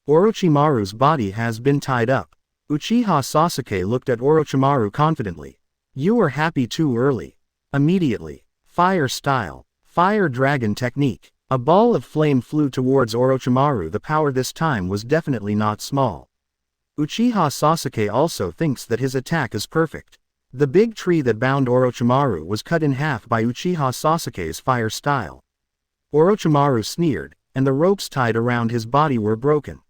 Orochimaru's body has been tied up. Uchiha Sasuke looked at Orochimaru confidently. "You are happy too early." Immediately, fire style, fire dragon technique. A ball of flame flew towards Orochimaru. The power this time was definitely not small. Uchiha Sasuke also thinks that his attack is perfect. The big tree that bound Orochimaru was cut in half by Uchiha Sasuke's fire style. Orochimaru sneered, and the ropes tied around his body were broken.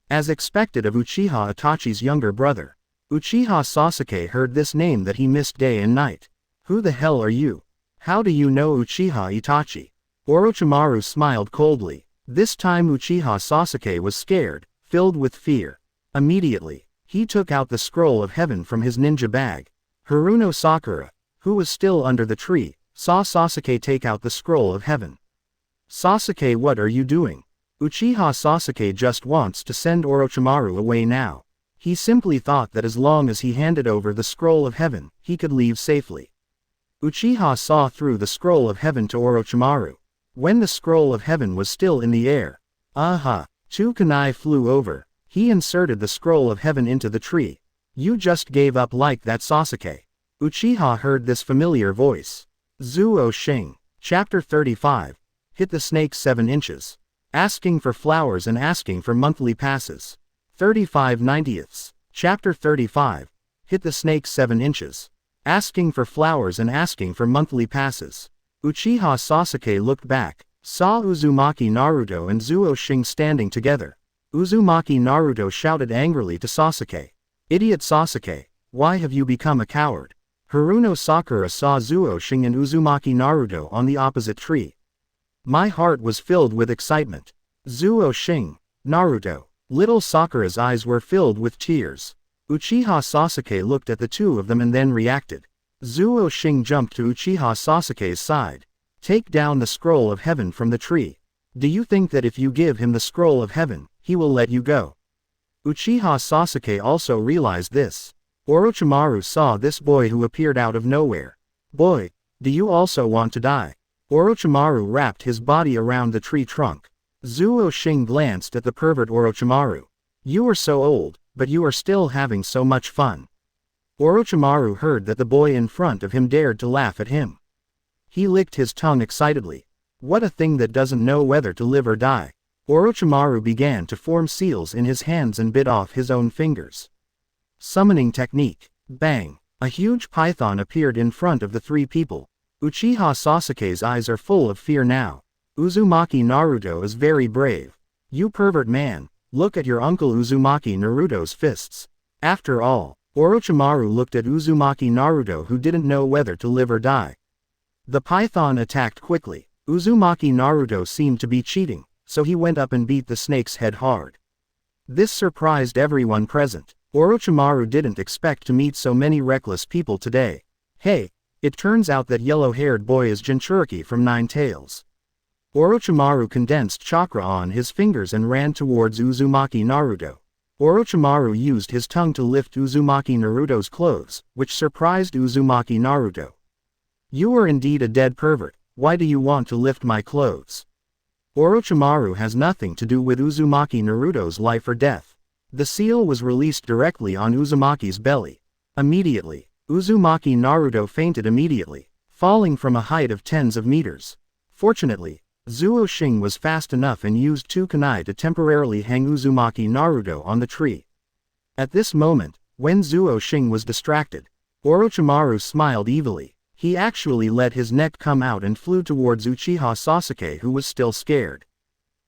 As expected of Uchiha Itachi's younger brother, Uchiha Sasuke heard this name that he missed day and night. "Who the hell are you? How do you know Uchiha Itachi? Orochimaru smiled coldly. This time Uchiha Sasuke was scared, filled with fear. Immediately, he took out the scroll of heaven from his ninja bag. Haruno Sakura, who was still under the tree, saw Sasuke take out the scroll of heaven. Sasuke, what are you doing? Uchiha Sasuke just wants to send Orochimaru away now. He simply thought that as long as he handed over the scroll of heaven, he could leave safely. Uchiha saw through the scroll of heaven to Orochimaru. When the scroll of heaven was still in the air, two kunai flew over. He inserted the scroll of heaven into the tree. You just gave up like that, Sasuke. Uchiha heard this familiar voice. Zuo Xing. Chapter 35. Hit the snake 7 inches. Asking for flowers and asking for monthly passes. 35/90ths. Chapter 35. Hit the snake 7 inches. Asking for flowers and asking for monthly passes. Uchiha Sasuke looked back, saw Uzumaki Naruto and Zuo Xing standing together. Uzumaki Naruto shouted angrily to Sasuke. Idiot Sasuke, why have you become a coward? Haruno Sakura saw Zuo Xing and Uzumaki Naruto on the opposite tree. My heart was filled with excitement. Zuo Xing, Naruto. Little Sakura's eyes were filled with tears. Uchiha Sasuke looked at the two of them and then reacted. Zuo Xing jumped to Uchiha Sasuke's side. Take down the scroll of heaven from the tree. Do you think that if you give him the scroll of heaven, he will let you go? Uchiha Sasuke also realized this. Orochimaru saw this boy who appeared out of nowhere. Boy, do you also want to die? Orochimaru wrapped his body around the tree trunk. Zuo Xing glanced at the pervert Orochimaru. You are so old, but you are still having so much fun. Orochimaru heard that the boy in front of him dared to laugh at him. He licked his tongue excitedly. What a thing that doesn't know whether to live or die. Orochimaru began to form seals in his hands and bit off his own fingers. Summoning technique. Bang! A huge python appeared in front of the three people. Uchiha Sasuke's eyes are full of fear now. Uzumaki Naruto is very brave. You pervert man, look at your uncle Uzumaki Naruto's fists. After all, Orochimaru looked at Uzumaki Naruto, who didn't know whether to live or die. The python attacked quickly. Uzumaki Naruto seemed to be cheating, so he went up and beat the snake's head hard. This surprised everyone present. Orochimaru didn't expect to meet so many reckless people today. Hey, it turns out that yellow-haired boy is Jinchuriki from Nine Tails. Orochimaru condensed chakra on his fingers and ran towards Uzumaki Naruto. Orochimaru used his tongue to lift Uzumaki Naruto's clothes, which surprised Uzumaki Naruto. You are indeed a dead pervert, why do you want to lift my clothes? Orochimaru has nothing to do with Uzumaki Naruto's life or death. The seal was released directly on Uzumaki's belly. Immediately, Uzumaki Naruto fainted immediately, falling from a height of tens of meters. Fortunately, Zuo Xing was fast enough and used 2 kunai to temporarily hang Uzumaki Naruto on the tree. At this moment, when Zuo Xing was distracted, Orochimaru smiled evilly. He actually let his neck come out and flew towards Uchiha Sasuke, who was still scared.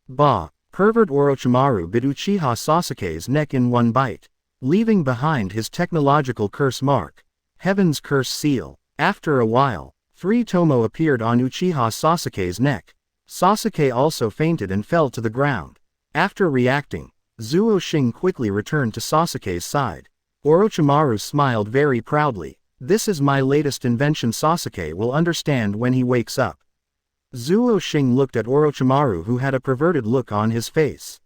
Bah! Pervert Orochimaru bit Uchiha Sasuke's neck in one bite, leaving behind his technological curse mark. Heaven's curse seal. After a while, 3 tomo appeared on Uchiha Sasuke's neck. Sasuke also fainted and fell to the ground. After reacting, Zuo Xing quickly returned to Sasuke's side. Orochimaru smiled very proudly. This is my latest invention, Sasuke will understand when he wakes up. Zuo Xing looked at Orochimaru, who had a perverted look on his face.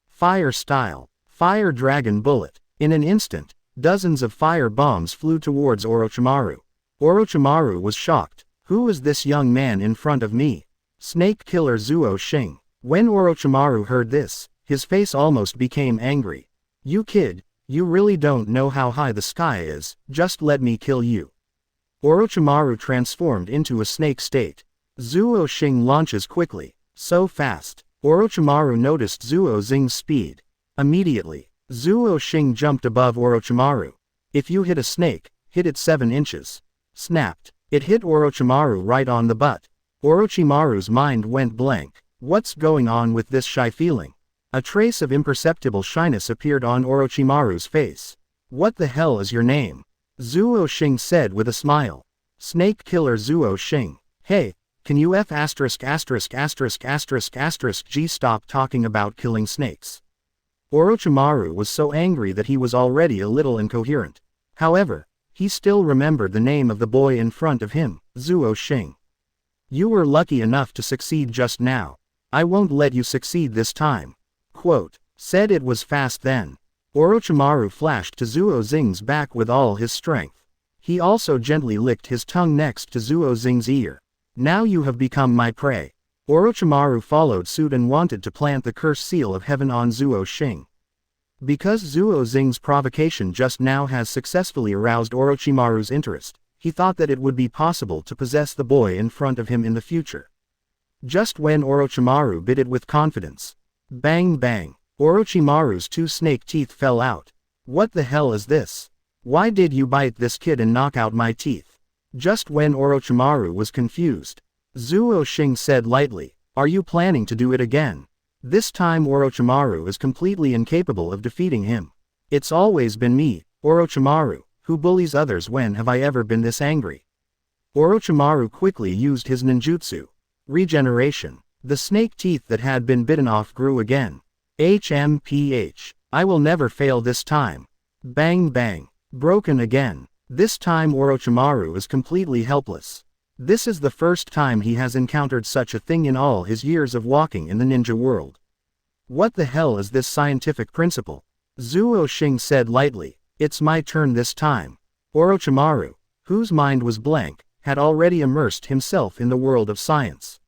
Fire style. Fire dragon bullet. In an instant, dozens of fire bombs flew towards Orochimaru. Orochimaru was shocked. Who is this young man in front of me? Snake killer Zuo Xing. When Orochimaru heard this, his face almost became angry. You kid, you really don't know how high the sky is, just let me kill you. Orochimaru transformed into a snake state. Zuo Xing launches quickly, so fast. Orochimaru noticed Zuo Xing's speed. Immediately, Zuo Xing jumped above Orochimaru. If you hit a snake, hit it 7 inches. Snapped. It hit Orochimaru right on the butt. Orochimaru's mind went blank. What's going on with this shy feeling? A trace of imperceptible shyness appeared on Orochimaru's face. What the hell is your name? Zuo Xing said with a smile. Snake killer Zuo Xing. Hey, can you G stop talking about killing snakes? Orochimaru was so angry that he was already a little incoherent. However, he still remembered the name of the boy in front of him, Zuo Xing. You were lucky enough to succeed just now. I won't let you succeed this time. Quote, said it was fast then. Orochimaru flashed to Zuo Xing's back with all his strength. He also gently licked his tongue next to Zuo Xing's ear. Now you have become my prey. Orochimaru followed suit and wanted to plant the curse seal of heaven on Zuo Xing. Because Zuo Xing's provocation just now has successfully aroused Orochimaru's interest, he thought that it would be possible to possess the boy in front of him in the future. Just when Orochimaru bit it with confidence. Bang bang. Orochimaru's 2 snake teeth fell out. What the hell is this? Why did you bite this kid and knock out my teeth? Just when Orochimaru was confused, Zuo Xing said lightly, are you planning to do it again? This time Orochimaru is completely incapable of defeating him. It's always been me, Orochimaru, who bullies others. When have I ever been this angry? Orochimaru quickly used his ninjutsu. Regeneration. The snake teeth that had been bitten off grew again. HMPH. I will never fail this time. Bang bang. Broken again. This time Orochimaru is completely helpless. This is the first time he has encountered such a thing in all his years of walking in the ninja world. What the hell is this scientific principle? Zuo Xing said lightly, it's my turn this time. Orochimaru, whose mind was blank, had already immersed himself in the world of science.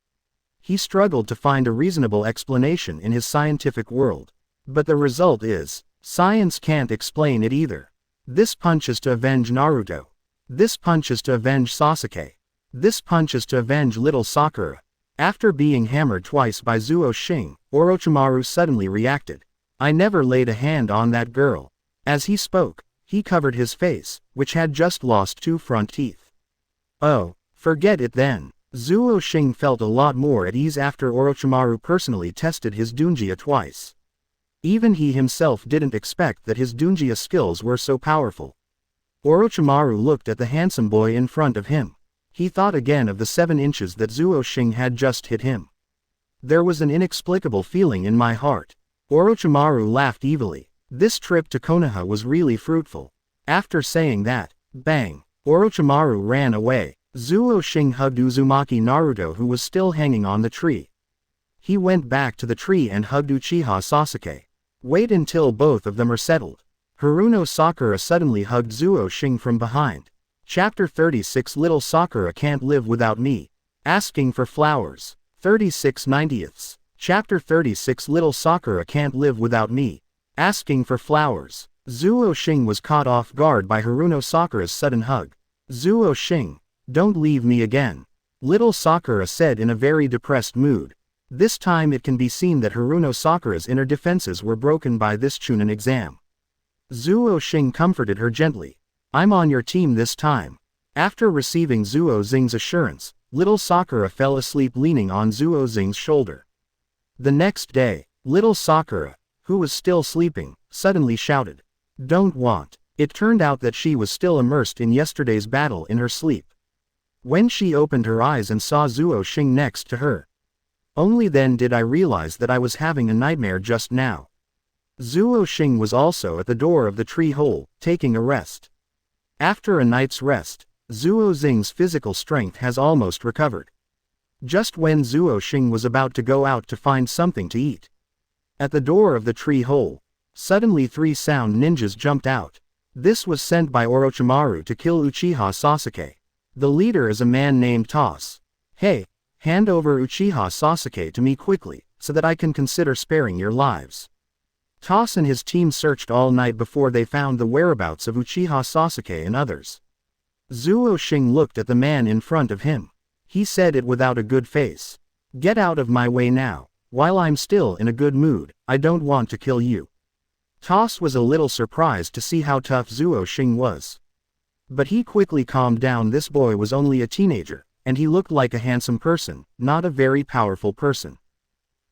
He struggled to find a reasonable explanation in his scientific world. But the result is, science can't explain it either. This punch is to avenge Naruto. This punch is to avenge Sasuke. This punch is to avenge little Sakura. After being hammered twice by Zuo Xing, Orochimaru suddenly reacted. I never laid a hand on that girl. As he spoke, he covered his face, which had just lost 2 front teeth. Oh, forget it then. Zuo Xing felt a lot more at ease after Orochimaru personally tested his Dunjia twice. Even he himself didn't expect that his Dunjia skills were so powerful. Orochimaru looked at the handsome boy in front of him. He thought again of the 7 inches that Zuo Xing had just hit him. There was an inexplicable feeling in my heart. Orochimaru laughed evilly. This trip to Konoha was really fruitful. After saying that, bang, Orochimaru ran away. Zuo Xing hugged Uzumaki Naruto, who was still hanging on the tree. He went back to the tree and hugged Uchiha Sasuke. Wait until both of them are settled. Haruno Sakura suddenly hugged Zuo Xing from behind. Chapter 36 Little Sakura can't live without me. Asking for flowers. 36/90ths. Chapter 36 Little Sakura can't live without me. Asking for flowers. Zuo Xing was caught off guard by Haruno Sakura's sudden hug. Zuo Xing, don't leave me again. Little Sakura said in a very depressed mood. This time it can be seen that Haruno Sakura's inner defenses were broken by this Chunin exam. Zuo Xing comforted her gently. I'm on your team this time. After receiving Zuo Xing's assurance, little Sakura fell asleep leaning on Zuo Xing's shoulder. The next day, little Sakura, who was still sleeping, suddenly shouted. Don't want. It turned out that she was still immersed in yesterday's battle in her sleep. When she opened her eyes and saw Zuo Xing next to her, only then did I realize that I was having a nightmare just now. Zuo Xing was also at the door of the tree hole, taking a rest. After a night's rest, Zuo Xing's physical strength has almost recovered. Just when Zuo Xing was about to go out to find something to eat, at the door of the tree hole, suddenly 3 sound ninjas jumped out. This was sent by Orochimaru to kill Uchiha Sasuke. The leader is a man named Toss. Hey, hand over Uchiha Sasuke to me quickly, so that I can consider sparing your lives. Toss and his team searched all night before they found the whereabouts of Uchiha Sasuke and others. Zuo Xing looked at the man in front of him. He said it without a good face. Get out of my way now. While I'm still in a good mood, I don't want to kill you. Toss was a little surprised to see how tough Zuo Xing was. But he quickly calmed down. This boy was only a teenager, and he looked like a handsome person, not a very powerful person.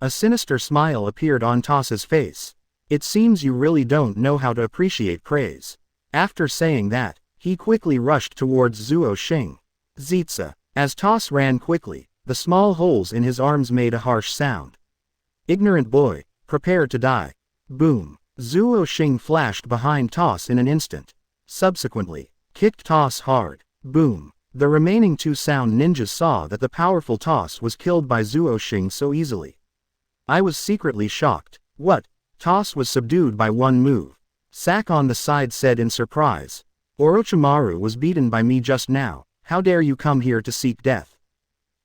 A sinister smile appeared on Toss's face. It seems you really don't know how to appreciate praise. After saying that, he quickly rushed towards Zuo Xing. Zitsa. As Toss ran quickly, the small holes in his arms made a harsh sound. Ignorant boy, prepare to die. Boom. Zuo Xing flashed behind Toss in an instant. Subsequently, kicked Toss hard. Boom. The remaining two sound ninjas saw that the powerful Toss was killed by Zuo Xing so easily. I was secretly shocked. What? Toss was subdued by one move. Sak on the side said in surprise. Orochimaru was beaten by me just now, how dare you come here to seek death?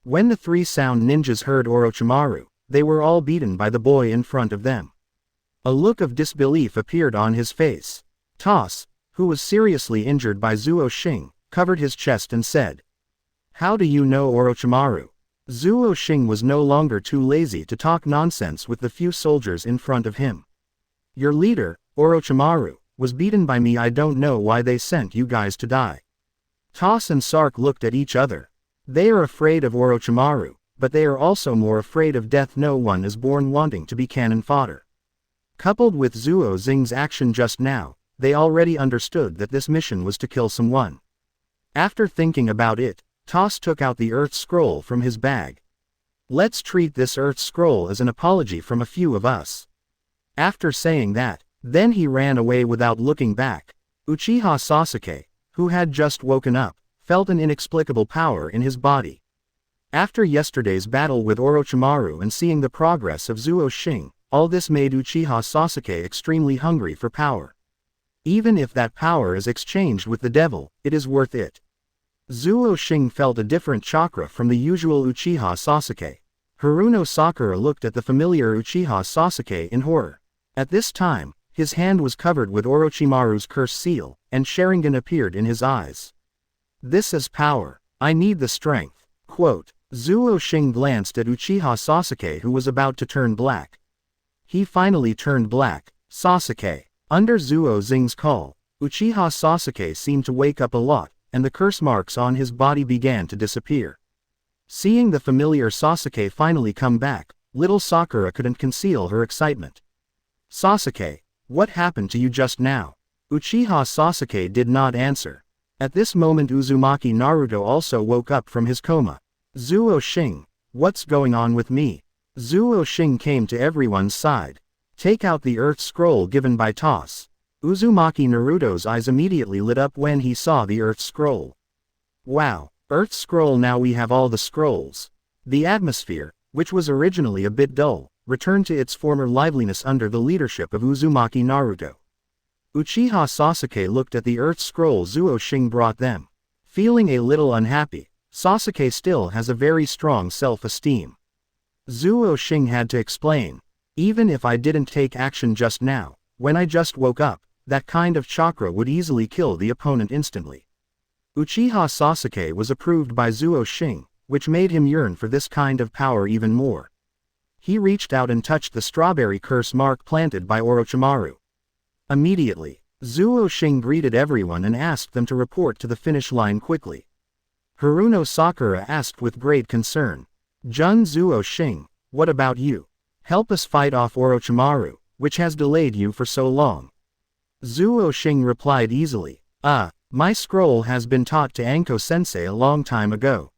When the three sound ninjas heard Orochimaru, they were all beaten by the boy in front of them. A look of disbelief appeared on his face. Toss, who was seriously injured by Zuo Xing, covered his chest and said, "How do you know Orochimaru?" Zuo Xing was no longer too lazy to talk nonsense with the few soldiers in front of him. Your leader, Orochimaru, was beaten by me. I don't know why they sent you guys to die. Toss and Sark looked at each other. They are afraid of Orochimaru, but they are also more afraid of death. No one is born wanting to be cannon fodder. Coupled with Zuo Xing's action just now, they already understood that this mission was to kill someone. After thinking about it, Toss took out the Earth Scroll from his bag. Let's treat this Earth Scroll as an apology from a few of us. After saying that, then he ran away without looking back. Uchiha Sasuke, who had just woken up, felt an inexplicable power in his body. After yesterday's battle with Orochimaru and seeing the progress of Zuo Xing, all this made Uchiha Sasuke extremely hungry for power. Even if that power is exchanged with the devil, it is worth it. Zuo Xing felt a different chakra from the usual Uchiha Sasuke. Haruno Sakura looked at the familiar Uchiha Sasuke in horror. At this time, his hand was covered with Orochimaru's curse seal, and Sharingan appeared in his eyes. This is power. I need the strength. Quote. Zuo Xing glanced at Uchiha Sasuke, who was about to turn black. He finally turned black. Sasuke. Under Zuo Xing's call, Uchiha Sasuke seemed to wake up a lot, and the curse marks on his body began to disappear. Seeing the familiar Sasuke finally come back, little Sakura couldn't conceal her excitement. Sasuke, what happened to you just now? Uchiha Sasuke did not answer. At this moment Uzumaki Naruto also woke up from his coma. Zuo Xing, what's going on with me? Zuo Xing came to everyone's side. Take out the Earth Scroll given by Toss. Uzumaki Naruto's eyes immediately lit up when he saw the Earth Scroll. Wow, Earth Scroll, now we have all the scrolls. The atmosphere, which was originally a bit dull, returned to its former liveliness under the leadership of Uzumaki Naruto. Uchiha Sasuke looked at the Earth Scroll Zuo Xing brought them. Feeling a little unhappy, Sasuke still has a very strong self-esteem. Zuo Xing had to explain. Even if I didn't take action just now, when I just woke up, that kind of chakra would easily kill the opponent instantly. Uchiha Sasuke was approved by Zuo Xing, which made him yearn for this kind of power even more. He reached out and touched the strawberry curse mark planted by Orochimaru. Immediately, Zuo Xing greeted everyone and asked them to report to the finish line quickly. Haruno Sakura asked with great concern. Jun Zuo Xing, what about you? Help us fight off Orochimaru, which has delayed you for so long. Zuo Xing replied easily, my scroll has been taught to Anko-sensei a long time ago.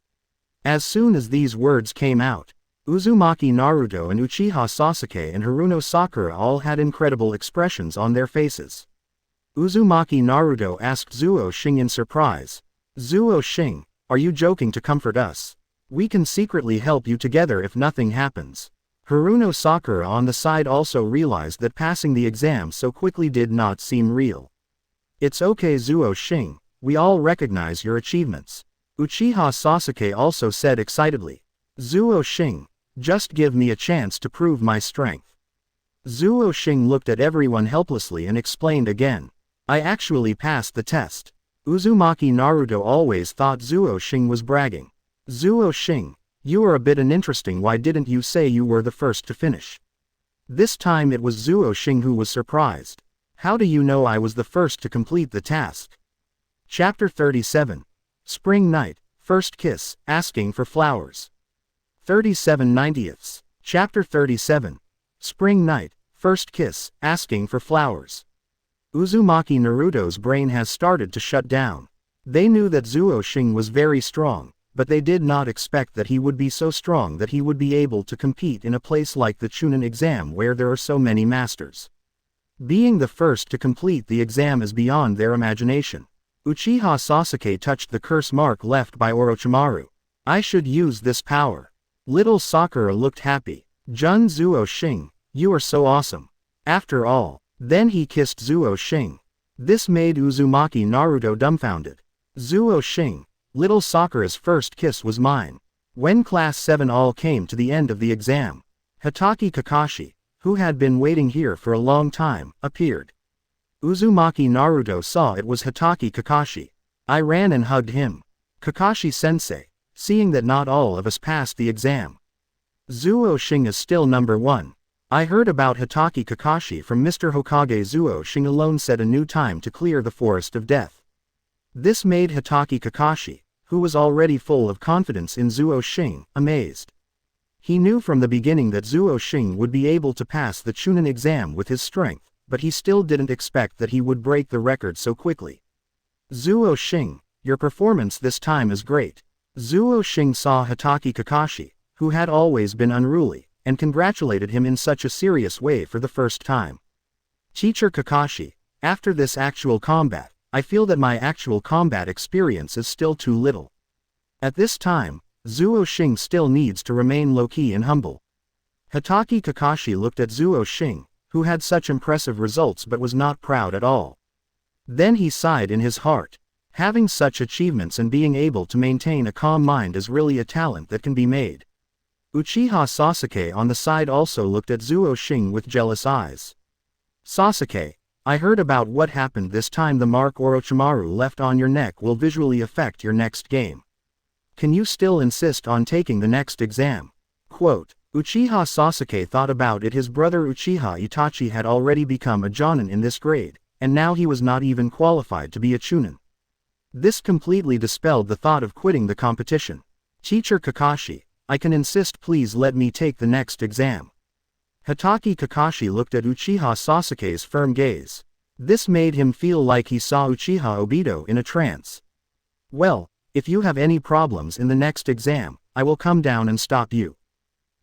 As soon as these words came out, Uzumaki Naruto and Uchiha Sasuke and Haruno Sakura all had incredible expressions on their faces. Uzumaki Naruto asked Zuo Xing in surprise. Zuo Xing, are you joking to comfort us? We can secretly help you together if nothing happens. Haruno Sakura on the side also realized that passing the exam so quickly did not seem real. It's okay Zuo Xing, we all recognize your achievements. Uchiha Sasuke also said excitedly. Zuo Xing, just give me a chance to prove my strength. Zuo Xing looked at everyone helplessly and explained again. I actually passed the test. Uzumaki Naruto always thought Zuo Xing was bragging. Zuo Xing, you are a bit uninteresting. Why didn't you say you were the first to finish? This time it was Zuo Xing who was surprised. How do you know I was the first to complete the task? Chapter 37. Spring Night, First Kiss, Asking for Flowers. 37/90. Chapter 37. Spring Night, First Kiss, Asking for Flowers. Uzumaki Naruto's brain has started to shut down. They knew that Zuo Xing was very strong, but they did not expect that he would be so strong that he would be able to compete in a place like the Chunin exam where there are so many masters. Being the first to complete the exam is beyond their imagination. Uchiha Sasuke touched the curse mark left by Orochimaru. I should use this power. Little Sakura looked happy. Jun Zuo Xing, you are so awesome. After all. Then he kissed Zuo Xing. This made Uzumaki Naruto dumbfounded. Zuo Xing, little Sakura's first kiss was mine. When Class 7 all came to the end of the exam, Hitaki Kakashi, who had been waiting here for a long time, appeared. Uzumaki Naruto saw it was Hitaki Kakashi. I ran and hugged him. Kakashi-sensei, seeing that not all of us passed the exam. Zuo Xing is still number 1. I heard about Hitaki Kakashi from Mr. Hokage. Zuo Xing alone set a new time to clear the forest of death. This made Hitaki Kakashi, who was already full of confidence in Zuo Xing, amazed. He knew from the beginning that Zuo Xing would be able to pass the Chunin exam with his strength, but he still didn't expect that he would break the record so quickly. Zuo Xing, your performance this time is great. Zuo Xing saw Hitaki Kakashi, who had always been unruly, and congratulated him in such a serious way for the first time. Teacher Kakashi, after this actual combat, I feel that my actual combat experience is still too little. At this time, Zuo Xing still needs to remain low-key and humble. Hitaki Kakashi looked at Zuo Xing, who had such impressive results but was not proud at all. Then he sighed in his heart. Having such achievements and being able to maintain a calm mind is really a talent that can be made. Uchiha Sasuke on the side also looked at Zuo Xing with jealous eyes. Sasuke, I heard about what happened this time. The mark Orochimaru left on your neck will visually affect your next game. Can you still insist on taking the next exam? Quote, Uchiha Sasuke thought about it. His brother Uchiha Itachi had already become a Jonin in this grade, and now he was not even qualified to be a Chunin. This completely dispelled the thought of quitting the competition. Teacher Kakashi, I can insist, please let me take the next exam. Hitaki Kakashi looked at Uchiha Sasuke's firm gaze. This made him feel like he saw Uchiha Obito in a trance. Well, if you have any problems in the next exam, I will come down and stop you.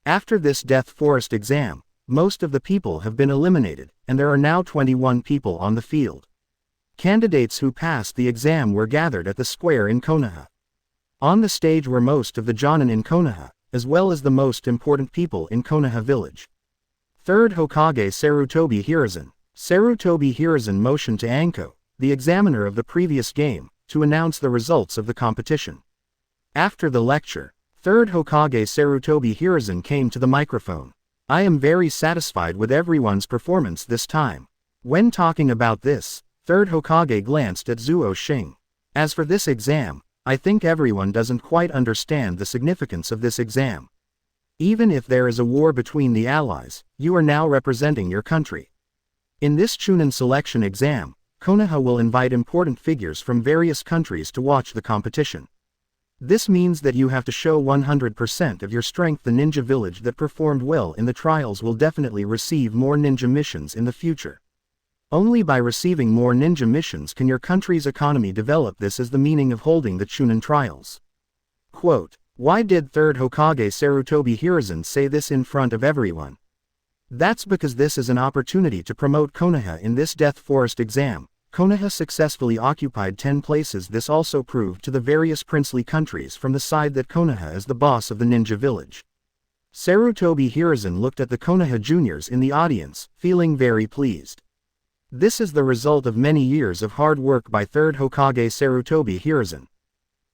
After this Death Forest exam, most of the people have been eliminated, and there are now 21 people on the field. Candidates who passed the exam were gathered at the square in Konoha. On the stage were most of the Jonin in Konoha, as well as the most important people in Konoha village. Third Hokage Sarutobi Hiruzen. Sarutobi Hiruzen motioned to Anko, the examiner of the previous game, to announce the results of the competition. After the lecture, Third Hokage Sarutobi Hiruzen came to the microphone. I am very satisfied with everyone's performance this time. When talking about this, Third Hokage glanced at Zuo Xing. As for this exam, I think everyone doesn't quite understand the significance of this exam. Even if there is a war between the allies, you are now representing your country. In this Chunin selection exam, Konoha will invite important figures from various countries to watch the competition. This means that you have to show 100% of your strength. The ninja village that performed well in the trials will definitely receive more ninja missions in the future. Only by receiving more ninja missions can your country's economy develop. This is the meaning of holding the Chunin trials. Quote, why did Third Hokage Sarutobi Hiruzen say this in front of everyone? That's because this is an opportunity to promote Konoha in this Death Forest exam. Konoha successfully occupied 10 places. This also proved to the various princely countries from the side that Konoha is the boss of the ninja village. Sarutobi Hiruzen looked at the Konoha juniors in the audience, feeling very pleased. This is the result of many years of hard work by Third Hokage Sarutobi Hiruzen.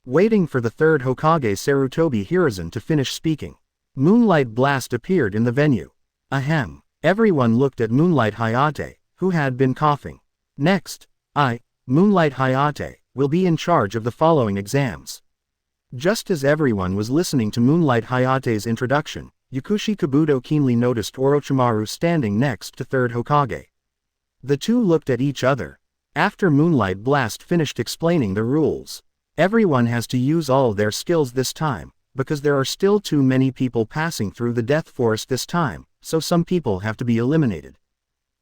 Waiting for the Third Hokage Sarutobi Hiruzen to finish speaking, Moonlight Blast appeared in the venue. Ahem. Everyone looked at Moonlight Hayate, who had been coughing. Next, I, Moonlight Hayate, will be in charge of the following exams. Just as everyone was listening to Moonlight Hayate's introduction, Yakushi Kabuto keenly noticed Orochimaru standing next to Third Hokage. The two looked at each other. After Moonlight Blast finished explaining the rules, everyone has to use all their skills this time, because there are still too many people passing through the Death Forest this time, so some people have to be eliminated.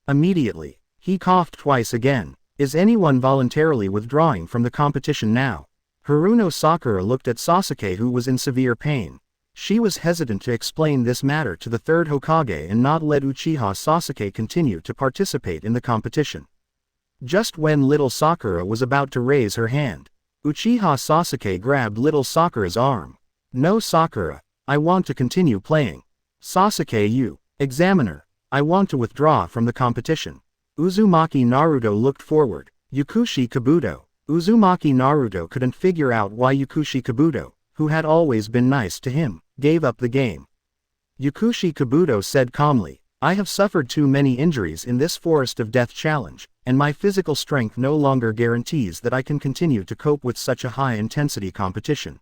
Immediately, he coughed twice again. Is anyone voluntarily withdrawing from the competition now? Haruno Sakura looked at Sasuke, who was in severe pain. She was hesitant to explain this matter to the third Hokage and not let Uchiha Sasuke continue to participate in the competition. Just when little Sakura was about to raise her hand, Uchiha Sasuke grabbed little Sakura's arm. "No, Sakura, I want to continue playing." "Sasuke, you, examiner, I want to withdraw from the competition." Uzumaki Naruto looked forward. Yukushi Kabuto. Uzumaki Naruto couldn't figure out why Yukushi Kabuto, who had always been nice to him, gave up the game. Yukushi Kabuto said calmly, "I have suffered too many injuries in this Forest of Death challenge, and my physical strength no longer guarantees that I can continue to cope with such a high-intensity competition."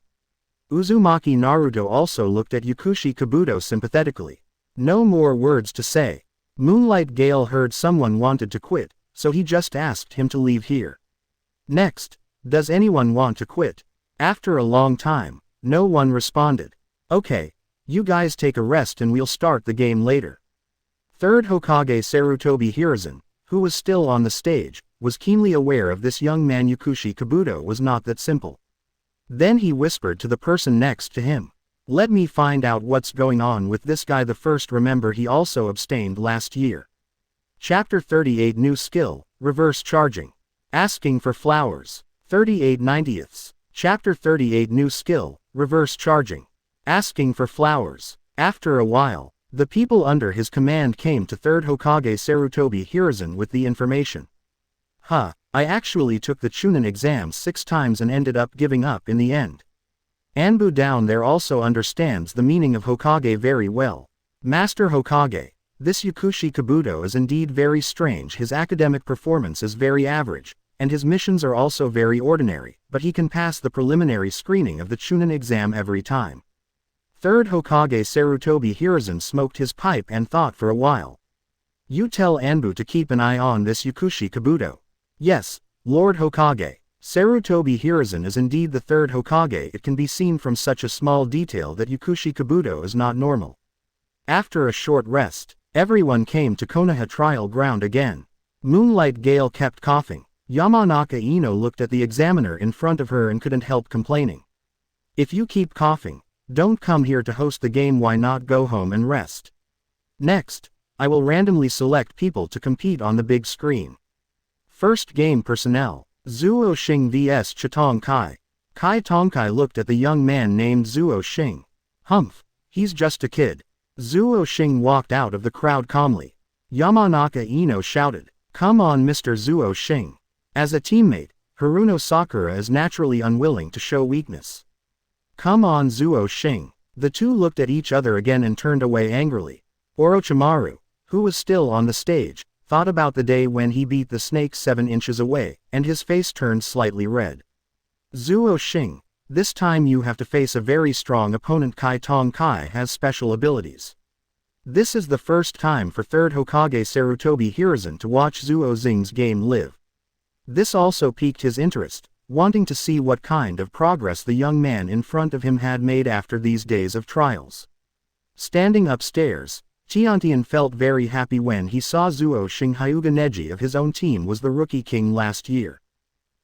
Uzumaki Naruto also looked at Yukushi Kabuto sympathetically. No more words to say. Moonlight Gale heard someone wanted to quit, so he just asked him to leave here. Next, "Does anyone want to quit?" After a long time, no one responded. "Okay, you guys take a rest and we'll start the game later." Third Hokage Sarutobi Hiruzen, who was still on the stage, was keenly aware of this young man Yukushi Kabuto was not that simple. Then he whispered to the person next to him, "Let me find out what's going on with this guy the first." Remember, he also abstained last year. Chapter 38 New Skill, Reverse Charging. Asking for Flowers. 38 90ths. Chapter 38 New Skill, Reverse Charging. Asking for Flowers. After a while, the people under his command came to third Hokage Sarutobi Hiruzen with the information. "I actually took the Chunin exam 6 times and ended up giving up in the end." Anbu down there also understands the meaning of Hokage very well. "Master Hokage, this Yukushi Kabuto is indeed very strange. His academic performance is very average, and his missions are also very ordinary, but he can pass the preliminary screening of the Chunin exam every time." Third Hokage Sarutobi Hiruzen smoked his pipe and thought for a while. "You tell Anbu to keep an eye on this Yukushi Kabuto." "Yes, Lord Hokage." Sarutobi Hiruzen is indeed the third Hokage. It can be seen from such a small detail that Yukushi Kabuto is not normal. After a short rest, everyone came to Konoha trial ground again. Moonlight Gale kept coughing. Yamanaka Ino looked at the examiner in front of her and couldn't help complaining. "If you keep coughing, don't come here to host the game. Why not go home and rest?" Next, I will randomly select people to compete on the big screen. First game personnel. Zuo Xing vs Chitong Kai. Kai Tongkai looked at the young man named Zuo Xing. "Humph, he's just a kid." Zuo Xing walked out of the crowd calmly. Yamanaka Ino shouted, "Come on, Mr. Zuo Xing." As a teammate, Haruno Sakura is naturally unwilling to show weakness. "Come on, Zuo Xing." The two looked at each other again and turned away angrily. Orochimaru, who was still on the stage, thought about the day when he beat the snake 7 inches away, and his face turned slightly red. "Zuo Xing, this time you have to face a very strong opponent. Kai Tong Kai has special abilities." This is the first time for third Hokage Sarutobi Hiruzen to watch Zuo Xing's game live. This also piqued his interest, wanting to see what kind of progress the young man in front of him had made after these days of trials. Standing upstairs, Tiantian felt very happy when he saw Zuo Xing. Hyuga Neji of his own team was the rookie king last year.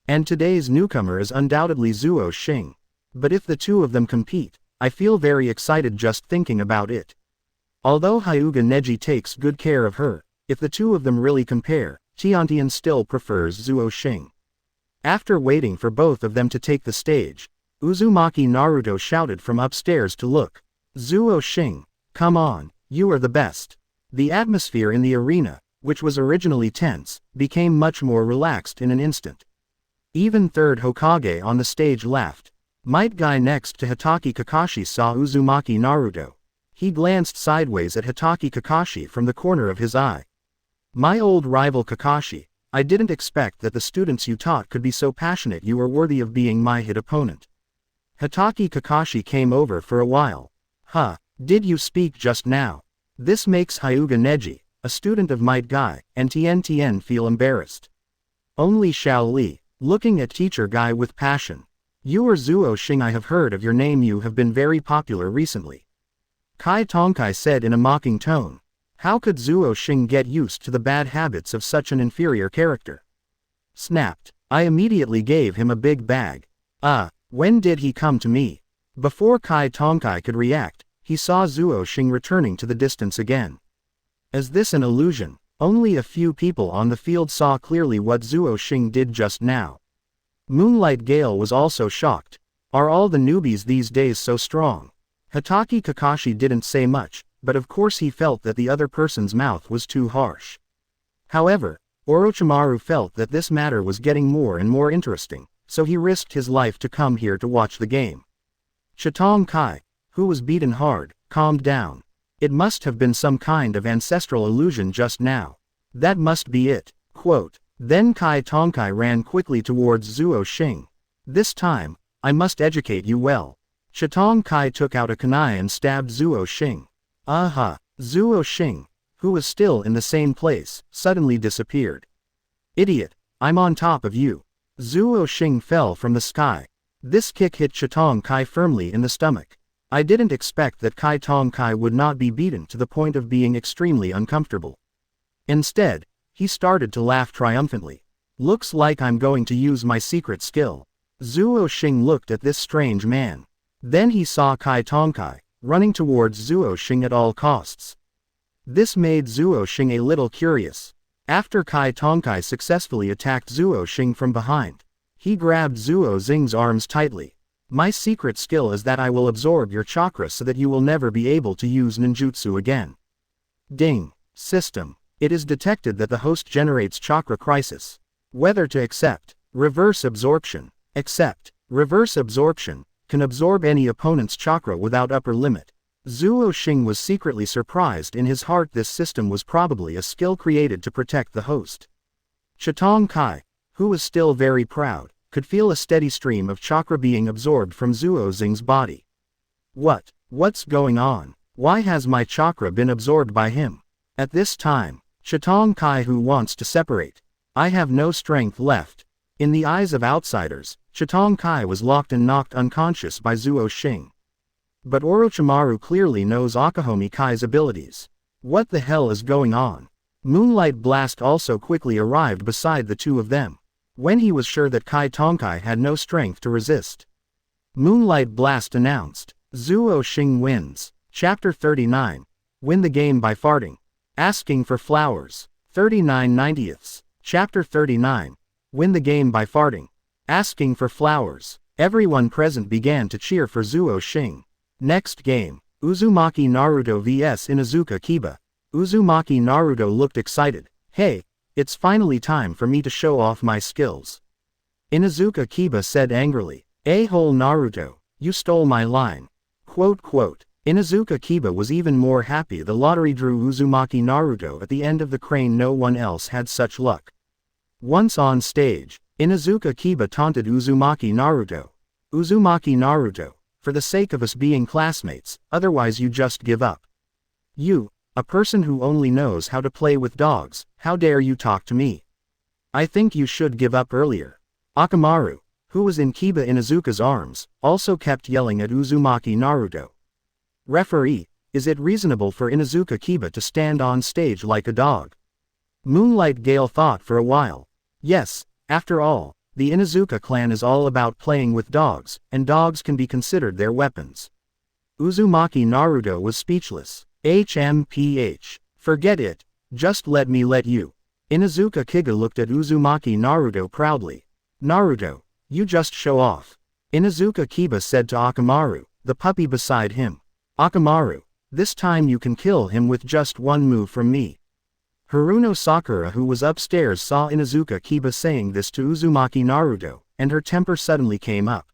And today's newcomer is undoubtedly Zuo Xing. But if the two of them compete, I feel very excited just thinking about it. Although Hyuga Neji takes good care of her, if the two of them really compare, Tiantian still prefers Zuo Xing. After waiting for both of them to take the stage, Uzumaki Naruto shouted from upstairs to look. "Zuo Xing, come on, you are the best." The atmosphere in the arena, which was originally tense, became much more relaxed in an instant. Even third Hokage on the stage laughed. Might Guy next to Hitaki Kakashi saw Uzumaki Naruto. He glanced sideways at Hitaki Kakashi from the corner of his eye. "My old rival Kakashi, I didn't expect that the students you taught could be so passionate. You are worthy of being my hit opponent." Hitaki Kakashi came over for a while. Did you speak just now?" This makes Hyuga Neji, a student of Might Guy, and Tien feel embarrassed. Only Xiao Li, looking at teacher Guy with passion. "You are Zuo Xing. I have heard of your name. You have been very popular recently." Kai Tongkai said in a mocking tone. How could Zuo Xing get used to the bad habits of such an inferior character? Snapped. I immediately gave him a big bag. When did he come to me? Before Kai Tongkai could react, he saw Zuo Xing returning to the distance again. Is this an illusion? Only a few people on the field saw clearly what Zuo Xing did just now. Moonlight Gale was also shocked. Are all the newbies these days so strong? Hatake Kakashi didn't say much, but of course he felt that the other person's mouth was too harsh. However, Orochimaru felt that this matter was getting more and more interesting, so he risked his life to come here to watch the game. Chitong Kai, who was beaten hard, calmed down. It must have been some kind of ancestral illusion just now. That must be it. Quote. Then Kai Tongkai ran quickly towards Zuo Xing. This time, I must educate you well. Chitong Kai took out a kunai and stabbed Zuo Xing. Aha! Zuo Xing, who was still in the same place, suddenly disappeared. Idiot, I'm on top of you. Zuo Xing fell from the sky. This kick hit Chitong Kai firmly in the stomach. I didn't expect that Kai Tongkai would not be beaten to the point of being extremely uncomfortable. Instead, he started to laugh triumphantly. Looks like I'm going to use my secret skill. Zuo Xing looked at this strange man. Then he saw Kai Tongkai, running towards Zuo Xing at all costs. This made Zuo Xing a little curious. After Kai Tongkai successfully attacked Zuo Xing from behind, he grabbed Zuo Xing's arms tightly. My secret skill is that I will absorb your chakra so that you will never be able to use ninjutsu again. Ding. System. It is detected that the host generates chakra crisis. Whether to accept. Reverse absorption. Accept. Reverse absorption can absorb any opponent's chakra without upper limit. Zuo Xing was secretly surprised in his heart. This system was probably a skill created to protect the host. Chitong Kai, who was still very proud, could feel a steady stream of chakra being absorbed from Zuo Xing's body. What's going on? Why has my chakra been absorbed by him? At this time, Chitong Kai who wants to separate. I have no strength left. In the eyes of outsiders, Chitong Kai was locked and knocked unconscious by Zuo Xing. But Orochimaru clearly knows Akahome Kai's abilities. What the hell is going on? Moonlight Blast also quickly arrived beside the two of them, when he was sure that Kai Tongkai had no strength to resist. Moonlight Blast announced, Zuo Xing wins. Chapter 39. Win the game by farting. Asking for flowers. 39/90ths. Chapter 39. Win the game by farting. Asking for flowers. Everyone present began to cheer for Zuo Xing. Next game. Uzumaki Naruto vs Inuzuka Kiba. Uzumaki Naruto looked excited. Hey, it's finally time for me to show off my skills. Inuzuka Kiba said angrily. A-hole Naruto, you stole my line. Quote. Inuzuka Kiba was even more happy. The lottery drew Uzumaki Naruto at the end of the crane. No one else had such luck. Once on stage, Inuzuka Kiba taunted Uzumaki Naruto. Uzumaki Naruto, for the sake of us being classmates, otherwise you just give up. You, a person who only knows how to play with dogs, how dare you talk to me? I think you should give up earlier. Akamaru, who was in Kiba Inuzuka's arms, also kept yelling at Uzumaki Naruto. Referee, is it reasonable for Inuzuka Kiba to stand on stage like a dog? Moonlight Gale thought for a while. Yes, after all, the Inuzuka clan is all about playing with dogs, and dogs can be considered their weapons. Uzumaki Naruto was speechless. HMPH. Forget it, just let me let you. Inuzuka Kiga looked at Uzumaki Naruto proudly. Naruto, you just show off. Inuzuka Kiba said to Akamaru, the puppy beside him. Akamaru, this time you can kill him with just one move from me. Haruno Sakura, who was upstairs, saw Inuzuka Kiba saying this to Uzumaki Naruto, and her temper suddenly came up.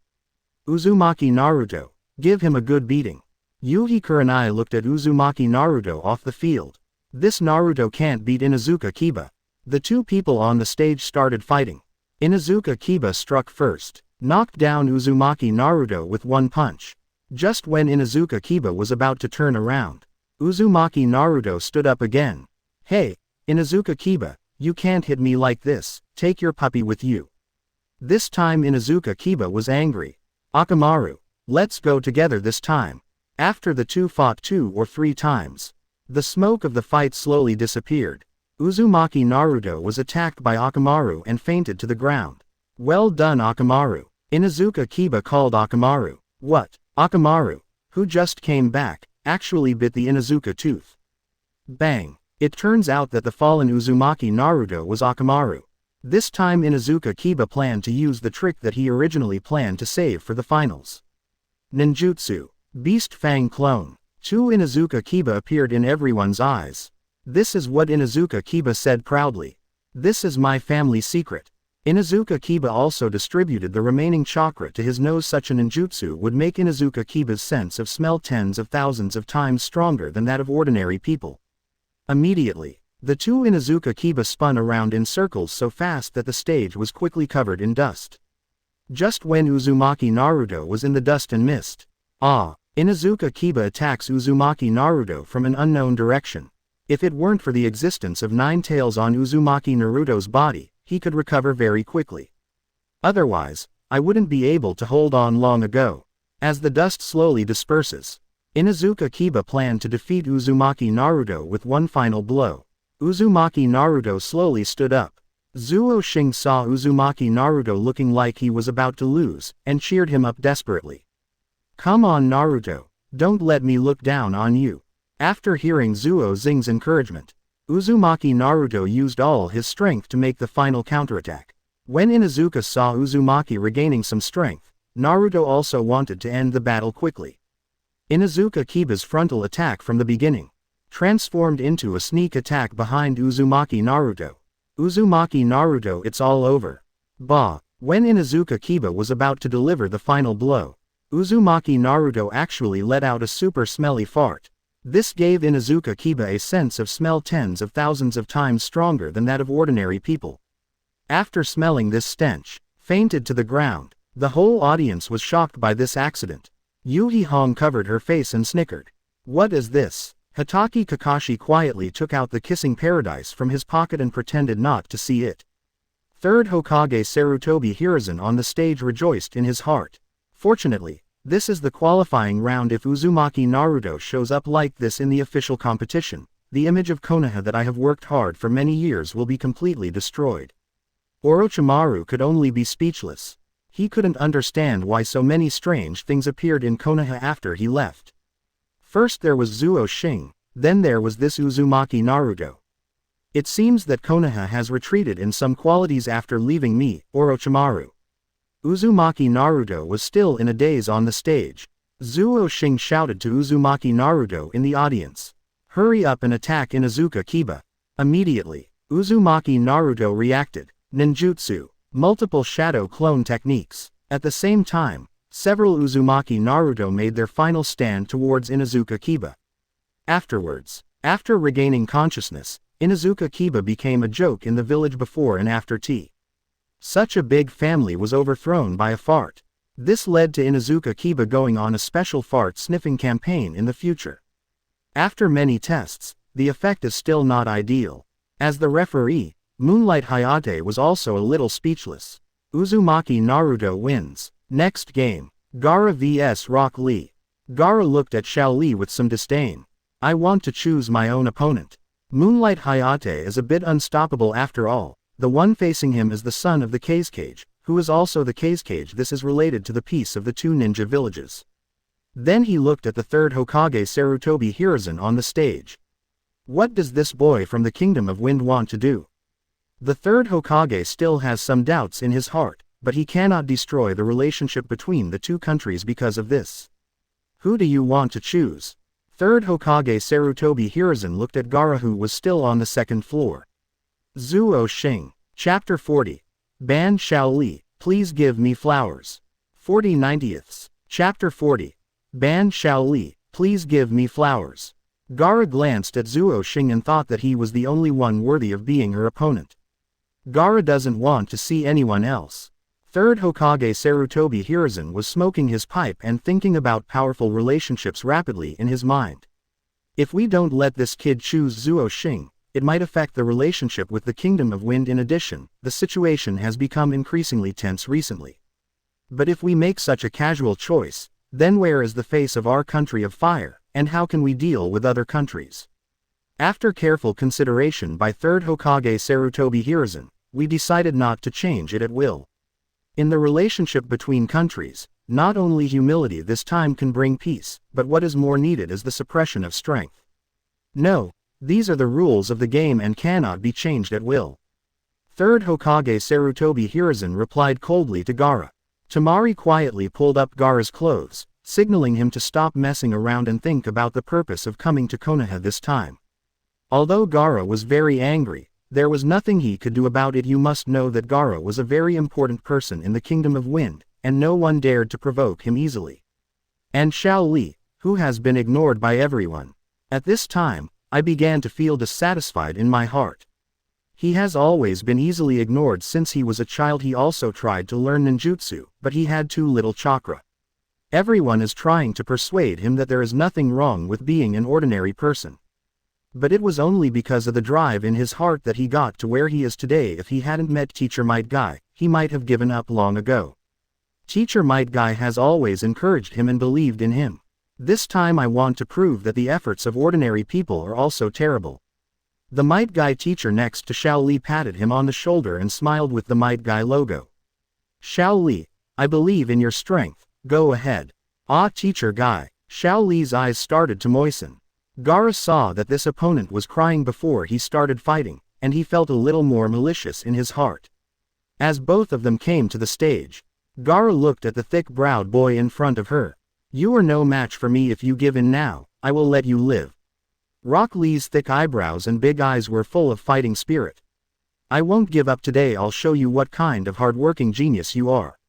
Uzumaki Naruto, give him a good beating. Yuhi Kurenai looked at Uzumaki Naruto off the field. This Naruto can't beat Inuzuka Kiba. The two people on the stage started fighting. Inuzuka Kiba struck first, knocked down Uzumaki Naruto with one punch. Just when Inuzuka Kiba was about to turn around, Uzumaki Naruto stood up again. Hey, Inuzuka Kiba, you can't hit me like this, take your puppy with you. This time Inuzuka Kiba was angry. Akamaru, let's go together this time. After the two fought 2 or 3 times, the smoke of the fight slowly disappeared. Uzumaki Naruto was attacked by Akamaru and fainted to the ground. Well done Akamaru. Inuzuka Kiba called Akamaru. What? Akamaru, who just came back, actually bit the Inuzuka tooth. Bang! It turns out that the fallen Uzumaki Naruto was Akamaru. This time Inuzuka Kiba planned to use the trick that he originally planned to save for the finals. Ninjutsu. Beast Fang clone. Two Inuzuka Kiba appeared in everyone's eyes. This is what Inuzuka Kiba said proudly. This is my family secret. Inuzuka Kiba also distributed the remaining chakra to his nose. Such a ninjutsu would make Inuzuka Kiba's sense of smell tens of thousands of times stronger than that of ordinary people. Immediately, the two Inuzuka Kiba spun around in circles so fast that the stage was quickly covered in dust. Just when Uzumaki Naruto was in the dust and mist. Inuzuka Kiba attacks Uzumaki Naruto from an unknown direction. If it weren't for the existence of 9 tails on Uzumaki Naruto's body, he could recover very quickly. Otherwise, I wouldn't be able to hold on long ago. As the dust slowly disperses, Inuzuka Kiba planned to defeat Uzumaki Naruto with one final blow. Uzumaki Naruto slowly stood up. Zuo Xing saw Uzumaki Naruto looking like he was about to lose, and cheered him up desperately. Come on Naruto, don't let me look down on you. After hearing Zuo Xing's encouragement, Uzumaki Naruto used all his strength to make the final counterattack. When Inuzuka saw Uzumaki regaining some strength, Naruto also wanted to end the battle quickly. Inuzuka Kiba's frontal attack from the beginning transformed into a sneak attack behind Uzumaki Naruto. Uzumaki Naruto, it's all over. Bah! When Inuzuka Kiba was about to deliver the final blow, Uzumaki Naruto actually let out a super smelly fart. This gave Inuzuka Kiba a sense of smell tens of thousands of times stronger than that of ordinary people. After smelling this stench, fainted to the ground. The whole audience was shocked by this accident. Yuhi Hong covered her face and snickered. What is this? Hatake Kakashi quietly took out the kissing paradise from his pocket and pretended not to see it. Third Hokage Sarutobi Hiruzen on the stage rejoiced in his heart. Fortunately, this is the qualifying round. If Uzumaki Naruto shows up like this in the official competition, the image of Konoha that I have worked hard for many years will be completely destroyed. Orochimaru could only be speechless. He couldn't understand why so many strange things appeared in Konoha after he left. First there was Zuo Xing, then there was this Uzumaki Naruto. It seems that Konoha has retreated in some qualities after leaving me, Orochimaru. Uzumaki Naruto was still in a daze on the stage. Zuo Xing shouted to Uzumaki Naruto in the audience. Hurry up and attack Inuzuka Kiba. Immediately, Uzumaki Naruto reacted. Ninjutsu. Multiple shadow clone techniques. At the same time, several Uzumaki Naruto made their final stand towards Inuzuka Kiba. Afterwards, after regaining consciousness, Inuzuka Kiba became a joke in the village before and after tea. Such a big family was overthrown by a fart. This led to Inuzuka Kiba going on a special fart sniffing campaign in the future. After many tests, the effect is still not ideal. As the referee, Moonlight Hayate was also a little speechless. Uzumaki Naruto wins. Next game, Gaara vs Rock Lee. Gaara looked at Xiao Li with some disdain. I want to choose my own opponent. Moonlight Hayate is a bit unstoppable after all. The one facing him is the son of the Kazekage, who is also the Kazekage. This is related to the peace of the two ninja villages. Then he looked at the third Hokage Sarutobi Hiruzen on the stage. What does this boy from the Kingdom of Wind want to do? The third Hokage still has some doubts in his heart, but he cannot destroy the relationship between the two countries because of this. Who do you want to choose? Third Hokage Sarutobi Hiruzen looked at Gaara, who was still on the second floor. Zuo Xing. Chapter 40. Ban Xiao Li, please give me flowers. 40/90ths. Chapter 40. Ban Xiao Li, please give me flowers. Gaara glanced at Zuo Xing and thought that he was the only one worthy of being her opponent. Gaara doesn't want to see anyone else. Third Hokage Sarutobi Hiruzen was smoking his pipe and thinking about powerful relationships rapidly in his mind. If we don't let this kid choose Zuo Xing, it might affect the relationship with the Kingdom of Wind. In addition, the situation has become increasingly tense recently. But if we make such a casual choice, then where is the face of our country of fire, and how can we deal with other countries? After careful consideration by Third Hokage Sarutobi Hiruzen, we decided not to change it at will. In the relationship between countries, not only humility this time can bring peace, but what is more needed is the suppression of strength. No, these are the rules of the game and cannot be changed at will. Third Hokage Sarutobi Hiruzen replied coldly to Gaara. Temari quietly pulled up Gaara's clothes, signaling him to stop messing around and think about the purpose of coming to Konoha this time. Although Gaara was very angry, there was nothing he could do about it. You must know that Gaara was a very important person in the Kingdom of Wind, and no one dared to provoke him easily. And Xiao Li, who has been ignored by everyone. At this time, I began to feel dissatisfied in my heart. He has always been easily ignored since he was a child. He also tried to learn ninjutsu, but he had too little chakra. Everyone is trying to persuade him that there is nothing wrong with being an ordinary person. But it was only because of the drive in his heart that he got to where he is today. If he hadn't met Teacher Might Guy, he might have given up long ago. Teacher Might Guy has always encouraged him and believed in him. This time I want to prove that the efforts of ordinary people are also terrible. The Might Guy teacher next to Xiao Li patted him on the shoulder and smiled with the Might Guy logo. Xiao Li, I believe in your strength, go ahead. Ah, Teacher Guy. Xiao Li's eyes started to moisten. Gaara saw that this opponent was crying before he started fighting, and he felt a little more malicious in his heart. As both of them came to the stage, Gaara looked at the thick-browed boy in front of her. You are no match for me. If you give in now, I will let you live. Rock Lee's thick eyebrows and big eyes were full of fighting spirit. I won't give up today. I'll show you what kind of hard-working genius you are.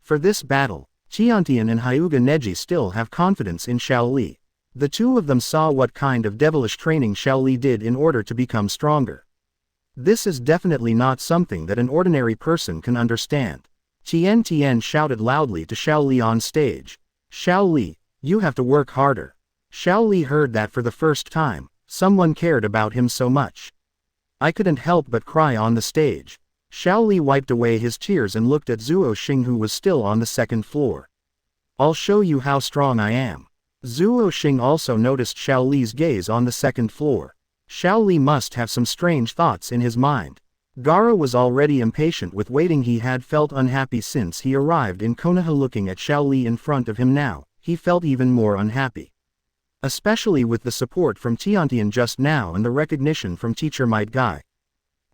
For this battle, Tiantian and Hyuga Neji still have confidence in Xiao Li. The two of them saw what kind of devilish training Xiao Li did in order to become stronger. This is definitely not something that an ordinary person can understand. Tian shouted loudly to Xiao Li on stage. Xiao Li, you have to work harder. Xiao Li heard that for the first time. Someone cared about him so much. I couldn't help but cry on the stage. Xiao Li wiped away his tears and looked at Zuo Xing, who was still on the second floor. I'll show you how strong I am. Zuo Xing also noticed Xiao Li's gaze on the second floor. Xiao Li must have some strange thoughts in his mind. Gaara was already impatient with waiting. He had felt unhappy since he arrived in Konoha. Looking at Xiao Li in front of him now, he felt even more unhappy. Especially with the support from Tiantian just now and the recognition from Teacher Might Guy.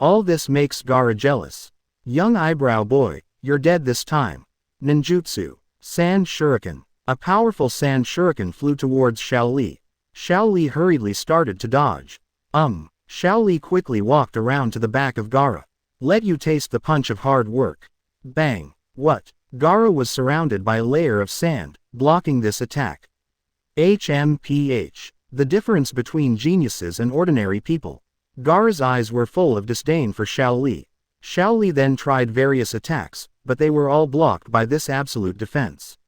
All this makes Gaara jealous. Young eyebrow boy, you're dead this time. Ninjutsu. Sand Shuriken. A powerful sand shuriken flew towards Xiao Li. Xiao Li hurriedly started to dodge. Xiao Li quickly walked around to the back of Gaara. Let you taste the punch of hard work. Bang. What? Gaara was surrounded by a layer of sand, blocking this attack. HMPH. The difference between geniuses and ordinary people. Gaara's eyes were full of disdain for Xiao Li. Xiao Li then tried various attacks, but they were all blocked by this absolute defense.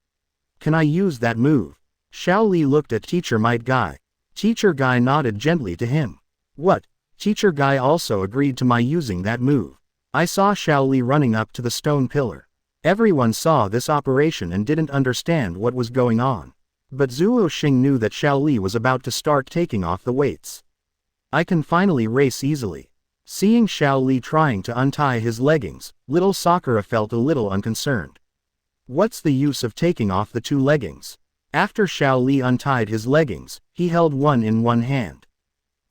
Can I use that move? Xiao Li looked at Teacher Might Guy. Teacher Guy nodded gently to him. What? Teacher Guy also agreed to my using that move. I saw Xiao Li running up to the stone pillar. Everyone saw this operation and didn't understand what was going on. But Zuo Xing knew that Xiao Li was about to start taking off the weights. I can finally race easily. Seeing Xiao Li trying to untie his leggings, little Sakura felt a little unconcerned. What's the use of taking off the two leggings? After Xiao Li untied his leggings, he held one in one hand.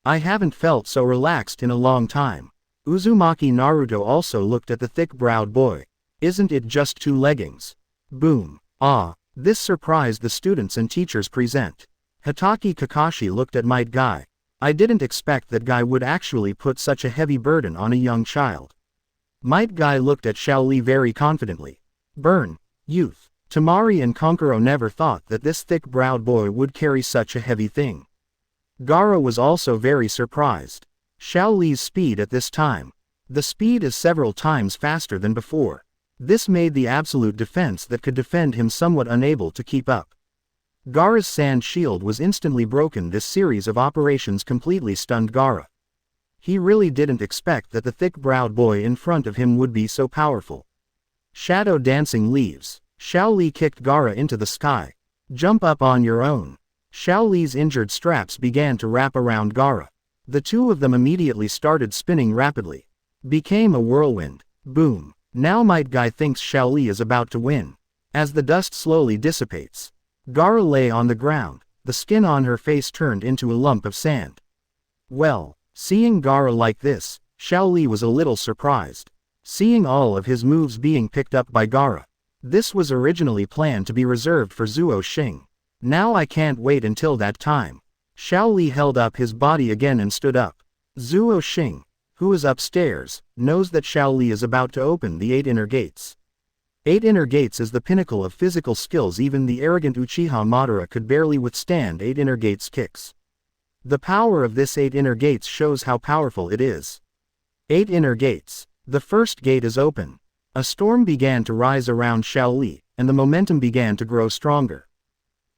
I haven't felt so relaxed in a long time. Uzumaki Naruto also looked at the thick-browed boy. Isn't it just two leggings? Boom. Ah. This surprised the students and teachers present. Hitaki Kakashi looked at Might Guy. I didn't expect that guy would actually put such a heavy burden on a young child. Might Guy looked at Xiao Li very confidently. Burn. Youth. Temari and Konkuro never thought that this thick-browed boy would carry such a heavy thing. Gaara was also very surprised. Xiao Li's speed at this time. The speed is several times faster than before. This made the absolute defense that could defend him somewhat unable to keep up. Gaara's sand shield was instantly broken. This series of operations completely stunned Gaara. He really didn't expect that the thick-browed boy in front of him would be so powerful. Shadow dancing leaves. Xiao Li kicked Gaara into the sky. Jump up on your own. Xiao Li's injured straps began to wrap around Gaara. The two of them immediately started spinning rapidly. Became a whirlwind. Boom. Now Might Guy thinks Xiao Li is about to win. As the dust slowly dissipates, Gaara lay on the ground, the skin on her face turned into a lump of sand. Well, seeing Gaara like this, Xiao Li was a little surprised. Seeing all of his moves being picked up by Gaara. This was originally planned to be reserved for Zuo Xing. Now I can't wait until that time. Xiao Li held up his body again and stood up. Zuo Xing, who is upstairs, knows that Xiao Li is about to open the 8 inner gates. 8 inner gates is the pinnacle of physical skills. Even the arrogant Uchiha Madara could barely withstand 8 inner gates kicks. The power of this 8 inner gates shows how powerful it is. 8 inner gates. The first gate is open. A storm began to rise around Xiao Li, and the momentum began to grow stronger.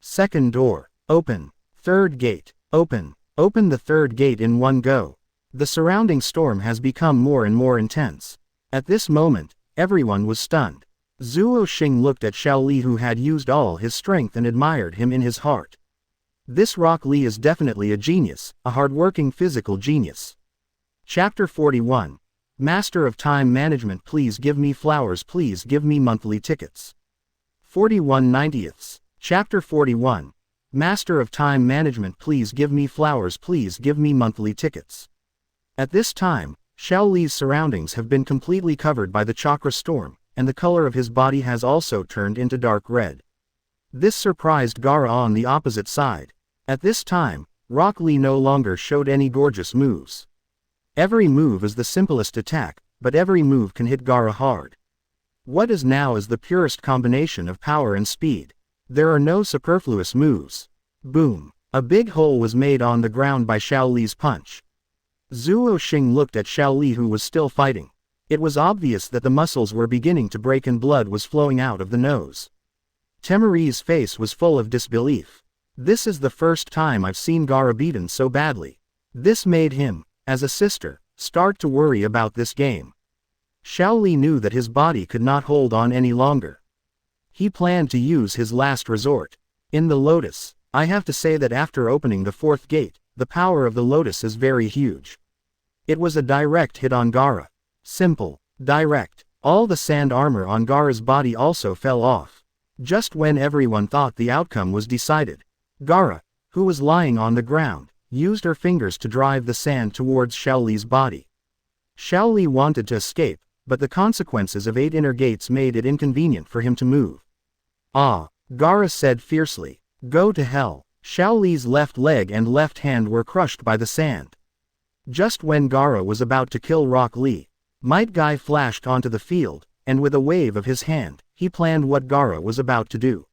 Second door. Open. Third gate. Open. Open the third gate in one go. The surrounding storm has become more and more intense. At this moment, everyone was stunned. Zuo Xing looked at Xiao Li, who had used all his strength, and admired him in his heart. This Rock Lee is definitely a genius, a hardworking physical genius. Chapter 41. Master of Time Management, please give me flowers, please give me monthly tickets. 41/90ths. Chapter 41. Master of Time Management, please give me flowers, please give me monthly tickets. At this time, Xiao Li's surroundings have been completely covered by the chakra storm, and the color of his body has also turned into dark red. This surprised Gaara on the opposite side. At this time, Rock Lee no longer showed any gorgeous moves. Every move is the simplest attack, but every move can hit Gaara hard. What is now is the purest combination of power and speed. There are no superfluous moves. Boom! A big hole was made on the ground by Xiao Li's punch. Zuo Xing looked at Xiao Li, who was still fighting. It was obvious that the muscles were beginning to break and blood was flowing out of the nose. Temeri's face was full of disbelief. This is the first time I've seen Gaara beaten so badly. This made him, as a sister, start to worry about this game. Xiao Li knew that his body could not hold on any longer. He planned to use his last resort. In the Lotus, I have to say that after opening the 4th gate, the power of the Lotus is very huge. It was a direct hit on Gaara. Simple, direct. All the sand armor on Gaara's body also fell off. Just when everyone thought the outcome was decided, Gaara, who was lying on the ground, used her fingers to drive the sand towards Xiao Li's body. Xiao Li wanted to escape, but the consequences of 8 inner gates made it inconvenient for him to move. Ah! Gaara said fiercely. Go to hell. Xiao Li's left leg and left hand were crushed by the sand. Just when Gaara was about to kill Rock Lee, Might Guy flashed onto the field, and with a wave of his hand, he planned what Gaara was about to do.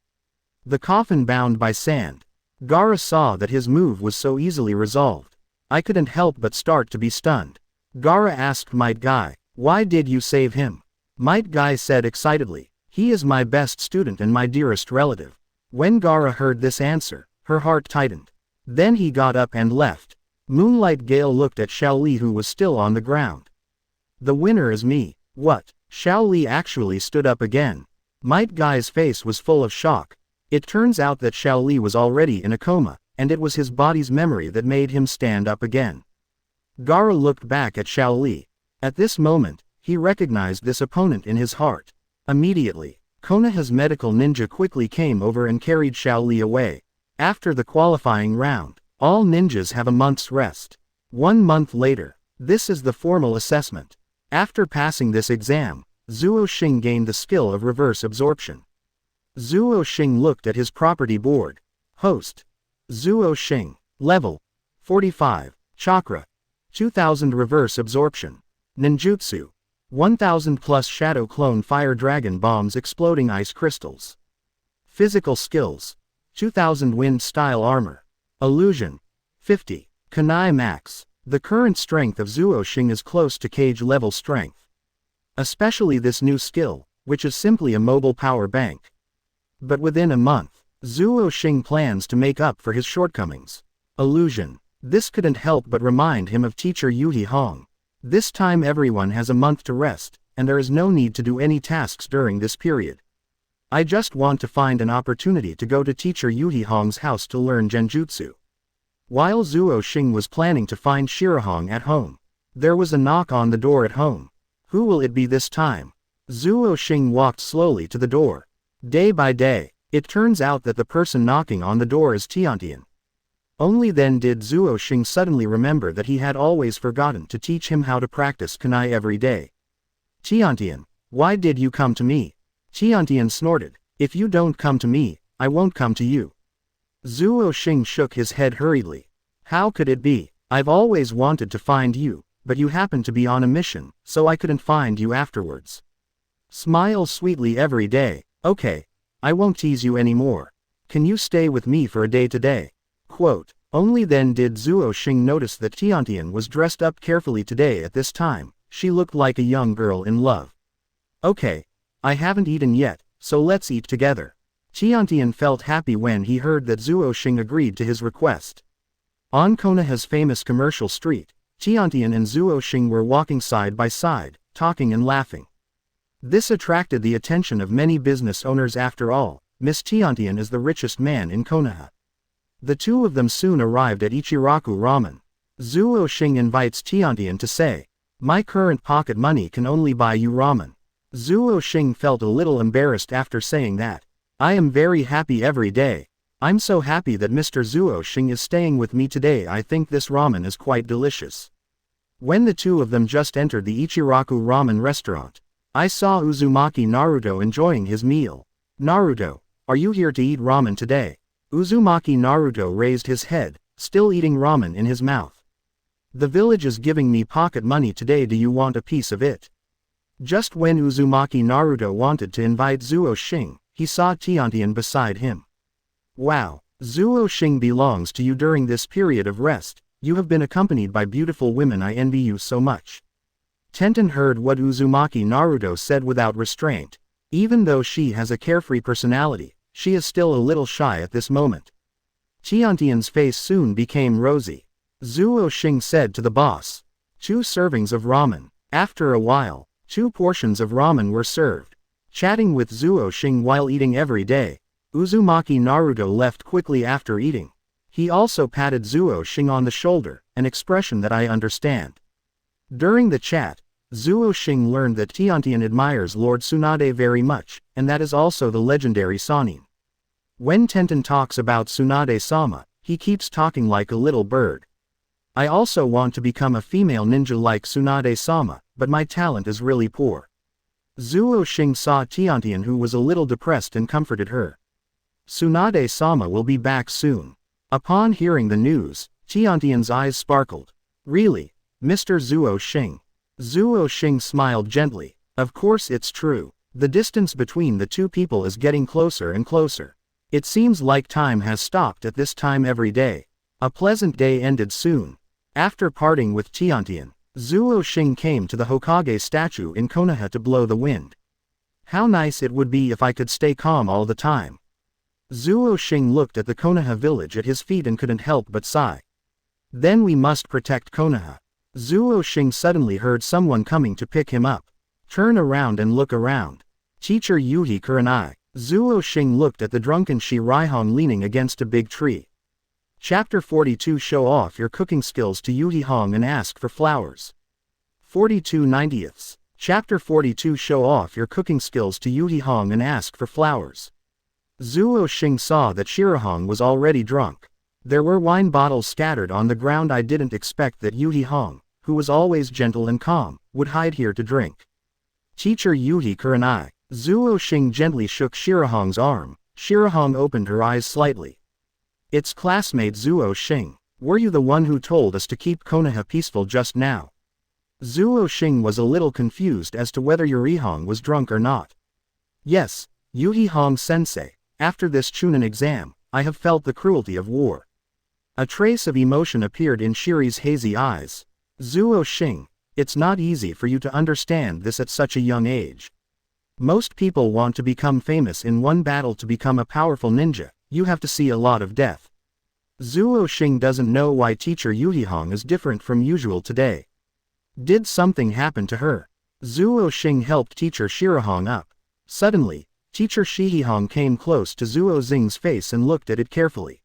The coffin bound by sand. Gaara saw that his move was so easily resolved. I couldn't help but start to be stunned. Gaara asked Might Guy, why did you save him? Might Guy said excitedly, he is my best student and my dearest relative. When Gaara heard this answer, her heart tightened. Then he got up and left. Moonlight Gale looked at Xiao Li, who was still on the ground. The winner is me. What? Xiao Li actually stood up again. Might Guy's face was full of shock. It turns out that Xiao Li was already in a coma, and it was his body's memory that made him stand up again. Gaara looked back at Xiao Li. At this moment, he recognized this opponent in his heart. Immediately, Konoha's medical ninja quickly came over and carried Xiao Li away. After the qualifying round, all ninjas have a month's rest. 1 month later, this is the formal assessment. After passing this exam, Zuo Xing gained the skill of reverse absorption. Zuo Xing looked at his property board. Host. Zuo Xing. Level. 45. Chakra. 2000 reverse absorption. Ninjutsu. 1000 plus shadow clone fire dragon bombs exploding ice crystals. Physical skills. 2000 wind style armor. Illusion. 50. Kunai max. The current strength of Zuo Xing is close to cage level strength. Especially this new skill, which is simply a mobile power bank. But within a month, Zuo Xing plans to make up for his shortcomings. Illusion. This couldn't help but remind him of teacher Yuhi Hong. This time everyone has a month to rest, and there is no need to do any tasks during this period. I just want to find an opportunity to go to teacher Yuhi Hong's house to learn genjutsu. While Zuo Xing was planning to find Shirahong at home, there was a knock on the door at home. Who will it be this time? Zuo Xing walked slowly to the door. Day by day, it turns out that the person knocking on the door is Tiantian. Only then did Zuo Xing suddenly remember that he had always forgotten to teach him how to practice kunai every day. Tiantian, why did you come to me? Tiantian snorted. If you don't come to me, I won't come to you. Zuo Xing shook his head hurriedly. How could it be? I've always wanted to find you, but you happened to be on a mission, so I couldn't find you afterwards. Smile sweetly every day. Okay, I won't tease you anymore. Can you stay with me for a day today? Quote. Only then did Zuo Xing notice that Tiantian was dressed up carefully today. At this time, she looked like a young girl in love. Okay, I haven't eaten yet, so let's eat together. Tiantian felt happy when he heard that Zuo Xing agreed to his request. On Konoha's famous commercial street, Tiantian and Zuo Xing were walking side by side, talking and laughing. This attracted the attention of many business owners. After all, Miss Tiantian is the richest man in Konoha. The two of them soon arrived at Ichiraku Ramen. Zuo Xing invites Tiantian to say, "My current pocket money can only buy you ramen." Zuo Xing felt a little embarrassed after saying that. I am very happy every day. I'm so happy that Mr. Zuo Xing is staying with me today. I think this ramen is quite delicious. When the two of them just entered the Ichiraku Ramen restaurant, I saw Uzumaki Naruto enjoying his meal. Naruto, are you here to eat ramen today? Uzumaki Naruto raised his head, still eating ramen in his mouth. The village is giving me pocket money today. Do you want a piece of it? Just when Uzumaki Naruto wanted to invite Zuo Xing, he saw Tiantian beside him. Wow, Zuo Xing belongs to you during this period of rest. You have been accompanied by beautiful women. I envy you so much. Tenten heard what Uzumaki Naruto said without restraint. Even though she has a carefree personality, she is still a little shy at this moment. Tiantian's face soon became rosy. Zuo Xing said to the boss, 2 servings of ramen. After a while, 2 portions of ramen were served. Chatting with Zuo Xing while eating every day, Uzumaki Naruto left quickly after eating. He also patted Zuo Xing on the shoulder, an expression that I understand. During the chat, Zuo Xing learned that Tiantian admires Lord Tsunade very much, and that is also the legendary Sannin. When Tenten talks about Tsunade-sama, he keeps talking like a little bird. I also want to become a female ninja like Tsunade-sama, but my talent is really poor. Zuo Xing saw Tiantian, who was a little depressed, and comforted her. Tsunade-sama will be back soon. Upon hearing the news, Tiantian's eyes sparkled. Really, Mr. Zuo Xing? Zuo Xing smiled gently. Of course it's true. The distance between the two people is getting closer and closer. It seems like time has stopped at this time every day. A pleasant day ended soon. After parting with Tiantian, Zuo Xing came to the Hokage statue in Konoha to blow the wind. How nice it would be if I could stay calm all the time. Zuo Xing looked at the Konoha village at his feet and couldn't help but sigh. Then we must protect Konoha. Zuo Xing suddenly heard someone coming to pick him up. Turn around and look around. Teacher Yuhi Kurenai. Zuo Xing looked at the drunken Shuriken leaning against a big tree. Chapter 42. Show off your cooking skills to Yuhi Hong and ask for flowers. 42 90ths. Chapter 42. Show off your cooking skills to Yuhi Hong and ask for flowers. Zuo Xing saw that Shuriken was already drunk. There were wine bottles scattered on the ground. I didn't expect that Yuhi Hong, who was always gentle and calm, would hide here to drink. Teacher Yuhi Kurenai. Zuo Xing gently shook Shurihong's arm. Shurihong opened her eyes slightly. It's classmate Zuo Xing. Were you the one who told us to keep Konoha peaceful just now? Zuo Xing was a little confused as to whether Yurihong was drunk or not. Yes, Yuhi Hong sensei. After this Chunin exam, I have felt the cruelty of war. A trace of emotion appeared in Shiri's hazy eyes. Zuo Xing, it's not easy for you to understand this at such a young age. Most people want to become famous in one battle. To become a powerful ninja, you have to see a lot of death. Zuo Xing doesn't know why teacher Yurihong is different from usual today. Did something happen to her? Zuo Xing helped teacher Shurihong up. Suddenly, teacher Shihihong came close to Zuo Xing's face and looked at it carefully.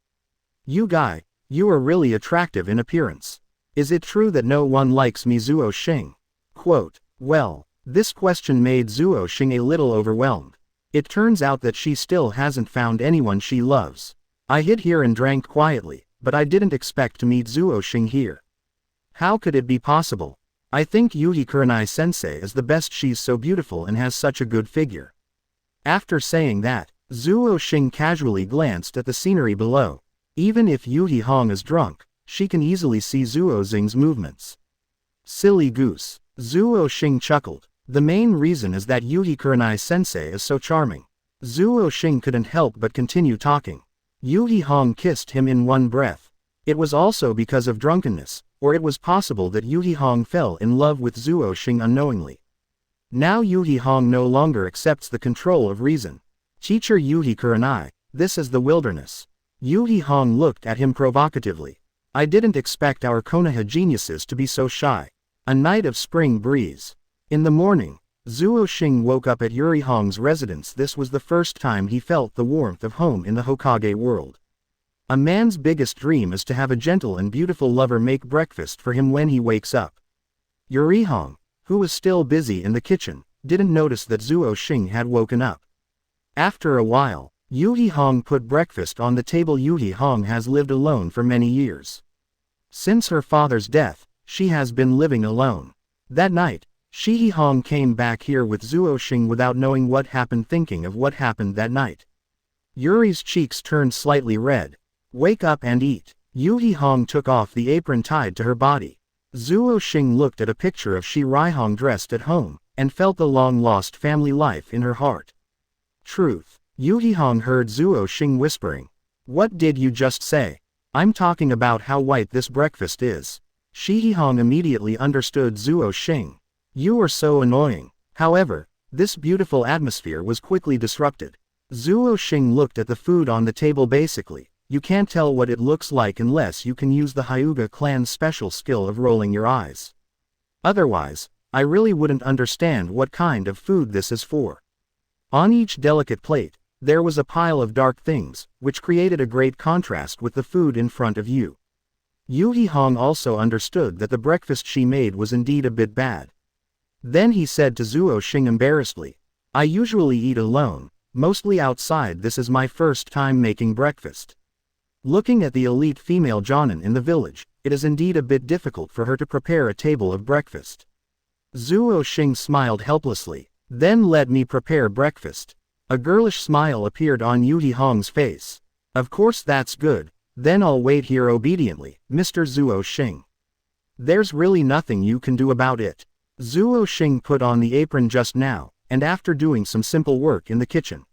You guy, you are really attractive in appearance. Is it true that no one likes me? Zuo Xing. Quote, well, This question made Zuo Xing a little overwhelmed. It turns out that she still hasn't found anyone she loves. I hid here and drank quietly, but I didn't expect to meet Zuo Xing here. How could it be possible? I think Yuhi Kurenai-sensei is the best. She's so beautiful and has such a good figure. After saying that, Zuo Xing casually glanced at the scenery below. Even if Yuhi Hong is drunk, she can easily see Zuo Xing's movements. Silly goose. Zuo Xing chuckled. The main reason is that Yuhi Kurenai-sensei is so charming. Zuo Xing couldn't help but continue talking. Yuhi Hong kissed him in one breath. It was also because of drunkenness, or it was possible that Yuhi Hong fell in love with Zuo Xing unknowingly. Now Yuhi Hong no longer accepts the control of reason. Teacher Yuhi Kurenai, this is the wilderness. Yuhi Hong looked at him provocatively. I didn't expect our Konoha geniuses to be so shy. A night of spring breeze. In the morning, Zuo Xing woke up at Yuri Hong's residence. This was the first time he felt the warmth of home in the Hokage world. A man's biggest dream is to have a gentle and beautiful lover make breakfast for him when he wakes up. Yuri Hong, who was still busy in the kitchen, didn't notice that Zuo Xing had woken up. After a while, Yuhi Hong put breakfast on the table. Yuhi Hong has lived alone for many years. Since her father's death, she has been living alone. That night, Yuhi Hong came back here with Zuo Xing without knowing what happened, thinking of what happened that night. Yuri's cheeks turned slightly red. Wake up and eat. Yuhi Hong took off the apron tied to her body. Zuo Xing looked at a picture of Shirai Hong dressed at home, and felt the long-lost family life in her heart. Truth. Yuhi Hong heard Zuo Xing whispering. What did you just say? I'm talking about how white this breakfast is. Yuhi Hong immediately understood Zuo Xing. You are so annoying. However, this beautiful atmosphere was quickly disrupted. Zuo Xing looked at the food on the table. Basically, you can't tell what it looks like unless you can use the Hyuga clan's special skill of rolling your eyes. Otherwise, I really wouldn't understand what kind of food this is for. On each delicate plate, there was a pile of dark things, which created a great contrast with the food in front of you. Yuhi Hong also understood that the breakfast she made was indeed a bit bad. Then he said to Zuo Xing embarrassedly, I usually eat alone, mostly outside. This is my first time making breakfast. Looking at the elite female jonin in the village, it is indeed a bit difficult for her to prepare a table of breakfast. Zuo Xing smiled helplessly. Then let me prepare breakfast. A girlish smile appeared on Yuhi Hong's face. Of course, that's good. Then I'll wait here obediently, Mr. Zuo Xing. There's really nothing you can do about it. Zuo Xing put on the apron just now, and after doing some simple work in the kitchen.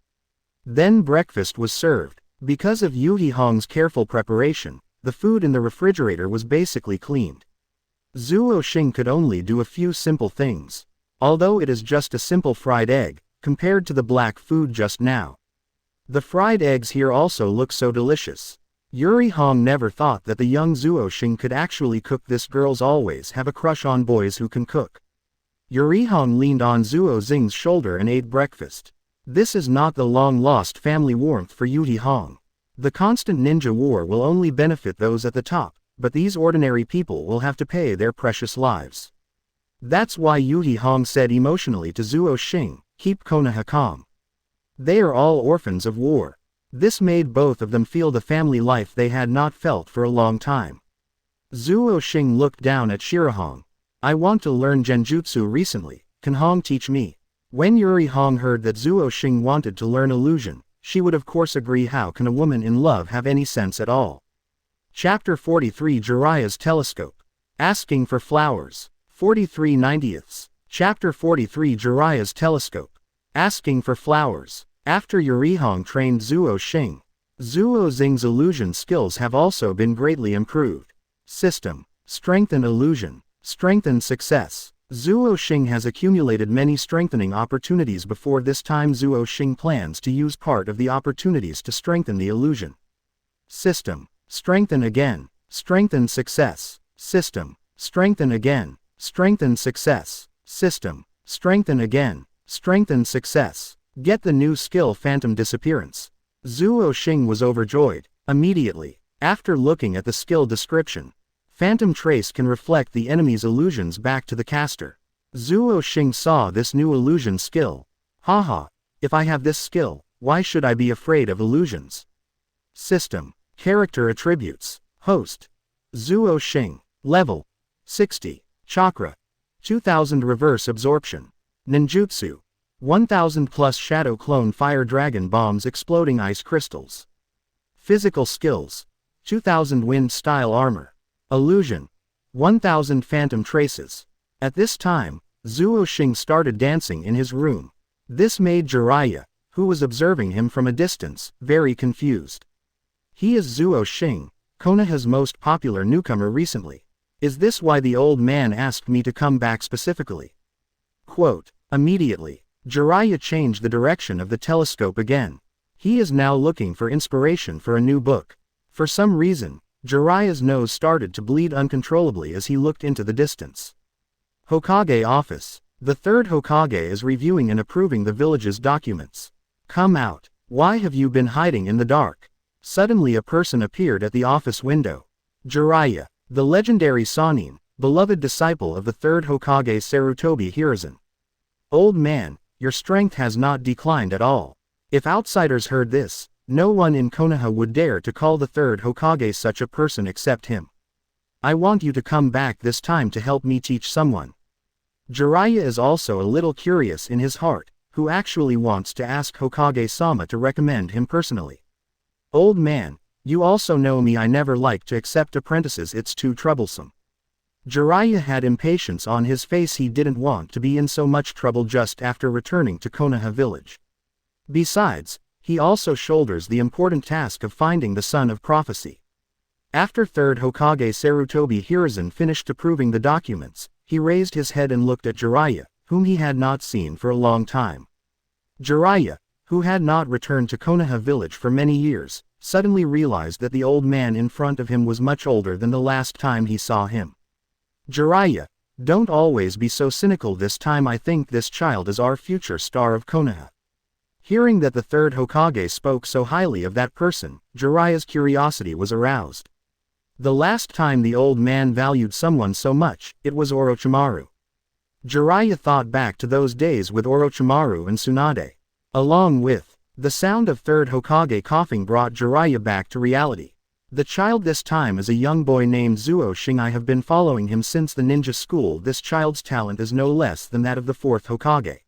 Then breakfast was served. Because of Yuhi Hong's careful preparation, the food in the refrigerator was basically cleaned. Zuo Xing could only do a few simple things. Although it is just a simple fried egg, compared to the black food just now. The fried eggs here also look so delicious. Yuri Hong never thought that the young Zuo Xing could actually cook. This girls always have a crush on boys who can cook. Yuri Hong leaned on Zuo Xing's shoulder and ate breakfast. This is not the long-lost family warmth for Yuhi Hong. The constant ninja war will only benefit those at the top, but these ordinary people will have to pay their precious lives. That's why Yuhi Hong said emotionally to Zuo Xing, keep Konoha calm. They are all orphans of war. This made both of them feel the family life they had not felt for a long time. Zuo Xing looked down at Shira Hong. I want to learn genjutsu recently, can Hong teach me? When Yuri Hong heard that Zuo Xing wanted to learn illusion, she would of course agree. How can a woman in love have any sense at all? Chapter 43 Jiraiya's Telescope. Asking for Flowers. 43/90. Chapter 43 Jiraiya's Telescope. Asking for Flowers. After Yuri Hong trained Zuo Xing, Zuo Xing's illusion skills have also been greatly improved. System. Strengthen illusion. Strengthen success. Zuo Xing has accumulated many strengthening opportunities. Before this time, Zuo Xing plans to use part of the opportunities to strengthen the illusion. System. Strengthen again. Strengthen success. System. Strengthen again. Strengthen success. System. Strengthen again. Strengthen success. Get the new skill Phantom Disappearance. Zuo Xing was overjoyed. Immediately, after looking at the skill description, Phantom Trace can reflect the enemy's illusions back to the caster. Zuo Xing saw this new illusion skill. Haha, if I have this skill, why should I be afraid of illusions? System. Character attributes. Host. Zuo Xing. Level. 60. Chakra. 2000 reverse absorption. Ninjutsu. 1000 plus shadow clone fire dragon bombs exploding ice crystals. Physical skills. 2000 wind style armor. Illusion. 1000 phantom traces. At this time, Zuo Xing started dancing in his room. This made Jiraiya, who was observing him from a distance, very confused. He is Zuo Xing, Konoha's most popular newcomer recently. Is this why the old man asked me to come back specifically? Quote. Immediately, Jiraiya changed the direction of the telescope again. He is now looking for inspiration for a new book. For some reason, Jiraiya's nose started to bleed uncontrollably as he looked into the distance. Hokage office. The third Hokage is reviewing and approving the village's documents. Come out. Why have you been hiding in the dark? Suddenly a person appeared at the office window. Jiraiya, the legendary Sannin, beloved disciple of the third Hokage Sarutobi Hiruzen. Old man, your strength has not declined at all. If outsiders heard this, no one in Konoha would dare to call the third Hokage such a person except him. I want you to come back this time to help me teach someone. Jiraiya is also a little curious in his heart, who actually wants to ask Hokage-sama to recommend him personally. Old man, you also know me, I never like to accept apprentices, it's too troublesome. Jiraiya had impatience on his face, he didn't want to be in so much trouble just after returning to Konoha village. Besides, he also shoulders the important task of finding the son of prophecy. After third Hokage Sarutobi Hiruzen finished approving the documents, he raised his head and looked at Jiraiya, whom he had not seen for a long time. Jiraiya, who had not returned to Konoha village for many years, suddenly realized that the old man in front of him was much older than the last time he saw him. Jiraiya, don't always be so cynical, this time I think this child is our future star of Konoha. Hearing that the third Hokage spoke so highly of that person, Jiraiya's curiosity was aroused. The last time the old man valued someone so much, it was Orochimaru. Jiraiya thought back to those days with Orochimaru and Tsunade. Along with the sound of third Hokage coughing brought Jiraiya back to reality. The child this time is a young boy named Zuo Xing. I have been following him since the ninja school. This child's talent is no less than that of the fourth Hokage.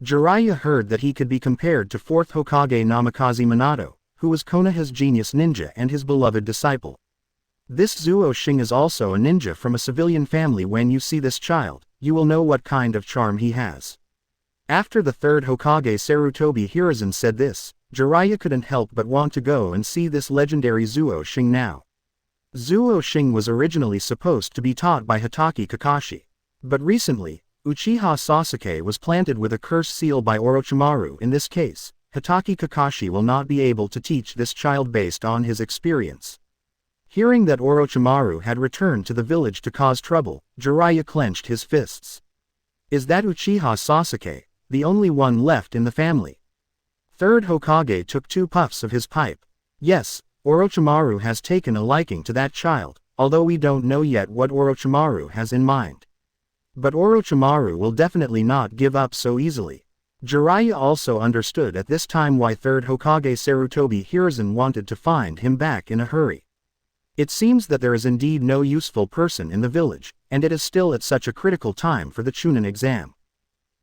Jiraiya heard that he could be compared to fourth Hokage Namikaze Minato, who was Konoha's genius ninja and his beloved disciple. This Zuo Xing is also a ninja from a civilian family. When you see this child, you will know what kind of charm he has. After the third Hokage Sarutobi Hiruzen said this, Jiraiya couldn't help but want to go and see this legendary Zuo Xing now. Zuo Xing was originally supposed to be taught by Hitaki Kakashi. But recently, Uchiha Sasuke was planted with a curse seal by Orochimaru. In this case, Hitaki Kakashi will not be able to teach this child based on his experience. Hearing that Orochimaru had returned to the village to cause trouble, Jiraiya clenched his fists. Is that Uchiha Sasuke, the only one left in the family? Third Hokage took 2 puffs of his pipe. Yes, Orochimaru has taken a liking to that child, although we don't know yet what Orochimaru has in mind. But Orochimaru will definitely not give up so easily. Jiraiya also understood at this time why third Hokage Sarutobi Hiruzen wanted to find him back in a hurry. It seems that there is indeed no useful person in the village, and it is still at such a critical time for the Chunin exam.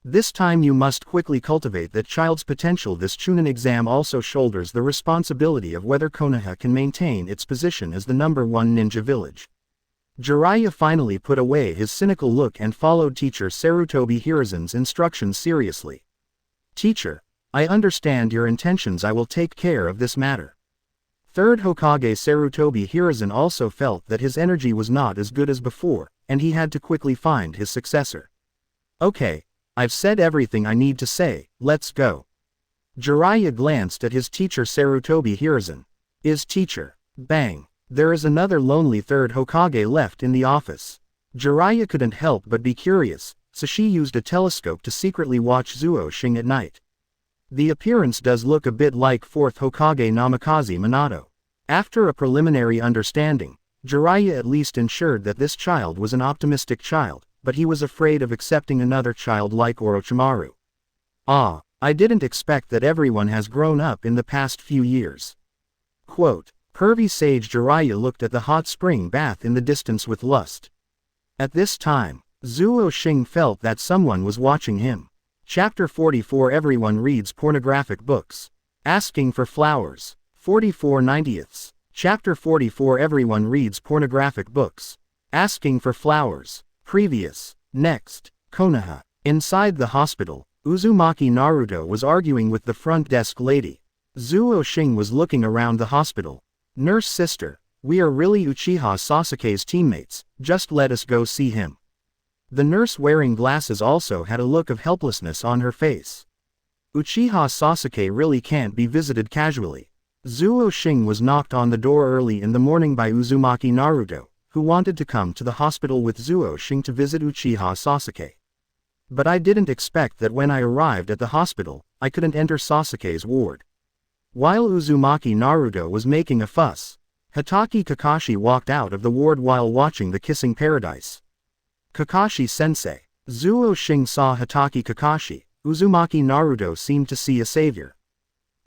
This time you must quickly cultivate that child's potential. This Chunin exam also shoulders the responsibility of whether Konoha can maintain its position as the #1 ninja village. Jiraiya finally put away his cynical look and followed teacher Sarutobi Hiruzen's instructions seriously. Teacher, I understand your intentions. I will take care of this matter. Third Hokage Sarutobi Hiruzen also felt that his energy was not as good as before, and he had to quickly find his successor. Okay, I've said everything I need to say, let's go. Jiraiya glanced at his teacher Sarutobi Hiruzen. Is teacher. Bang. There is another lonely third Hokage left in the office. Jiraiya couldn't help but be curious, so she used a telescope to secretly watch Zuo Xing at night. The appearance does look a bit like fourth Hokage Namikaze Minato. After a preliminary understanding, Jiraiya at least ensured that this child was an optimistic child, but he was afraid of accepting another child like Orochimaru. Ah, I didn't expect that everyone has grown up in the past few years. Quote, pervy sage Jiraiya looked at the hot spring bath in the distance with lust. At this time, Zuo Xing felt that someone was watching him. Chapter 44 Everyone reads pornographic books. Asking for flowers. 44 90ths. Chapter 44 Everyone reads pornographic books. Asking for flowers. Previous. Next. Konoha. Inside the hospital, Uzumaki Naruto was arguing with the front desk lady. Zuo Xing was looking around the hospital. Nurse sister, we are really Uchiha Sasuke's teammates, just let us go see him. The nurse wearing glasses also had a look of helplessness on her face. Uchiha Sasuke really can't be visited casually. Zuo Xing was knocked on the door early in the morning by Uzumaki Naruto, who wanted to come to the hospital with Zuo Xing to visit Uchiha Sasuke. But I didn't expect that when I arrived at the hospital, I couldn't enter Sasuke's ward. While Uzumaki Naruto was making a fuss, Hatake Kakashi walked out of the ward while watching the kissing paradise. Kakashi-sensei. Zuo Xing saw Hatake Kakashi. Uzumaki Naruto seemed to see a savior.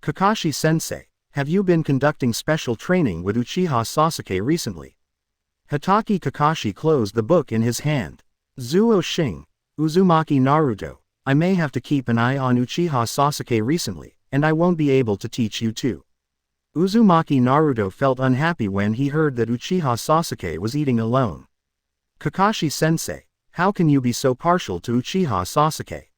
Kakashi-sensei, have you been conducting special training with Uchiha Sasuke recently? Hatake Kakashi closed the book in his hand. Zuo Xing. Uzumaki Naruto, I may have to keep an eye on Uchiha Sasuke recently, and I won't be able to teach you too. Uzumaki Naruto felt unhappy when he heard that Uchiha Sasuke was eating alone. Kakashi-sensei, how can you be so partial to Uchiha Sasuke?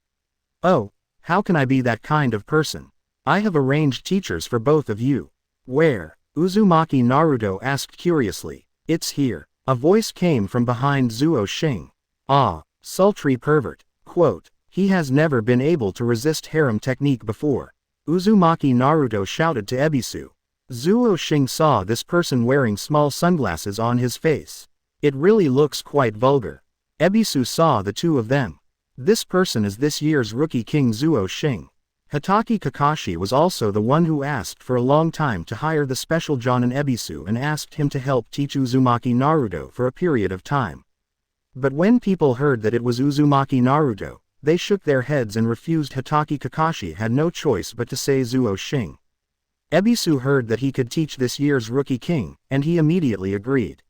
Oh, how can I be that kind of person? I have arranged teachers for both of you. Where? Uzumaki Naruto asked curiously. It's here. A voice came from behind Zuo Xing. Ah, sultry pervert. Quote, he has never been able to resist harem technique before. Uzumaki Naruto shouted to Ebisu. Zuo Xing saw this person wearing small sunglasses on his face. It really looks quite vulgar. Ebisu saw the two of them. This person is this year's rookie king Zuo Xing. Hatake Kakashi was also the one who asked for a long time to hire the special Jonin Ebisu and asked him to help teach Uzumaki Naruto for a period of time. But when people heard that it was Uzumaki Naruto, they shook their heads and refused. Hatake Kakashi had no choice but to say Zuo Xing. Ebisu heard that he could teach this year's rookie king, and he immediately agreed.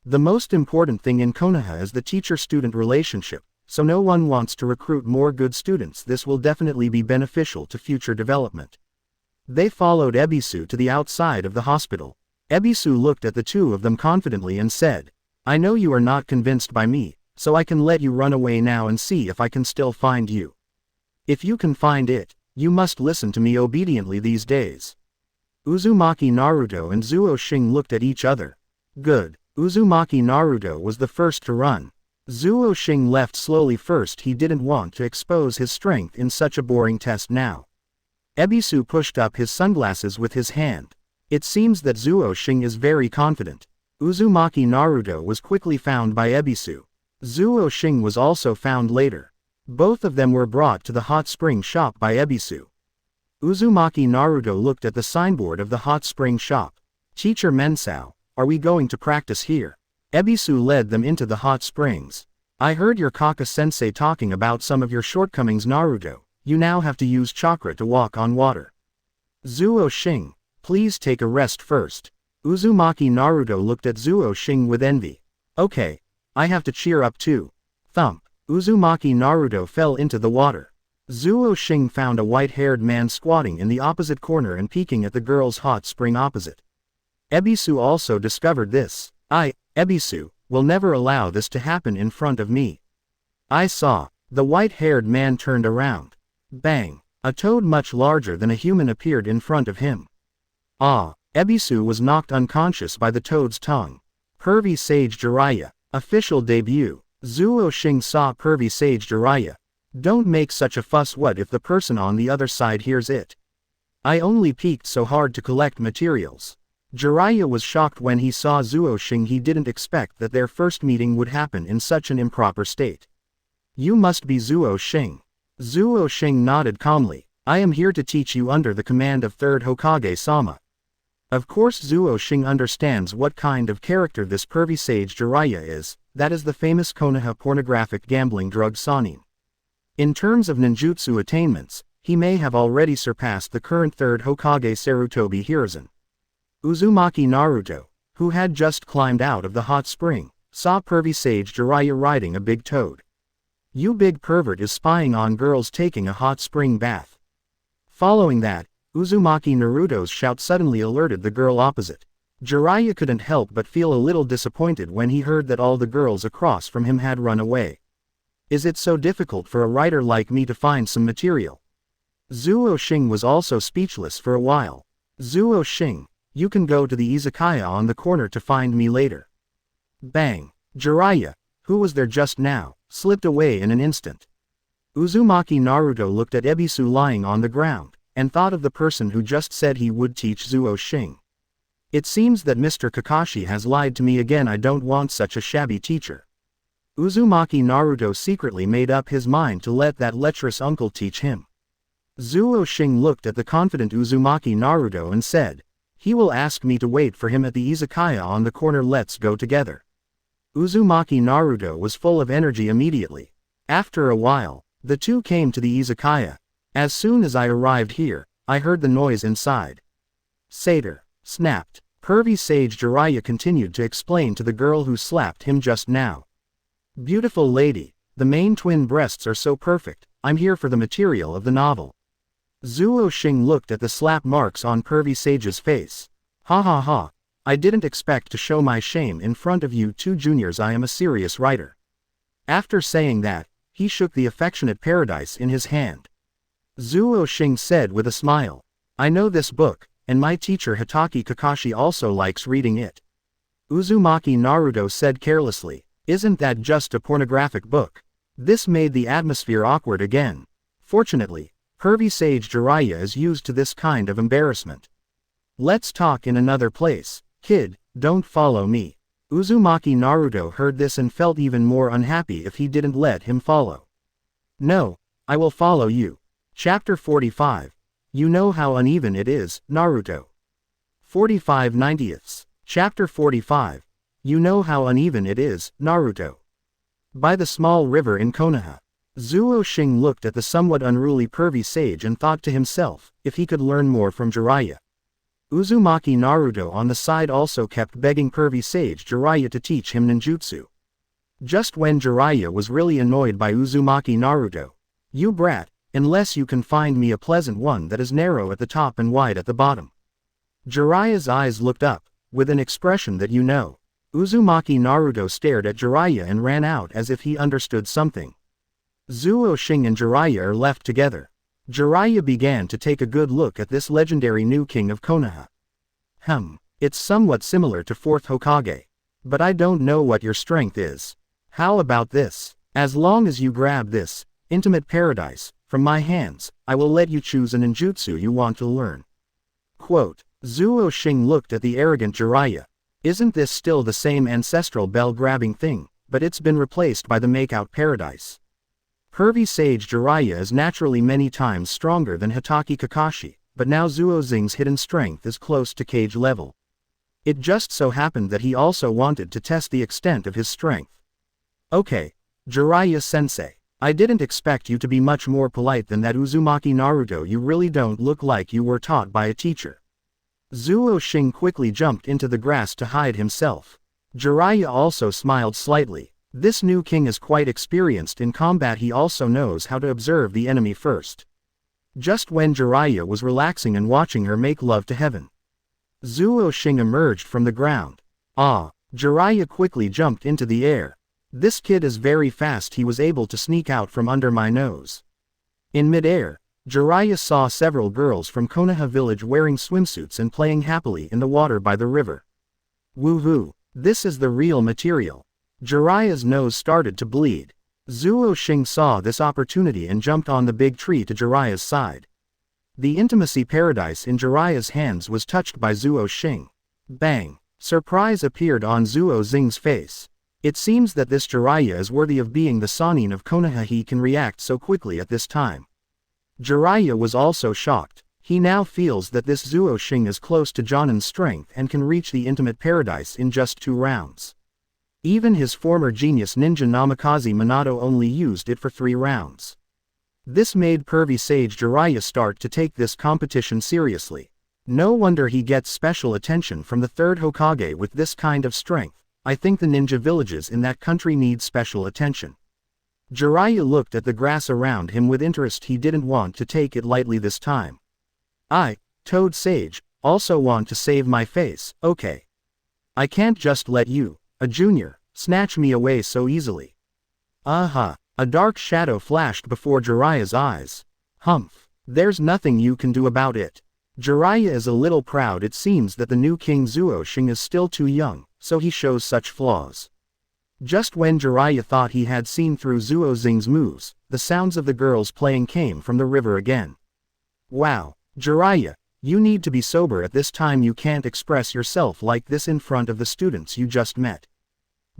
The most important thing in Konoha is the teacher-student relationship, so no one wants to recruit more good students. This will definitely be beneficial to future development. They followed Ebisu to the outside of the hospital. Ebisu looked at the two of them confidently and said, I know you are not convinced by me, so I can let you run away now and see if I can still find you. If you can find it, you must listen to me obediently these days. Uzumaki Naruto and Zuo Xing looked at each other. Good. Uzumaki Naruto was the first to run. Zuo Xing left slowly first. He didn't want to expose his strength in such a boring test now. Ebisu pushed up his sunglasses with his hand. It seems that Zuo Xing is very confident. Uzumaki Naruto was quickly found by Ebisu. Zuo Xing was also found later. Both of them were brought to the hot spring shop by Ebisu. Uzumaki Naruto looked at the signboard of the hot spring shop. Teacher Mensao, are we going to practice here? Ebisu led them into the hot springs. I heard your Kaka-sensei talking about some of your shortcomings. Naruto, you now have to use chakra to walk on water. Zuo Xing, please take a rest first. Uzumaki Naruto looked at Zuo Xing with envy. Okay, I have to cheer up too. Thump. Uzumaki Naruto fell into the water. Zuo Xing found a white-haired man squatting in the opposite corner and peeking at the girl's hot spring opposite. Ebisu also discovered this. Ebisu, will never allow this to happen in front of me. I saw. The white-haired man turned around. Bang. A toad much larger than a human appeared in front of him. Ebisu was knocked unconscious by the toad's tongue. Pervy Sage Jiraiya. Official debut. Zuo Xing saw Pervy Sage Jiraiya. Don't make such a fuss. What if the person on the other side hears it? I only peeked so hard to collect materials. Jiraiya was shocked when he saw Zuo Xing. He didn't expect that their first meeting would happen in such an improper state. You must be Zuo Xing. Zuo Xing nodded calmly. I am here to teach you under the command of 3rd Hokage-sama. Of course Zuo Xing understands what kind of character this pervy sage Jiraiya is, that is the famous Konoha pornographic gambling drug Sanin. In terms of ninjutsu attainments, he may have already surpassed the current third Hokage Sarutobi Hiruzen. Uzumaki Naruto, who had just climbed out of the hot spring, saw pervy sage Jiraiya riding a big toad. You big pervert is spying on girls taking a hot spring bath. Following that, Uzumaki Naruto's shout suddenly alerted the girl opposite. Jiraiya couldn't help but feel a little disappointed when he heard that all the girls across from him had run away. Is it so difficult for a writer like me to find some material? Zuo Xing was also speechless for a while. Zuo Xing, you can go to the izakaya on the corner to find me later. Bang! Jiraiya, who was there just now, slipped away in an instant. Uzumaki Naruto looked at Ebisu lying on the ground, and thought of the person who just said he would teach Zuo Xing. It seems that Mr. Kakashi has lied to me again. I don't want such a shabby teacher. Uzumaki Naruto secretly made up his mind to let that lecherous uncle teach him. Zuo Xing looked at the confident Uzumaki Naruto and said, he will ask me to wait for him at the izakaya on the corner. Let's go together. Uzumaki Naruto was full of energy immediately. After a while, the two came to the izakaya. As soon as I arrived here, I heard the noise inside. Satyr, snapped. Pervy sage Jiraiya continued to explain to the girl who slapped him just now. Beautiful lady, the main twin breasts are so perfect, I'm here for the material of the novel. Zuo Xing looked at the slap marks on pervy sage's face. Ha ha ha, I didn't expect to show my shame in front of you two juniors. I am a serious writer. After saying that, he shook the affectionate paradise in his hand. Zuo Xing said with a smile, I know this book, and my teacher Hitaki Kakashi also likes reading it. Uzumaki Naruto said carelessly, isn't that just a pornographic book? This made the atmosphere awkward again. Fortunately, pervy sage Jiraiya is used to this kind of embarrassment. Let's talk in another place, kid, don't follow me. Uzumaki Naruto heard this and felt even more unhappy if he didn't let him follow. No, I will follow you. Chapter 45. You know how uneven it is, Naruto. 45/90. Chapter 45. You know how uneven it is, Naruto. By the small river in Konoha. Zuo Xing looked at the somewhat unruly pervy sage and thought to himself, if he could learn more from Jiraiya. Uzumaki Naruto on the side also kept begging pervy sage Jiraiya to teach him ninjutsu. Just when Jiraiya was really annoyed by Uzumaki Naruto. You brat, unless you can find me a pleasant one that is narrow at the top and wide at the bottom. Jiraiya's eyes looked up, with an expression that you know. Uzumaki Naruto stared at Jiraiya and ran out as if he understood something. Zuo Xing and Jiraiya are left together. Jiraiya began to take a good look at this legendary new king of Konoha. It's somewhat similar to 4th Hokage. But I don't know what your strength is. How about this? As long as you grab this intimate paradise from my hands, I will let you choose a ninjutsu you want to learn. Quote, Zuo Xing looked at the arrogant Jiraiya. Isn't this still the same ancestral bell-grabbing thing, but it's been replaced by the make-out paradise? Pervy sage Jiraiya is naturally many times stronger than Hitaki Kakashi, but now Zuo Xing's hidden strength is close to cage level. It just so happened that he also wanted to test the extent of his strength. Okay, Jiraiya-sensei. I didn't expect you to be much more polite than that. Uzumaki Naruto, you really don't look like you were taught by a teacher. Zuo Xing quickly jumped into the grass to hide himself. Jiraiya also smiled slightly. This new king is quite experienced in combat. He also knows how to observe the enemy first. Just when Jiraiya was relaxing and watching her make love to heaven, Zuo Xing emerged from the ground. Ah! Jiraiya quickly jumped into the air. This kid is very fast. He was able to sneak out from under my nose. In mid-air, Jiraiya saw several girls from Konoha village wearing swimsuits and playing happily in the water by the river. Woohoo! This is the real material. Jiraiya's nose started to bleed. Zuo Xing saw this opportunity and jumped on the big tree to Jiraiya's side. The intimacy paradise in Jiraiya's hands was touched by Zuo Xing. Bang! Surprise appeared on Zuo Xing's face. It seems that this Jiraiya is worthy of being the Sannin of Konoha. He can react so quickly at this time. Jiraiya was also shocked. He now feels that this Zuo Xing is close to Jonin's strength and can reach the intimate paradise in just 2 rounds. Even his former genius ninja Namikaze Minato only used it for 3 rounds. This made pervy sage Jiraiya start to take this competition seriously. No wonder he gets special attention from the 3rd Hokage with this kind of strength. I think the ninja villages in that country need special attention. Jiraiya looked at the grass around him with interest. He didn't want to take it lightly this time. I, Toad Sage, also want to save my face, okay? I can't just let you, a junior, snatch me away so easily. Aha, a dark shadow flashed before Jiraiya's eyes. Humph, there's nothing you can do about it. Jiraiya is a little proud. It seems that the new King Zuo Xing is still too young, so he shows such flaws. Just when Jiraiya thought he had seen through Zuo Xing's moves, the sounds of the girls playing came from the river again. Wow, Jiraiya, you need to be sober at this time. You can't express yourself like this in front of the students you just met.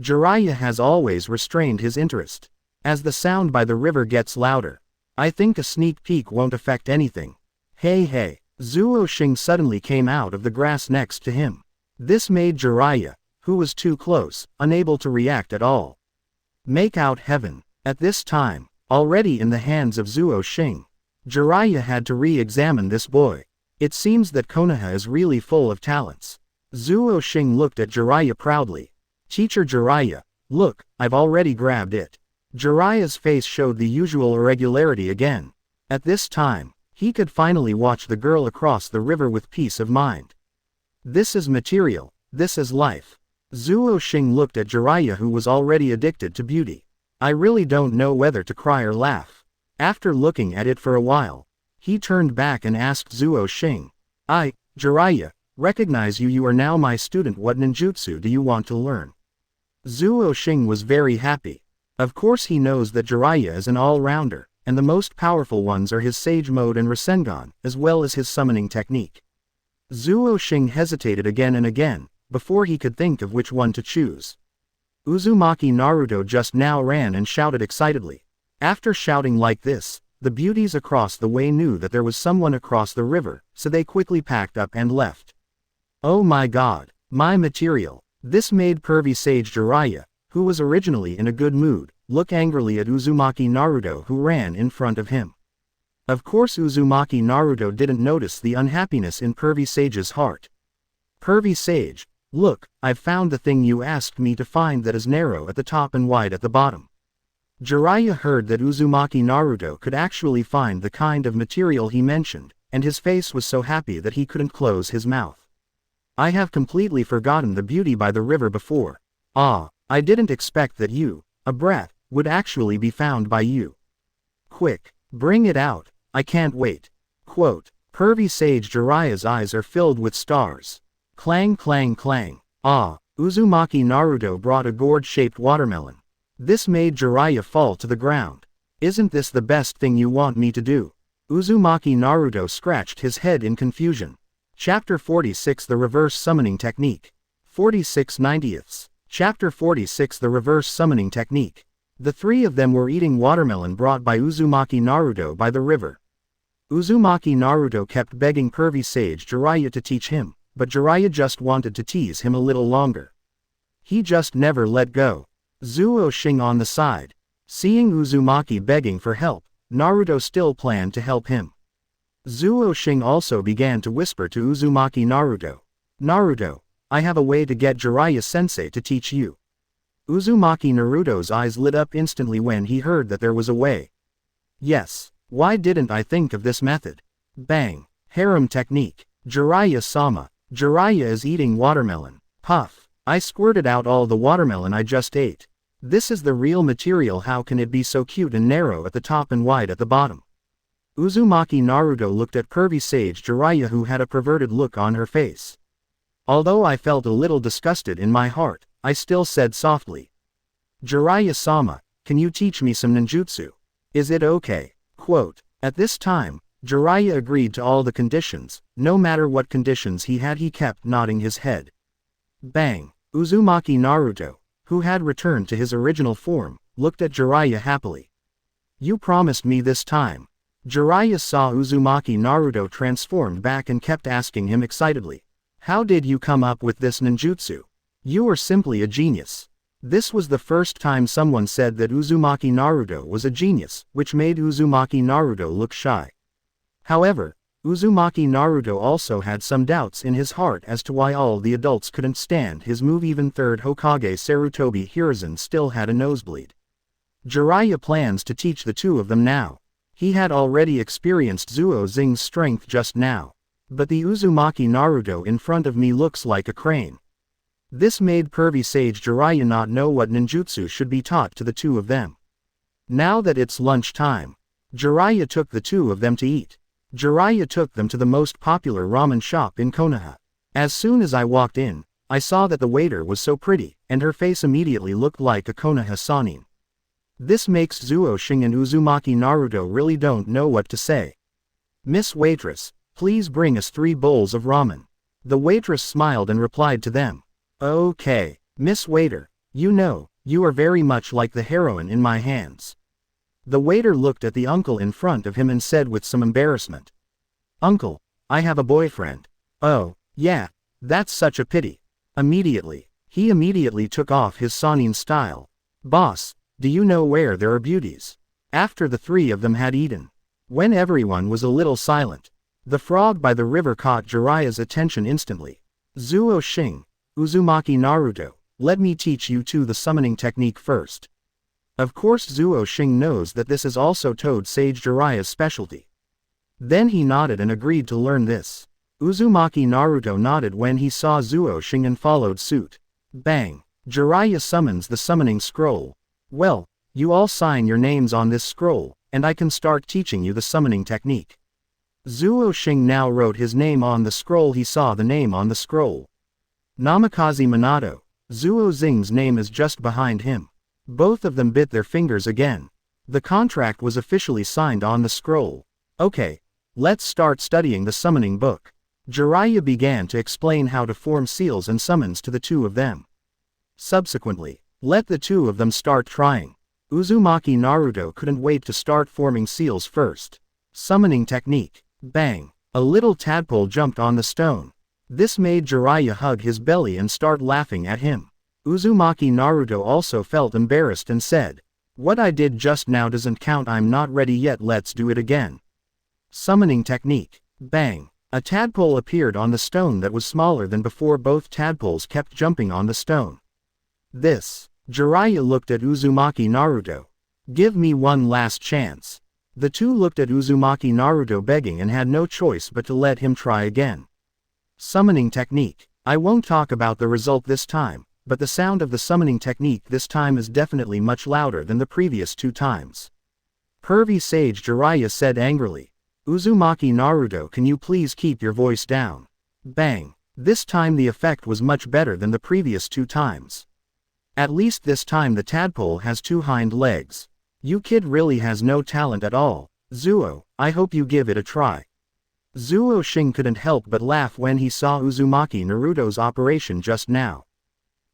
Jiraiya has always restrained his interest. As the sound by the river gets louder, I think a sneak peek won't affect anything. Hey. Zuo Xing suddenly came out of the grass next to him. This made Jiraiya, who was too close, unable to react at all. Make out heaven. At this time, already in the hands of Zuo Xing, Jiraiya had to re-examine this boy. It seems that Konoha is really full of talents. Zuo Xing looked at Jiraiya proudly. Teacher Jiraiya, look, I've already grabbed it. Jiraiya's face showed the usual irregularity again. At this time, he could finally watch the girl across the river with peace of mind. This is material, this is life. Zuo Xing looked at Jiraiya, who was already addicted to beauty. I really don't know whether to cry or laugh. After looking at it for a while, he turned back and asked Zuo Xing. Jiraiya, recognize you. You are now my student. What ninjutsu do you want to learn? Zuo Xing was very happy. Of course he knows that Jiraiya is an all-rounder, and the most powerful ones are his Sage Mode and Rasengan, as well as his summoning technique. Zuo Xing hesitated again and again, before he could think of which one to choose. Uzumaki Naruto just now ran and shouted excitedly. After shouting like this, the beauties across the way knew that there was someone across the river, so they quickly packed up and left. Oh my god, my material. This made pervy sage Jiraiya, who was originally in a good mood, look angrily at Uzumaki Naruto, who ran in front of him. Of course Uzumaki Naruto didn't notice the unhappiness in pervy sage's heart. Pervy sage, look, I've found the thing you asked me to find, that is narrow at the top and wide at the bottom. Jiraiya heard that Uzumaki Naruto could actually find the kind of material he mentioned, and his face was so happy that he couldn't close his mouth. I have completely forgotten the beauty by the river before. I didn't expect that you, a brat, would actually be found by you. Quick, bring it out, I can't wait. Quote, pervy sage Jiraiya's eyes are filled with stars. Clang clang clang. Uzumaki Naruto brought a gourd-shaped watermelon. This made Jiraiya fall to the ground. Isn't this the best thing you want me to do? Uzumaki Naruto scratched his head in confusion. Chapter 46 The Reverse Summoning Technique. 46/90. Chapter 46 The Reverse Summoning Technique. The three of them were eating watermelon brought by Uzumaki Naruto by the river. Uzumaki Naruto kept begging pervy sage Jiraiya to teach him, but Jiraiya just wanted to tease him a little longer. He just never let go. Zuo Xing on the side. Seeing Uzumaki begging for help, Naruto still planned to help him. Zuo Xing also began to whisper to Uzumaki Naruto. Naruto, I have a way to get Jiraiya-sensei to teach you. Uzumaki Naruto's eyes lit up instantly when he heard that there was a way. Yes, why didn't I think of this method? Bang. Harem technique. Jiraiya-sama. Jiraiya is eating watermelon. Puff. I squirted out all the watermelon I just ate. This is the real material. How can it be so cute and narrow at the top and wide at the bottom? Uzumaki Naruto looked at pervy sage Jiraiya, who had a perverted look on her face. Although I felt a little disgusted in my heart, I still said softly. Jiraiya-sama, can you teach me some ninjutsu? Is it okay? Quote, at this time, Jiraiya agreed to all the conditions. No matter what conditions he had, he kept nodding his head. Bang. Uzumaki Naruto, who had returned to his original form, looked at Jiraiya happily. You promised me this time. Jiraiya saw Uzumaki Naruto transformed back and kept asking him excitedly. How did you come up with this ninjutsu? You are simply a genius. This was the first time someone said that Uzumaki Naruto was a genius, which made Uzumaki Naruto look shy. However, Uzumaki Naruto also had some doubts in his heart as to why all the adults couldn't stand his move. Even third Hokage Sarutobi Hiruzen still had a nosebleed. Jiraiya plans to teach the two of them now. He had already experienced Zuo Xing's strength just now. But the Uzumaki Naruto in front of me looks like a crane. This made pervy sage Jiraiya not know what ninjutsu should be taught to the two of them. Now that it's lunch time, Jiraiya took the two of them to eat. Jiraiya took them to the most popular ramen shop in Konoha. As soon as I walked in, I saw that the waiter was so pretty, and her face immediately looked like a Konoha Sanin. This makes Zuo Xing and Uzumaki Naruto really don't know what to say. Miss Waitress, please bring us 3 bowls of ramen. The waitress smiled and replied to them. Okay, Miss Waiter, you know, you are very much like the heroine in my hands. The waiter looked at the uncle in front of him and said with some embarrassment. Uncle, I have a boyfriend. Oh, yeah, that's such a pity. He immediately took off his Sanin style. Boss, do you know where there are beauties? After the 3 of them had eaten. When everyone was a little silent, the frog by the river caught Jiraiya's attention instantly. Zuo Xing, Uzumaki Naruto, let me teach you two the summoning technique first. Of course Zuo Xing knows that this is also Toad Sage Jiraiya's specialty. Then he nodded and agreed to learn this. Uzumaki Naruto nodded when he saw Zuo Xing and followed suit. Bang! Jiraiya summons the summoning scroll. Well, you all sign your names on this scroll, and I can start teaching you the summoning technique. Zuo Xing now wrote his name on the scroll. He saw the name on the scroll. Namikaze Minato. Zuo Xing's name is just behind him. Both of them bit their fingers again. The contract was officially signed on the scroll. Okay, let's start studying the summoning book. Jiraiya began to explain how to form seals and summons to the two of them. Subsequently, let the two of them start trying. Uzumaki Naruto couldn't wait to start forming seals first. Summoning technique. Bang! A little tadpole jumped on the stone. This made Jiraiya hug his belly and start laughing at him. Uzumaki Naruto also felt embarrassed and said, "What I did just now doesn't count. I'm not ready yet. Let's do it again." Summoning technique. Bang! A tadpole appeared on the stone that was smaller than before. Both tadpoles kept jumping on the stone. This. Jiraiya looked at Uzumaki Naruto. Give me one last chance. The two looked at Uzumaki Naruto begging and had no choice but to let him try again. Summoning technique. I won't talk about the result this time, but the sound of the summoning technique this time is definitely much louder than the previous 2 times. Pervy Sage Jiraiya said angrily. Uzumaki Naruto, can you please keep your voice down? Bang! This time the effect was much better than the previous 2 times. At least this time the tadpole has 2 hind legs. You kid really has no talent at all. Zuo, I hope you give it a try. Zuo Xing couldn't help but laugh when he saw Uzumaki Naruto's operation just now.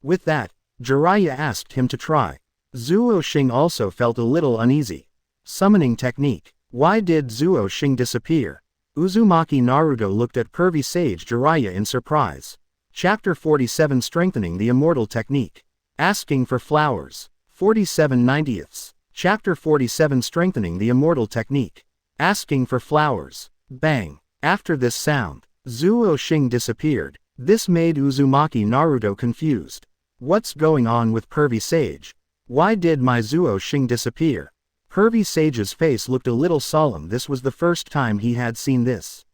With that, Jiraiya asked him to try. Zuo Xing also felt a little uneasy. Summoning technique. Why did Zuo Xing disappear? Uzumaki Naruto looked at pervy sage Jiraiya in surprise. Chapter 47 Strengthening the Immortal Technique. Asking for flowers. 47/90. Chapter 47 Strengthening the Immortal Technique. Asking for flowers. Bang! After this sound, Zuo Xing disappeared. This made Uzumaki Naruto confused. What's going on with pervy sage? Why did my Zuo Xing disappear? Pervy sage's face looked a little solemn. This was the first time he had seen this.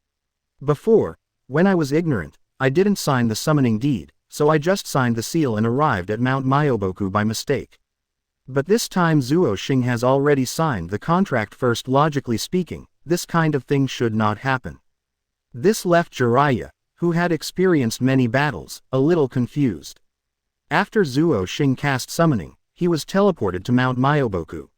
Before, when I was ignorant, I didn't sign the summoning deed, so I just signed the seal and arrived at Mount Myoboku by mistake. But this time Zuo Xing has already signed the contract first. Logically speaking, this kind of thing should not happen. This left Jiraiya, who had experienced many battles, a little confused. After Zuo Xing cast summoning, he was teleported to Mount Myoboku.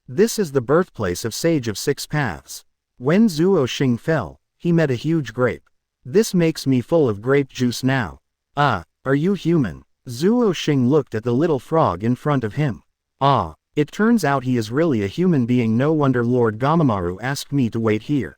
This is the birthplace of Sage of 6 Paths. When Zuo Xing fell, he met a huge grape. This makes me full of grape juice now. Are you human? Zuo Xing looked at the little frog in front of him. It turns out he is really a human being. No wonder Lord Gamamaru asked me to wait here.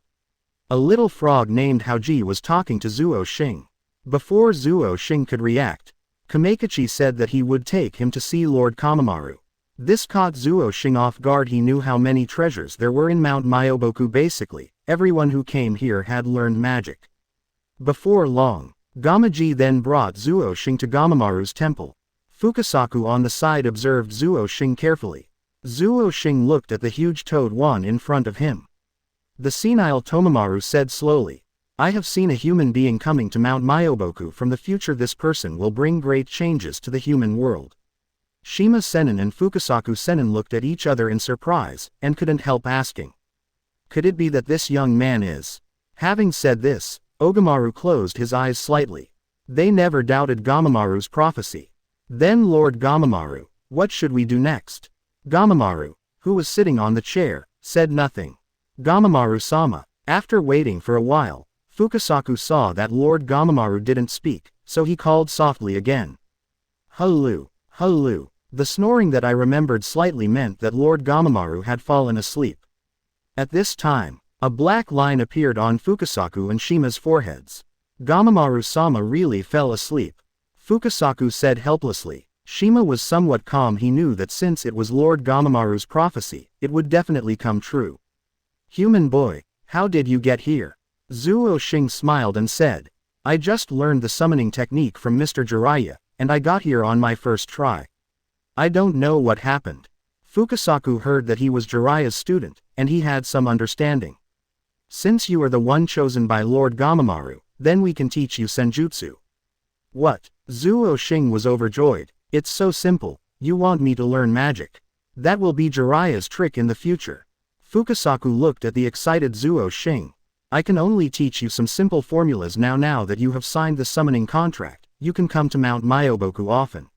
A little frog named Hokage was talking to Zuo Xing. Before Zuo Xing could react, Kakashi said that he would take him to see Lord Gamamaru. This caught Zuo Xing off guard. He knew how many treasures there were in Mount Myoboku. Basically, everyone who came here had learned magic. Before long, Gamabunta then brought Zuo Xing to Gamamaru's temple. Fukasaku on the side observed Zuo Xing carefully. Zuo Xing looked at the huge toad wand in front of him. The senile Tomomaru said slowly, I have seen a human being coming to Mount Myoboku from the future. This person will bring great changes to the human world. Shima Sennin and Fukasaku Sennin looked at each other in surprise, and couldn't help asking. Could it be that this young man is? Having said this, Orochimaru closed his eyes slightly. They never doubted Gamamaru's prophecy. Then Lord Gamamaru, what should we do next? Gamamaru, who was sitting on the chair, said nothing. Gamamaru-sama. After waiting for a while, Fukasaku saw that Lord Gamamaru didn't speak, so he called softly again. Hulu, hulu. The snoring that I remembered slightly meant that Lord Gamamaru had fallen asleep. At this time, a black line appeared on Fukasaku and Shima's foreheads. Gamamaru-sama really fell asleep. Fukasaku said helplessly. Shima was somewhat calm. He knew that since it was Lord Gamamaru's prophecy, it would definitely come true. Human boy, how did you get here? Zuo Xing smiled and said, I just learned the summoning technique from Mr. Jiraiya, and I got here on my first try. I don't know what happened. Fukasaku heard that he was Jiraiya's student, and he had some understanding. Since you are the one chosen by Lord Gamamaru, then we can teach you senjutsu. What? Zuo Xing was overjoyed. It's so simple. You want me to learn magic? That will be Jiraiya's trick in the future. Fukasaku looked at the excited Zuo Xing. I can only teach you some simple formulas now that you have signed the summoning contract. You can come to Mount Myoboku often.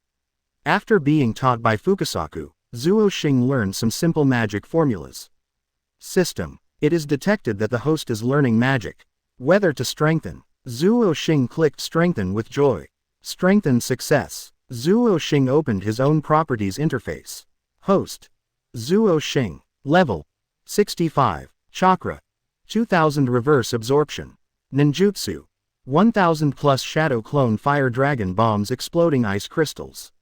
After being taught by Fukasaku, Zuo Xing learned some simple magic formulas. System. It is detected that the host is learning magic. Whether to strengthen. Zuo Xing clicked strengthen with joy. Strengthen success. Zuo Xing opened his own properties interface. Host. Zuo Xing. Level. 65. Chakra. 2000 reverse absorption. Ninjutsu. 1000 plus shadow clone fire dragon bombs exploding ice crystals.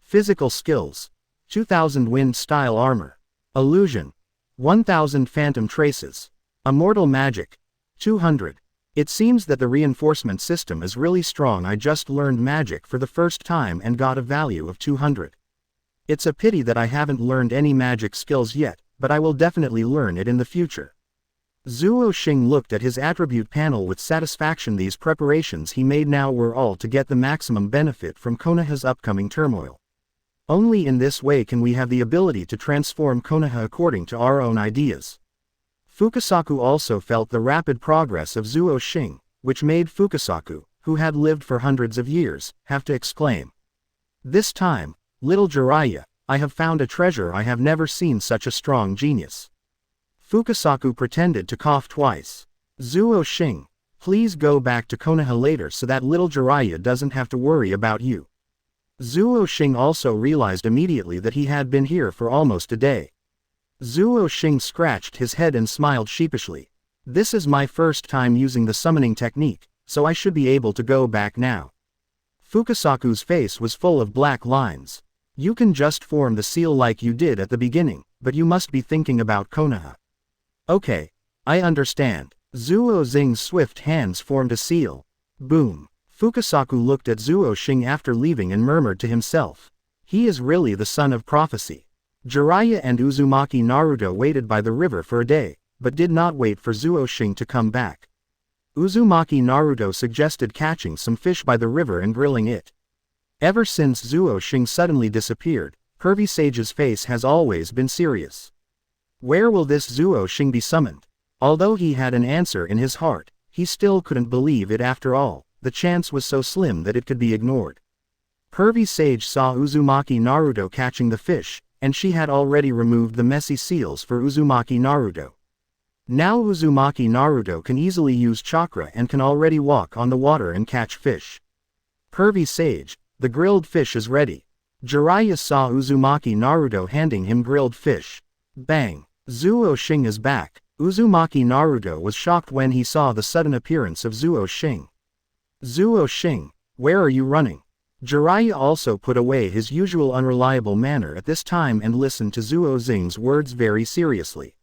Physical skills. 2000 wind style armor. Illusion. 1000 phantom traces. Immortal magic. 200. It seems that the reinforcement system is really strong. I just learned magic for the first time and got a value of 200. It's a pity that I haven't learned any magic skills yet, but I will definitely learn it in the future. Zuo Xing looked at his attribute panel with satisfaction. These preparations he made now were all to get the maximum benefit from Konoha's upcoming turmoil. Only in this way can we have the ability to transform Konoha according to our own ideas. Fukasaku also felt the rapid progress of Zuo Xing, which made Fukasaku, who had lived for hundreds of years, have to exclaim. This time, little Jiraiya, I have found a treasure. I have never seen such a strong genius. Fukasaku pretended to cough twice. Zuo Xing, please go back to Konoha later so that little Jiraiya doesn't have to worry about you. Zuo Xing also realized immediately that he had been here for almost a day. Zuo Xing scratched his head and smiled sheepishly. This is my first time using the summoning technique, so I should be able to go back now. Fukasaku's face was full of black lines. You can just form the seal like you did at the beginning, but you must be thinking about Konoha. Okay, I understand. Zuo Xing's swift hands formed a seal. Boom. Fukasaku looked at Zuo Xing after leaving and murmured to himself. He is really the son of prophecy. Jiraiya and Uzumaki Naruto waited by the river for a day, but did not wait for Zuo Xing to come back. Uzumaki Naruto suggested catching some fish by the river and grilling it. Ever since Zuo Xing suddenly disappeared, Pervy Sage's face has always been serious. Where will this Zuo Xing be summoned? Although he had an answer in his heart, he still couldn't believe it. After all, the chance was so slim that it could be ignored. Pervy Sage saw Uzumaki Naruto catching the fish, and she had already removed the messy seals for Uzumaki Naruto. Now Uzumaki Naruto can easily use chakra and can already walk on the water and catch fish. Pervy Sage, the grilled fish is ready. Jiraiya saw Uzumaki Naruto handing him grilled fish. Bang! Zuo Xing is back. Uzumaki Naruto was shocked when he saw the sudden appearance of Zuo Xing. Zuo Xing, where are you running? Jiraiya also put away his usual unreliable manner at this time and listened to Zuo Xing's words very seriously.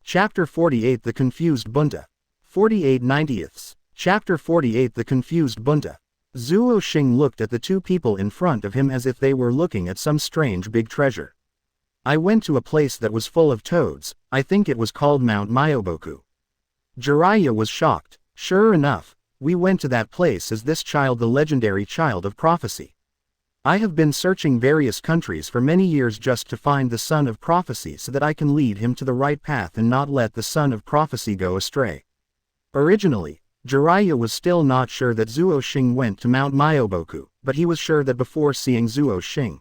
Chapter 48 The Confused Bunta. 48/90ths. Chapter 48 The Confused Bunta. Zuo Xing looked at the two people in front of him as if they were looking at some strange big treasure. I went to a place that was full of toads, I think it was called Mount Myoboku. Jiraiya was shocked. Sure enough, we went to that place as this child, the legendary child of prophecy. I have been searching various countries for many years just to find the son of prophecy so that I can lead him to the right path and not let the son of prophecy go astray. Originally, Jiraiya was still not sure that Zuo Xing went to Mount Myoboku, but he was sure that before seeing Zuo Xing.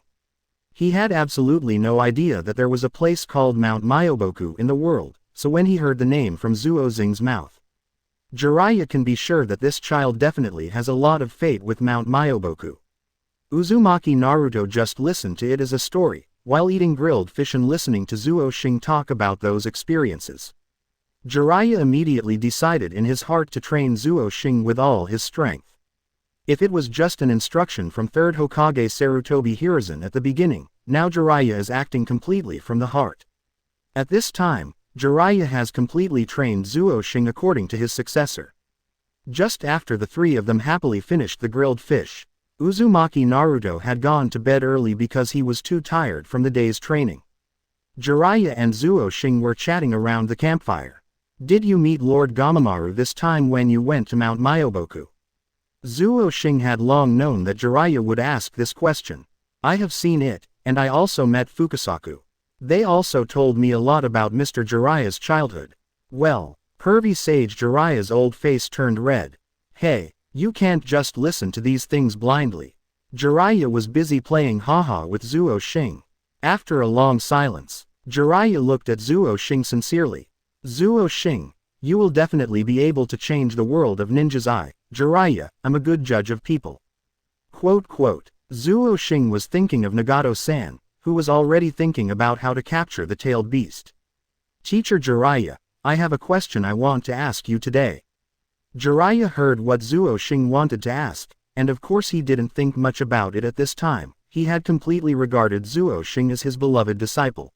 He had absolutely no idea that there was a place called Mount Myoboku in the world, so when he heard the name from Zuo Xing's mouth, Jiraiya can be sure that this child definitely has a lot of fate with Mount Myoboku. Uzumaki Naruto just listened to it as a story, while eating grilled fish and listening to Zuo Xing talk about those experiences. Jiraiya immediately decided in his heart to train Zuo Xing with all his strength. If it was just an instruction from 3rd Hokage Sarutobi Hiruzen at the beginning, now Jiraiya is acting completely from the heart. At this time, Jiraiya has completely trained Zuo Xing according to his successor. Just after the three of them happily finished the grilled fish, Uzumaki Naruto had gone to bed early because he was too tired from the day's training. Jiraiya and Zuo Xing were chatting around the campfire. Did you meet Lord Gamamaru this time when you went to Mount Myoboku? Zuo Xing had long known that Jiraiya would ask this question. I have seen it, and I also met Fukasaku. They also told me a lot about Mr. Jiraiya's childhood. Well, pervy sage Jiraiya's old face turned red. Hey, you can't just listen to these things blindly. Jiraiya was busy playing haha with Zuo Xing. After a long silence, Jiraiya looked at Zuo Xing sincerely. Zuo Xing, you will definitely be able to change the world of ninjas. Jiraiya, I'm a good judge of people. Zuo Xing was thinking of Nagato-san, who was already thinking about how to capture the tailed beast. Teacher Jiraiya, I have a question I want to ask you today. Jiraiya heard what Zuo Xing wanted to ask, and of course he didn't think much about it at this time. He had completely regarded Zuo Xing as his beloved disciple.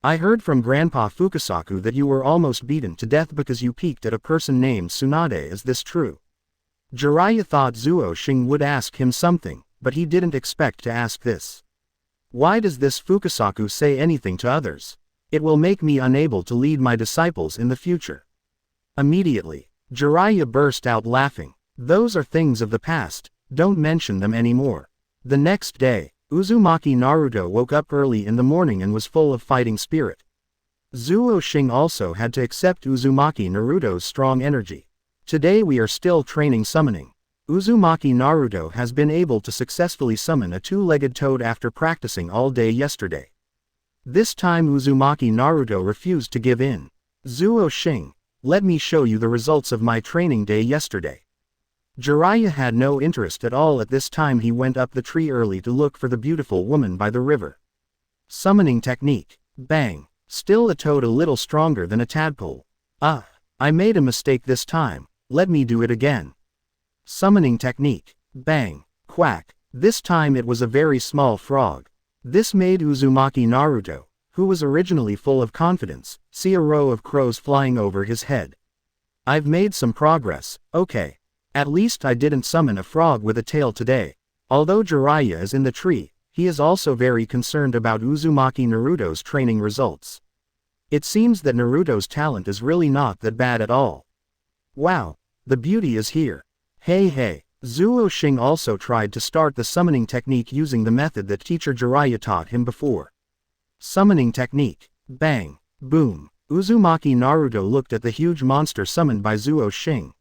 I heard from Grandpa Fukasaku that you were almost beaten to death because you peeked at a person named Tsunade. Is this true? Jiraiya thought Zuo Xing would ask him something, but he didn't expect to ask this. Why does this Fukasaku say anything to others? It will make me unable to lead my disciples in the future. Immediately, Jiraiya burst out laughing. Those are things of the past, don't mention them anymore. The next day, Uzumaki Naruto woke up early in the morning and was full of fighting spirit. Zuo Xing also had to accept Uzumaki Naruto's strong energy. Today we are still training summoning. Uzumaki Naruto has been able to successfully summon a two-legged toad after practicing all day yesterday. This time Uzumaki Naruto refused to give in. Zuo Xing, let me show you the results of my training day yesterday. Jiraiya had no interest at all at this time. He went up the tree early to look for the beautiful woman by the river. Summoning technique. Bang. Still a toad a little stronger than a tadpole. I made a mistake this time, let me do it again. Summoning technique. Bang. Quack. This time it was a very small frog. This made Uzumaki Naruto, who was originally full of confidence, see a row of crows flying over his head. I've made some progress, okay. At least I didn't summon a frog with a tail today. Although Jiraiya is in the tree, he is also very concerned about Uzumaki Naruto's training results. It seems that Naruto's talent is really not that bad at all. Wow, the beauty is here. Hey. Zuo Xing also tried to start the summoning technique using the method that teacher Jiraiya taught him before. Summoning technique. Bang. Boom. Uzumaki Naruto looked at the huge monster summoned by Zuo Xing.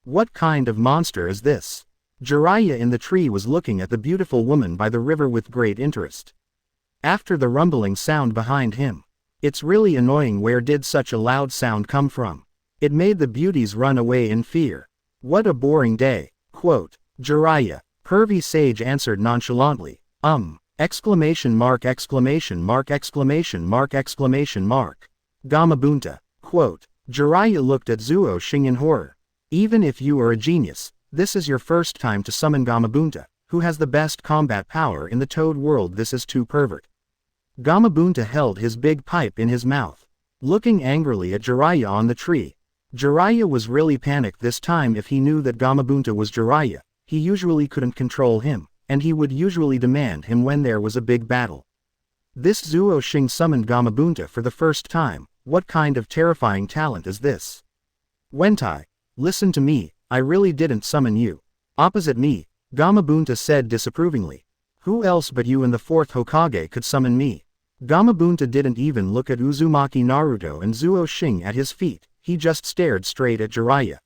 What kind of monster is this? Jiraiya in the tree was looking at the beautiful woman by the river with great interest. After the rumbling sound behind him, it's really annoying. Where did such a loud sound come from? It made the beauties run away in fear. What a boring day. Jiraiya, pervy sage answered nonchalantly. Exclamation mark exclamation mark exclamation mark exclamation mark. Gamabunta. Quote. Jiraiya looked at Zuo Xing in horror. Even if you are a genius, this is your first time to summon Gamabunta, who has the best combat power in the Toad world. This is too pervert. Gamabunta held his big pipe in his mouth, looking angrily at Jiraiya on the tree. Jiraiya was really panicked this time. If he knew that Gamabunta was Jiraiya, he usually couldn't control him, and he would usually demand him when there was a big battle. This Zuo Xing summoned Gamabunta for the first time. What kind of terrifying talent is this? Wentai, listen to me, I really didn't summon you. Opposite me, Gamabunta said disapprovingly. Who else but you and the fourth Hokage could summon me? Gamabunta didn't even look at Uzumaki Naruto and Zuo Xing at his feet, he just stared straight at Jiraiya.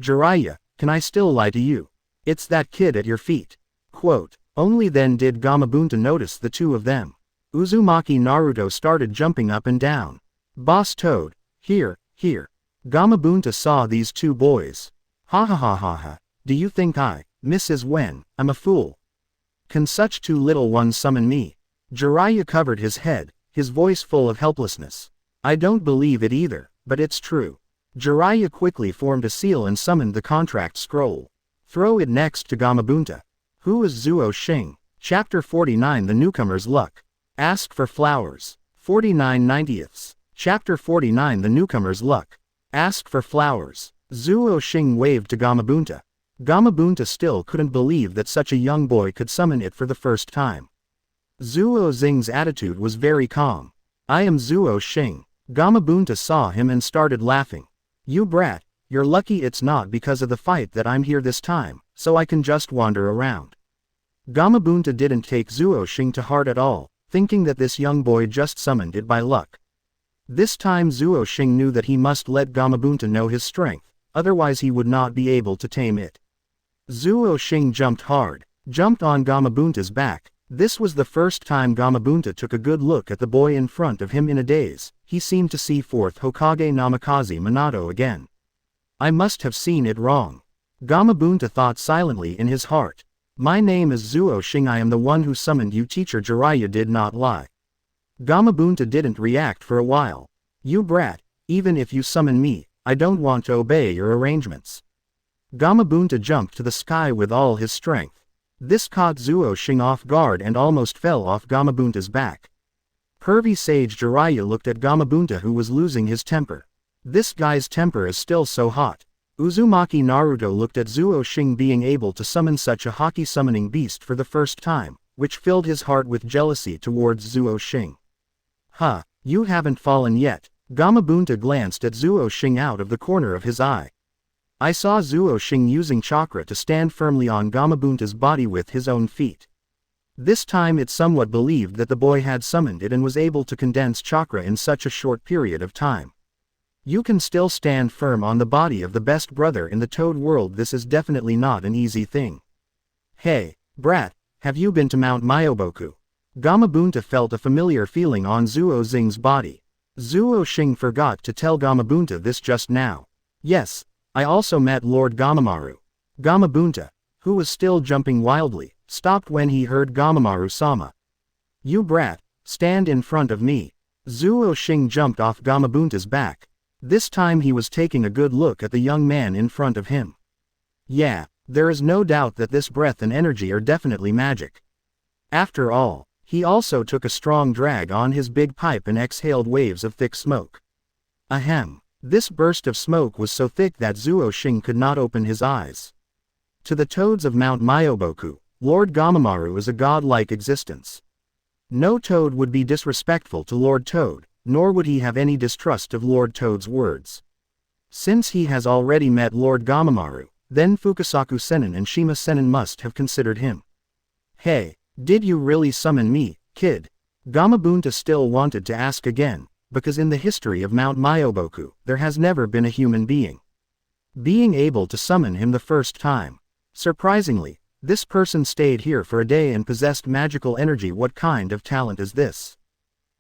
Jiraiya, can I still lie to you? It's that kid at your feet. Quote. Only then did Gamabunta notice the two of them. Uzumaki Naruto started jumping up and down. Boss Toad, here. Gamabunta saw these two boys. Ha ha ha ha ha, do you think Mrs. Wen, I'm a fool? Can such two little ones summon me? Jiraiya covered his head, his voice full of helplessness. I don't believe it either, but it's true. Jiraiya quickly formed a seal and summoned the contract scroll. Throw it next to Gamabunta. Who is Zuo Xing? Chapter 49 The Newcomer's Luck. Ask for flowers. 49/90. Chapter 49 The Newcomer's Luck. Ask for flowers. Zuo Xing waved to Gamabunta. Gamabunta still couldn't believe that such a young boy could summon it for the first time. Zuo Xing's attitude was very calm. I am Zuo Xing. Gamabunta saw him and started laughing. You brat, you're lucky it's not because of the fight that I'm here this time, so I can just wander around. Gamabunta didn't take Zuo Xing to heart at all, thinking that this young boy just summoned it by luck. This time Zuo Xing knew that he must let Gamabunta know his strength, otherwise he would not be able to tame it. Zuo Xing jumped hard, jumped on Gamabunta's back. This was the first time Gamabunta took a good look at the boy in front of him in a daze. He seemed to see fourth Hokage Namikaze Minato again. I must have seen it wrong. Gamabunta thought silently in his heart. My name is Zuo Xing. I am the one who summoned you. Teacher Jiraiya did not lie. Gamabunta didn't react for a while. You brat, even if you summon me, I don't want to obey your arrangements. Gamabunta jumped to the sky with all his strength. This caught Zuo Xing off guard and almost fell off Gamabunta's back. Pervy Sage Jiraiya looked at Gamabunta, who was losing his temper. This guy's temper is still so hot. Uzumaki Naruto looked at Zuo Xing being able to summon such a haki summoning beast for the first time, which filled his heart with jealousy towards Zuo Xing. Huh, you haven't fallen yet. Gamabunta glanced at Zuo Xing out of the corner of his eye. I saw Zuo Xing using chakra to stand firmly on Gamabunta's body with his own feet. This time it's somewhat believed that the boy had summoned it and was able to condense chakra in such a short period of time. You can still stand firm on the body of the best brother in the Toad world. This is definitely not an easy thing. Hey, brat, have you been to Mount Myoboku? Gamabunta felt a familiar feeling on Zuo Xing's body. Zuo Xing forgot to tell Gamabunta this just now. Yes, I also met Lord Gamamaru. Gamabunta, who was still jumping wildly, stopped when he heard Gamamaru-sama. You brat, stand in front of me. Zuo Xing jumped off Gamabunta's back. This time he was taking a good look at the young man in front of him. Yeah, there is no doubt that this breath and energy are definitely magic. After all, he also took a strong drag on his big pipe and exhaled waves of thick smoke. Ahem. This burst of smoke was so thick that Zuo Xing could not open his eyes. To the Toads of Mount Myoboku, Lord Gamamaru is a godlike existence. No Toad would be disrespectful to Lord Toad, nor would he have any distrust of Lord Toad's words. Since he has already met Lord Gamamaru, then Fukasaku Sennin and Shima Sennin must have considered him. Hey, did you really summon me, kid? Gamabunta still wanted to ask again, because in the history of Mount Myoboku, there has never been a human being able to summon him the first time. Surprisingly, this person stayed here for a day and possessed magical energy. What kind of talent is this?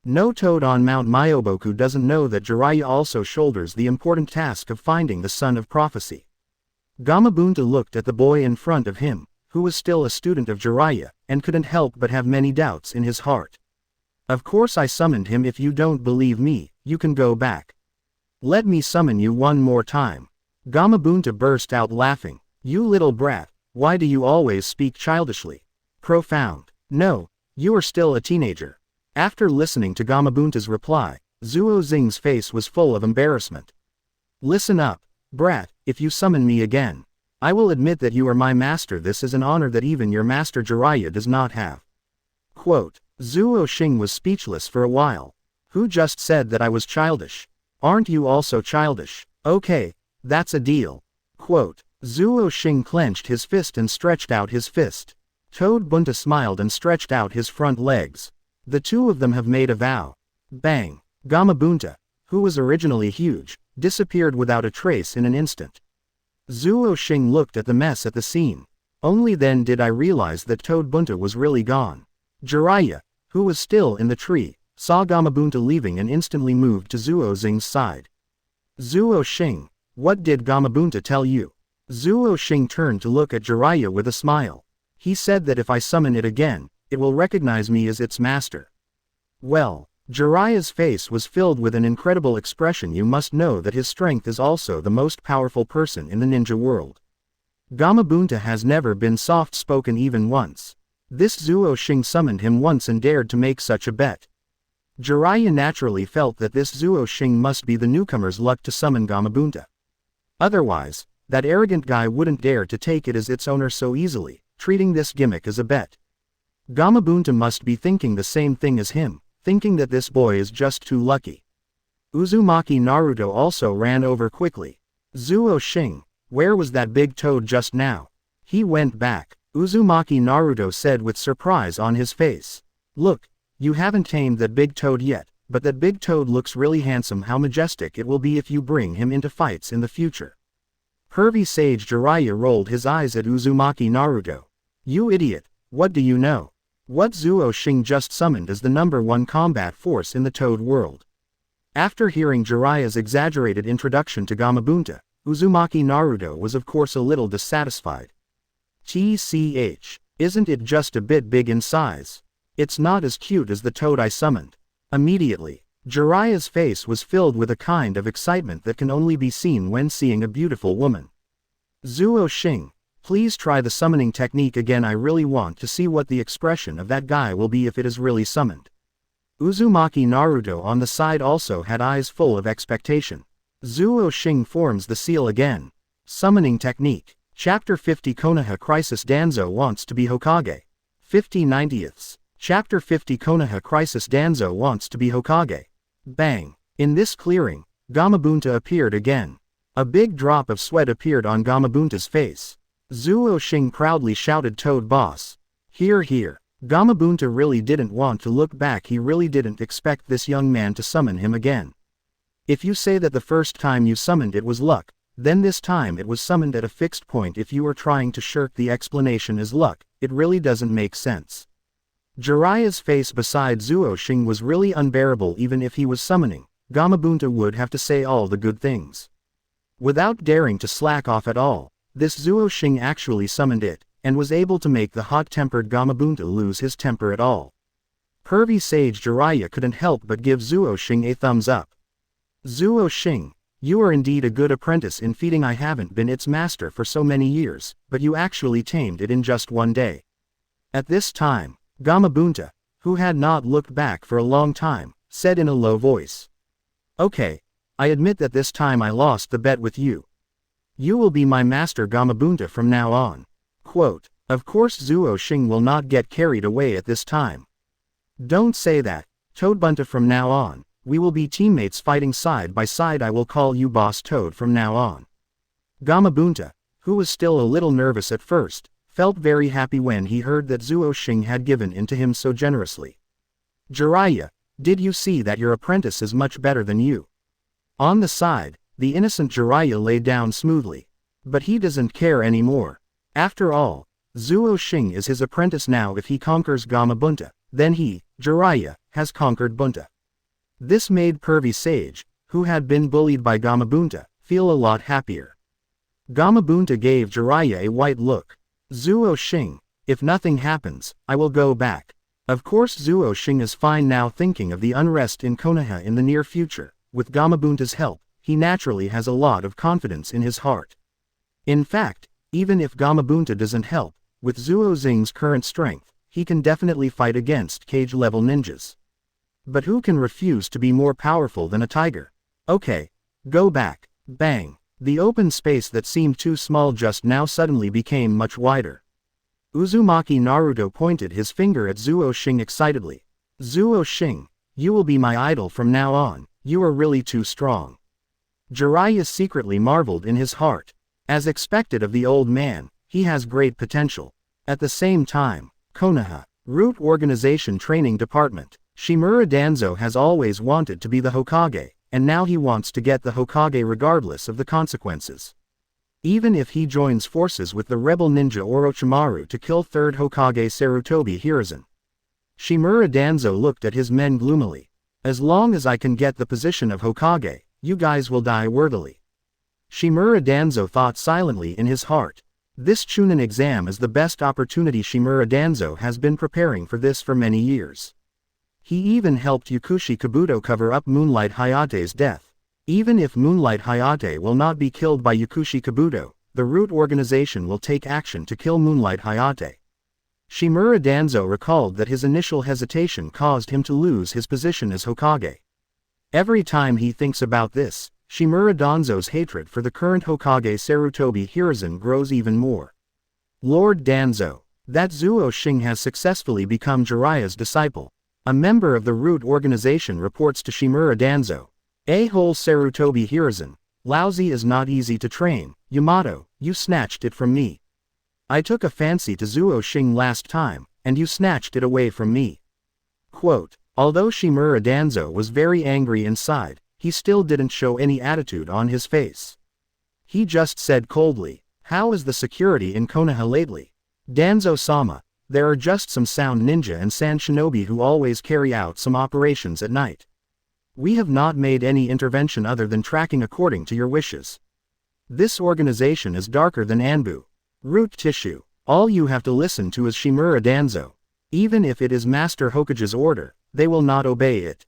No Toad on Mount Myoboku doesn't know that Jiraiya also shoulders the important task of finding the Son of Prophecy. Gamabunta looked at the boy in front of him, who was still a student of Jiraiya, and couldn't help but have many doubts in his heart. Of course I summoned him. If you don't believe me, you can go back. Let me summon you one more time. Gamabunta burst out laughing. You little brat, why do you always speak childishly? Profound. No, you are still a teenager. After listening to Gamabunta's reply, Zuo Xing's face was full of embarrassment. Listen up, brat, if you summon me again, I will admit that you are my master. This is an honor that even your master Jiraiya does not have. Quote, Zuo Xing was speechless for a while. Who just said that I was childish? Aren't you also childish? Okay, that's a deal. Quote, Zuo Xing clenched his fist and stretched out his fist. Toad Bunta smiled and stretched out his front legs. The two of them have made a vow. Bang! Gamabunta, who was originally huge, disappeared without a trace in an instant. Zuo Xing looked at the mess at the scene. Only then did I realize that Toad Bunta was really gone. Jiraiya, who was still in the tree, saw Gamabunta leaving and instantly moved to Zuo Xing's side. Zuo Xing, what did Gamabunta tell you? Zuo Xing turned to look at Jiraiya with a smile. He said that if I summon it again, it will recognize me as its master. Well, Jiraiya's face was filled with an incredible expression. You must know that his strength is also the most powerful person in the ninja world. Gamabunta has never been soft-spoken even once. This Zuo Xing summoned him once and dared to make such a bet. Jiraiya naturally felt that this Zuo Xing must be the newcomer's luck to summon Gamabunta. Otherwise, that arrogant guy wouldn't dare to take it as its owner so easily, treating this gimmick as a bet. Gamabunta must be thinking the same thing as him, thinking that this boy is just too lucky. Uzumaki Naruto also ran over quickly. Zuo Xing, where was that big toad just now? He went back, Uzumaki Naruto said with surprise on his face. Look, you haven't tamed that big toad yet, but that big toad looks really handsome. How majestic it will be if you bring him into fights in the future. Pervy Sage Jiraiya rolled his eyes at Uzumaki Naruto. You idiot, what do you know? What Zuo Xing just summoned is the #1 combat force in the Toad world. After hearing Jiraiya's exaggerated introduction to Gamabunta, Uzumaki Naruto was of course a little dissatisfied. TCH, isn't it just a bit big in size? It's not as cute as the toad I summoned. Immediately, Jiraiya's face was filled with a kind of excitement that can only be seen when seeing a beautiful woman. Zuo Xing, please try the summoning technique again. I really want to see what the expression of that guy will be if it is really summoned. Uzumaki Naruto on the side also had eyes full of expectation. Zuo Xing forms the seal again. Summoning technique. Chapter 50 Konoha Crisis. Danzo wants to be Hokage. 50/90ths. Chapter 50 Konoha Crisis. Danzo wants to be Hokage. Bang! In this clearing, Gamabunta appeared again. A big drop of sweat appeared on Gamabunta's face. Zuo Xing proudly shouted, Toad boss. Here here. Gamabunta really didn't want to look back. He really didn't expect this young man to summon him again. If you say that the first time you summoned it was luck, then this time it was summoned at a fixed point. If you are trying to shirk the explanation as luck, it really doesn't make sense. Jiraiya's face beside Zuo Xing was really unbearable. Even if he was summoning, Gamabunta would have to say all the good things. Without daring to slack off at all, this Zuo Xing actually summoned it, and was able to make the hot-tempered Gamabunta lose his temper at all. Pervy Sage Jiraiya couldn't help but give Zuo Xing a thumbs up. Zuo Xing, you are indeed a good apprentice in feeding. I haven't been its master for so many years, but you actually tamed it in just one day. At this time, Gamabunta, who had not looked back for a long time, said in a low voice. Okay, I admit that this time I lost the bet with you. You will be my master Gamabunta from now on. Quote, of course Zuo Xing will not get carried away at this time. Don't say that, Toadbunta. From now on, we will be teammates fighting side by side. I will call you Boss Toad from now on. Gamabunta, who was still a little nervous at first, felt very happy when he heard that Zuo Xing had given in to him so generously. Jiraiya, did you see that your apprentice is much better than you? On the side, the innocent Jiraiya lay down smoothly. But he doesn't care anymore. After all, Zuo Xing is his apprentice now. If he conquers Gamabunta, then he, Jiraiya, has conquered Bunta. This made Pervy Sage, who had been bullied by Gamabunta, feel a lot happier. Gamabunta gave Jiraiya a white look. Zuo Xing, if nothing happens, I will go back. Of course Zuo Xing is fine now, thinking of the unrest in Konoha in the near future. With Gamabunta's help, he naturally has a lot of confidence in his heart. In fact, even if Gamabunta doesn't help, with Zuo Xing's current strength, he can definitely fight against cage-level ninjas. But who can refuse to be more powerful than a tiger? Okay. Go back. Bang. The open space that seemed too small just now suddenly became much wider. Uzumaki Naruto pointed his finger at Zuo Xing excitedly. Zuo Xing, you will be my idol from now on, you are really too strong. Jiraiya secretly marveled in his heart. As expected of the old man, he has great potential. At the same time, Konoha, Root Organization Training Department, Shimura Danzo has always wanted to be the Hokage, and now he wants to get the Hokage regardless of the consequences. Even if he joins forces with the rebel ninja Orochimaru to kill 3rd Hokage Sarutobi Hiruzen. Shimura Danzo looked at his men gloomily. As long as I can get the position of Hokage, you guys will die worthily. Shimura Danzo thought silently in his heart. This Chunin exam is the best opportunity. Shimura Danzo has been preparing for this for many years. He even helped Yakushi Kabuto cover up Moonlight Hayate's death. Even if Moonlight Hayate will not be killed by Yakushi Kabuto, the Root Organization will take action to kill Moonlight Hayate. Shimura Danzo recalled that his initial hesitation caused him to lose his position as Hokage. Every time he thinks about this, Shimura Danzo's hatred for the current Hokage Sarutobi Hiruzen grows even more. Lord Danzo, that Zuo Xing has successfully become Jiraiya's disciple. A member of the Root Organization reports to Shimura Danzo. A-hole Sarutobi Hiruzen, lousy is not easy to train. Yamato, you snatched it from me. I took a fancy to Zuo Xing last time, and you snatched it away from me. Quote, although Shimura Danzo was very angry inside, he still didn't show any attitude on his face. He just said coldly, how is the security in Konoha lately? Danzo-sama, there are just some sound ninja and sand shinobi who always carry out some operations at night. We have not made any intervention other than tracking according to your wishes. This organization is darker than Anbu. Root tissue, all you have to listen to is Shimura Danzo. Even if it is Master Hokage's order, they will not obey it.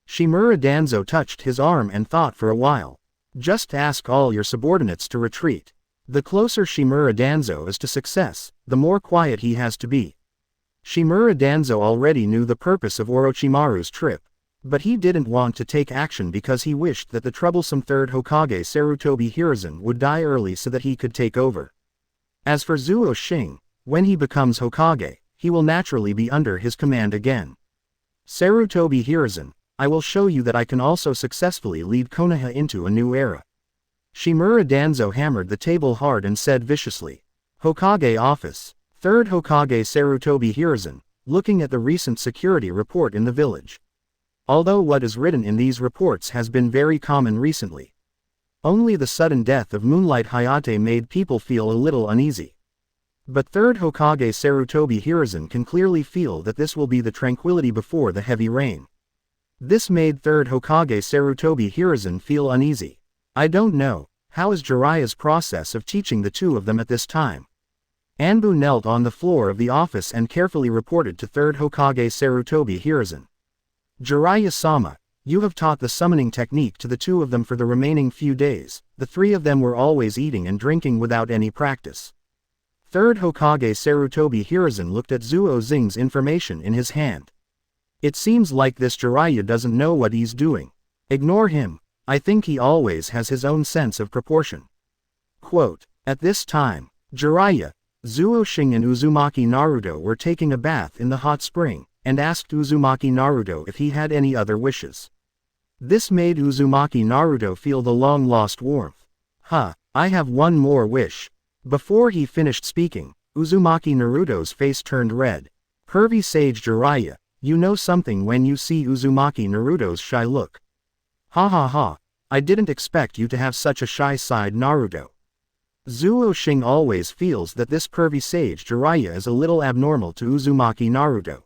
Shimura Danzo touched his arm and thought for a while. Just ask all your subordinates to retreat. The closer Shimura Danzo is to success, the more quiet he has to be. Shimura Danzo already knew the purpose of Orochimaru's trip, but he didn't want to take action because he wished that the troublesome 3rd Hokage Sarutobi Hiruzen would die early so that he could take over. As for Zuo Xing, when he becomes Hokage, he will naturally be under his command again. Sarutobi Hiruzen, I will show you that I can also successfully lead Konoha into a new era. Shimura Danzo hammered the table hard and said viciously. Hokage office, 3rd Hokage Sarutobi Hiruzen, looking at the recent security report in the village. Although what is written in these reports has been very common recently. Only the sudden death of Moonlight Hayate made people feel a little uneasy. But 3rd Hokage Sarutobi Hiruzen can clearly feel that this will be the tranquility before the heavy rain. This made 3rd Hokage Sarutobi Hiruzen feel uneasy. I don't know, how is Jiraiya's process of teaching the two of them at this time? Anbu knelt on the floor of the office and carefully reported to 3rd Hokage Sarutobi Hiruzen. Jiraiya-sama, you have taught the summoning technique to the two of them for the remaining few days. The three of them were always eating and drinking without any practice. 3rd Hokage Sarutobi Hiruzen looked at Zuo Xing's information in his hand. It seems like this Jiraiya doesn't know what he's doing. Ignore him. I think he always has his own sense of proportion. Quote, at this time, Jiraiya, Zuo Xing and Uzumaki Naruto were taking a bath in the hot spring, and asked Uzumaki Naruto if he had any other wishes. This made Uzumaki Naruto feel the long-lost warmth. I have one more wish. Before he finished speaking, Uzumaki Naruto's face turned red. Pervy Sage Jiraiya, you know something when you see Uzumaki Naruto's shy look. Ha, I didn't expect you to have such a shy side, Naruto. Zuo Xing always feels that this pervy sage Jiraiya is a little abnormal to Uzumaki Naruto.